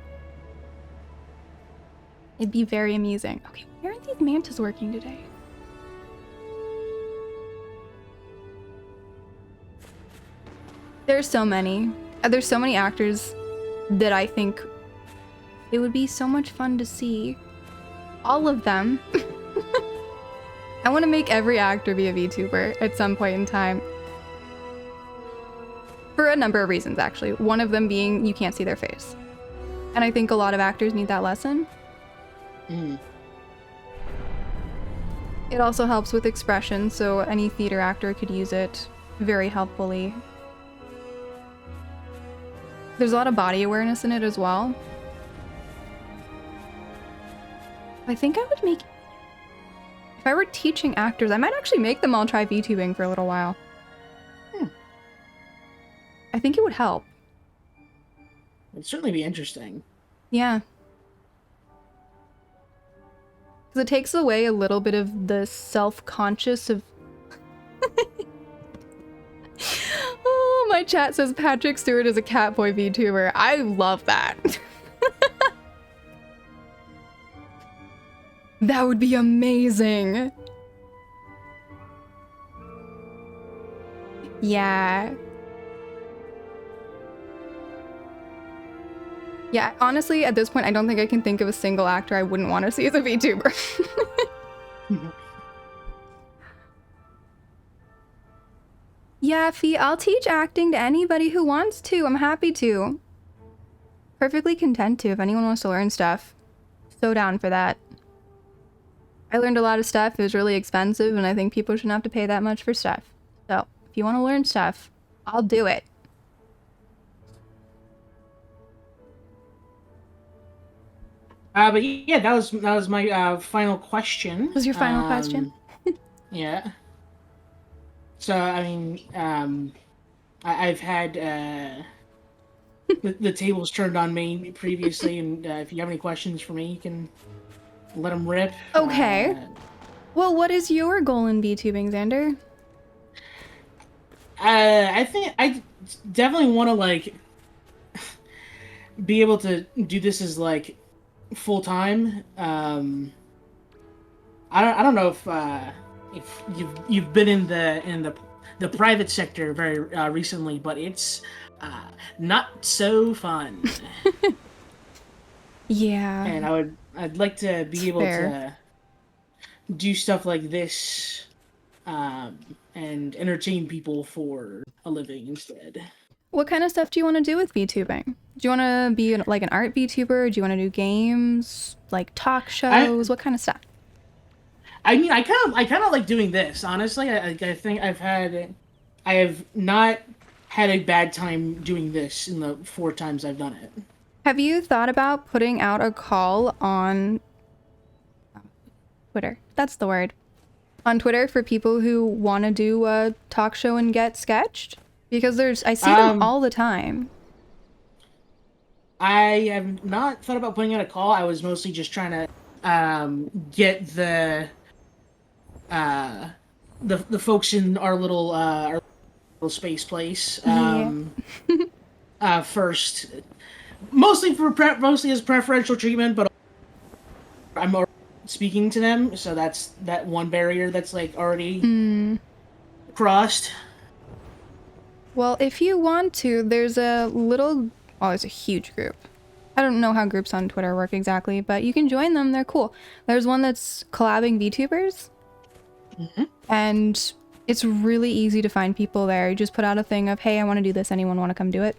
It'd be very amusing. Okay, why aren't these mantas working today? There's so many. There's so many actors that I think it would be so much fun to see. All of them. I want to make every actor be a VTuber at some point in time. For a number of reasons, actually. One of them being you can't see their face. And I think a lot of actors need that lesson. It also helps with expression, so any theater actor could use it very helpfully. There's a lot of body awareness in it as well. I think I would make... If I were teaching actors, I might actually make them all try VTubing for a little while. I think it would help. It'd certainly be interesting. Yeah. Because it takes away a little bit of the self-conscious of chat says Patrick Stewart is a Catboy VTuber. I love that. That would be amazing. Yeah. Yeah, honestly, at this point, I don't think I can think of a single actor I wouldn't want to see as a VTuber. Yeah, Fee, I'll teach acting to anybody who wants to. I'm happy to. Perfectly content to if anyone wants to learn stuff. So down for that. I learned a lot of stuff. It was really expensive, and I think people shouldn't have to pay that much for stuff. So, if you want to learn stuff, I'll do it. But yeah, that was my final question. Was your final question? Yeah. So I mean, I've had the tables turned on me previously, and if you have any questions for me, you can let them rip. Okay. Well, what is your goal in VTubing, Xander? I think I definitely want to like be able to do this as like full time. I don't know if you've been in the private sector very recently, but it's not so fun. Yeah. And I'd like to be able to do stuff like this and entertain people for a living instead. What kind of stuff do you want to do with VTubing? Do you want to be like an art VTuber? Do you want to do games, like talk shows? What kind of stuff? I mean, I kind of like doing this. Honestly, I think I have not had a bad time doing this in the 4 times I've done it. Have you thought about putting out a call on Twitter? That's the word. On Twitter for people who want to do a talk show and get sketched? Because I see them all the time. I have not thought about putting out a call. I was mostly just trying to get the folks in our little space place first, mostly as preferential treatment, but I'm already speaking to them, so that's that one barrier that's like already crossed. Well, if you want to, there's a huge group. I don't know how groups on Twitter work exactly, but you can join them. They're cool. There's one that's collabing VTubers. And it's really easy to find people there. You just put out a thing of, hey, I want to do this. Anyone want to come do it?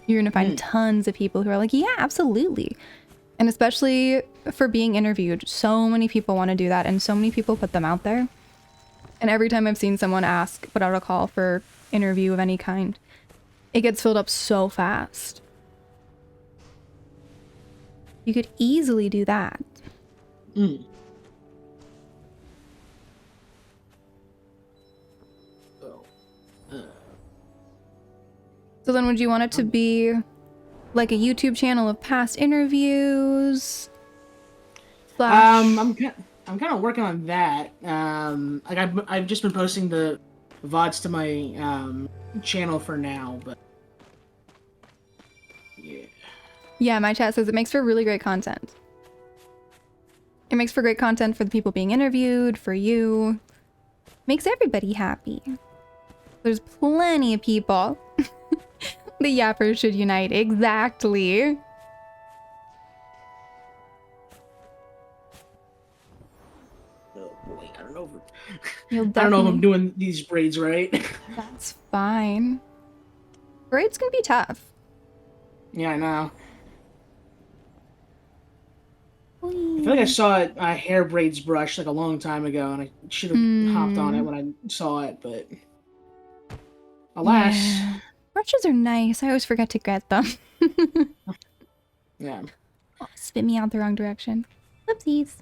You're going to find tons of people who are like, yeah, absolutely. And especially for being interviewed, so many people want to do that. And so many people put them out there. And every time I've seen someone put out a call for interview of any kind, it gets filled up so fast. You could easily do that. So then would you want it to be like a YouTube channel of past interviews? I'm kind of working on that. Like I've just been posting the VODs to my channel for now, but yeah. Yeah, my chat says it makes for really great content. It makes for great content for the people being interviewed, for you. Makes everybody happy. There's plenty of people. The yappers should unite. Exactly. Oh boy, I don't know. I don't know if I'm doing these braids right. That's fine. Braids can be tough. Yeah, I know. Whee. I feel like I saw a hair braids brush like a long time ago, and I should have hopped on it when I saw it, but alas. Yeah. Brushes are nice. I always forget to get them. Yeah. Oh, spit me out the wrong direction. Whoopsies.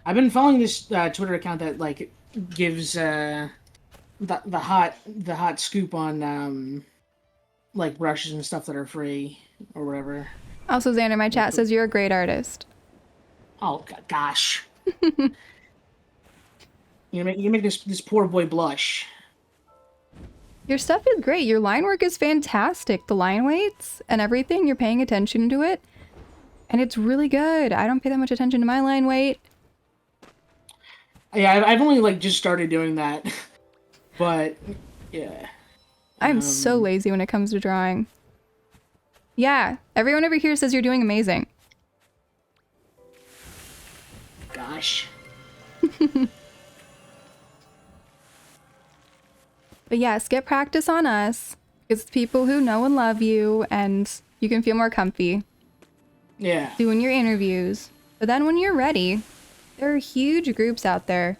I've been following this Twitter account that like gives the hot scoop on like brushes and stuff that are free or whatever. Also, Xander, my chat says you're a great artist. Oh gosh. You make this poor boy blush. Your stuff is great. Your line work is fantastic. The line weights and everything, you're paying attention to it. And it's really good. I don't pay that much attention to my line weight. Yeah, I've only like just started doing that, but yeah. I'm so lazy when it comes to drawing. Yeah, everyone over here says you're doing amazing. Gosh. But yes, get practice on us. It's people who know and love you, and you can feel more comfy Yeah. doing your interviews. But then when you're ready, there are huge groups out there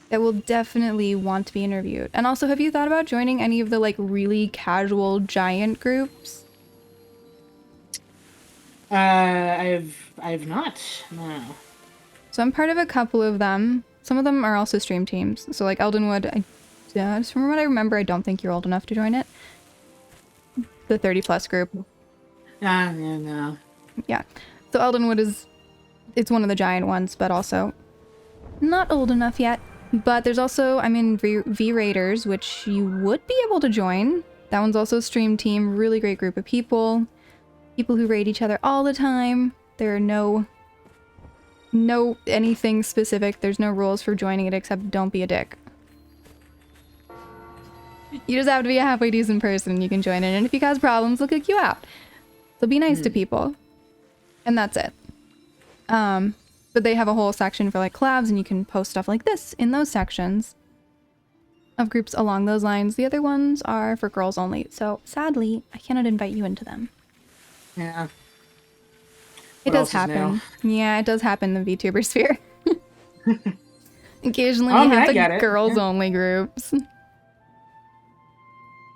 that will definitely want to be interviewed. And also, have you thought about joining any of the like really casual giant groups? I've not. No. So I'm part of a couple of them. Some of them are also stream teams. So like Eldenwood, just from what I remember, I don't think you're old enough to join it. The 30 plus group. Yeah, no. Yeah. So Eldenwood it's one of the giant ones, but also not old enough yet. But there's also, I'm in V Raiders, which you would be able to join. That one's also a stream team, really great group of people. People who raid each other all the time. There are no anything specific. There's no rules for joining it except don't be a dick. You just have to be a halfway decent person and you can join it. And if you cause problems, they'll kick you out. So be nice to people. And that's it. But they have a whole section for like collabs and you can post stuff like this in those sections of groups along those lines. The other ones are for girls only. So sadly, I cannot invite you into them. Yeah. It does happen. Yeah, it does happen in the VTuber sphere. Occasionally we have like girls only groups.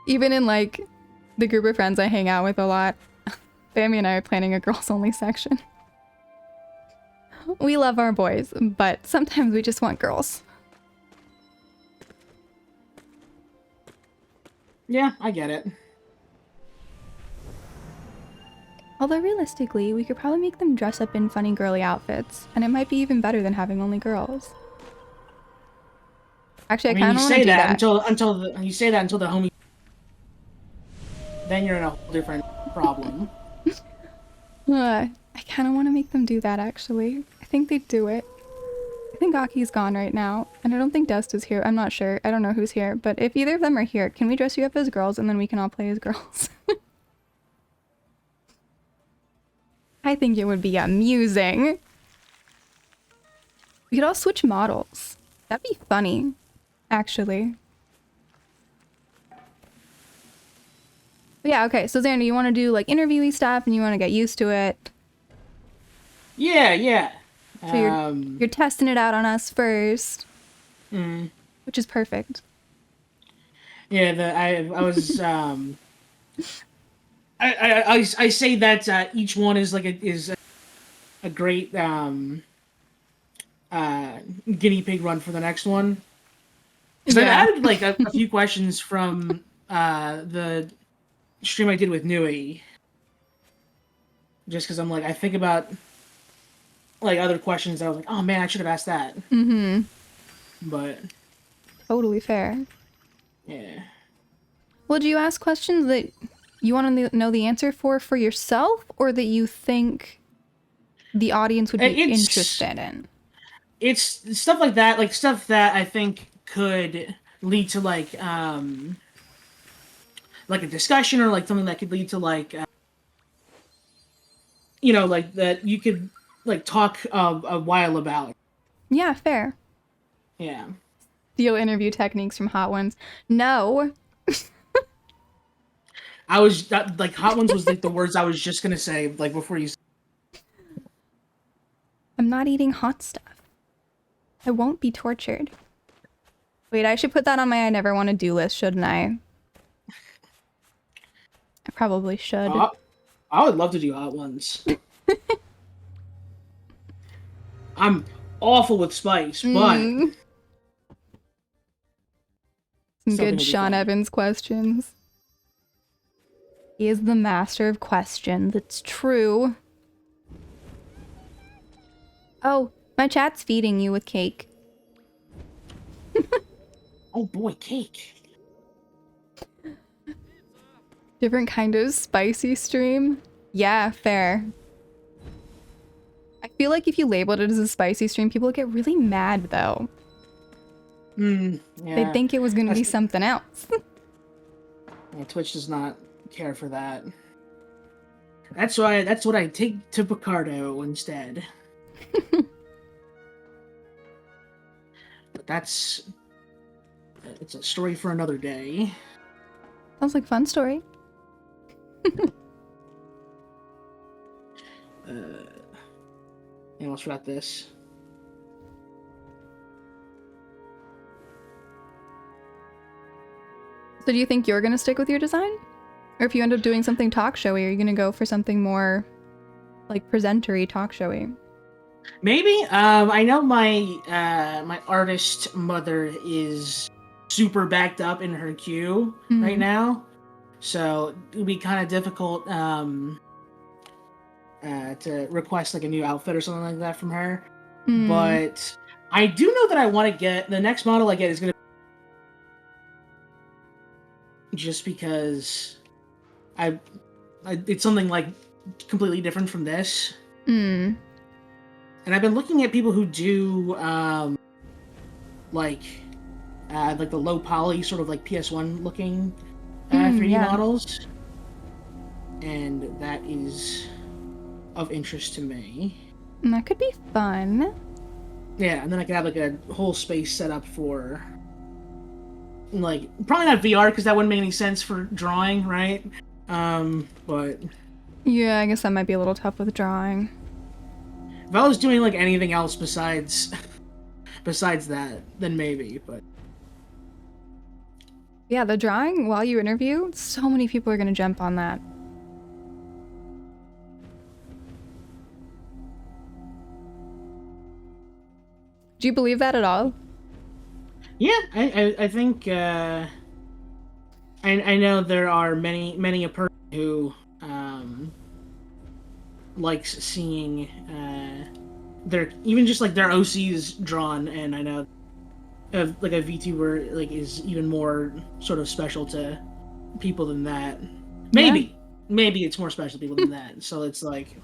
Even in like the group of friends I hang out with a lot, Bambi and I are planning a girls only section. We love our boys, but sometimes we just want girls. Yeah, I get it. Although realistically, we could probably make them dress up in funny girly outfits, and it might be even better than having only girls. Actually, I kind of want to do that. You say that until the homie. Then you're in a whole different problem. I kind of want to make them do that, actually. I think they'd do it. I think Aki's gone right now, and I don't think Dust is here. I'm not sure. I don't know who's here, but if either of them are here, can we dress you up as girls and then we can all play as girls? I think it would be amusing. We could all switch models. That'd be funny, actually. But yeah, okay, so Xander, you want to do like interviewee stuff and you want to get used to it. Yeah. So you're testing it out on us first, which is perfect. Yeah, I was I say that each one is like a great guinea pig run for the next one. Because I've added like a few questions from the stream I did with Nui. Just because I'm like, I think about like other questions that I was like, oh man, I should have asked that. Mm-hmm. But totally fair. Yeah. Well, do you ask questions that you want to know the answer for yourself, or that you think the audience would be interested in? It's stuff like that, like stuff that I think could lead to like a discussion, or like something that could lead to like like that you could like talk a while about. Yeah, fair. Yeah. Steal interview techniques from Hot Ones. No. I was like, Hot Ones was like the words I was just gonna say like before you. I'm not eating hot stuff. I won't be tortured. Wait, I should put that on my I never want to do list, shouldn't I? I probably should. I would love to do Hot Ones. I'm awful with spice, but some good Sean Evans questions. He is the master of questions. It's true. Oh, my chat's feeding you with cake. Oh boy, cake. Different kind of spicy stream. Yeah, fair. I feel like if you labeled it as a spicy stream, people would get really mad though. They'd Yeah. think it was gonna be something else. Yeah, Twitch does not care for that. That's what I take to Picardo instead. But it's a story for another day. Sounds like a fun story. I almost forgot this. So do you think you're gonna stick with your design? Or if you end up doing something talk showy, are you gonna go for something more like presentery talk showy? Maybe. I know my artist mother is super backed up in her queue right now, so it would be kind of difficult to request like a new outfit or something like that from her. But I do know that I want to get the next model I get is gonna just because it's something like completely different from this. And I've been looking at people who do like the low poly sort of like PS1 looking 3D models, and that is of interest to me. And that could be fun. Yeah, and then I could have like a whole space set up for like probably not VR because that wouldn't make any sense for drawing, right? But yeah, I guess that might be a little tough with drawing. If I was doing like anything else besides that, then maybe, but yeah, the drawing while you interview, so many people are gonna jump on that. Do you believe that at all? Yeah, I think I know there are many a person who likes seeing their even just like their OCs drawn, and I know like a VTuber like is even more sort of special to people than that. Maybe it's more special to people than that. So it's like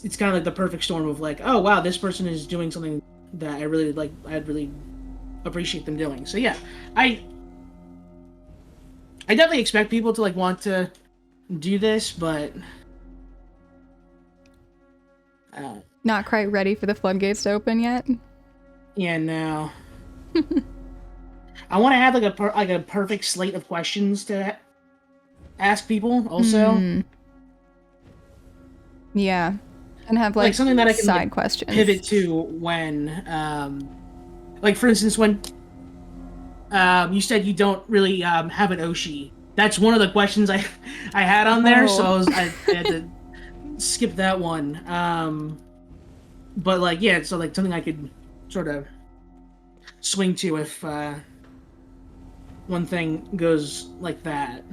it's kind of like the perfect storm of like, oh wow, this person is doing something that I really like. I'd really appreciate them doing. So yeah, I definitely expect people to like want to do this, but not quite ready for the floodgates to open yet. Yeah, no. I want to have like a perfect slate of questions to ask people. Also, yeah, and have like something that I can side questions pivot to when, like for instance, when you said you don't really have an Oshi. That's one of the questions I had on there, so I had to skip that one. But like yeah, so like something I could sort of swing to if one thing goes like that.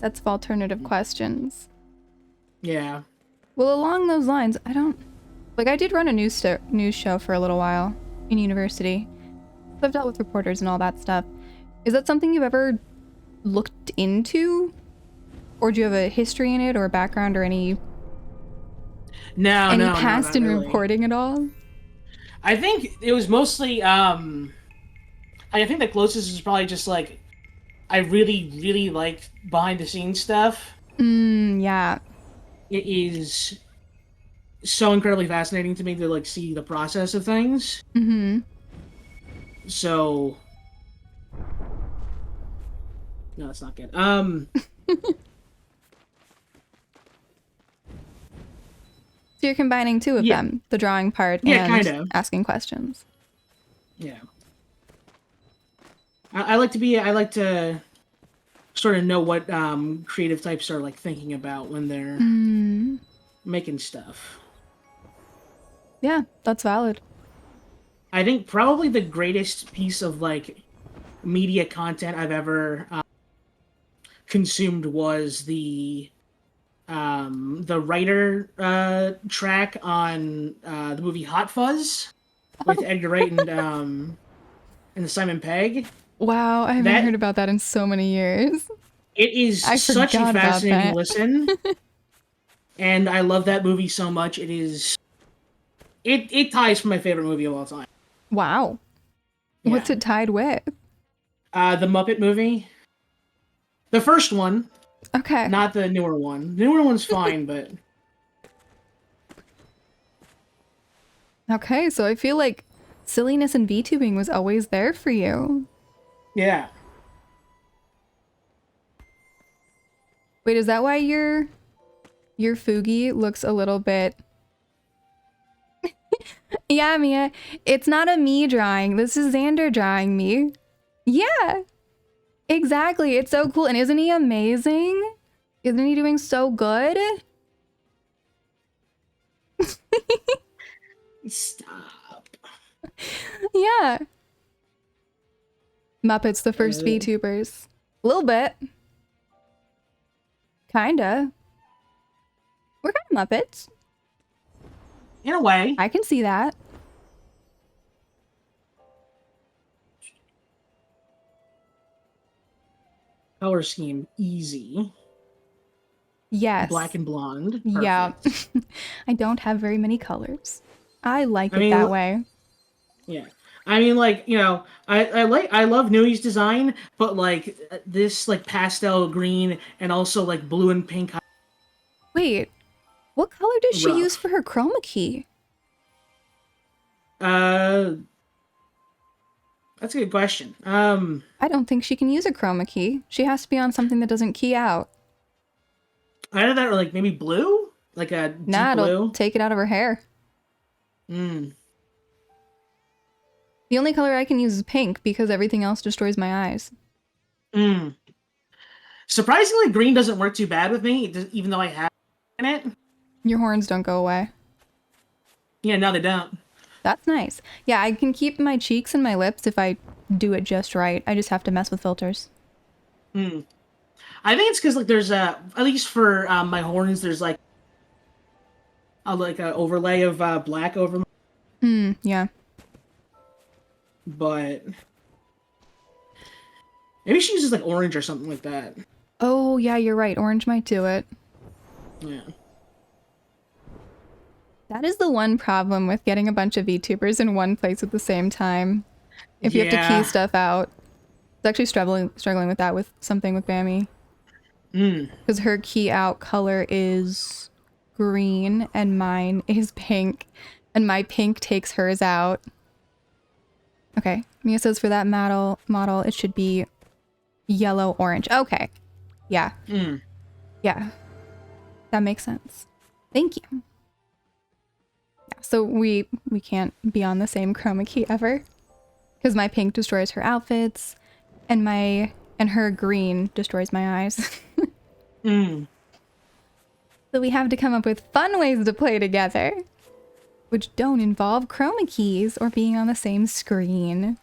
That's alternative questions. Yeah. Well, along those lines, I did run a news show for a little while in university. So I've dealt with reporters and all that stuff. Is that something you've ever looked into? Or do you have a history in it or a background or any past in really. reporting at all? I think it was mostly I think the closest is probably just like I really like behind the scenes stuff. Yeah. It is so incredibly fascinating to me to like see the process of things. So no, that's not good. So you're combining two of them, the drawing part and kind of asking questions. Yeah. I like to sort of know what creative types are like thinking about when they're making stuff. Yeah, that's valid. I think probably the greatest piece of like media content I've ever consumed was the writer track on the movie Hot Fuzz with Edgar Wright and Simon Pegg. Wow, I haven't That heard about that in so many years. it is I such a forgot about fascinating that. listen, and I love that movie so much. It ties for my favorite movie of all time. Wow. What's Yeah, it tied with? the Muppet movie, the first one, Okay. not the newer one. The newer one's fine, but Okay, so I feel like silliness and VTubing was always there for you. yeah. Wait, is that why your Fugi looks a little bit? Yeah, Mia, it's not a me drawing. This is Xander drawing me. Yeah, exactly. It's so cool. And isn't he amazing? Isn't he doing so good? Stop. Yeah. Muppets, the first Uh, VTubers. A little bit. Kinda. We're kind of Muppets. in a way, I can see that. color scheme easy. Black Yes. and blonde, Yeah. perfect. I don't have very many colors. I like I it mean, that way. yeah. I mean, like, I love Newey's design, but like this like pastel green and also like blue and pink, Wait, what color does she use rough. for her chroma key? Uh, that's a good question. I don't think she can use a chroma key. She has to be on something that doesn't key out. Either that or like maybe blue, like a deep Nah, it'll blue. take it out of her hair. Hmm. The only color I can use is pink because everything else destroys my eyes. Hmm. Surprisingly, green doesn't work too bad with me, even though I have in it. Your horns don't go away. Yeah, no, they don't. That's nice. Yeah, I can keep my cheeks and my lips if I do it just right. I just have to mess with filters. Hmm. I think it's because like there's at least for my horns, there's like a overlay of black over, Hmm, yeah. but maybe she uses like orange or something like that. Oh, yeah, you're right. Orange might do it. Yeah. That is the one problem with getting a bunch of VTubers in one place at the same time. If you have to key Yeah. stuff out. It's actually struggling with that with something with Bammy. Mm. Because her key out color is green and mine is pink. And my pink takes hers out. Okay. Mia says for that model it should be yellow orange. Okay. Yeah. Mm. Yeah. That makes sense. Thank you. Yeah, so we can't be on the same chroma key ever. Because my pink destroys her outfits and her green destroys my eyes. Mm. So we have to come up with fun ways to play together, which don't involve chroma keys or being on the same screen.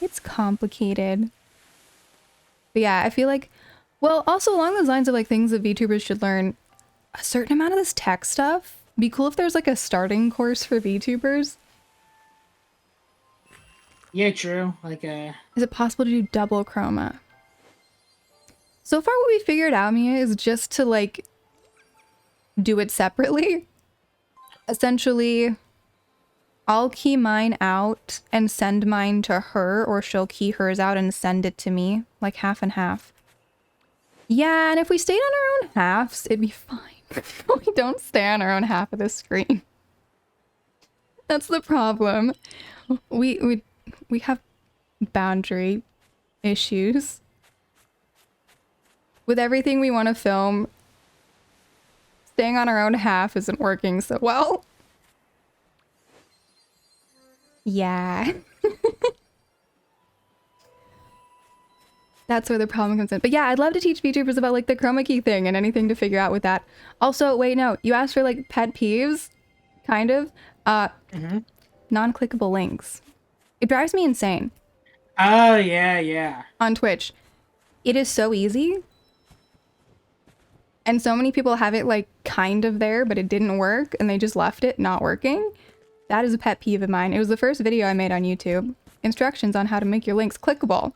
It's complicated. But yeah, I feel like, well, also along those lines of like things that VTubers should learn, a certain amount of this tech stuff. Be cool if there's like a starting course for VTubers. Yeah, true. Like Is it possible to do double chroma? So far what we figured out, Mia, is just to like do it separately. Essentially, I'll key mine out and send mine to her, or she'll key hers out and send it to me, like half and half. Yeah, and if we stayed on our own halves, it'd be fine. We don't stay on our own half of the screen. That's the problem. We have boundary issues. With everything we want to film, staying on our own half isn't working so well. Yeah. That's where the problem comes in. But yeah, I'd love to teach VTubers about like the chroma key thing and anything to figure out with that. Also, wait, no, you asked for like pet peeves, kind of. Non-clickable links. It drives me insane. oh yeah, yeah. On Twitch. It is so easy. And so many people have it like kind of there, but it didn't work and they just left it not working. That is a pet peeve of mine. It was the first video I made on YouTube instructions on how to make your links clickable.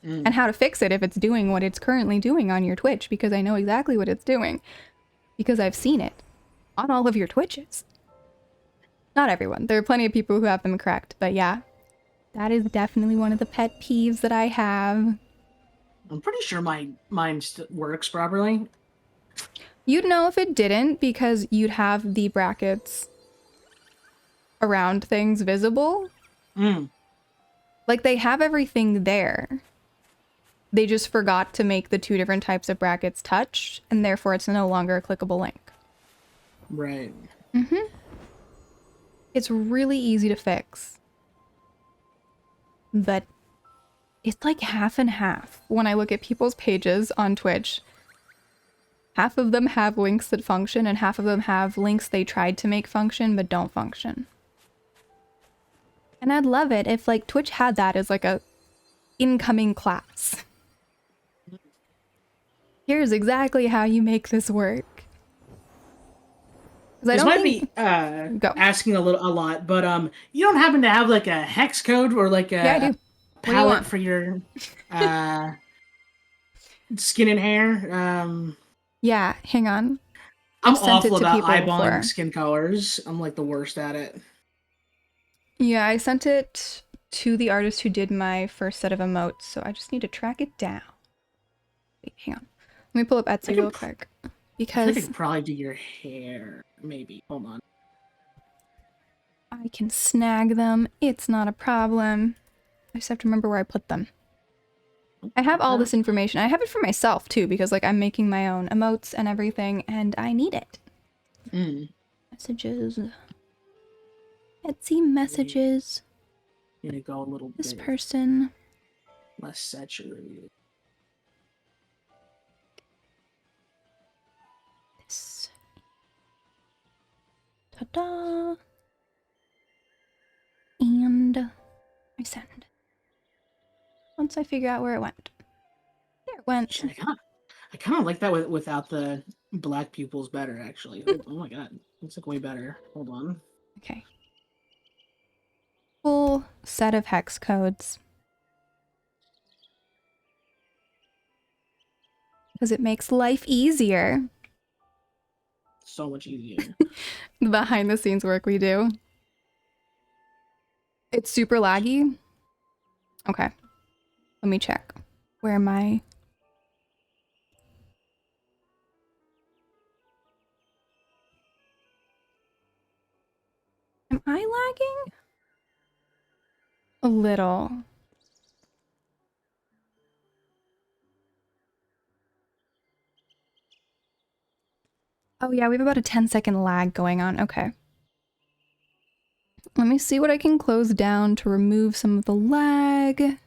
And how to fix it if it's doing what it's currently doing on your Twitch, because I know exactly what it's doing. Because I've seen it on all of your Twitches. Not everyone. There are plenty of people who have them correct, but yeah. That is definitely one of the pet peeves that I have. I'm pretty sure mine works properly. You'd know if it didn't, because you'd have the brackets around things visible. Like, they have everything there. They just forgot to make the 2 different types of brackets touch, and therefore it's no longer a clickable link. Right. It's really easy to fix. But it's like half and half. When I look at people's pages on Twitch, half of them have links that function, and half of them have links they tried to make function but don't function. And I'd love it if, like, Twitch had that as, like, a incoming class. Here's exactly how you make this work. This might be asking a lot, but you don't happen to have like a hex code or like a I do. palette for your skin and hair? Yeah, hang on. I'm awful about eyeballing skin colors. I'm like the worst at it. Yeah, I sent it to the artist who did my first set of emotes, so I just need to track it down. Wait, hang on. Let me pull up Etsy real quick. Because I could probably do your hair, maybe. Hold on. I can snag them. It's not a problem. I just have to remember where I put them. I have all this information. I have it for myself, too, because, like, I'm making my own emotes and everything, and I need it. Messages. Etsy messages. I'm gonna go a little this bit person. less saturated. This. Ta-da! And I send. Once I figure out where it went. There it went. I kind of like that without the black pupils better, actually. Oh my god. Looks like way better. Hold on. Okay. Full set of hex codes. Because it makes life easier. So much easier. The behind the scenes work we do. It's super laggy. Okay. Let me check. Where am I? Am I lagging? A little. Oh yeah, we have about a 10-second lag going on. Okay. Let me see what I can close down to remove some of the lag.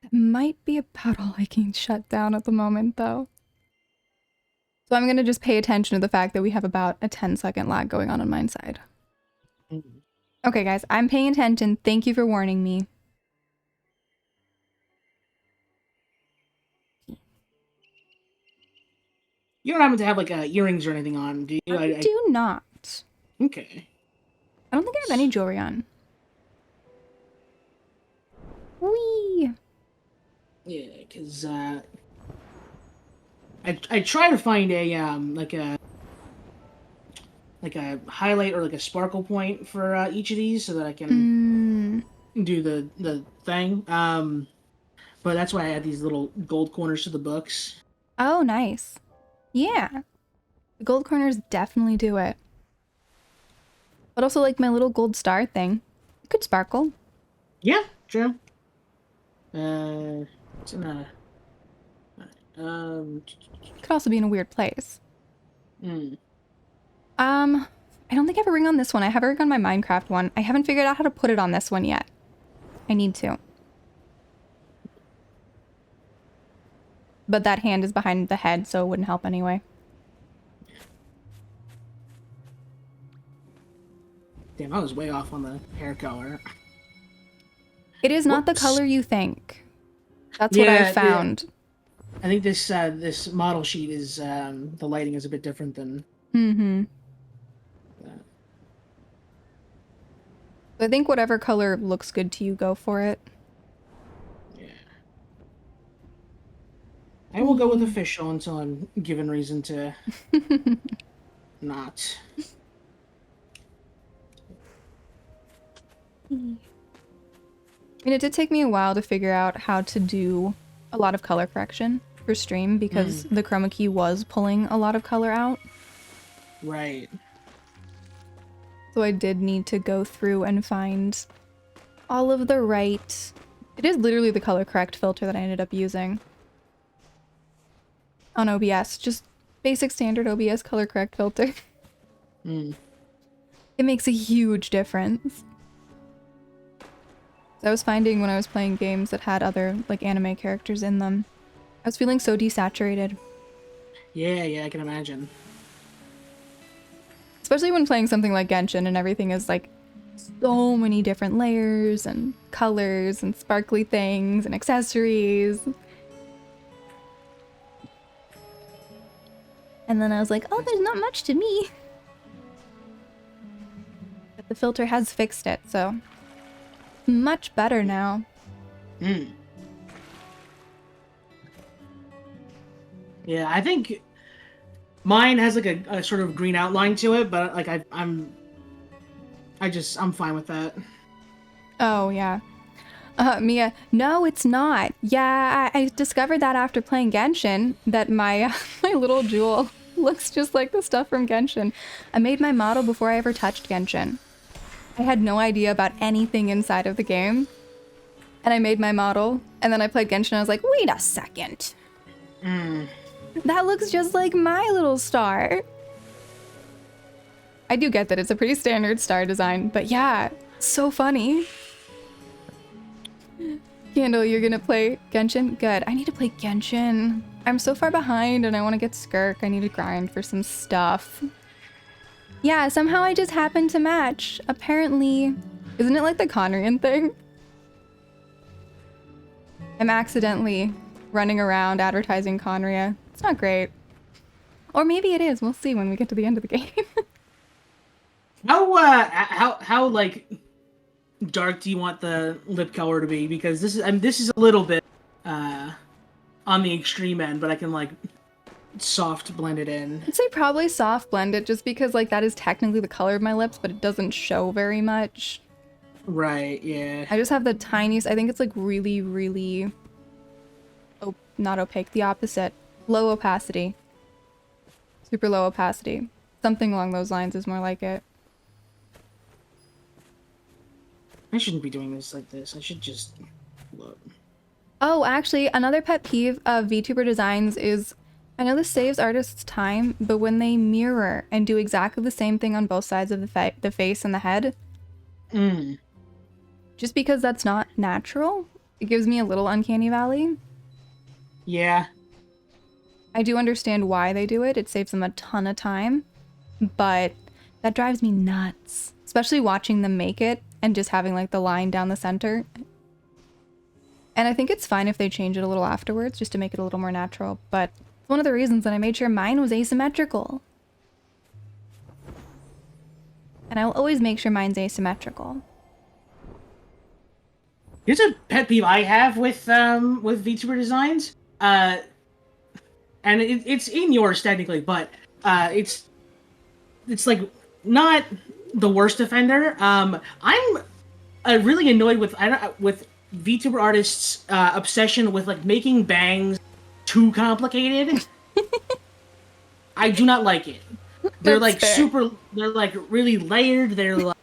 That might be about all I can shut down at the moment, though. So I'm going to just pay attention to the fact that we have about a 10-second lag going on my side. Okay, guys, I'm paying attention. Thank you for warning me. You don't happen to have like earrings or anything on, do you? I do not. Okay. I don't think I have any jewelry on. Whee! Yeah, because I try to find a like a highlight or like a sparkle point for each of these so that I can do the thing. But that's why I add these little gold corners to the books. Oh, nice. Yeah. The gold corners definitely do it. But also, like, my little gold star thing. It could sparkle. Yeah, true. It's in a... It could also be in a weird place. I don't think I have a ring on this one. I have a ring on my Minecraft one. I haven't figured out how to put it on this one yet. I need to. But that hand is behind the head, so it wouldn't help anyway. Damn, I was way off on the hair color. It is not the color you think. That's what I've found. I think this model sheet is the lighting is a bit different than. Mm-hmm. I think whatever color looks good to you, go for it. Yeah. I will go with official until I'm given reason to not. I mean, it did take me a while to figure out how to do a lot of color correction for stream because the chroma key was pulling a lot of color out. Right. So I did need to go through and find all of the right... It is literally the color correct filter that I ended up using on OBS. Just basic standard OBS color correct filter. Mm. It makes a huge difference. I was finding when I was playing games that had other like anime characters in them, I was feeling so desaturated. Yeah, I can imagine. Especially when playing something like Genshin and everything is like so many different layers and colors and sparkly things and accessories. And then I was like, oh, there's not much to me. But the filter has fixed it, so much better now. Mm. Yeah, I think mine has like a sort of green outline to it, but like I'm fine with that. Oh, yeah. Mia, no, it's not. Yeah, I discovered that after playing Genshin, that my my little jewel looks just like the stuff from Genshin. I made my model before I ever touched Genshin. I had no idea about anything inside of the game. And I made my model, and then I played Genshin and I was like, wait a second. That looks just like my little star. I do get that it's a pretty standard star design, but yeah, so funny. Candle, you're gonna play Genshin? Good. I need to play Genshin. I'm so far behind and I want to get Skirk. I need to grind for some stuff. Yeah, somehow I just happened to match. Apparently, isn't it like the Conrian thing? I'm accidentally running around advertising Conria. It's not great. Or maybe it is. We'll see when we get to the end of the game. How like dark do you want the lip color to be? Because this is a little bit on the extreme end, but I can like soft blend it in. I'd say probably soft blend it just because like that is technically the color of my lips, but it doesn't show very much. Right, yeah. I just have the tiniest, I think it's like really, really, not opaque, the opposite. Low opacity. Super low opacity. Something along those lines is more like it. I shouldn't be doing this like this. I should just look. Oh, actually, another pet peeve of VTuber designs is, I know this saves artists time, but when they mirror and do exactly the same thing on both sides of the face and the head, just because that's not natural, it gives me a little uncanny valley. Yeah. I do understand why they do it. It saves them a ton of time, but that drives me nuts, especially watching them make it and just having like the line down the center. And I think it's fine if they change it a little afterwards just to make it a little more natural, but it's one of the reasons that I made sure mine was asymmetrical. And I will always make sure mine's asymmetrical. Here's a pet peeve I have with VTuber designs. And it's in yours technically, but it's like not the worst offender. I'm really annoyed with VTuber artists' obsession with like making bangs too complicated. I do not like it. They're like fair. They're like really layered. They're like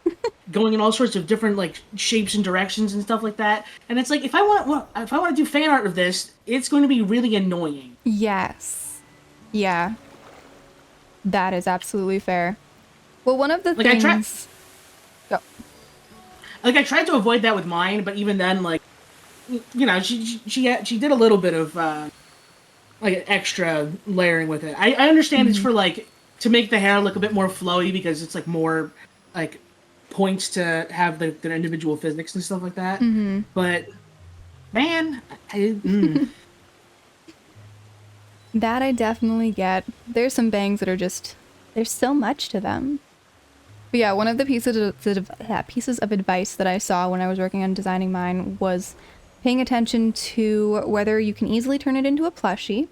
going in all sorts of different like shapes and directions and stuff like that. And it's like if I want to do fan art of this, it's going to be really annoying. Yes. Yeah. That is absolutely fair. Well, one of the things. I tried to avoid that with mine, but even then, like, you know, she did a little bit of like extra layering with it. I understand it's for like to make the hair look a bit more flowy because it's like more like points to have their individual physics and stuff like that. But man, That I definitely get. There's some bangs that are just, there's so much to them. But yeah, one of the pieces of advice that I saw when I was working on designing mine was paying attention to whether you can easily turn it into a plushie.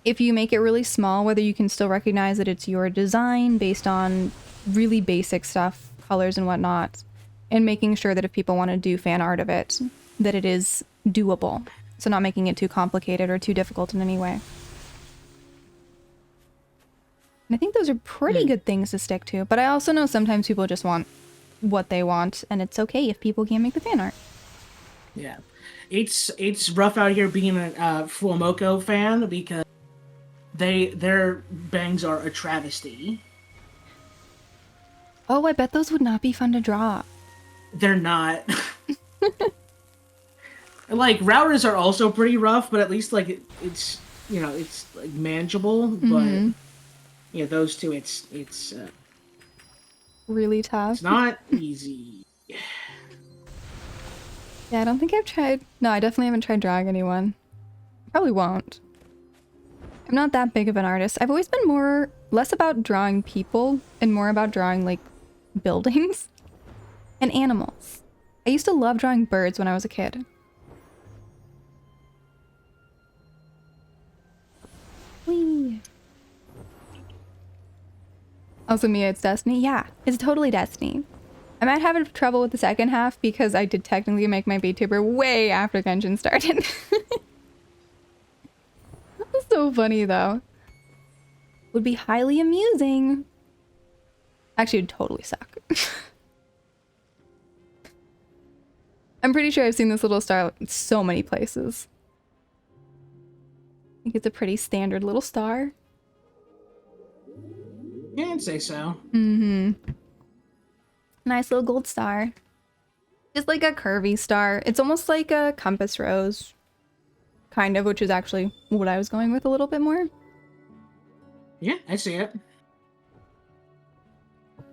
If you make it really small, whether you can still recognize that it's your design based on really basic stuff, colors and whatnot, and making sure that if people want to do fan art of it, that it is doable. So not making it too complicated or too difficult in any way. And I think those are pretty good things to stick to, but I also know sometimes people just want what they want, and it's okay if people can't make the fan art. Yeah, it's rough out here being a Fuomoko fan because their bangs are a travesty. Oh, I bet those would not be fun to draw. They're not. Like routers are also pretty rough, but at least like it's it's like manageable. But yeah, those two it's Really tough. it's not easy. Yeah, I don't think I've tried. No, I definitely haven't tried drawing anyone. Probably won't. I'm not that big of an artist. I've always been less about drawing people and more about drawing like buildings and animals. I used to love drawing birds when I was a kid. Whee! Also, Mia, it's Destiny? Yeah, it's totally Destiny. I might have trouble with the second half because I did technically make my VTuber way after Genshin started. That's so funny, though. Would be highly amusing. Actually, it would totally suck. I'm pretty sure I've seen this little star in so many places. I think it's a pretty standard little star. Yeah, I'd say so. Mm-hmm. Nice little gold star. Just like a curvy star. It's almost like a compass rose. Kind of, which is actually what I was going with a little bit more. Yeah, I see it.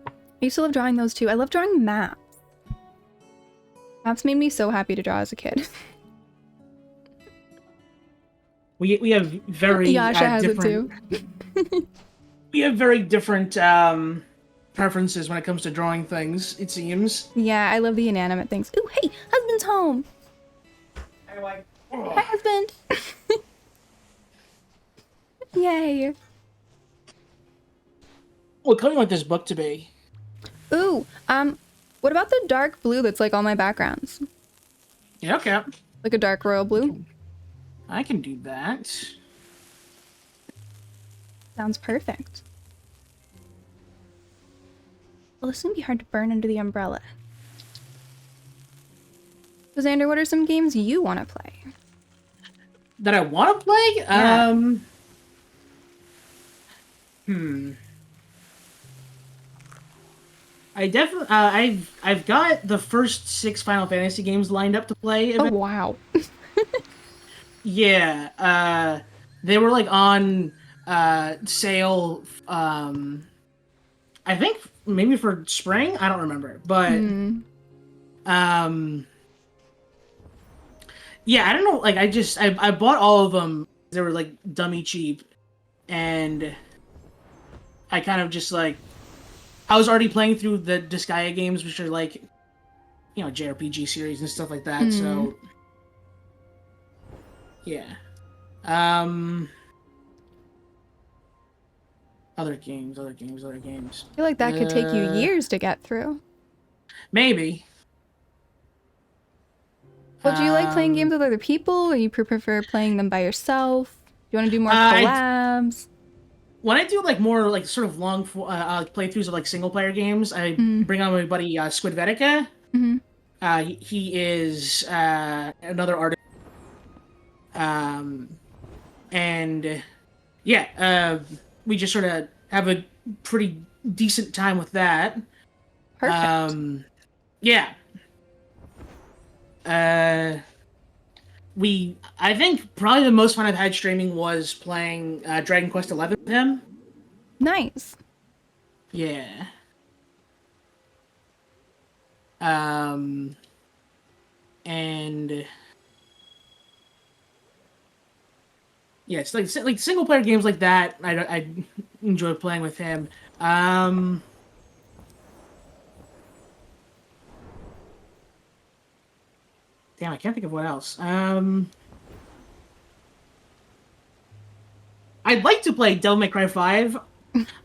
I used to love drawing those too. I love drawing maps. Maps made me so happy to draw as a kid. We have very Yasha has different. it too. We have very different preferences when it comes to drawing things. It seems. Yeah, I love the inanimate things. Ooh, hey, husband's home. Hi, husband. Yay. What color do you want this book to be? Ooh, what about the dark blue that's like all my backgrounds? Yeah, okay. Like a dark royal blue? I can do that. Sounds perfect. Well, this would be hard to burn under the umbrella. So, Xander, what are some games you want to play? That I want to play? Yeah. I definitely I've got the first 6 Final Fantasy games lined up to play. Oh, wow. Yeah, they were like on sale. I think maybe for spring. I don't remember, but yeah, I don't know. Like I bought all of them. They were like dummy cheap, and I kind of just like I was already playing through the Disgaea games, which are like JRPG series and stuff like that. So yeah. Other games. I feel like that could take you years to get through. Maybe. Well, do you like playing games with other people, or you prefer playing them by yourself? Do you want to do more collabs? When I do like more like sort of long playthroughs of like single player games, I bring on my buddy Squidvetica. He is another artist. And yeah, we just sort of have a pretty decent time with that. Perfect. Yeah. I think probably the most fun I've had streaming was playing Dragon Quest XI with him. Nice. Yeah. And yeah, it's like single player games like that. I enjoy playing with him. Damn, I can't think of what else. I'd like to play Devil May Cry 5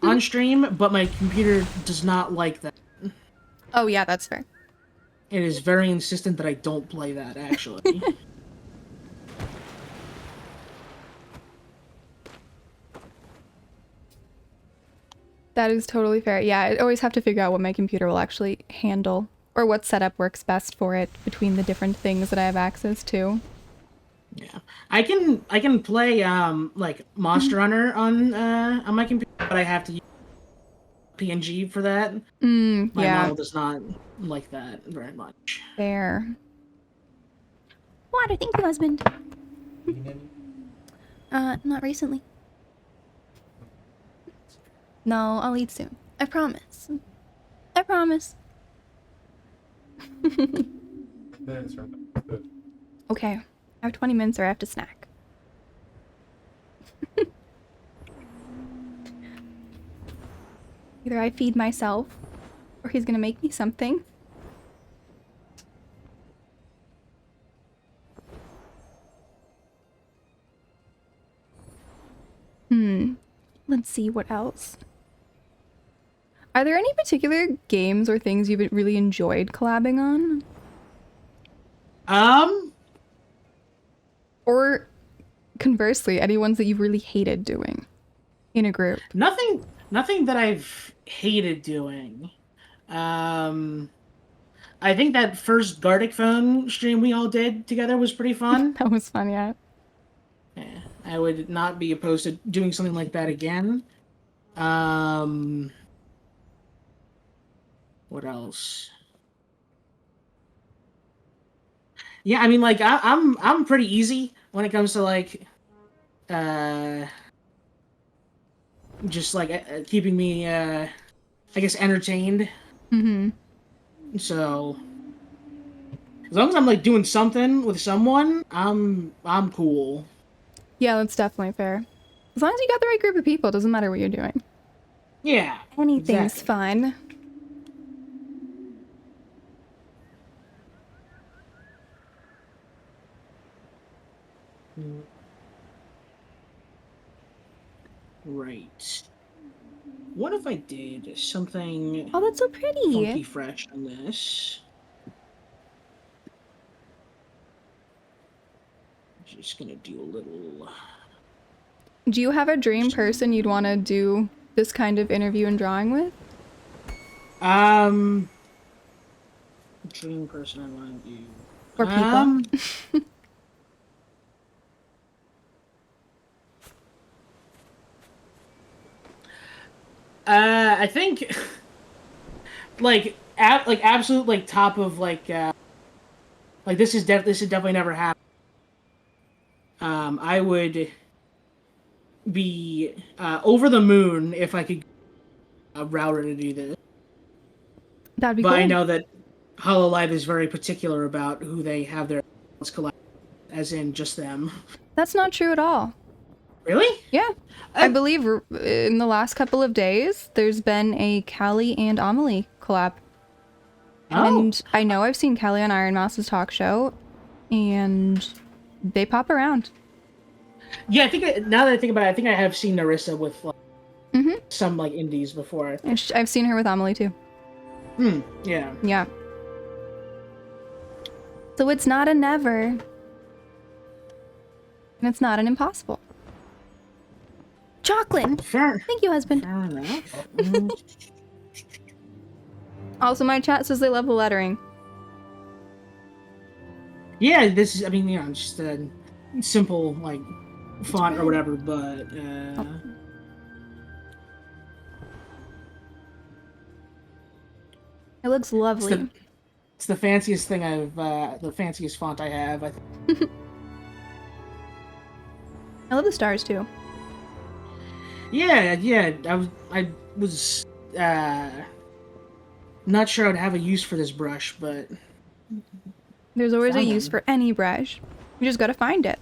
on stream, but my computer does not like that. Oh yeah, that's fair. It is very insistent that I don't play that, actually. That is totally fair. Yeah, I always have to figure out what my computer will actually handle or what setup works best for it between the different things that I have access to. Yeah, I can play like Monster Hunter on my computer, but I have to use PNG for that. My Yeah, model does not like that very much. fair. Water, thank you, husband. Not recently. No, I'll eat soon. I promise. I promise. Okay, I have 20 minutes or I have to snack. Either I feed myself or he's gonna make me something. Let's see what else. Are there any particular games or things you've really enjoyed collabing on? Or conversely, any ones that you've really hated doing in a group? Nothing that I've hated doing. I think that first Gartic Phone stream we all did together was pretty fun. That was fun, yeah. Yeah, I would not be opposed to doing something like that again. What else? Yeah, I mean, like I'm pretty easy when it comes to like, just like keeping me, I guess, entertained. So as long as I'm like doing something with someone, I'm cool. Yeah, that's definitely fair. As long as you got the right group of people, it doesn't matter what you're doing. Yeah, Anything's exactly. fun. Right. What if I did something Oh, that's so pretty. funky fresh on this? Just gonna do a little. Do you have a dream person you'd want to do this kind of interview and drawing with? Dream person I want to do. Or people? I think like absolute like top of like this is definitely never happened. I would be over the moon if I could a router to do this. That'd be But cool. I know that Hololive is very particular about who they have their collab, as in just them. That's not true at all. Really? Yeah. I believe in the last couple of days, there's been a Callie and Amelie collab. Oh. And I know I've seen Kelly on Iron Mouse's talk show, and they pop around. Yeah, I think now that I think about it, I think I have seen Narissa with like, some like indies before. And I've seen her with Amelie too. Yeah. Yeah. So it's not a never. And it's not an impossible. Chocolate! Fair. Thank you, husband. Fair enough. Also, my chat says they love the lettering. Yeah, this is. I mean, you know, just a simple like font or whatever, but. It looks lovely. It's the fanciest thing the fanciest font I have. I think. I love the stars too. Yeah. I was not sure I'd have a use for this brush, but There's always a use for any brush. You just gotta find it.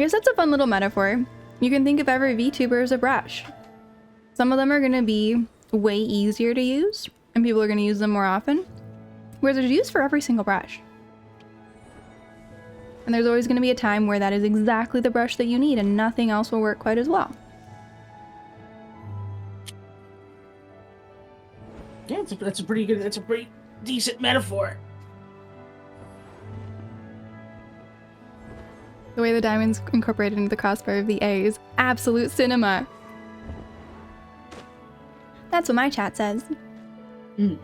guess that's a fun little metaphor. You can think of every VTuber as a brush. Some of them are going to be way easier to use, and people are going to use them more often, whereas there's use for every single brush. And there's always going to be a time where that is exactly the brush that you need, and nothing else will work quite as well. Yeah, that's a pretty decent metaphor. The way the diamond's incorporated into the crossbar of the A is absolute cinema. That's what my chat says. Mm.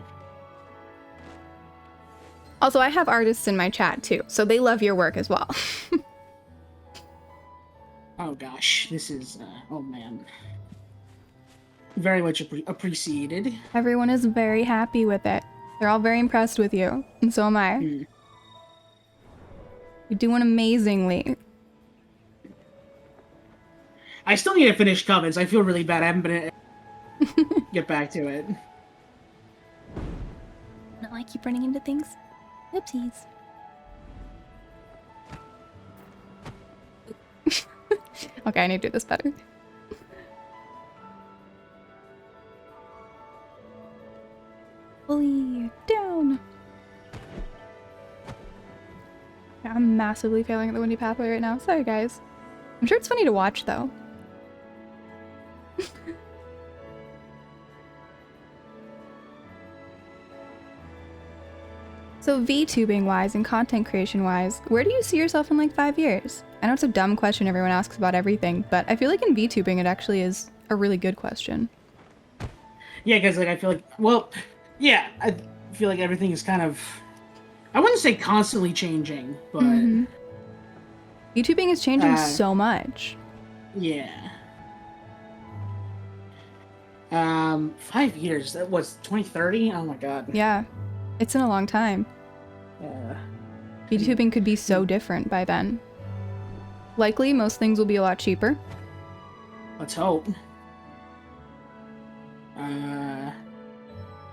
Also, I have artists in my chat too, so they love your work as well. Oh gosh, this is, oh man. Very much appreciated. Everyone is very happy with it. They're all very impressed with you, and so am I. Mm. You're doing amazingly. I still need to finish comments. I feel really bad. I haven't been able to get back to it. Not like keep running into things. Oopsies. Okay, I need to do this better. Fully down. Yeah, I'm massively failing at the windy pathway right now. Sorry, guys. I'm sure it's funny to watch, though. So VTubing-wise and content creation-wise, where do you see yourself in like 5 years? I know it's a dumb question everyone asks about everything, but I feel like in VTubing it actually is a really good question. Yeah, because like I feel like, well, yeah, I feel like everything is kind of, I wouldn't say constantly changing, but VTubing is changing so much. Yeah. 5 years. That was 2030. Oh my god. Yeah, it's in a long time. VTubing could be so different by then. Likely, most things will be a lot cheaper. Let's hope.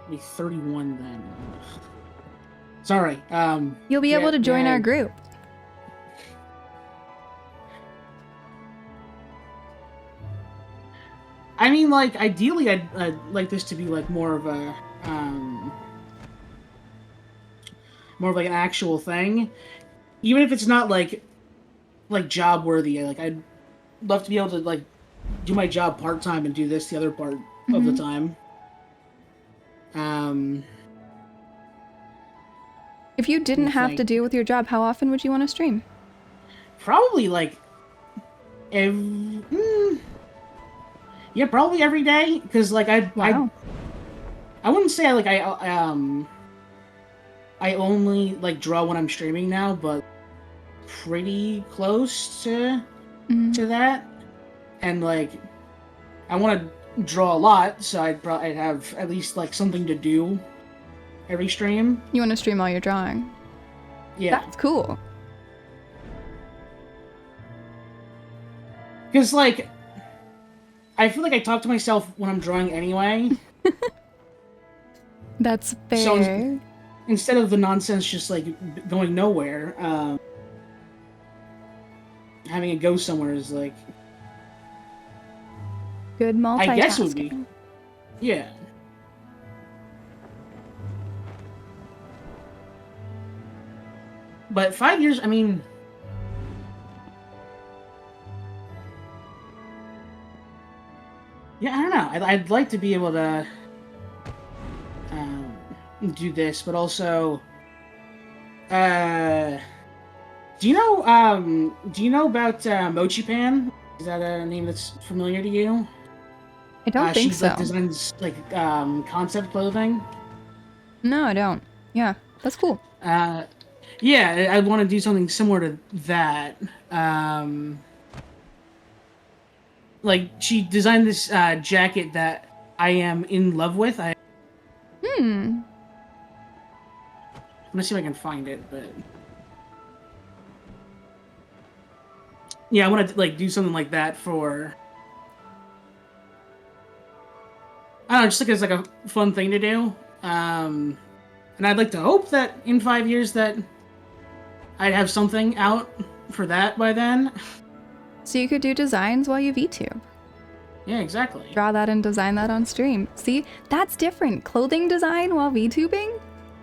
Be 31 then. Sorry. You'll be able to join our group. I mean, like, ideally, I'd like this to be like more of a more of like an actual thing, even if it's not like job worthy. Like, I'd love to be able to like do my job part time and do this the other part of the time. If you didn't have to deal with your job, how often would you want to stream? Probably like yeah, probably every day, because like I wouldn't say I only like draw when I'm streaming now, but pretty close to that. And like I want to draw a lot, so I'd have at least like something to do every stream. You want to stream while you're drawing? Yeah, that's cool. Because like I feel like I talk to myself when I'm drawing anyway. That's fair. So instead of the nonsense just like going nowhere, having it go somewhere is like good multitasking. I guess it would be. Yeah. But 5 years, I mean, yeah, I don't know. I'd like to be able to do this, but also, do you know about Mochi Pan? Is that a name that's familiar to you? I don't think she so. Like, designs like concept clothing. No, I don't. Yeah, that's cool. Yeah, I want to do something similar to that. Like, she designed this jacket that I am in love with. I'm gonna see if I can find it, but yeah, I want to like do something like that for. I don't know, just like it's like a fun thing to do. And I'd like to hope that in 5 years that I'd have something out for that by then. So you could do designs while you VTube. Yeah, exactly. Draw that and design that on stream. See, that's different. Clothing design while VTubing?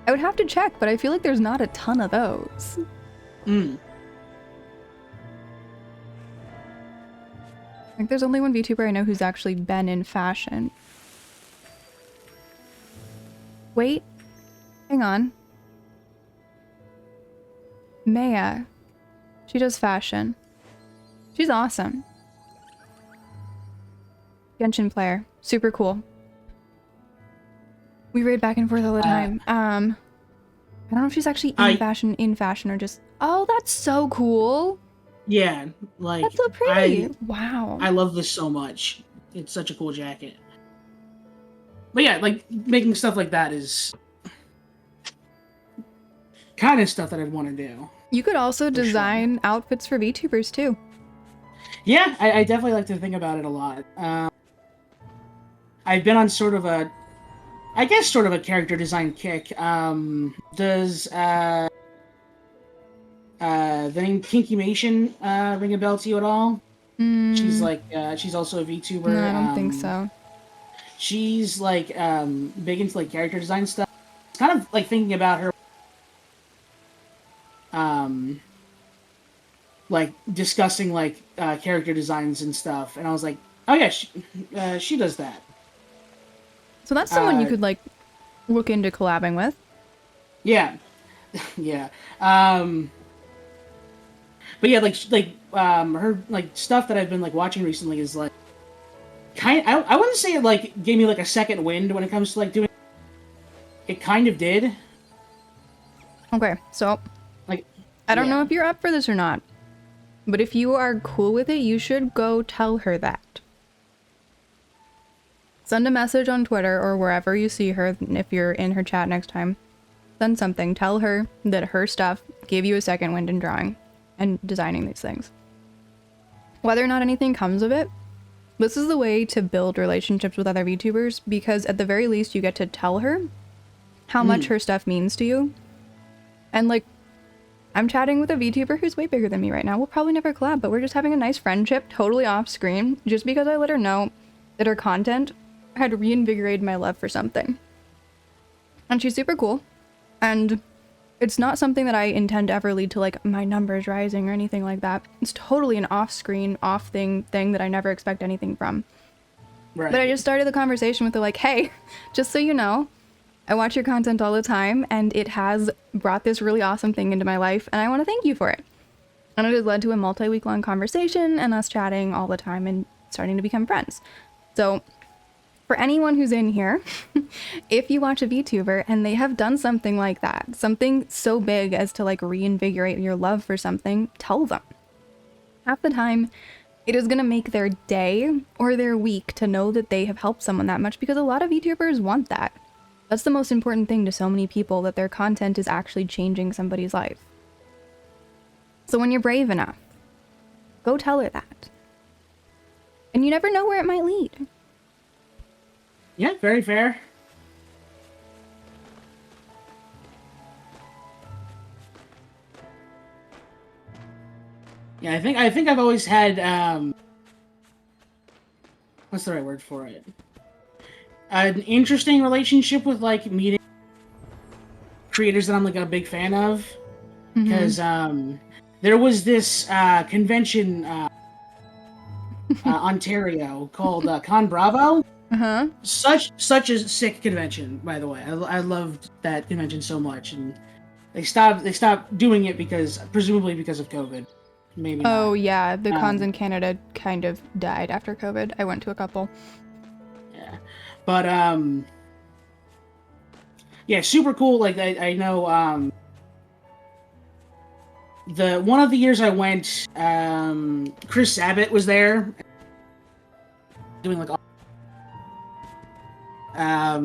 I would have to check, but I feel like there's not a ton of those. Mm. Like, there's only one VTuber I know who's actually been in fashion. Wait. Hang on. Maya. She does fashion. She's awesome. Genshin player. Super cool. We raid back and forth all the time. I don't know if she's actually in fashion or just... Oh, that's so cool. Yeah, like... That's so pretty. Wow. I love this so much. It's such a cool jacket. But yeah, like, making stuff like that is... kind of stuff that I'd want to do. You could also design outfits for VTubers, too. Yeah, I definitely like to think about it a lot. I've been on sort of a... I guess sort of a character design kick. Does the name Kinkymation ring a bell to you at all? She's like she's also a VTuber. No, I don't think so. She's like big into like character design stuff. It's kind of like thinking about her like discussing like character designs and stuff, and I was like, oh yeah, she does that. So that's someone you could, like, look into collabing with. Yeah. Yeah. But yeah, her, like, stuff that I've been, like, watching recently is, like, I wouldn't say it, like, gave me, like, a second wind when it comes to, like, doing... It kind of did. Okay, so... Like, I don't know if you're up for this or not, but if you are cool with it, you should go tell her that. Send a message on Twitter or wherever you see her, if you're in her chat next time. Send something. Tell her that her stuff gave you a second wind in drawing and designing these things. Whether or not anything comes of it, this is the way to build relationships with other VTubers, because at the very least you get to tell her how much her stuff means to you. And like, I'm chatting with a VTuber who's way bigger than me right now. We'll probably never collab, but we're just having a nice friendship, totally off screen, just because I let her know that her content had reinvigorated my love for something. And she's super cool. And it's not something that I intend to ever lead to, like, my numbers rising or anything like that. It's totally an off-screen, thing that I never expect anything from. Right. But I just started the conversation with her, like, hey, just so you know, I watch your content all the time, and it has brought this really awesome thing into my life, and I want to thank you for it. And it has led to a multi-week-long conversation, and us chatting all the time and starting to become friends. So... for anyone who's in here, if you watch a VTuber and they have done something like that, something so big as to like reinvigorate your love for something, tell them. Half the time, it is going to make their day or their week to know that they have helped someone that much, because a lot of VTubers want that. That's the most important thing to so many people, that their content is actually changing somebody's life. So when you're brave enough, go tell her that. And you never know where it might lead. Yeah, very fair. Yeah, I think I've always had what's the right word for it? An interesting relationship with like meeting creators that I'm like a big fan of, because there was this convention Ontario called Con Bravo. Such a sick convention, by the way. I loved that convention so much, and they stopped doing it presumably because of COVID. Maybe. Oh not. Yeah, the cons in Canada kind of died after COVID. I went to a couple. Yeah, but yeah, super cool. Like I know the one of the years I went, Chris Sabat was there doing like. I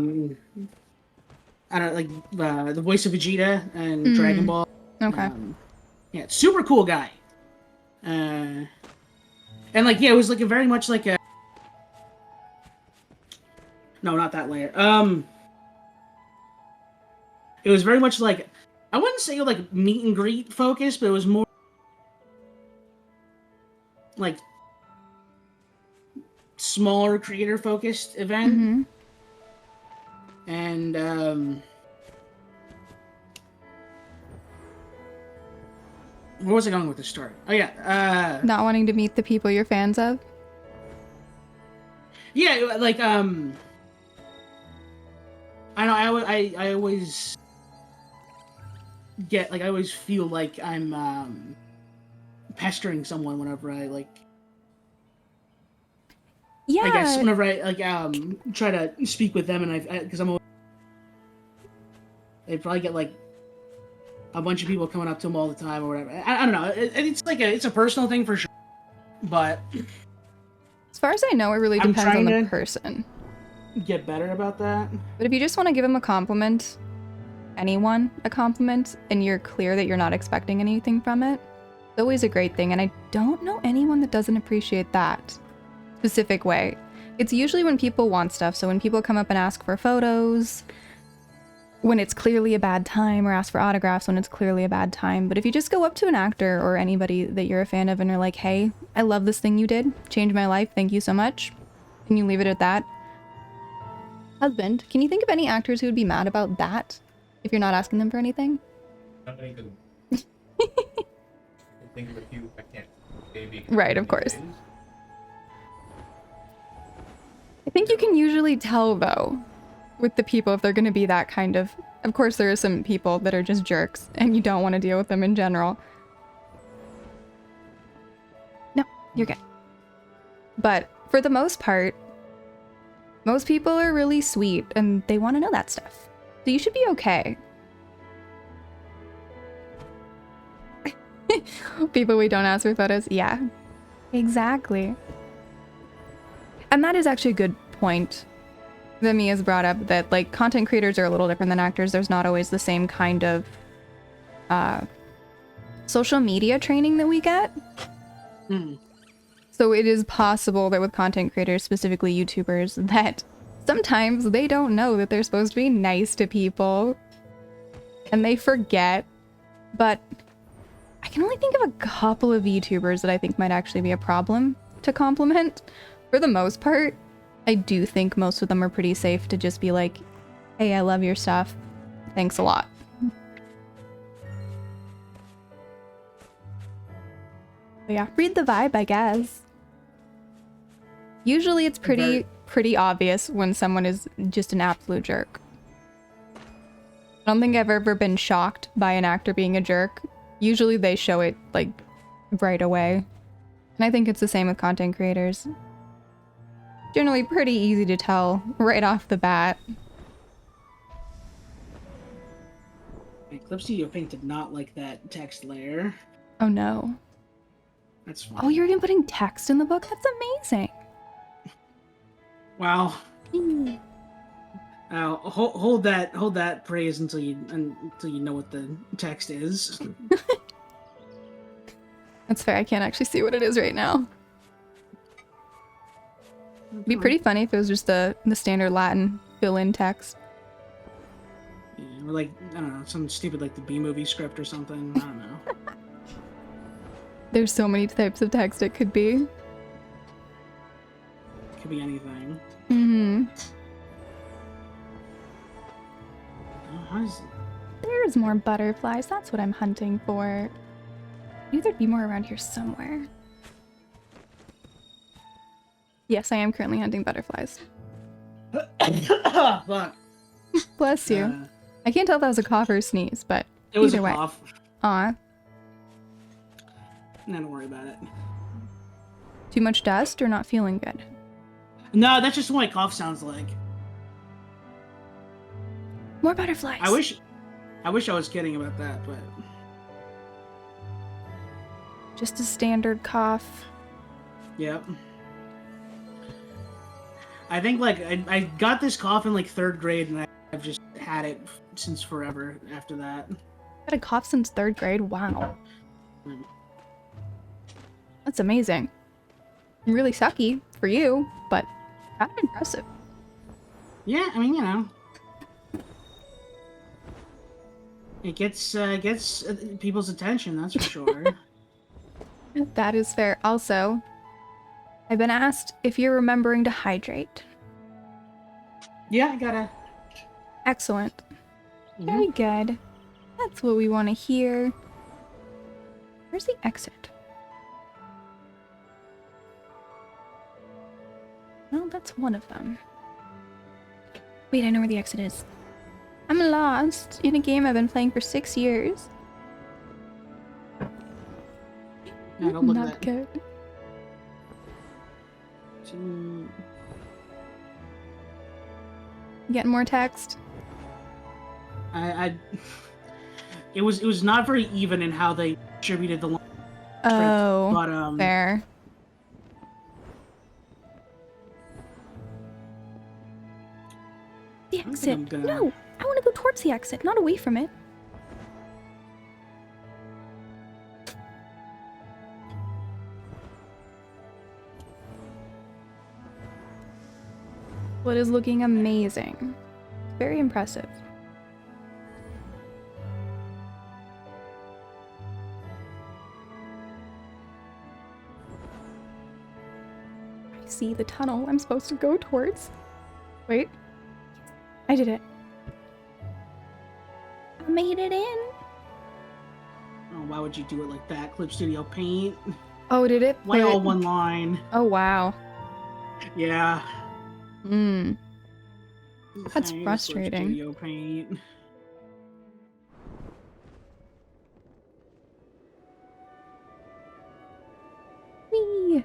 don't like the voice of Vegeta and Dragon Ball. Okay. Yeah, super cool guy. And like, yeah, it was like a very much like a. No, not that layer. It was very much like, I wouldn't say like meet and greet focused, but it was more. like smaller creator focused event. Mm-hmm. And where was I going with this story? Oh yeah, Not wanting to meet the people you're fans of. yeah, like I know I always get like I always feel like I'm pestering someone whenever I like. Yeah. I guess whenever I like try to speak with them, and because I'm always, they probably get like a bunch of people coming up to them all the time or whatever. I don't know. It's like it's a personal thing for sure, but As far as I know, it really I'm depends on trying the to- person. get better about that. But if you just want to give them a compliment, anyone a compliment, and you're clear that you're not expecting anything from it, it's always a great thing. And I don't know anyone that doesn't appreciate that specific way. It's usually when people want stuff. So when people come up and ask for photos, when it's clearly a bad time, or ask for autographs when it's clearly a bad time. But if you just go up to an actor or anybody that you're a fan of and you're like, hey, I love this thing you did, changed my life, thank you so much, and you leave it at that. Husband, can you think of any actors who would be mad about that if you're not asking them for anything? Not any good. I think of a few. I can't. Maybe. Right, of course. I think you can usually tell, though, with the people if they're going to be that kind of... Of course, there are some people that are just jerks, and you don't want to deal with them in general. No, you're good. But for the most part, most people are really sweet, and they want to know that stuff. So you should be okay. People we don't ask for photos. Yeah, exactly. And that is actually a good point that Mia's brought up, that like content creators are a little different than actors. There's not always the same kind of social media training that we get. So it is possible that with content creators, specifically YouTubers, that sometimes they don't know that they're supposed to be nice to people and they forget. But I can only think of a couple of YouTubers that I think might actually be a problem to compliment. For the most part, I do think most of them are pretty safe to just be like, hey, I love your stuff. Thanks a lot. But yeah, read the vibe, I guess. Usually it's pretty obvious when someone is just an absolute jerk. I don't think I've ever been shocked by an actor being a jerk. Usually they show it, like, right away. And I think it's the same with content creators. Generally pretty easy to tell right off the bat. Eclipse of Paint did not like that text layer. Oh no. That's fine. Oh, you're even putting text in the book? That's amazing. Wow. Hold that praise until you know what the text is. That's fair. I can't actually see what it is right now. It'd be pretty funny if it was just the standard Latin fill-in text. Yeah, or like, I don't know, some stupid like the B-movie script or something. I don't know. There's so many types of text it could be. Could be anything. Mm-hmm. How's... There's more butterflies. That's what I'm hunting for. I knew there'd be more around here somewhere. Yes, I am currently hunting butterflies. Fuck. Bless you. I can't tell if that was a cough or a sneeze, but It was either a way. cough. Aw. No, don't worry about it. Too much dust or not feeling good? No, that's just what my cough sounds like. More butterflies. I wish I was kidding about that, but Just a standard cough. yep. I think like I got this cough in like 3rd grade, and I've just had it since forever after that. Had a cough since 3rd grade? Wow. Mm. That's amazing. Really sucky for you, but kind of impressive. Yeah, I mean, you know, it gets people's attention, that's for sure. That is fair. Also, I've been asked if you're remembering to hydrate. Yeah, I gotta. Excellent. Mhm. Very good. That's what we want to hear. Where's the exit? Well, that's one of them. Wait, I know where the exit is. I'm lost in a game I've been playing for 6 years. Yeah, don't look Not at that. good. Getting more text? It was not very even in how they distributed the script, Oh, but fair. The I don't think I'm exit. gonna. No, I want to go towards the exit, not away from it. Well, it is looking amazing. Very impressive. I see the tunnel I'm supposed to go towards. Wait. I did it. I made it in. Oh, why would you do it like that? Clip Studio Paint. Oh, did it? Why put- all one line? Oh, wow. Yeah. Hmm. That's Thanks, Clip frustrating. Studio Paint. Whee!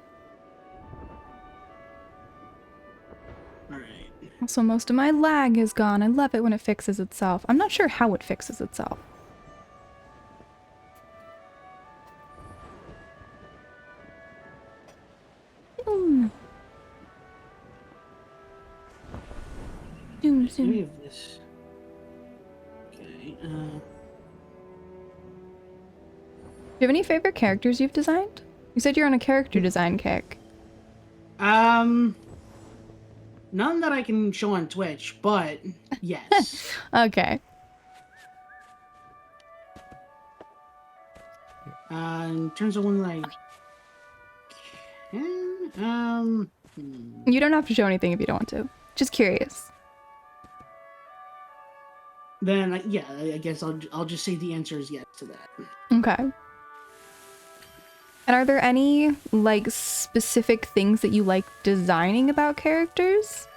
Alright. Also, most of my lag is gone. I love it when it fixes itself. I'm not sure how it fixes itself. Boom. Zoom, Any zoom. of this. Okay. Do you have any favorite characters you've designed? You said you're on a character design kick. None that I can show on Twitch, but yes. Okay. In terms of one that I can, You don't have to show anything if you don't want to. Just curious. then yeah, I guess I'll just say the answer is yes to that. Okay. And are there any, like, specific things that you like designing about characters?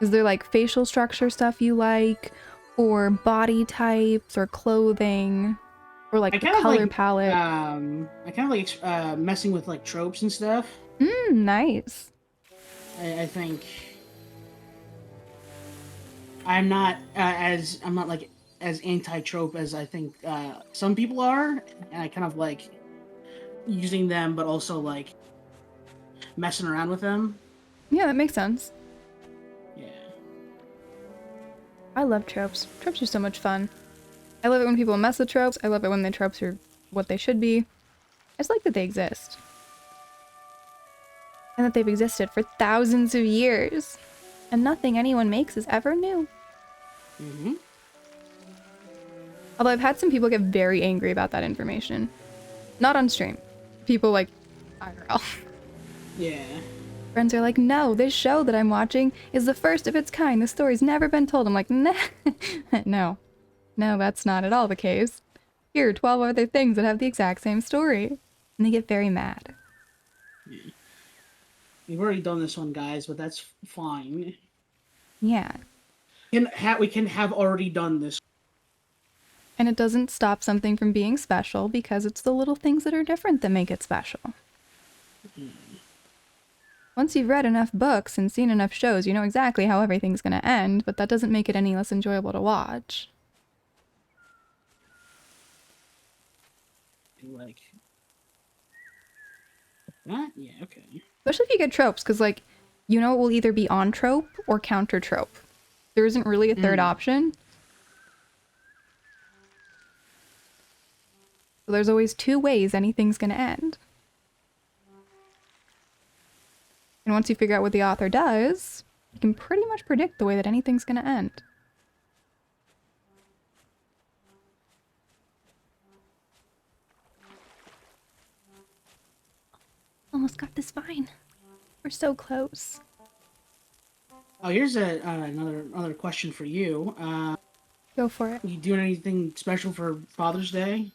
Is there, like, facial structure stuff you like? Or body types? Or clothing? Or, like, the color palette? I kind of like messing with like tropes and stuff. Nice. I think I'm not like as anti-trope as I think some people are, and I kind of like using them, but also like messing around with them. Yeah, that makes sense. Yeah. I love tropes. Tropes are so much fun. I love it when people mess with tropes. I love it when the tropes are what they should be. I just like that they exist. And that they've existed for thousands of years. And nothing anyone makes is ever new. Mm-hmm. Although I've had some people get very angry about that information. Not on stream. People like IRL. Yeah. Friends are like, no, this show that I'm watching is the first of its kind. The story's never been told. I'm like, nah. No. No, that's not at all the case. Here are 12 other things that have the exact same story. And they get very mad. Yeah. We've already done this one, guys, but that's fine. Yeah. We can have already done this. And it doesn't stop something from being special because it's the little things that are different that make it special. Once you've read enough books and seen enough shows, you know exactly how everything's going to end, but that doesn't make it any less enjoyable to watch. Like that? Yeah, okay. Especially if you get tropes, because, like, you know it will either be on trope or counter trope. There isn't really a third option. So there's always two ways anything's going to end. And once you figure out what the author does, you can pretty much predict the way that anything's going to end. almost got this vine. We're so close. Oh, here's another question for you. Go for it. You doing anything special for Father's Day?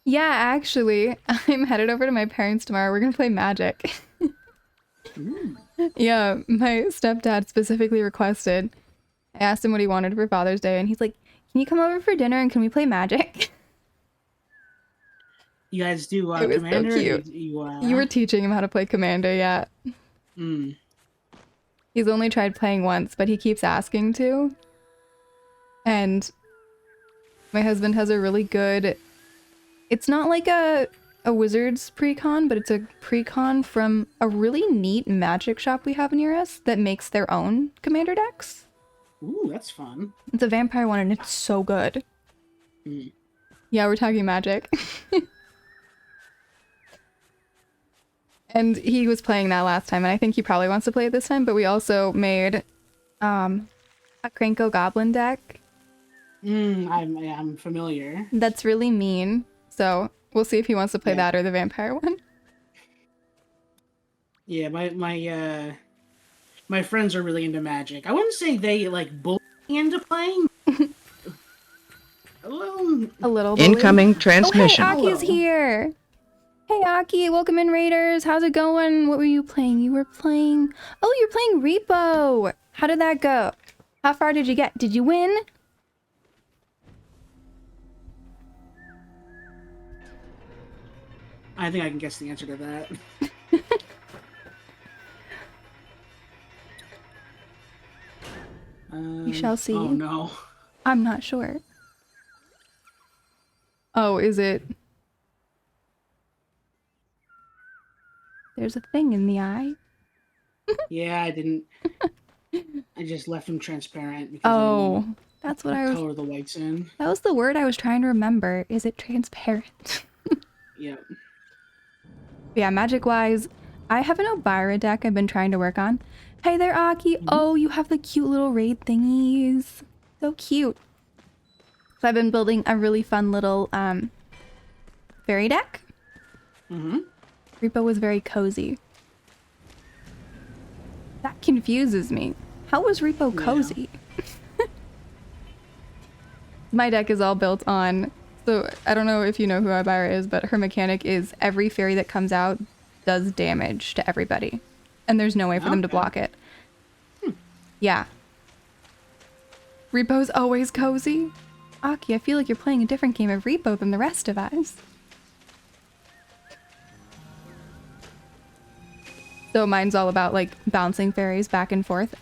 Yeah, actually, I'm headed over to my parents tomorrow. We're gonna play Magic. Ooh. Yeah, my stepdad specifically requested. I asked him what he wanted for Father's Day, and he's like, "Can you come over for dinner and can we play Magic?" You guys do It was so Commander? cute. You You were teaching him how to play Commander, yeah. Mm. He's only tried playing once, but he keeps asking to. And my husband has a really good... It's not like a wizard's precon, but it's a precon from a really neat magic shop we have near us that makes their own Commander decks. Ooh, that's fun. It's a vampire one and it's so good. Mm. Yeah, we're talking Magic. And he was playing that last time, and I think he probably wants to play it this time, but we also made a Kranko Goblin deck. I'm familiar. That's really mean, so we'll see if he wants to play that or the vampire one. Yeah, my friends are really into Magic. I wouldn't say they like bully me into playing. A little Incoming bully. transmission. Oh, hey, Aki's here! Hey, Aki, welcome in, Raiders. How's it going? What were you playing? You were playing... Oh, you're playing Repo! How did that go? How far did you get? Did you win? I think I can guess the answer to that. We shall see. Oh no. I'm not sure. Oh, is it... There's a thing in the eye. Yeah, I didn't. I just left them transparent because Oh, that's what I I was... color the whites in. That was the word I was trying to remember. Is it transparent? Yep. Yeah, magic-wise, I have an Elvira deck I've been trying to work on. Hey there, Aki. Oh, you have the cute little raid thingies. So cute. So I've been building a really fun little fairy deck. Mm-hmm. Repo was very cozy. That confuses me. How was Repo cozy? My deck is all built on... So, I don't know if you know who Elvira is, but her mechanic is every fairy that comes out does damage to everybody. And there's no way for them to block it. Yeah. Repo's always cozy. Aki, I feel like you're playing a different game of Repo than the rest of us. So mine's all about like bouncing fairies back and forth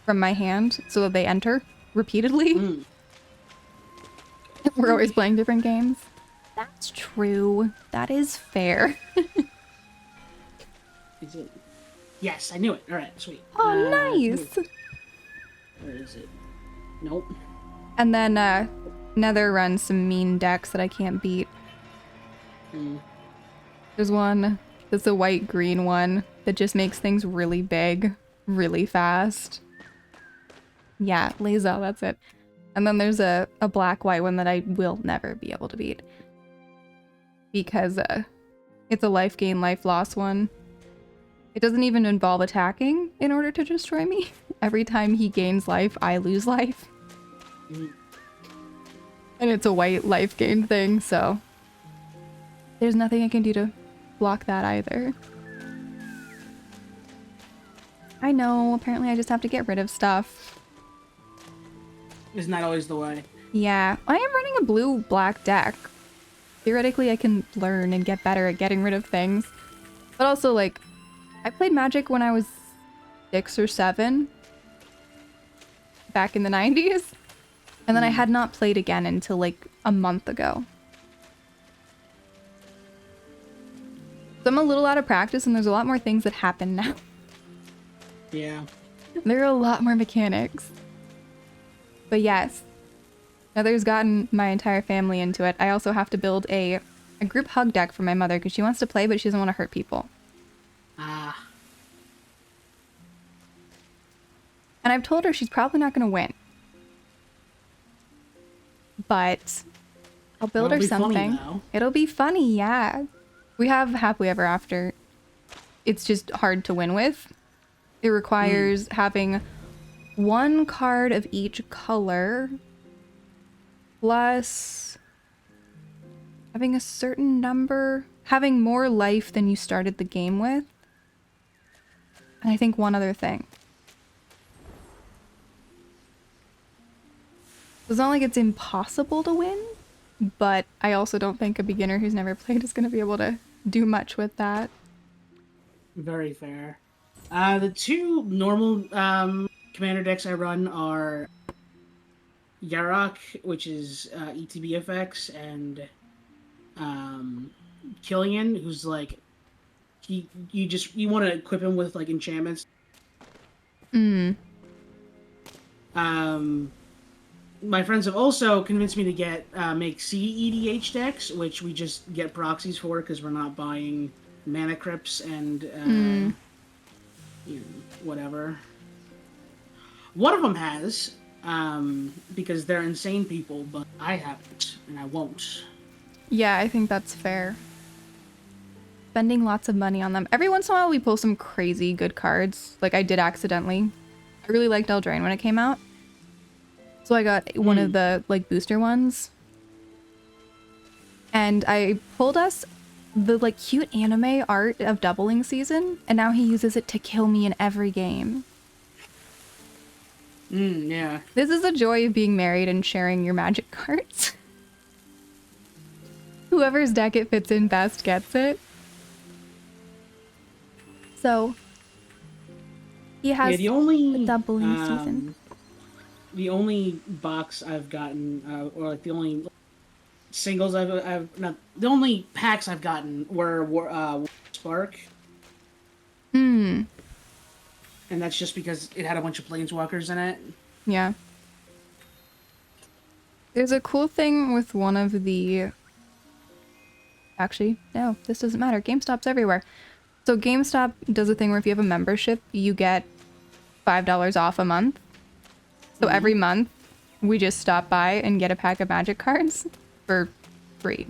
from my hand so that they enter repeatedly. We're always playing different games. That's true. That is fair. Is it? Yes, I knew it. All right, sweet. Oh, nice. Where is it? Nope. And then Nether runs some mean decks that I can't beat. There's one that's a white-green one that just makes things really big, really fast. Yeah, Lazel, that's it. And then there's a black-white one that I will never be able to beat. Because it's a life gain, life loss one. It doesn't even involve attacking in order to destroy me. Every time he gains life, I lose life. And it's a white life gain thing, so... There's nothing I can do to block that either. I know, apparently I just have to get rid of stuff. Isn't that always the way? Yeah, I am running a blue-black deck. Theoretically, I can learn and get better at getting rid of things. But also, like, I played Magic when I was 6 or 7. Back in the 90s. And then I had not played again until, like, a month ago. So I'm a little out of practice, and there's a lot more things that happen now. Yeah. There are a lot more mechanics. But yes, Nether's gotten my entire family into it. I also have to build a group hug deck for my mother because she wants to play, but she doesn't want to hurt people. Ah. And I've told her she's probably not going to win. But I'll build her something. Funny, It'll be funny, yeah. We have Happily Ever After it's just hard to win with. It requires having one card of each color plus having a certain number, having more life than you started the game with. And I think one other thing. It's not like it's impossible to win, but I also don't think a beginner who's never played is going to be able to do much with that. Very fair. The two normal commander decks I run are Yarok, which is ETB effects, and Killian, who's like you want to equip him with like enchantments. My friends have also convinced me to get make CEDH decks, which we just get proxies for because we're not buying mana crypts and you know, whatever. One of them has because they're insane people, but I haven't and I won't. Yeah, I think that's fair. Spending lots of money on them. Every once in a while we pull some crazy good cards. Like I did accidentally. I really liked Eldraine when it came out. So I got one of the like booster ones. And I pulled us the like cute anime art of Doubling Season, and now he uses it to kill me in every game. Yeah. This is the joy of being married and sharing your magic cards. Whoever's deck it fits in best gets it. So he has the only a Doubling Season. The only box I've gotten, or like the only singles I've not, the only packs I've gotten were Spark. And that's just because it had a bunch of planeswalkers in it. Yeah. There's a cool thing with one of the... Actually, no, this doesn't matter. GameStop's everywhere. So GameStop does a thing where if you have a membership, you get $5 off a month. So every month, we just stop by and get a pack of Magic cards for free.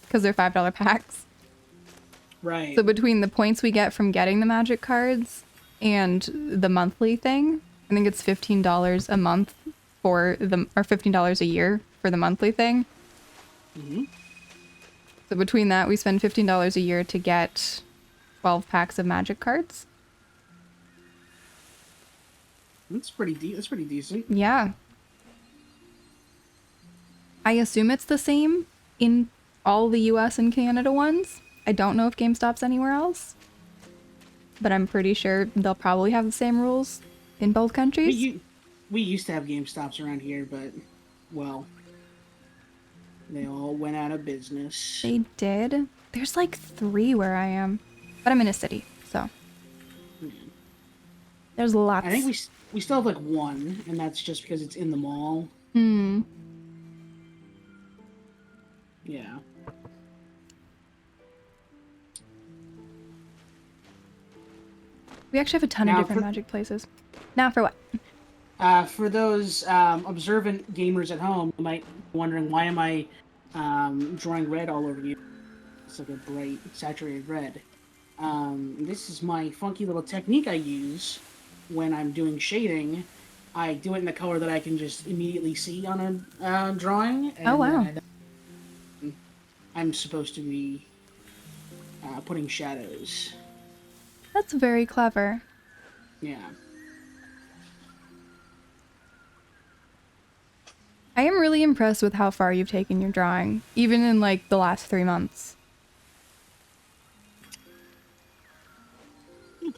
Because they're $5 packs. Right. So between the points we get from getting the Magic cards and the monthly thing, I think it's $15 a month for the, or $15 a year for the monthly thing. So between that, we spend $15 a year to get 12 packs of Magic cards. That's pretty decent. Yeah. I assume it's the same in all the US and Canada ones. I don't know if GameStop's anywhere else. But I'm pretty sure they'll probably have the same rules in both countries. We used to have GameStops around here, but, well, they all went out of business. They did. There's like 3 where I am. But I'm in a city, so. There's lots. I think we still have like one, and that's just because it's in the mall. Yeah. We actually have a ton of different Magic places. Now for what? For those observant gamers at home, you might be wondering, why am I drawing red all over you? It's like a bright, saturated red. This is my funky little technique I use when I'm doing shading. I do it in a color that I can just immediately see on a drawing. And, oh, wow. I'm supposed to be putting shadows. That's very clever. Yeah. I am really impressed with how far you've taken your drawing, even in like the last 3 months.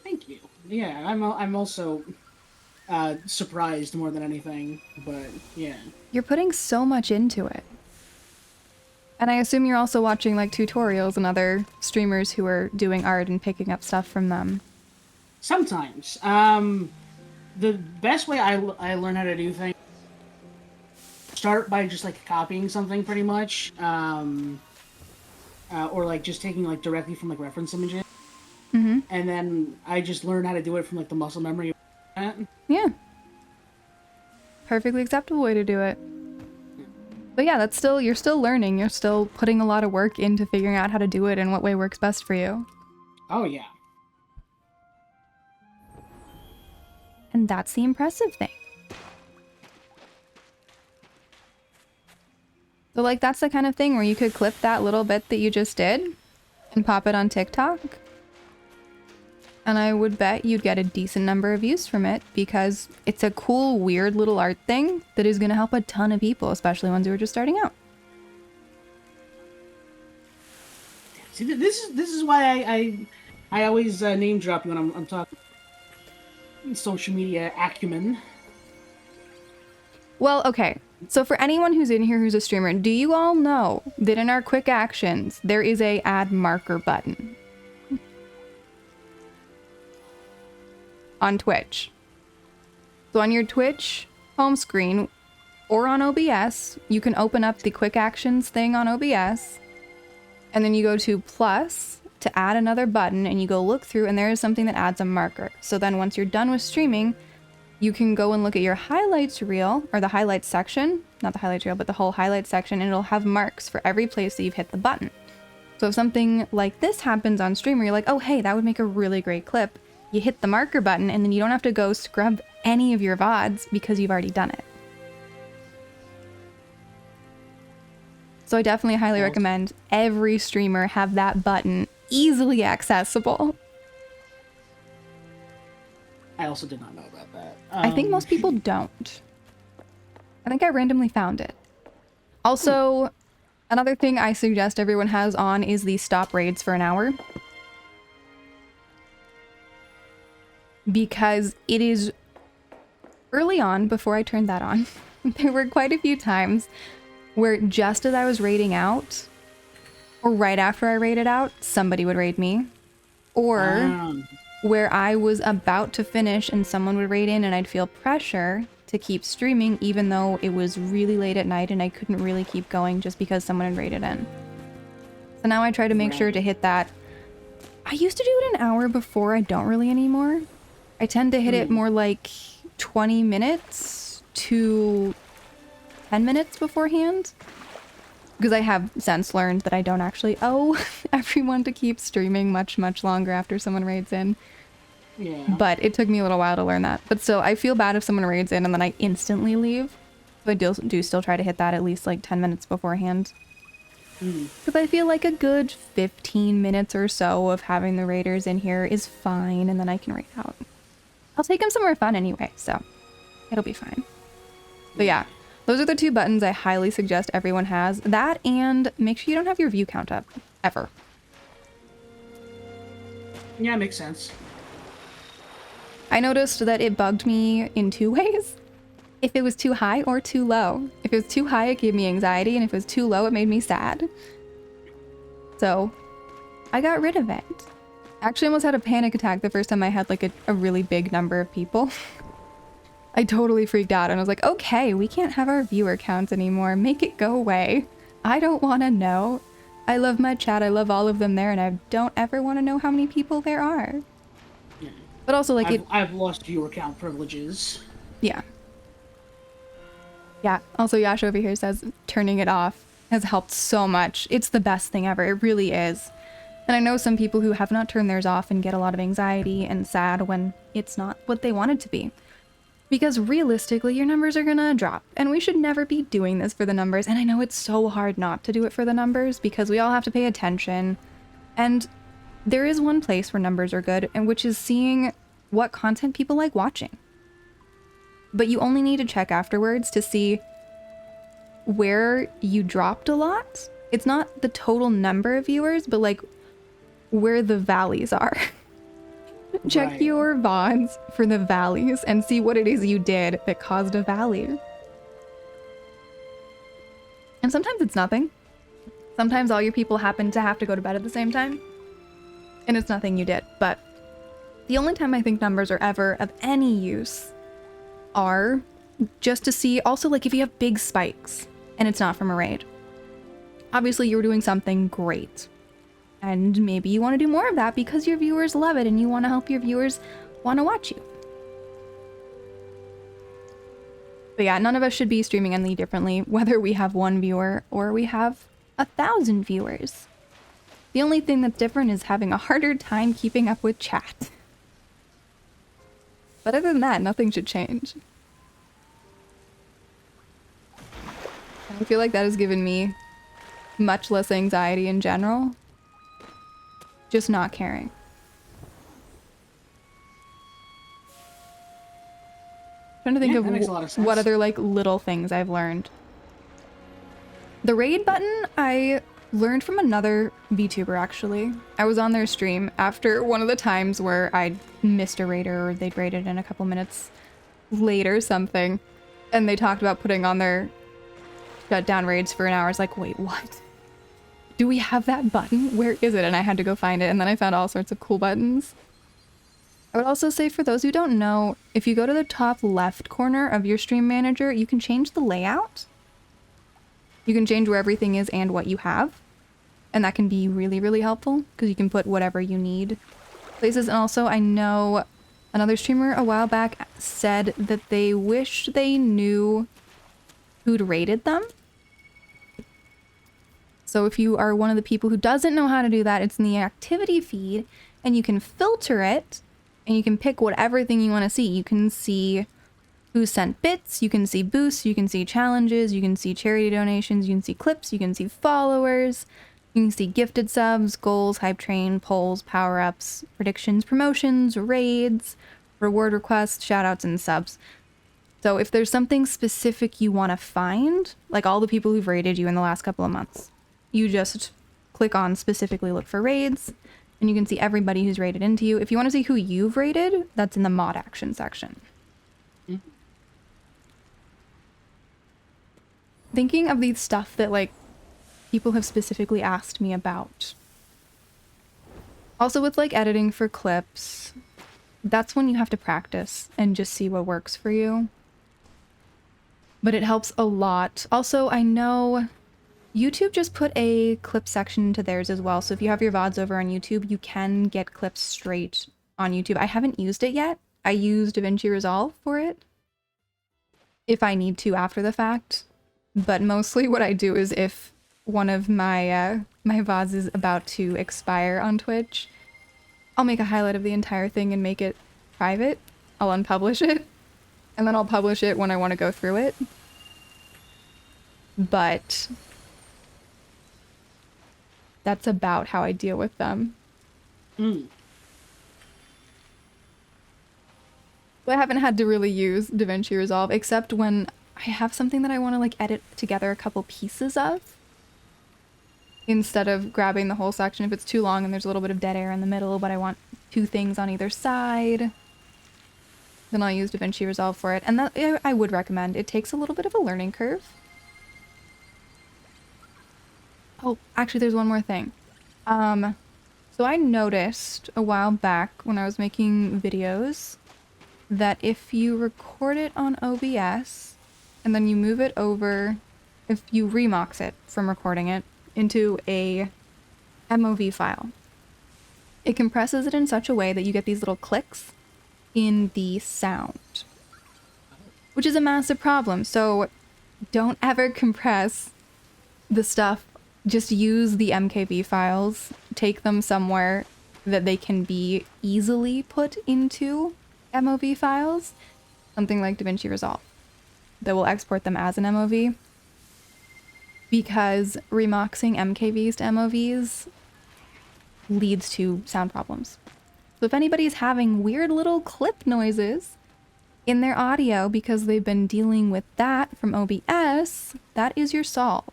Thank you. Yeah, I'm also surprised more than anything, but yeah. You're putting so much into it. And I assume you're also watching like tutorials and other streamers who are doing art and picking up stuff from them. Sometimes. The best way I learn how to do things, start by just like copying something pretty much, or like just taking like directly from like reference images. And then I just learn how to do it from like the muscle memory. Yeah. Perfectly acceptable way to do it. But yeah, that's still, you're still learning. You're still putting a lot of work into figuring out how to do it and what way works best for you. Oh yeah. And that's the impressive thing. So like that's the kind of thing where you could clip that little bit that you just did and pop it on TikTok. And I would bet you'd get a decent number of views from it because it's a cool, weird little art thing that is going to help a ton of people, especially ones who are just starting out. See, this is why I always name drop you when I'm talking social media acumen. Well, okay. So for anyone who's in here who's a streamer, do you all know that in our quick actions, there is a add marker button on Twitch? So on your Twitch home screen or on OBS, you can open up the quick actions thing on OBS, and then you go to plus to add another button, and you go look through, and there is something that adds a marker. So then once you're done with streaming, you can go and look at your highlights reel, or the highlights section, not the highlights reel, but the whole highlights section, and it'll have marks for every place that you've hit the button. So if something like this happens on stream where you're like, oh hey, that would make a really great clip, you hit the marker button, and then you don't have to go scrub any of your VODs because you've already done it. So I definitely highly recommend every streamer have that button easily accessible. I also did not know about that. I think most people don't. I think I randomly found it. Also, another thing I suggest everyone has on is the stop raids for an hour. Because it is early on, before I turned that on, there were quite a few times where just as I was raiding out, or right after I raided out, somebody would raid me. Or where I was about to finish and someone would raid in and I'd feel pressure to keep streaming even though it was really late at night and I couldn't really keep going just because someone had raided in. So now I try to make sure to hit that. I used to do it an hour before, I don't really anymore. I tend to hit it more like 20 minutes to 10 minutes beforehand. Because I have since learned that I don't actually owe everyone to keep streaming much longer after someone raids in. Yeah. But it took me a little while to learn that. But still, I feel bad if someone raids in and then I instantly leave. So I do still try to hit that at least like 10 minutes beforehand. Because I feel like a good 15 minutes or so of having the raiders in here is fine, and then I can raid out. I'll take them somewhere fun anyway, so it'll be fine. But yeah. Those are the two buttons I highly suggest everyone has. That, and make sure you don't have your view count up. Ever. Yeah, makes sense. I noticed that it bugged me in two ways. If it was too high or too low. If it was too high, it gave me anxiety, and if it was too low, it made me sad. So, I got rid of it. I actually almost had a panic attack the first time I had like a really big number of people. I totally freaked out and I was like, okay, we can't have our viewer counts anymore. Make it go away. I don't want to know. I love my chat. I love all of them there, and I don't ever want to know how many people there are. Yeah. But also, like, I've lost viewer count privileges. Yeah. Yeah. Also, Yash over here says turning it off has helped so much. It's the best thing ever. It really is. And I know some people who have not turned theirs off and get a lot of anxiety and sad when it's not what they want it to be. Because realistically, your numbers are gonna drop, and we should never be doing this for the numbers. And I know it's so hard not to do it for the numbers because we all have to pay attention. And there is one place where numbers are good, and which is seeing what content people like watching. But you only need to check afterwards to see where you dropped a lot. It's not the total number of viewers, but like where the valleys are. Check your VODs for the valleys and see what it is you did that caused a valley. And sometimes it's nothing. Sometimes all your people happen to have to go to bed at the same time. And it's nothing you did. But the only time I think numbers are ever of any use are just to see also like if you have big spikes and it's not from a raid. Obviously you were doing something great. And maybe you want to do more of that because your viewers love it and you want to help your viewers want to watch you. But yeah, none of us should be streaming any differently, whether we have one viewer or we have 1,000 viewers. The only thing that's different is having a harder time keeping up with chat. But other than that, nothing should change. I feel like that has given me much less anxiety in general. Just not caring. Trying to think Yeah, that makes a lot of of sense. what other like little things I've learned. The raid button I learned from another VTuber actually. I was on their stream after one of the times where I'd missed a raider or they'd raided in a couple minutes late or something. And they talked about putting on their shutdown raids for an hour. I was like, wait, what? Do we have that button? Where is it? And I had to go find it. And then I found all sorts of cool buttons. I would also say for those who don't know, if you go to the top left corner of your stream manager, you can change the layout. You can change where everything is and what you have. And that can be really, really helpful because you can put whatever you need places. And also I know another streamer a while back said that they wish they knew who'd rated them. So if you are one of the people who doesn't know how to do that, it's in the activity feed and you can filter it and you can pick whatever thing you want to see. You can see who sent bits, you can see boosts, you can see challenges, you can see charity donations, you can see clips, you can see followers, you can see gifted subs, goals, hype train, polls, power-ups, predictions, promotions, raids, reward requests, shoutouts, and subs. So if there's something specific you want to find, like all the people who've raided you in the last couple of months, you just click on specifically look for raids, and you can see everybody who's raided into you. If you want to see who you've raided, that's in the mod action section. Thinking of the stuff that like people have specifically asked me about. Also with like editing for clips, that's when you have to practice and just see what works for you. But it helps a lot. Also, I know YouTube just put a clip section to theirs as well. So if you have your VODs over on YouTube, you can get clips straight on YouTube. I haven't used it yet. I use DaVinci Resolve for it if I need to after the fact. But mostly what I do is if one of my my VODs is about to expire on Twitch, I'll make a highlight of the entire thing and make it private. I'll unpublish it, and then I'll publish it when I want to go through it. But that's about how I deal with them. So I haven't had to really use DaVinci Resolve, except when I have something that I want to like edit together a couple pieces of. Instead of grabbing the whole section if it's too long and there's a little bit of dead air in the middle, but I want two things on either side, then I'll use DaVinci Resolve for it. And that I would recommend. It takes a little bit of a learning curve. Oh, actually there's one more thing. So I noticed a while back when I was making videos that if you record it on OBS and then you move it over, if you remix it from recording it into a MOV file, it compresses it in such a way that you get these little clicks in the sound, which is a massive problem. So don't ever compress the stuff. Just use the MKV files, take them somewhere that they can be easily put into MOV files, something like DaVinci Resolve that will export them as an MOV, because remixing MKVs to MOVs leads to sound problems. So if anybody's having weird little clip noises in their audio because they've been dealing with that from OBS, that is your solve.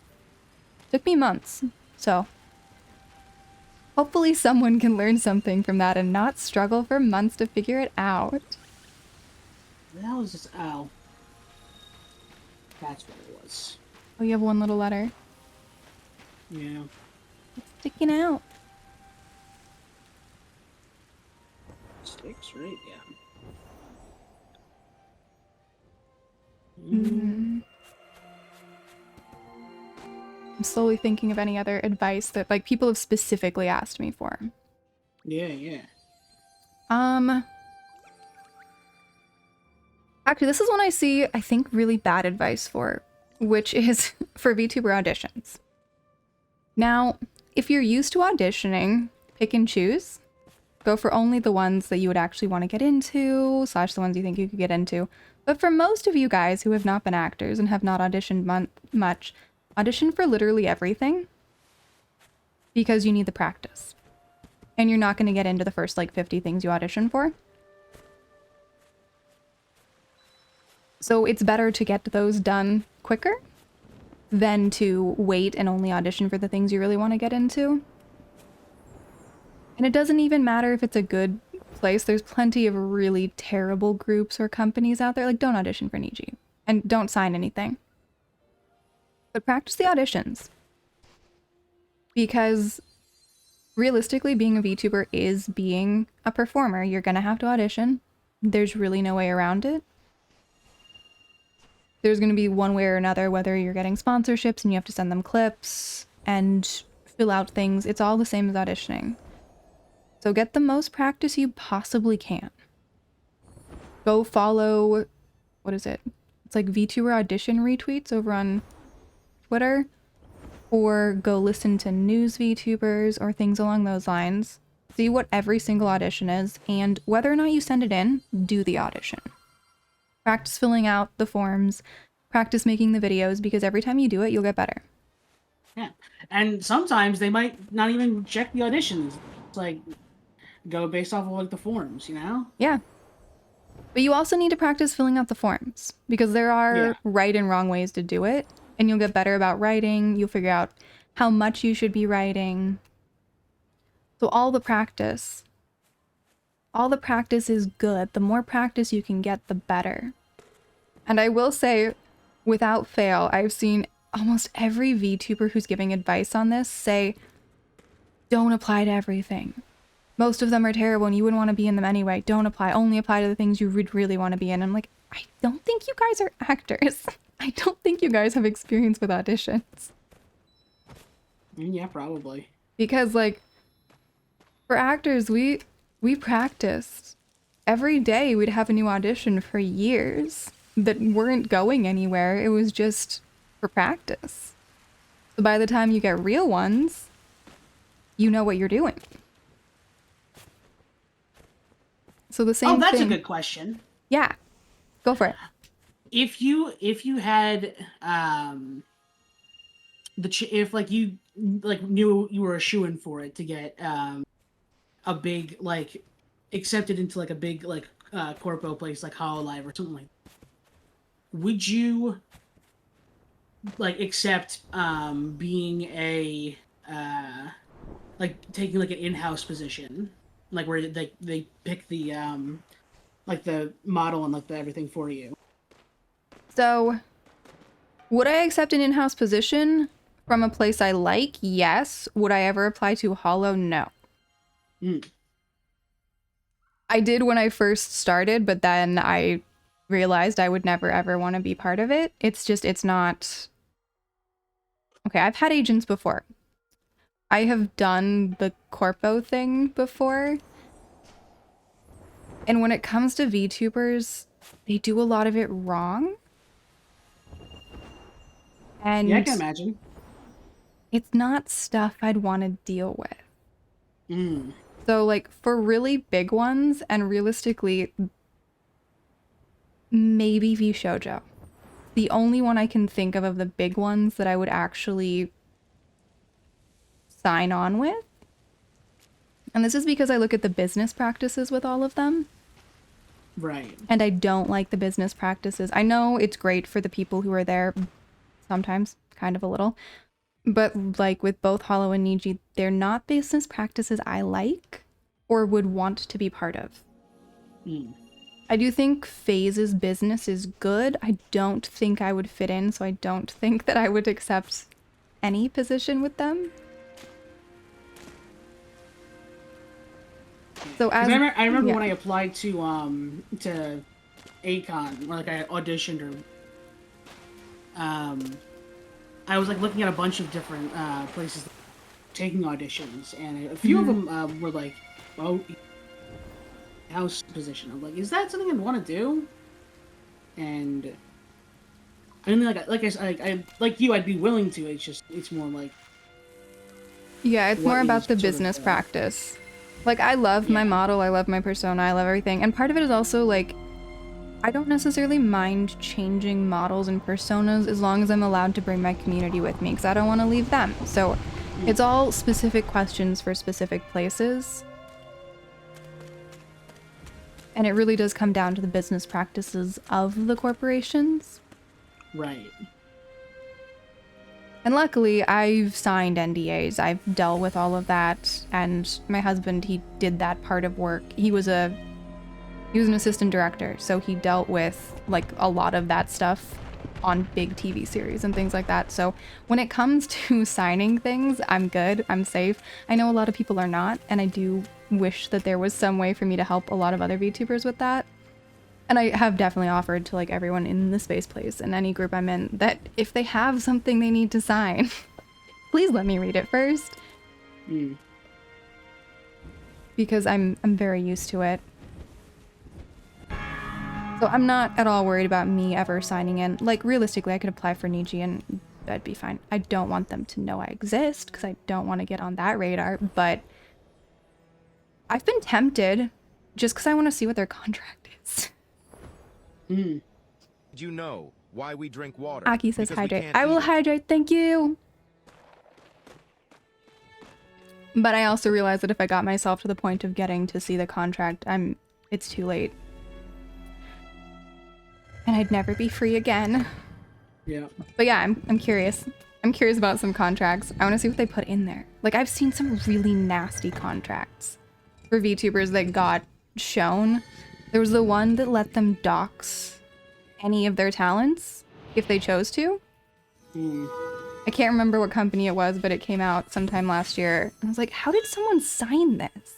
Took me months, so hopefully someone can learn something from that and not struggle for months to figure it out. That was just ow. That's what it was. Oh, you have one little letter. Yeah. It's sticking out. Sticks, right? Yeah. I'm slowly thinking of any other advice that like people have specifically asked me for. Yeah. Actually, this is one I see, I think, really bad advice for, which is for VTuber auditions. Now, if you're used to auditioning, pick and choose. Go for only the ones that you would actually want to get into, / the ones you think you could get into. But for most of you guys who have not been actors and have not auditioned much, audition for literally everything because you need the practice. And you're not going to get into the first like 50 things you audition for. So it's better to get those done quicker than to wait and only audition for the things you really want to get into. And it doesn't even matter if it's a good place. There's plenty of really terrible groups or companies out there. Like, don't audition for Niji. And don't sign anything. But practice the auditions. Because realistically, being a VTuber is being a performer. You're gonna have to audition. There's really no way around it. There's gonna be one way or another, whether you're getting sponsorships and you have to send them clips and fill out things. It's all the same as auditioning. So get the most practice you possibly can. Go follow, what is it? It's like VTuber audition retweets over on Twitter. Or go listen to news VTubers or things along those lines. See what every single audition is, and whether or not you send it in, do the audition. Practice filling out the forms, practice making the videos, because every time you do it, you'll get better. Yeah, and sometimes they might not even check the auditions. It's like, go based off of like the forms, you know? Yeah. But you also need to practice filling out the forms, because there are right and wrong ways to do it, and you'll get better about writing, you'll figure out how much you should be writing. So all the practice is good. The more practice you can get, the better. And I will say, without fail, I've seen almost every VTuber who's giving advice on this say, don't apply to everything. Most of them are terrible and you wouldn't want to be in them anyway. Don't apply. Only apply to the things you would really want to be in. I'm like, I don't think you guys are actors. I don't think you guys have experience with auditions. Yeah, probably. Because, like, for actors, we practiced. Every day we'd have a new audition for years that weren't going anywhere. It was just for practice. So by the time you get real ones, you know what you're doing. So the same thing. Oh, that's a good question. Yeah. Go for it. If you had if like you like knew you were a shoo-in for it to get a big like accepted into like a big like corpo place like Hololive or something like that, would you like accept being a like taking like an in-house position, like where they pick the like the model and like the everything for you? So, would I accept an in-house position from a place I like? Yes. Would I ever apply to Hollow? No. I did when I first started, but then I realized I would never ever want to be part of it. It's not... Okay, I've had agents before. I have done the corpo thing before. And when it comes to VTubers, they do a lot of it wrong. And Yeah, I can imagine. It's not stuff I'd want to deal with. So, like, for really big ones, and realistically, maybe VShojo. The only one I can think of the big ones that I would actually sign on with. And this is because I look at the business practices with all of them. Right. And I don't like the business practices. I know it's great for the people who are there, sometimes, kind of a little. But like with both Hollow and Niji, they're not business practices I like or would want to be part of. I do think FaZe's business is good. I don't think I would fit in, so I don't think that I would accept any position with them. So as I remember when I applied to Acon, or like I auditioned, or I was like looking at a bunch of different places taking auditions, and a few of them were like, "Oh, house position." I'm like, "Is that something I'd want to do?" And I mean, like I like you, I'd be willing to. It's more like, Yeah, it's what more about is the sort of business practice. Like, I love my Yeah. model, I love my persona, I love everything. And part of it is also, like, I don't necessarily mind changing models and personas as long as I'm allowed to bring my community with me, because I don't want to leave them. So it's all specific questions for specific places. And it really does come down to the business practices of the corporations. Right. And luckily, I've signed NDAs. I've dealt with all of that. And my husband, he did that part of work. He was an assistant director, so he dealt with like a lot of that stuff on big TV series and things like that. So when it comes to signing things, I'm good. I'm safe. I know a lot of people are not, and I do wish that there was some way for me to help a lot of other VTubers with that. And I have definitely offered to like everyone in the space place and any group I'm in that if they have something they need to sign, please let me read it first. Because I'm very used to it. So I'm not at all worried about me ever signing in. Like, realistically, I could apply for Niji and that'd be fine. I don't want them to know I exist because I don't want to get on that radar, but I've been tempted just because I want to see what their contract is. Do you know why we drink water? Aki says Because we hydrate. can't I will eat it. hydrate, thank you! But I also realized that if I got myself to the point of getting to see the contract, it's too late. And I'd never be free again. Yeah. But yeah, I'm curious. I'm curious about some contracts. I want to see what they put in there. Like, I've seen some really nasty contracts for VTubers that got shown. There was the one that let them dox any of their talents if they chose to. I can't remember what company it was, but it came out sometime last year. And I was like, how did someone sign this?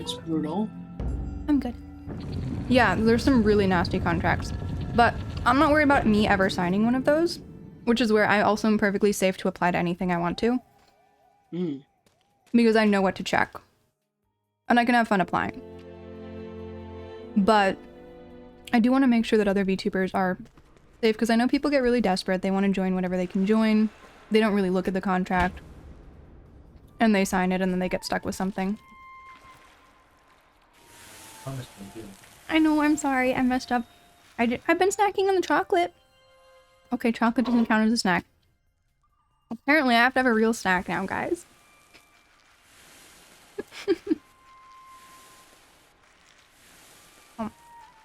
It's brutal. I'm good. Yeah, there's some really nasty contracts. But I'm not worried about me ever signing one of those, which is where I also am perfectly safe to apply to anything I want to. Because I know what to check. And I can have fun applying. But I do want to make sure that other VTubers are safe, because I know people get really desperate. They want to join whatever they can join. They don't really look at the contract. And they sign it and then they get stuck with something. I know, I'm sorry, I messed up. I've been snacking on the chocolate. Okay, chocolate doesn't count as a snack. Apparently I have to have a real snack now, guys.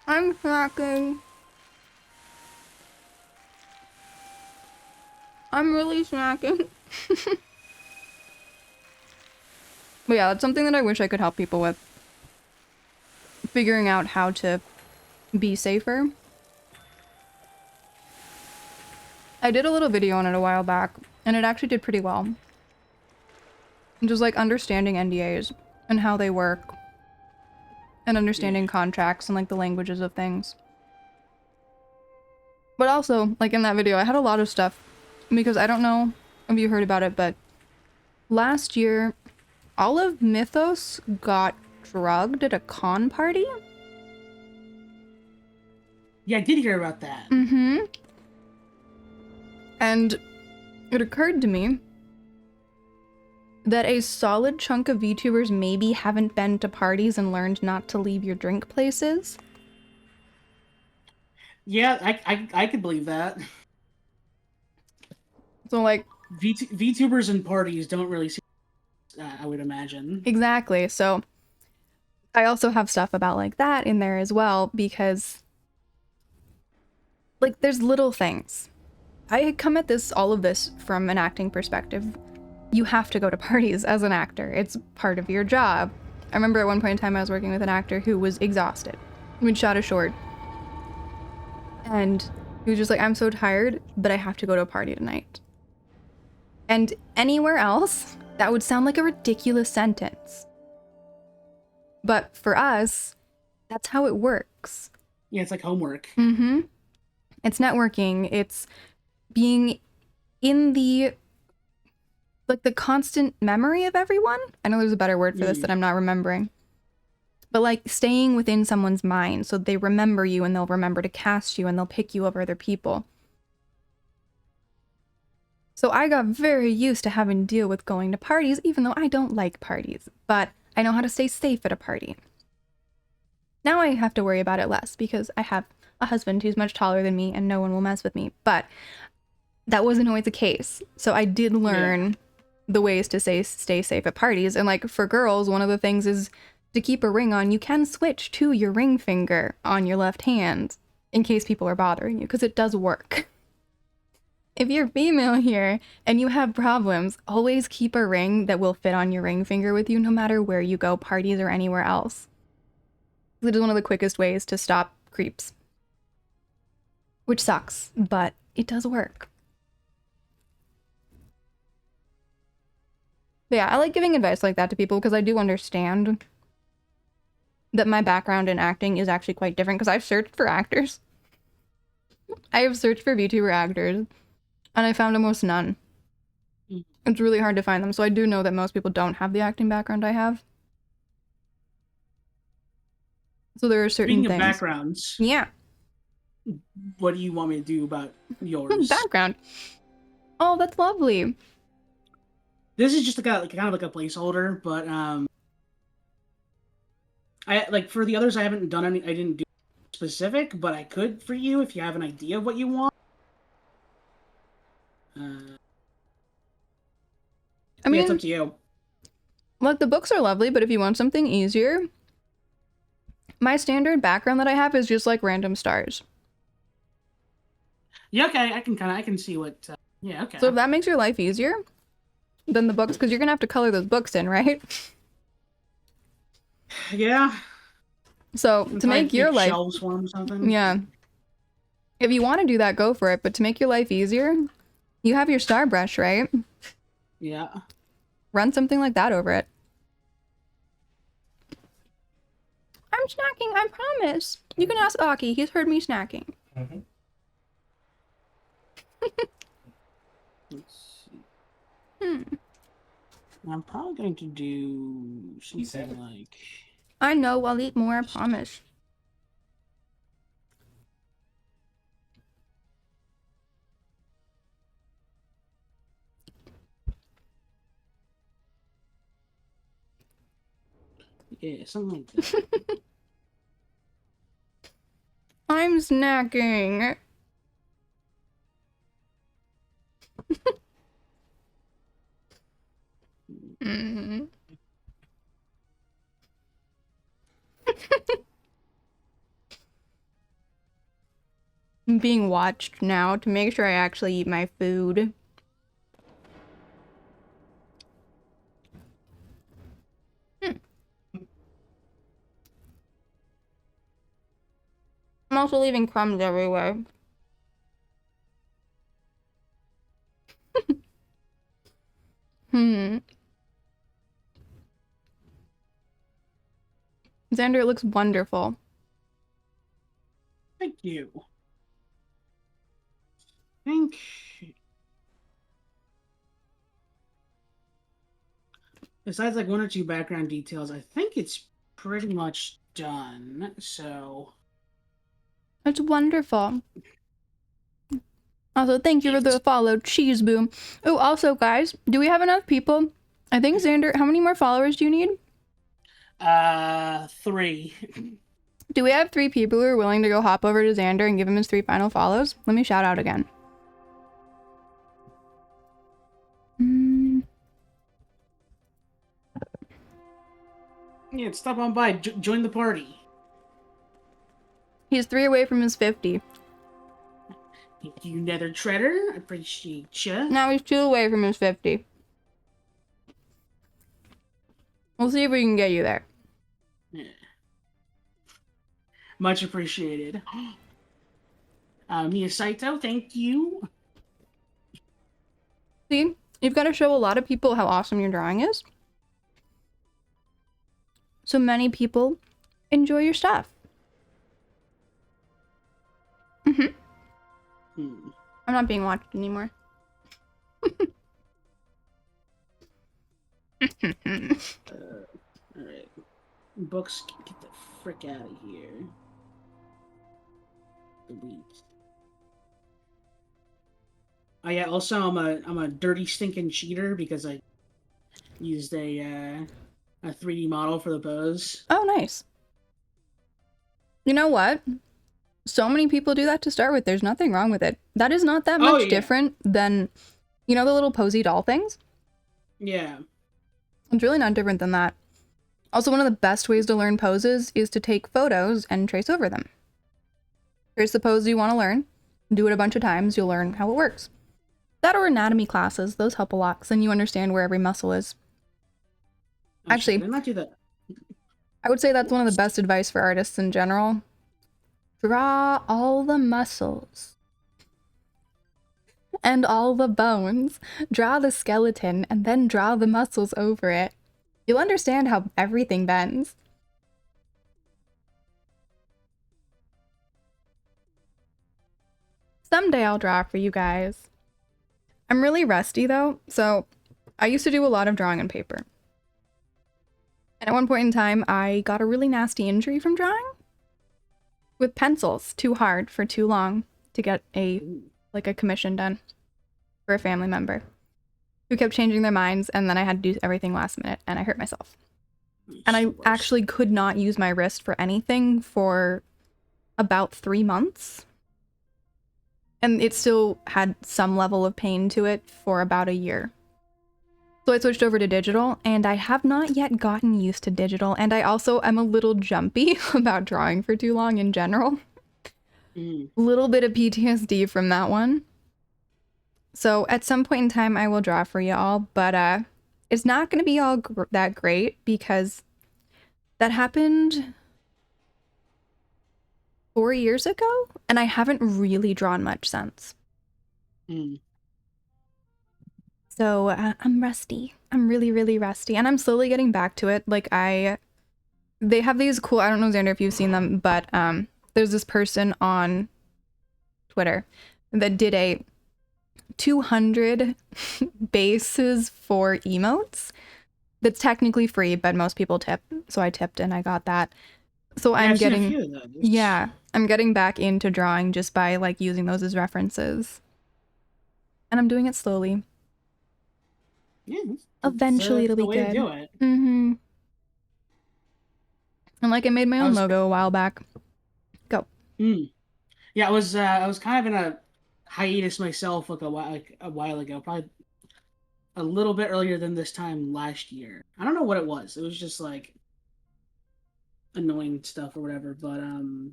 I'm snacking. I'm really snacking. But yeah, that's something that I wish I could help people with. Figuring out how to be safer. I did a little video on it a while back, and it actually did pretty well. Just like understanding NDAs and how they work. And understanding contracts and like the languages of things. But also, like in that video, I had a lot of stuff because I don't know if you heard about it, but last year, all of Mythos got drugged at a con party. Yeah, I did hear about that. And it occurred to me that a solid chunk of VTubers maybe haven't been to parties and learned not to leave your drink places. Yeah, I could believe that. So like VTubers and parties don't really see I would imagine. Exactly. So I also have stuff about like that in there as well, because like there's little things. I come at all of this from an acting perspective. You have to go to parties as an actor. It's part of your job. I remember at one point in time I was working with an actor who was exhausted. We'd shot a short. And he was just like, I'm so tired, but I have to go to a party tonight. And anywhere else, that would sound like a ridiculous sentence. But for us, that's how it works. Yeah, it's like homework. It's networking. It's being in the constant memory of everyone. I know there's a better word for this that I'm not remembering. but like staying within someone's mind so they remember you and they'll remember to cast you and they'll pick you over other people. So I got very used to having to deal with going to parties, even though I don't like parties, but I know how to stay safe at a party. Now I have to worry about it less because I have a husband who's much taller than me and no one will mess with me, but that wasn't always the case. So I did learn the ways to stay safe at parties. And like for girls, one of the things is to keep a ring on. You can switch to your ring finger on your left hand in case people are bothering you, because it does work. If you're female here and you have problems, always keep a ring that will fit on your ring finger with you no matter where you go, parties or anywhere else. It is one of the quickest ways to stop creeps. Which sucks, but it does work. But yeah, I like giving advice like that to people because I do understand that my background in acting is actually quite different, because I've searched for actors. I have searched for VTuber actors, and I found almost none. It's really hard to find them, so I do know that most people don't have the acting background I have. So there are certain Speaking things. of backgrounds, Yeah. what do you want me to do about yours? Background. Oh, that's lovely. This is just kind of like a placeholder, but I like for the others I haven't done any. I didn't do specific, but I could for you if you have an idea of what you want. I mean, it's up to you. Look, the books are lovely, but if you want something easier, my standard background that I have is just like random stars. Yeah, okay, I can see what. Yeah, okay. So if that makes your life easier than the books, because you're gonna have to color those books in, right? Yeah. So to make your life, shelves for 'em or something. yeah. If you want to do that, go for it. But to make your life easier, you have your star brush, right? Yeah. Run something like that over it. I'm snacking, I promise. You can ask Aki, he's heard me snacking. Mm-hmm. Let's see. I'm probably going to do something like. I know, I'll eat more, I promise. Yeah, something like that. I'm snacking. Mm. I'm being watched now to make sure I actually eat my food. I'm also leaving crumbs everywhere. Xander, it looks wonderful. Thank you. I think. Besides like one or two background details, I think it's pretty much done. So. It's wonderful. Also, thank you for the follow, Cheese Boom. Oh, also, guys, do we have enough people? I think Xander, how many more followers do you need? 3. Do we have 3 people who are willing to go hop over to Xander and give him his 3 final follows? Let me shout out again. Yeah, stop on by. Join the party. He's 3 away from his 50. Thank you, Nether Treader. I appreciate ya. Now he's 2 away from his 50. We'll see if we can get you there. Yeah. Much appreciated. Mia Saito, thank you. See, you've got to show a lot of people how awesome your drawing is. So many people enjoy your stuff. I'm not being watched anymore. Alright. Books, get the frick out of here. Delete. Oh yeah. Also, I'm a dirty stinking cheater because I used a 3D model for the pose. Oh, nice. You know what? So many people do that to start with. There's nothing wrong with it. That is not that Oh, much yeah. different than, you know, the little posy doll things? Yeah. It's really not different than that. Also, one of the best ways to learn poses is to take photos and trace over them. Trace the pose you want to learn, do it a bunch of times, you'll learn how it works. That or anatomy classes, those help a lot, because then you understand where every muscle is. Oh, Actually, shit, did I not do that? I would say that's one of the best advice for artists in general. Draw all the muscles. And all the bones. Draw the skeleton, and then draw the muscles over it. You'll understand how everything bends. Someday I'll draw for you guys. I'm really rusty though, so I used to do a lot of drawing on paper. And at one point in time, I got a really nasty injury from drawing. With pencils, too hard for too long to get a commission done for a family member who kept changing their minds, and then I had to do everything last minute, and I hurt myself. And I actually could not use my wrist for anything for about 3 months. And it still had some level of pain to it for about a year. So I switched over to digital, and I have not yet gotten used to digital, and I also am a little jumpy about drawing for too long in general. Little bit of PTSD from that one. So at some point in time, I will draw for you all, but it's not going to be all that great because that happened 4 years ago, and I haven't really drawn much since. So I'm rusty. I'm really, really rusty, and I'm slowly getting back to it. Like they have these cool, I don't know, Xander, if you've seen them, but there's this person on Twitter that did a 200 bases for emotes. That's technically free, but most people tip, so I tipped and I got that. So I'm getting, yeah, I'm getting back into drawing just by like using those as references, and I'm doing it slowly. Yeah, Eventually it'll be way good. To do it. And like I made my own logo a while back. Go. Yeah, I was kind of in a hiatus myself like a while ago, probably a little bit earlier than this time last year. I don't know what it was. It was just like annoying stuff or whatever, but no,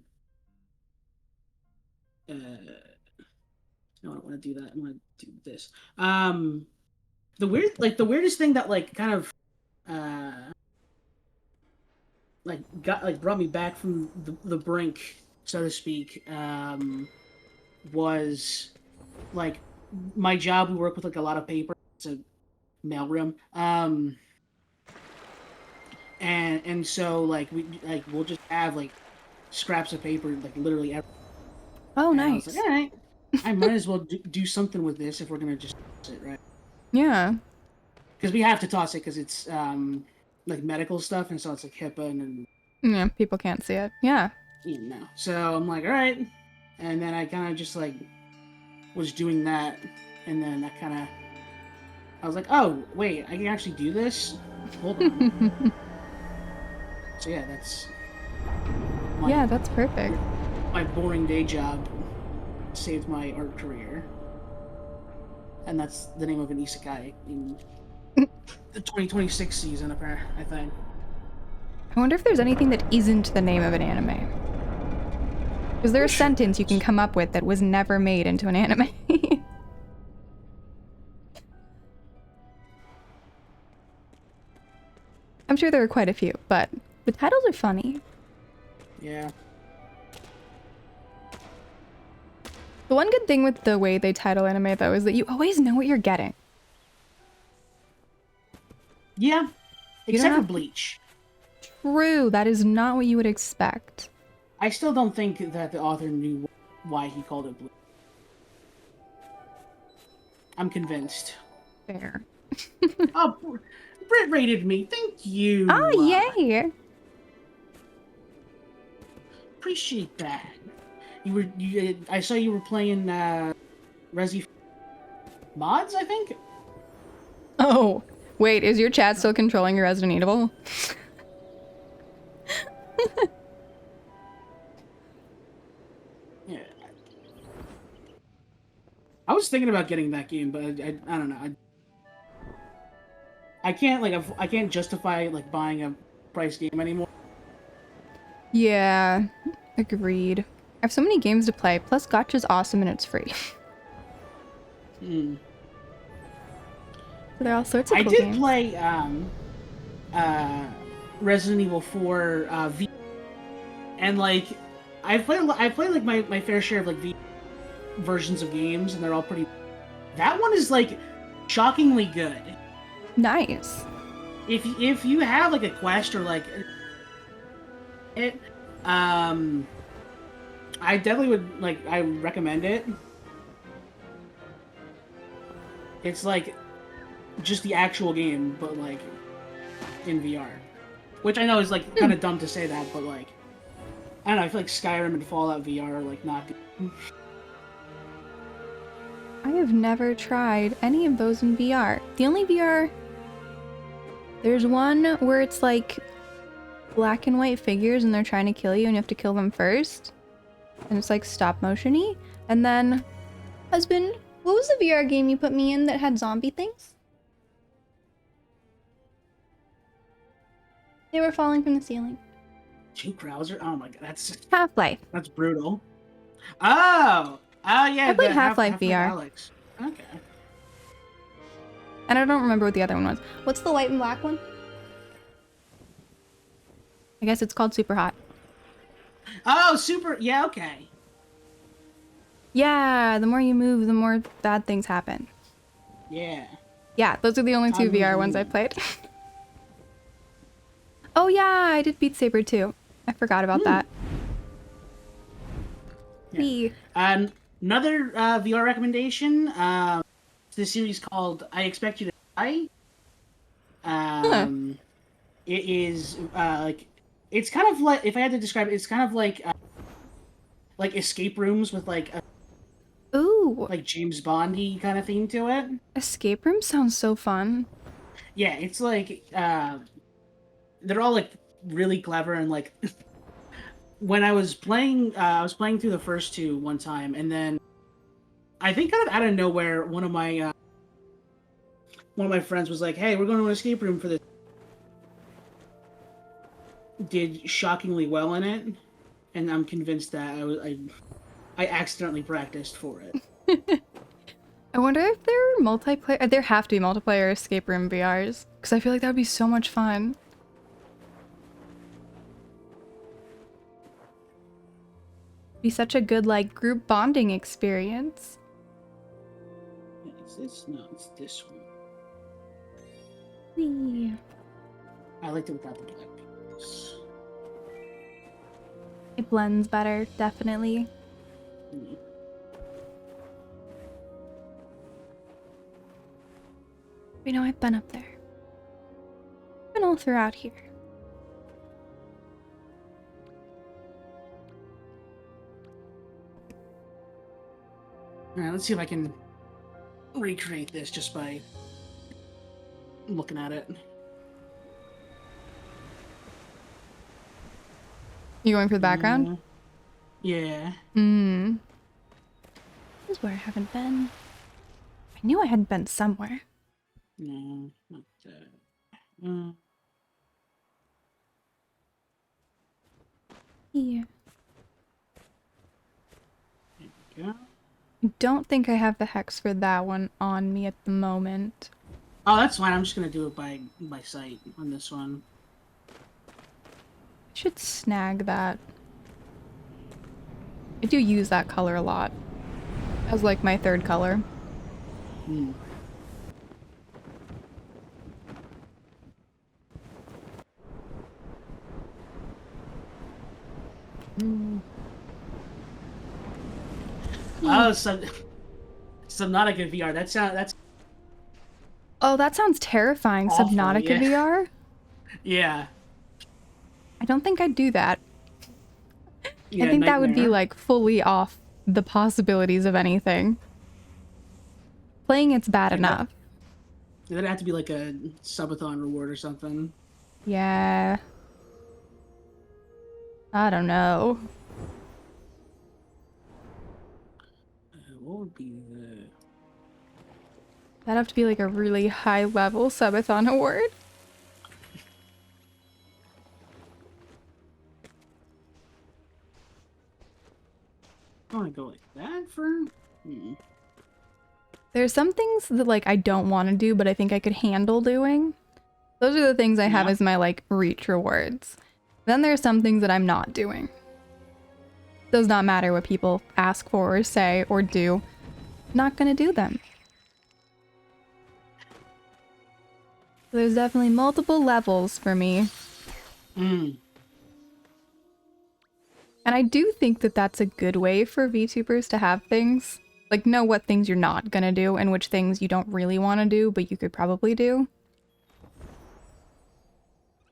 I don't want to do that. I want to do this. The weirdest thing that like kind of brought me back from the brink, so to speak, was like my job. We work with like a lot of paper. It's a mailroom. And so like we'll just have like scraps of paper like literally every. Oh, and nice. I was like, all right, I might as well do something with this if we're gonna just toss it, right? Yeah. Because we have to toss it because it's like medical stuff, and so it's like HIPAA and Yeah, people can't see it. Yeah. you know. So I'm like, all right, and then I kind of just like was doing that, and then I was like, oh wait, I can actually do this. Hold on. So yeah, that's yeah, that's perfect. My boring day job saved my art career, and that's the name of an isekai in the 2026 season, I think. I wonder if there's anything that isn't the name of an anime. Is there a sentence you can come up with that was never made into an anime? I'm sure there are quite a few, but the titles are funny. Yeah. The one good thing with the way they title anime, though, is that you always know what you're getting. Yeah. Except for Bleach. True, that is not what you would expect. I still don't think that the author knew why he called it Bleach. I'm convinced. Fair. Oh, Brit rated me. Thank you. Oh, yay! appreciate that. I saw you were playing Resi mods, I think. Oh, wait, is your chat still controlling your Resident Evil? Yeah. I was thinking about getting that game, but I don't know. I can't I can't justify like buying a price game anymore. Yeah, agreed. I have so many games to play, plus Gotcha's awesome and it's free. Hmm. So there are all sorts of I cool did games. play Resident Evil 4 V, and like I played like my fair share of like V versions of games, and they're all pretty. That one is like shockingly good. Nice. If you have like a quest or like it, I definitely would I recommend it. It's like just the actual game, but like in VR, which I know is like kind of dumb to say that, but like I don't know. I feel like Skyrim and Fallout VR are like not good. I have never tried any of those in VR. The only VR... There's one where it's like black and white figures and they're trying to kill you and you have to kill them first. And it's like stop motion-y. And then, husband, what was the VR game you put me in that had zombie things? They were falling from the ceiling. Two Krauser? Oh my god, Half-Life. that's brutal. Oh yeah. I played the Half-Life Half-Life VR. Alex. Okay. And I don't remember what the other one was. What's the white and black one? I guess it's called Super Hot. Oh, super. Yeah, okay. Yeah, the more you move, the more bad things happen. Yeah. Yeah, those are the only two VR ones I played. Oh yeah, I did Beat Saber too. I forgot about that. Yeah. Another VR recommendation. The series called "I Expect You to Die." It is like it's kind of like, if I had to describe it, it's kind of like escape rooms with like a Ooh, like James Bondy kind of theme to it. escape room sounds so fun. Yeah, it's like they're all like really clever, and like when I was playing through the first two one time, and then I think kind of out of nowhere, one of my friends was like, "Hey, we're going to an escape room for this." Did shockingly well in it, and I'm convinced that I accidentally practiced for it. I wonder if there are multiplayer. There have to be multiplayer escape room VRs because I feel like that would be so much fun. Be such a good like group bonding experience. Is this? No, it's this one. Whee. I liked it without the black piece. It blends better, definitely. Mm. You know, I've been up there. Been all throughout here. Alright, let's see if I can recreate this just by looking at it. You going for the background? Yeah. This is where I haven't been. I knew I hadn't been somewhere. No, not that. Here. There we go. I don't think I have the hex for that one on me at the moment. Oh, that's fine. I'm just gonna do it by sight on this one. I should snag that. I do use that color a lot. As like my third color. Hmm. Oh, Subnautica VR. That's Oh, that sounds terrifying. Awful, Subnautica yeah. VR? yeah. I don't think I'd do that. Yeah, I think that would be nightmare. like fully off the possibilities of anything. Playing it's bad Yeah, enough. that'd have to be like a subathon reward or something. Yeah. I don't know. What would be the... That'd have to be like a really high level subathon award. I want to go like that for... There's some things that like I don't want to do, but I think I could handle doing. Those are the things I have Yeah. as my like reach rewards. Then there's some things that I'm not doing. Does not matter what people ask for or say or do. Not gonna do them. There's definitely multiple levels for me. Mm. And I do think that that's a good way for VTubers to have things. Like, know what things you're not gonna do and which things you don't really want to do, but you could probably do.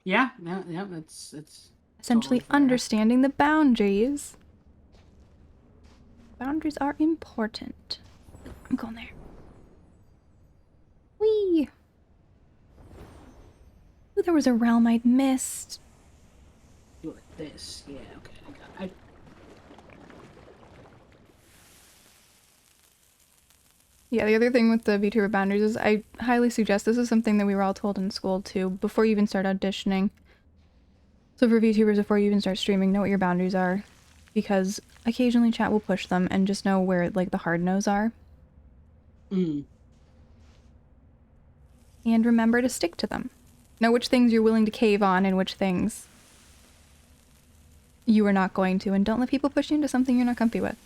Yeah, that's Essentially totally fair. understanding the boundaries. Boundaries are important. I'm going there. Whee! Ooh, there was a realm I'd missed. Do like this. Yeah, okay. Yeah, the other thing with the VTuber boundaries is I highly suggest, this is something that we were all told in school too, before you even start auditioning. So for VTubers, before you even start streaming, know what your boundaries are. Because occasionally chat will push them, and just know where like the hard no's are. Mm. And remember to stick to them. Know which things you're willing to cave on and which things you are not going to, and don't let people push you into something you're not comfy with.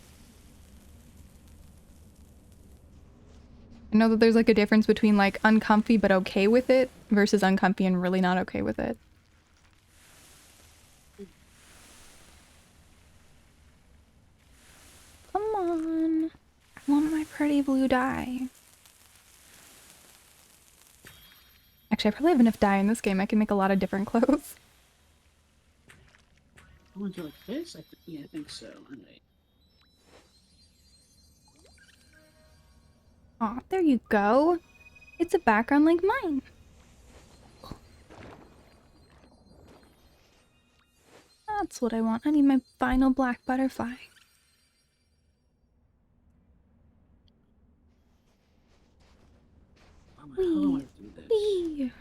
I know that there's like a difference between like uncomfy but okay with it versus uncomfy and really not okay with it. Come on. I want my pretty blue dye. Actually, I probably have enough dye in this game. I can make a lot of different clothes. I want to do like this? Yeah, I think so. Alright. Aw, there you go. It's a background like mine. That's what I want. I need my final black butterfly. How do I do this? Whee!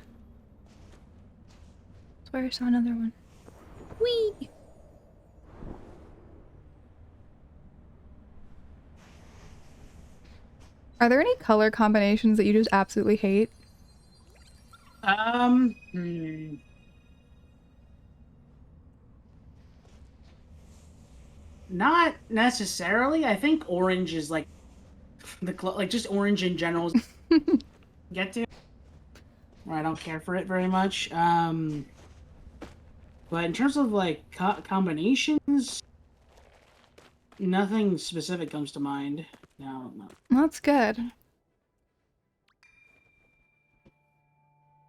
I swear I saw another one. Whee! Are there any color combinations that you just absolutely hate? Not necessarily. I think orange is like like just orange in general is get to. I don't care for it very much. But in terms of like combinations, nothing specific comes to mind. No. That's good. I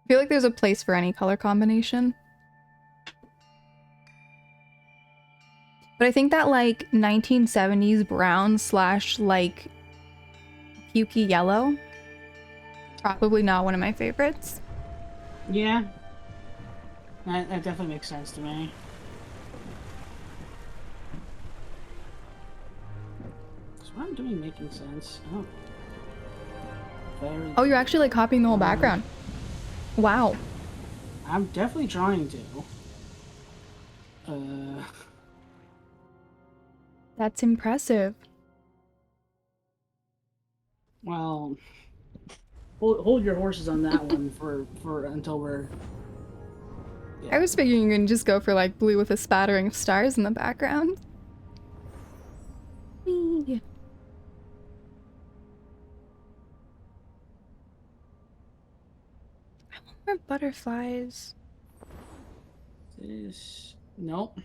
feel like there's a place for any color combination. But I think that like 1970s brown slash like pukey yellow, probably not one of my favorites. Yeah. That definitely makes sense to me. So what I'm doing making sense. Oh. Very Oh, you're actually like copying the whole background. Wow. I'm definitely trying to. That's impressive. Well, hold your horses on that one for until we're. Yeah. I was figuring you can just go for like blue with a spattering of stars in the background. Whee. I want more butterflies. This nope.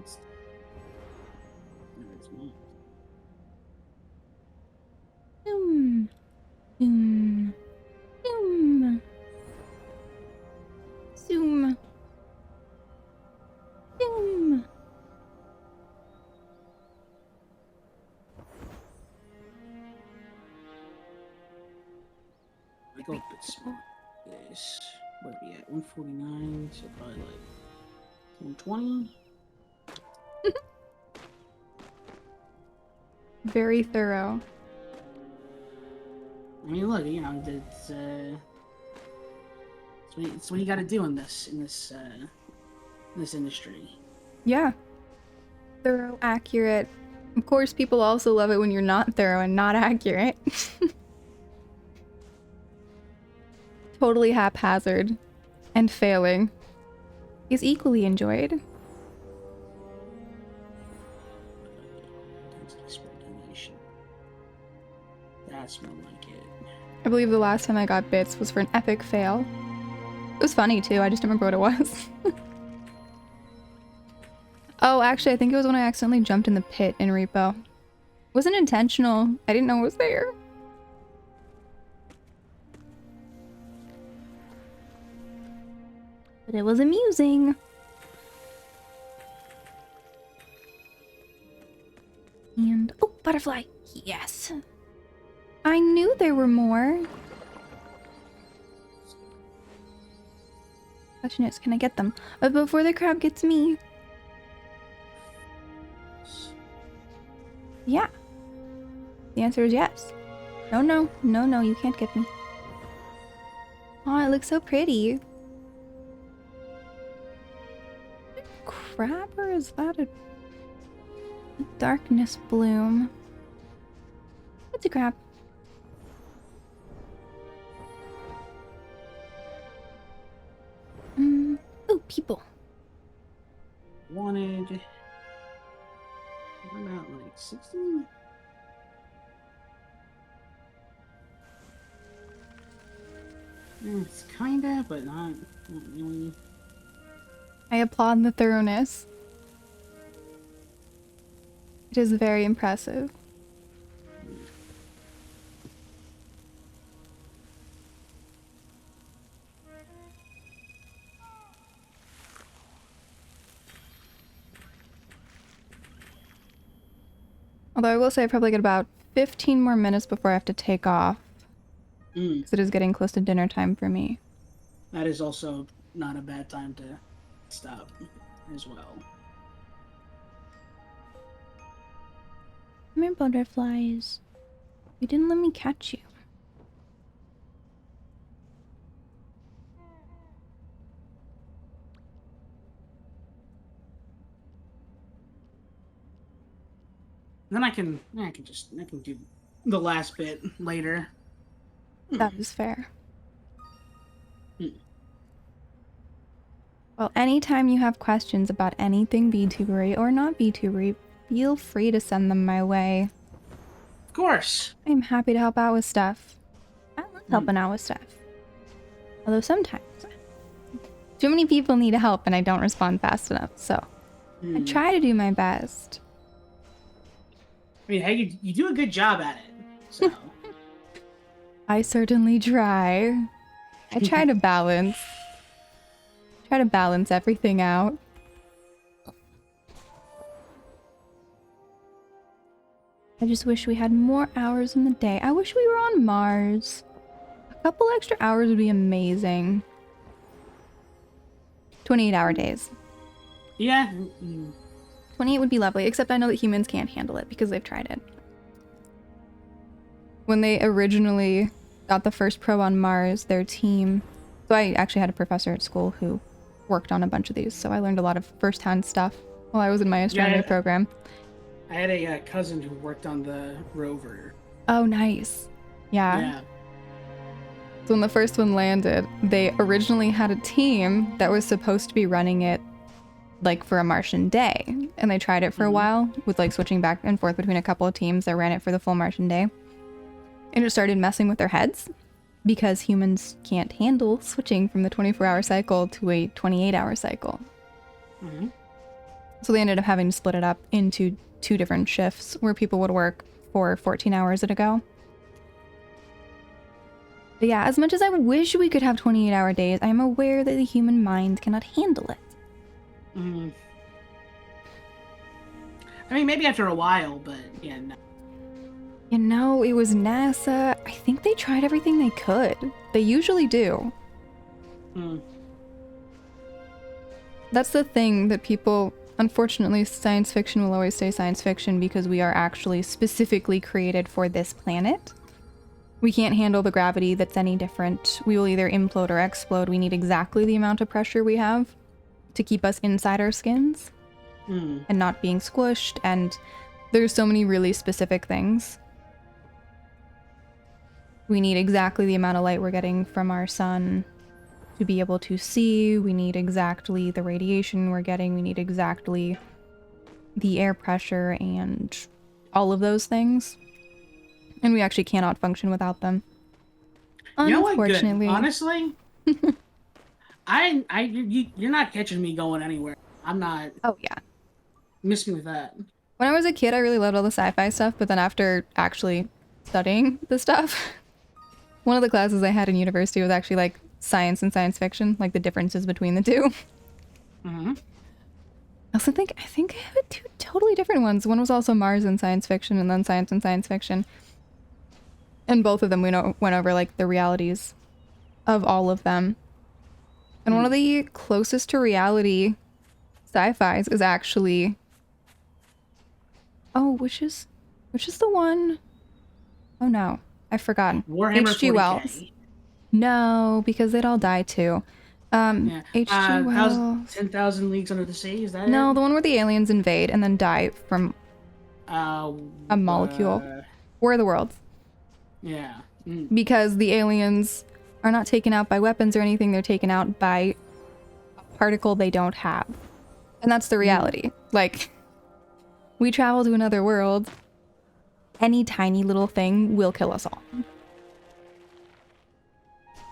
It's not. Zoom. Zoom. Zoom. Zoom. Zoom. Like a little bit small. This. What are we at? 149. So probably like 120. Very thorough. I mean, look, you know, it's what you got to do in this industry. Yeah. Thorough, accurate. Of course, people also love it when you're not thorough and not accurate. Totally haphazard and failing is equally enjoyed. That's more like it. I believe the last time I got bits was for an epic fail. It was funny too, I just don't remember what it was. Oh, actually, I think it was when I accidentally jumped in the pit in Repo. It wasn't intentional. I didn't know it was there. But it was amusing. And, oh, butterfly. Yes. I knew there were more. Question is, can I get them? But before the crab gets me. Yeah. The answer is yes. No, no, no, no, you can't get me. Oh, it looks so pretty. Crab, or is that a darkness bloom? It's a crab. Oh, people. Wanted. What about like 16? It's kinda, but not really. I applaud the thoroughness. It is very impressive. Although I will say I probably get about 15 more minutes before I have to take off. Because it is getting close to dinner time for me. That is also not a bad time to stop as well. Come here, butterflies. You didn't let me catch you. Then I can do the last bit later. That is fair. Well, anytime you have questions about anything VTubery or not VTubery, feel free to send them my way. Of course. I'm happy to help out with stuff. I love helping out with stuff. Although sometimes too many people need help and I don't respond fast enough, so I try to do my best. I mean, hey, you do a good job at it, so. I certainly try. I try to balance. Try to balance everything out. I just wish we had more hours in the day. I wish we were on Mars. A couple extra hours would be amazing. 28-hour days. Yeah. 28 would be lovely, except I know that humans can't handle it because they've tried it. When they originally got the first probe on Mars, their team... So I actually had a professor at school who worked on a bunch of these, so I learned a lot of first-hand stuff while I was in my astronomy program. I had a cousin who worked on the rover. Oh, nice. Yeah. So when the first one landed, they originally had a team that was supposed to be running it like for a Martian day. And they tried it for a while with like switching back and forth between a couple of teams that ran it for the full Martian day. And it started messing with their heads because humans can't handle switching from the 24-hour cycle to a 28-hour cycle. So they ended up having to split it up into 2 different shifts where people would work for 14 hours at a go. But yeah, as much as I wish we could have 28-hour days, I am aware that the human mind cannot handle it. I mean, maybe after a while, but yeah, no. You know, it was NASA. I think they tried everything they could. They usually do. Hmm. That's the thing that people... Unfortunately, science fiction will always stay science fiction because we are actually specifically created for this planet. We can't handle the gravity that's any different. We will either implode or explode. We need exactly the amount of pressure we have to keep us inside our skins and not being squished, and there's so many really specific things. We need exactly the amount of light we're getting from our sun to be able to see. We need exactly the radiation we're getting. We need exactly the air pressure and all of those things. And we actually cannot function without them. You know what? Good. Unfortunately. Honestly, you're not catching me going anywhere. I'm not. Oh yeah. Miss me with that. When I was a kid, I really loved all the sci-fi stuff, but then after actually studying the stuff, one of the classes I had in university was actually like science and science fiction, like the differences between the two. Mm-hmm. I think I had two totally different ones. One was also Mars and science fiction, and then science and science fiction. And both of them went over like the realities of all of them. And one of the closest to reality sci-fis is actually... Oh, which is the one... Oh no, I've forgotten. Warhammer H.G. 40K. Wells. No, because they'd all die too. H.G. Wells. 10,000 Leagues Under the Sea, is that No, it? the one where the aliens invade and then die from a molecule. War of the Worlds. Yeah. Because the aliens are not taken out by weapons or anything, they're taken out by a particle they don't have. And that's the reality. Like, we travel to another world, any tiny little thing will kill us all.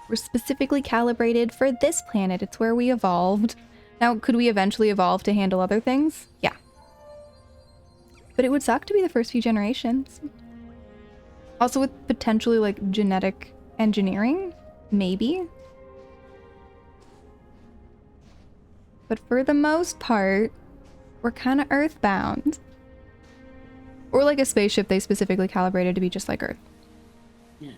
We're specifically calibrated for this planet. It's where we evolved. Now, could we eventually evolve to handle other things? Yeah. But it would suck to be the first few generations. Also with potentially like genetic engineering, maybe. But for the most part, we're kind of earthbound. Or like a spaceship they specifically calibrated to be just like Earth. Yeah.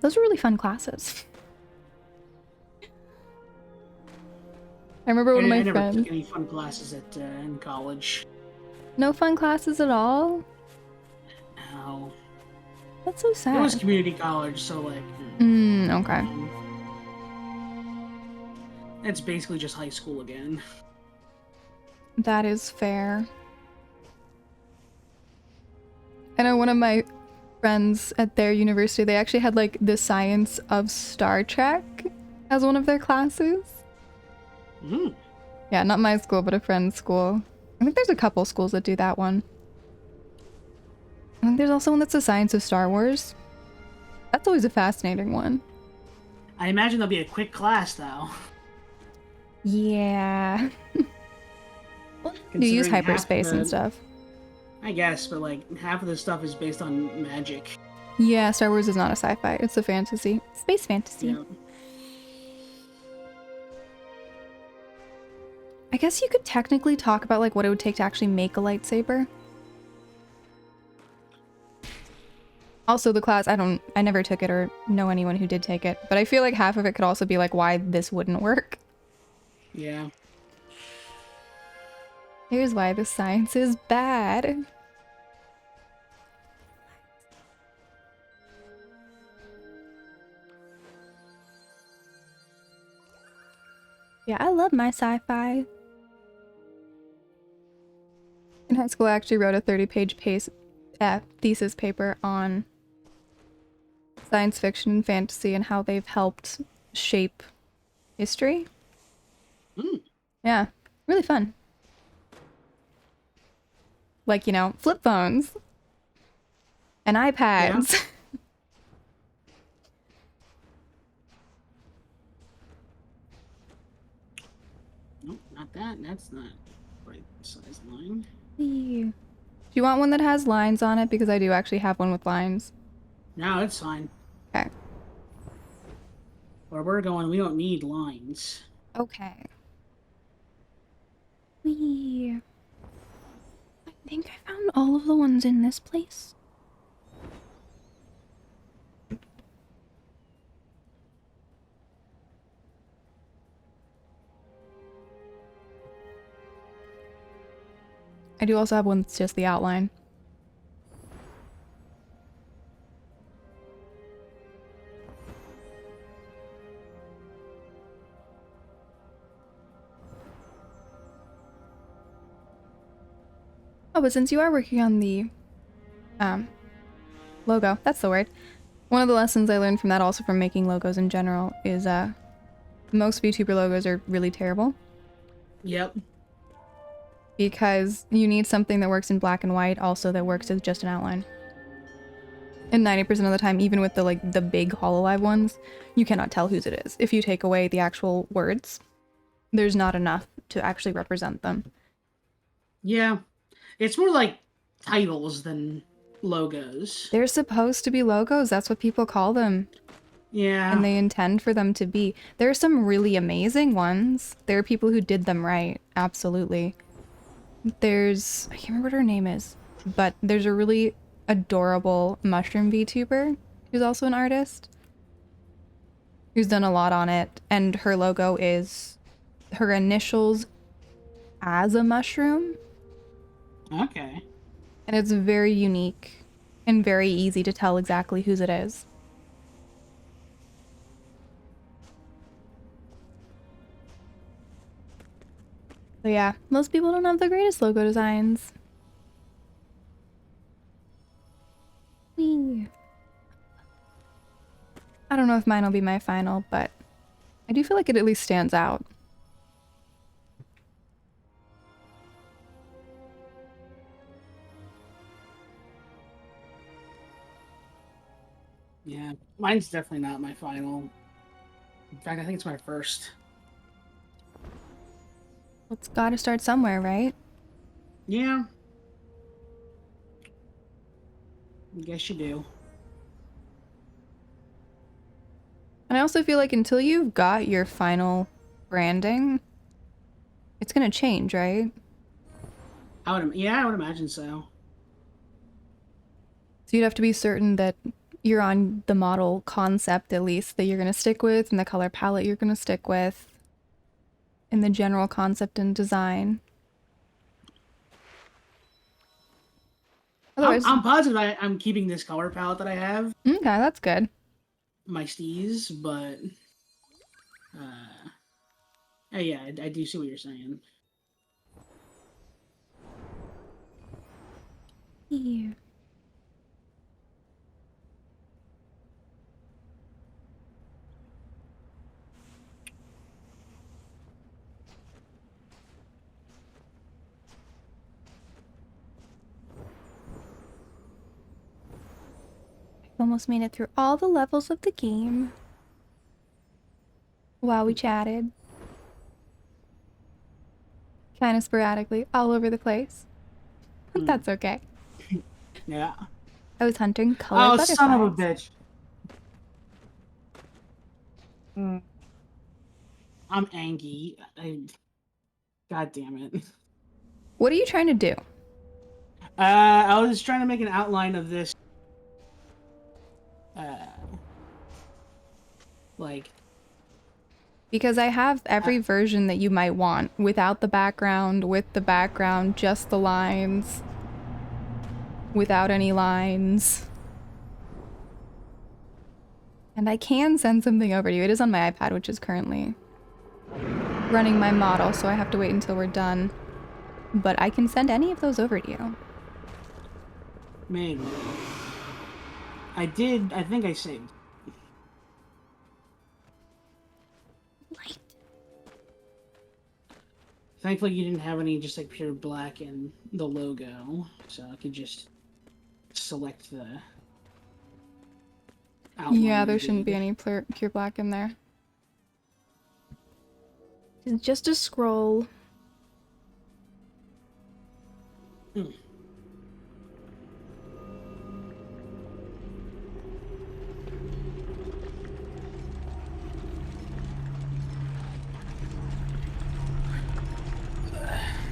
Those were really fun classes. I remember one of my I never friends. took any fun classes in college. No fun classes at all? No. That's so sad. It was community college, so like... Okay. It's basically just high school again. That is fair. I know one of my friends at their university, they actually had like the science of Star Trek as one of their classes. Yeah, not my school, but a friend's school. I think there's a couple schools that do that one. I think there's also one that's the science of Star Wars. That's always a fascinating one. I imagine there'll be a quick class, though. Yeah. Well, you use Considering half hyperspace the- and stuff. I guess, but like half of this stuff is based on magic. Yeah, Star Wars is not a sci-fi. It's a fantasy. Space fantasy. Yeah. I guess you could technically talk about like what it would take to actually make a lightsaber. Also, the class, I never took it or know anyone who did take it, but I feel like half of it could also be like why this wouldn't work. Yeah. Here's why the science is bad. Yeah, I love my sci-fi. In high school, I actually wrote a 30-page thesis paper on science fiction and fantasy and how they've helped shape history. Yeah, really fun. Like, you know, flip phones and iPads. Yeah. Nope, not that. That's not right size line. Do you want one that has lines on it? Because I do actually have one with lines. No, it's fine. Okay. Where we're going, we don't need lines. Okay. I think I found all of the ones in this place? I do also have one that's just the outline. Oh, but since you are working on the logo, that's the word. One of the lessons I learned from that, also from making logos in general, is most VTuber logos are really terrible. Yep. Because you need something that works in black and white, also that works as just an outline. And 90% of the time, even with the big Hololive ones, you cannot tell whose it is. If you take away the actual words, there's not enough to actually represent them. Yeah. It's more like titles than logos. They're supposed to be logos, that's what people call them. Yeah. And they intend for them to be. There are some really amazing ones. There are people who did them right, absolutely. There's, I can't remember what her name is, but there's a really adorable mushroom VTuber who's also an artist who's done a lot on it, and her logo is her initials as a mushroom. Okay. And it's very unique and very easy to tell exactly whose it is. So yeah, most people don't have the greatest logo designs. Whee. I don't know if mine will be my final, but I do feel like it at least stands out. Yeah. Mine's definitely not my final. In fact, I think it's my first. It's gotta start somewhere, right? Yeah. I guess you do. And I also feel like until you've got your final branding, it's gonna change, right? I would imagine so. So you'd have to be certain that you're on the model concept, at least, that you're gonna stick with, and the color palette you're gonna stick with, and the general concept and design. Otherwise, I'm positive I'm keeping this color palette that I have, okay, that's good. my steez, but yeah, I do see what you're saying. Yeah. Almost made it through all the levels of the game while we chatted. Kind of sporadically, all over the place. But that's okay. Yeah. I was hunting colored Oh, butterflies. son of a bitch. I'm angry. God damn it. What are you trying to do? I was trying to make an outline of this. Like, Because I have every version that you might want, without the background, with the background, just the lines, without any lines. And I can send something over to you. It is on my iPad, which is currently running my model, so I have to wait until we're done. But I can send any of those over to you. man. I think I saved. Light. Thankfully, you didn't have any just like pure black in the logo, so I could just select the outline. Yeah, there you shouldn't be did. any pure black in there. It's just a scroll.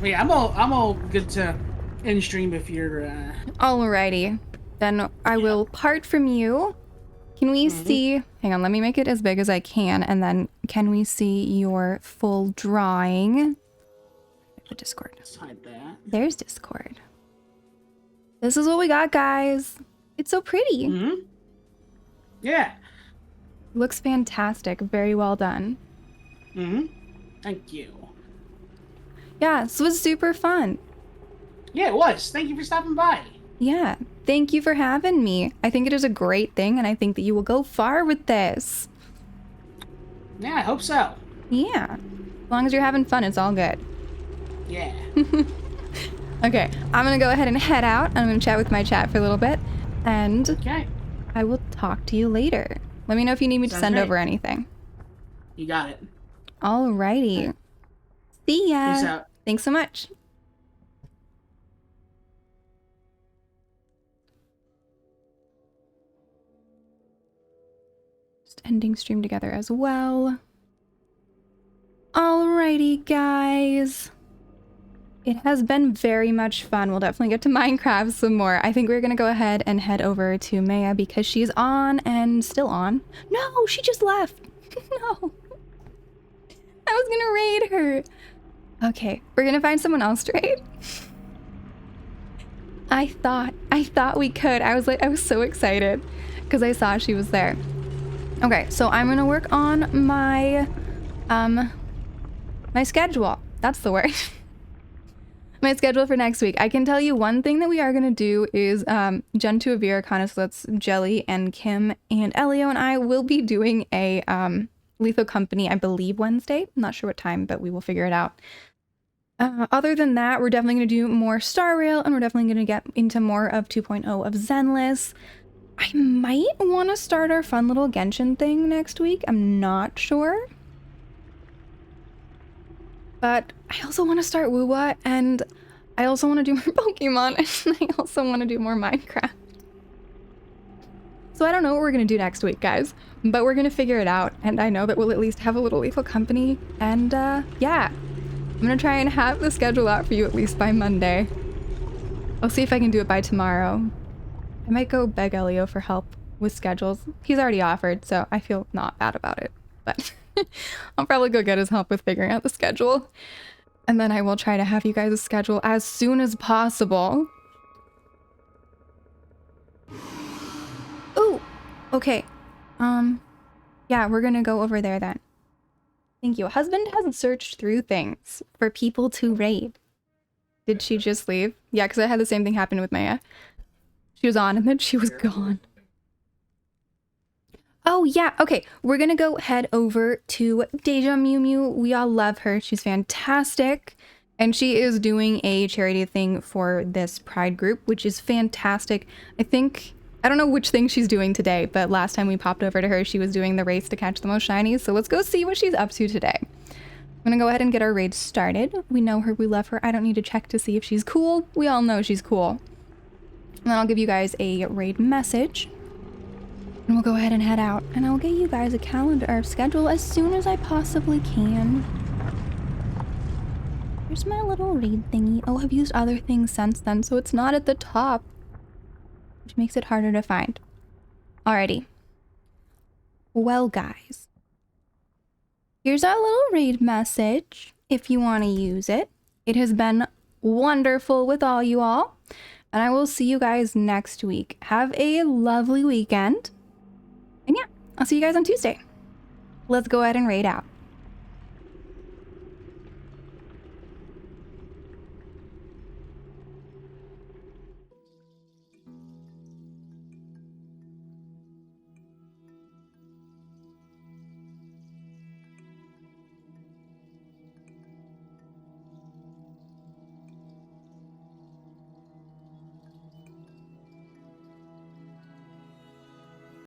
Yeah, I'm all good to end stream if you're. Alrighty. Then I will part from you. Can we see... Hang on, let me make it as big as I can. And then can we see your full drawing? The Discord. Let's hide that. There's Discord. This is what we got, guys. It's so pretty. Yeah. Looks fantastic. Very well done. Thank you. Yeah, this was super fun. Yeah, it was. Thank you for stopping by. Yeah, thank you for having me. I think it is a great thing, and I think that you will go far with this. Yeah, I hope so. Yeah. As long as you're having fun, it's all good. Yeah. Okay, I'm gonna go ahead and head out. I'm gonna chat with my chat for a little bit, and Okay. I will talk to you later. Let me know if you need me to Sounds send great. over anything. You got it. Alrighty. See ya. Peace out. Thanks so much. Just ending stream together as well. Alrighty, guys. It has been very much fun. We'll definitely get to Minecraft some more. I think we're gonna go ahead and head over to Maya because she's on and still on. No, she just left. No. I was gonna raid her. Okay, we're gonna find someone else to raid. I thought we could. I was so excited because I saw she was there. Okay, so I'm gonna work on my my schedule. That's the word. My schedule for next week. I can tell you one thing that we are going to do is Gen 2 of Arcana, so that's Jelly and Kim and Elio and I will be doing a Lethal Company, I believe Wednesday. I'm not sure what time, but we will figure it out. Other than that, we're definitely going to do more Star Rail, and we're definitely going to get into more of 2.0 of Zenless. I might want to start our fun little Genshin thing next week. I'm not sure. But I also want to start Wuwa, and I also want to do more Pokemon, and I also want to do more Minecraft. So I don't know what we're going to do next week, guys, but we're going to figure it out, and I know that we'll at least have a little Lethal Company, and yeah. I'm going to try and have the schedule out for you at least by Monday. I'll see if I can do it by tomorrow. I might go beg Elio for help with schedules. He's already offered, so I feel not bad about it, but... I'll probably go get his help with figuring out the schedule. And then I will try to have you guys' schedule as soon as possible. Ooh, okay. Yeah, we're gonna go over there then. Thank you. Husband has searched through things for people to raid. Did she just leave? Yeah, because I had the same thing happen with Maya. She was on and then she was gone. Oh yeah, okay, we're gonna go head over to Deja Mew Mew. We all love her, she's fantastic. And she is doing a charity thing for this Pride group, which is fantastic. I don't know which thing she's doing today, but last time we popped over to her, she was doing the race to catch the most shinies. So let's go see what she's up to today. I'm gonna go ahead and get our raid started. We know her, we love her. I don't need to check to see if she's cool. We all know she's cool. And then I'll give you guys a raid message. And we'll go ahead and head out, and I'll get you guys a calendar or schedule as soon as I possibly can. Here's my little raid thingy. Oh, I've used other things since then, so it's not at the top, which makes it harder to find. Alrighty. Well, guys, here's our little raid message if you want to use it. It has been wonderful with all you all, and I will see you guys next week. Have a lovely weekend. And yeah, I'll see you guys on Tuesday. Let's go ahead and raid out.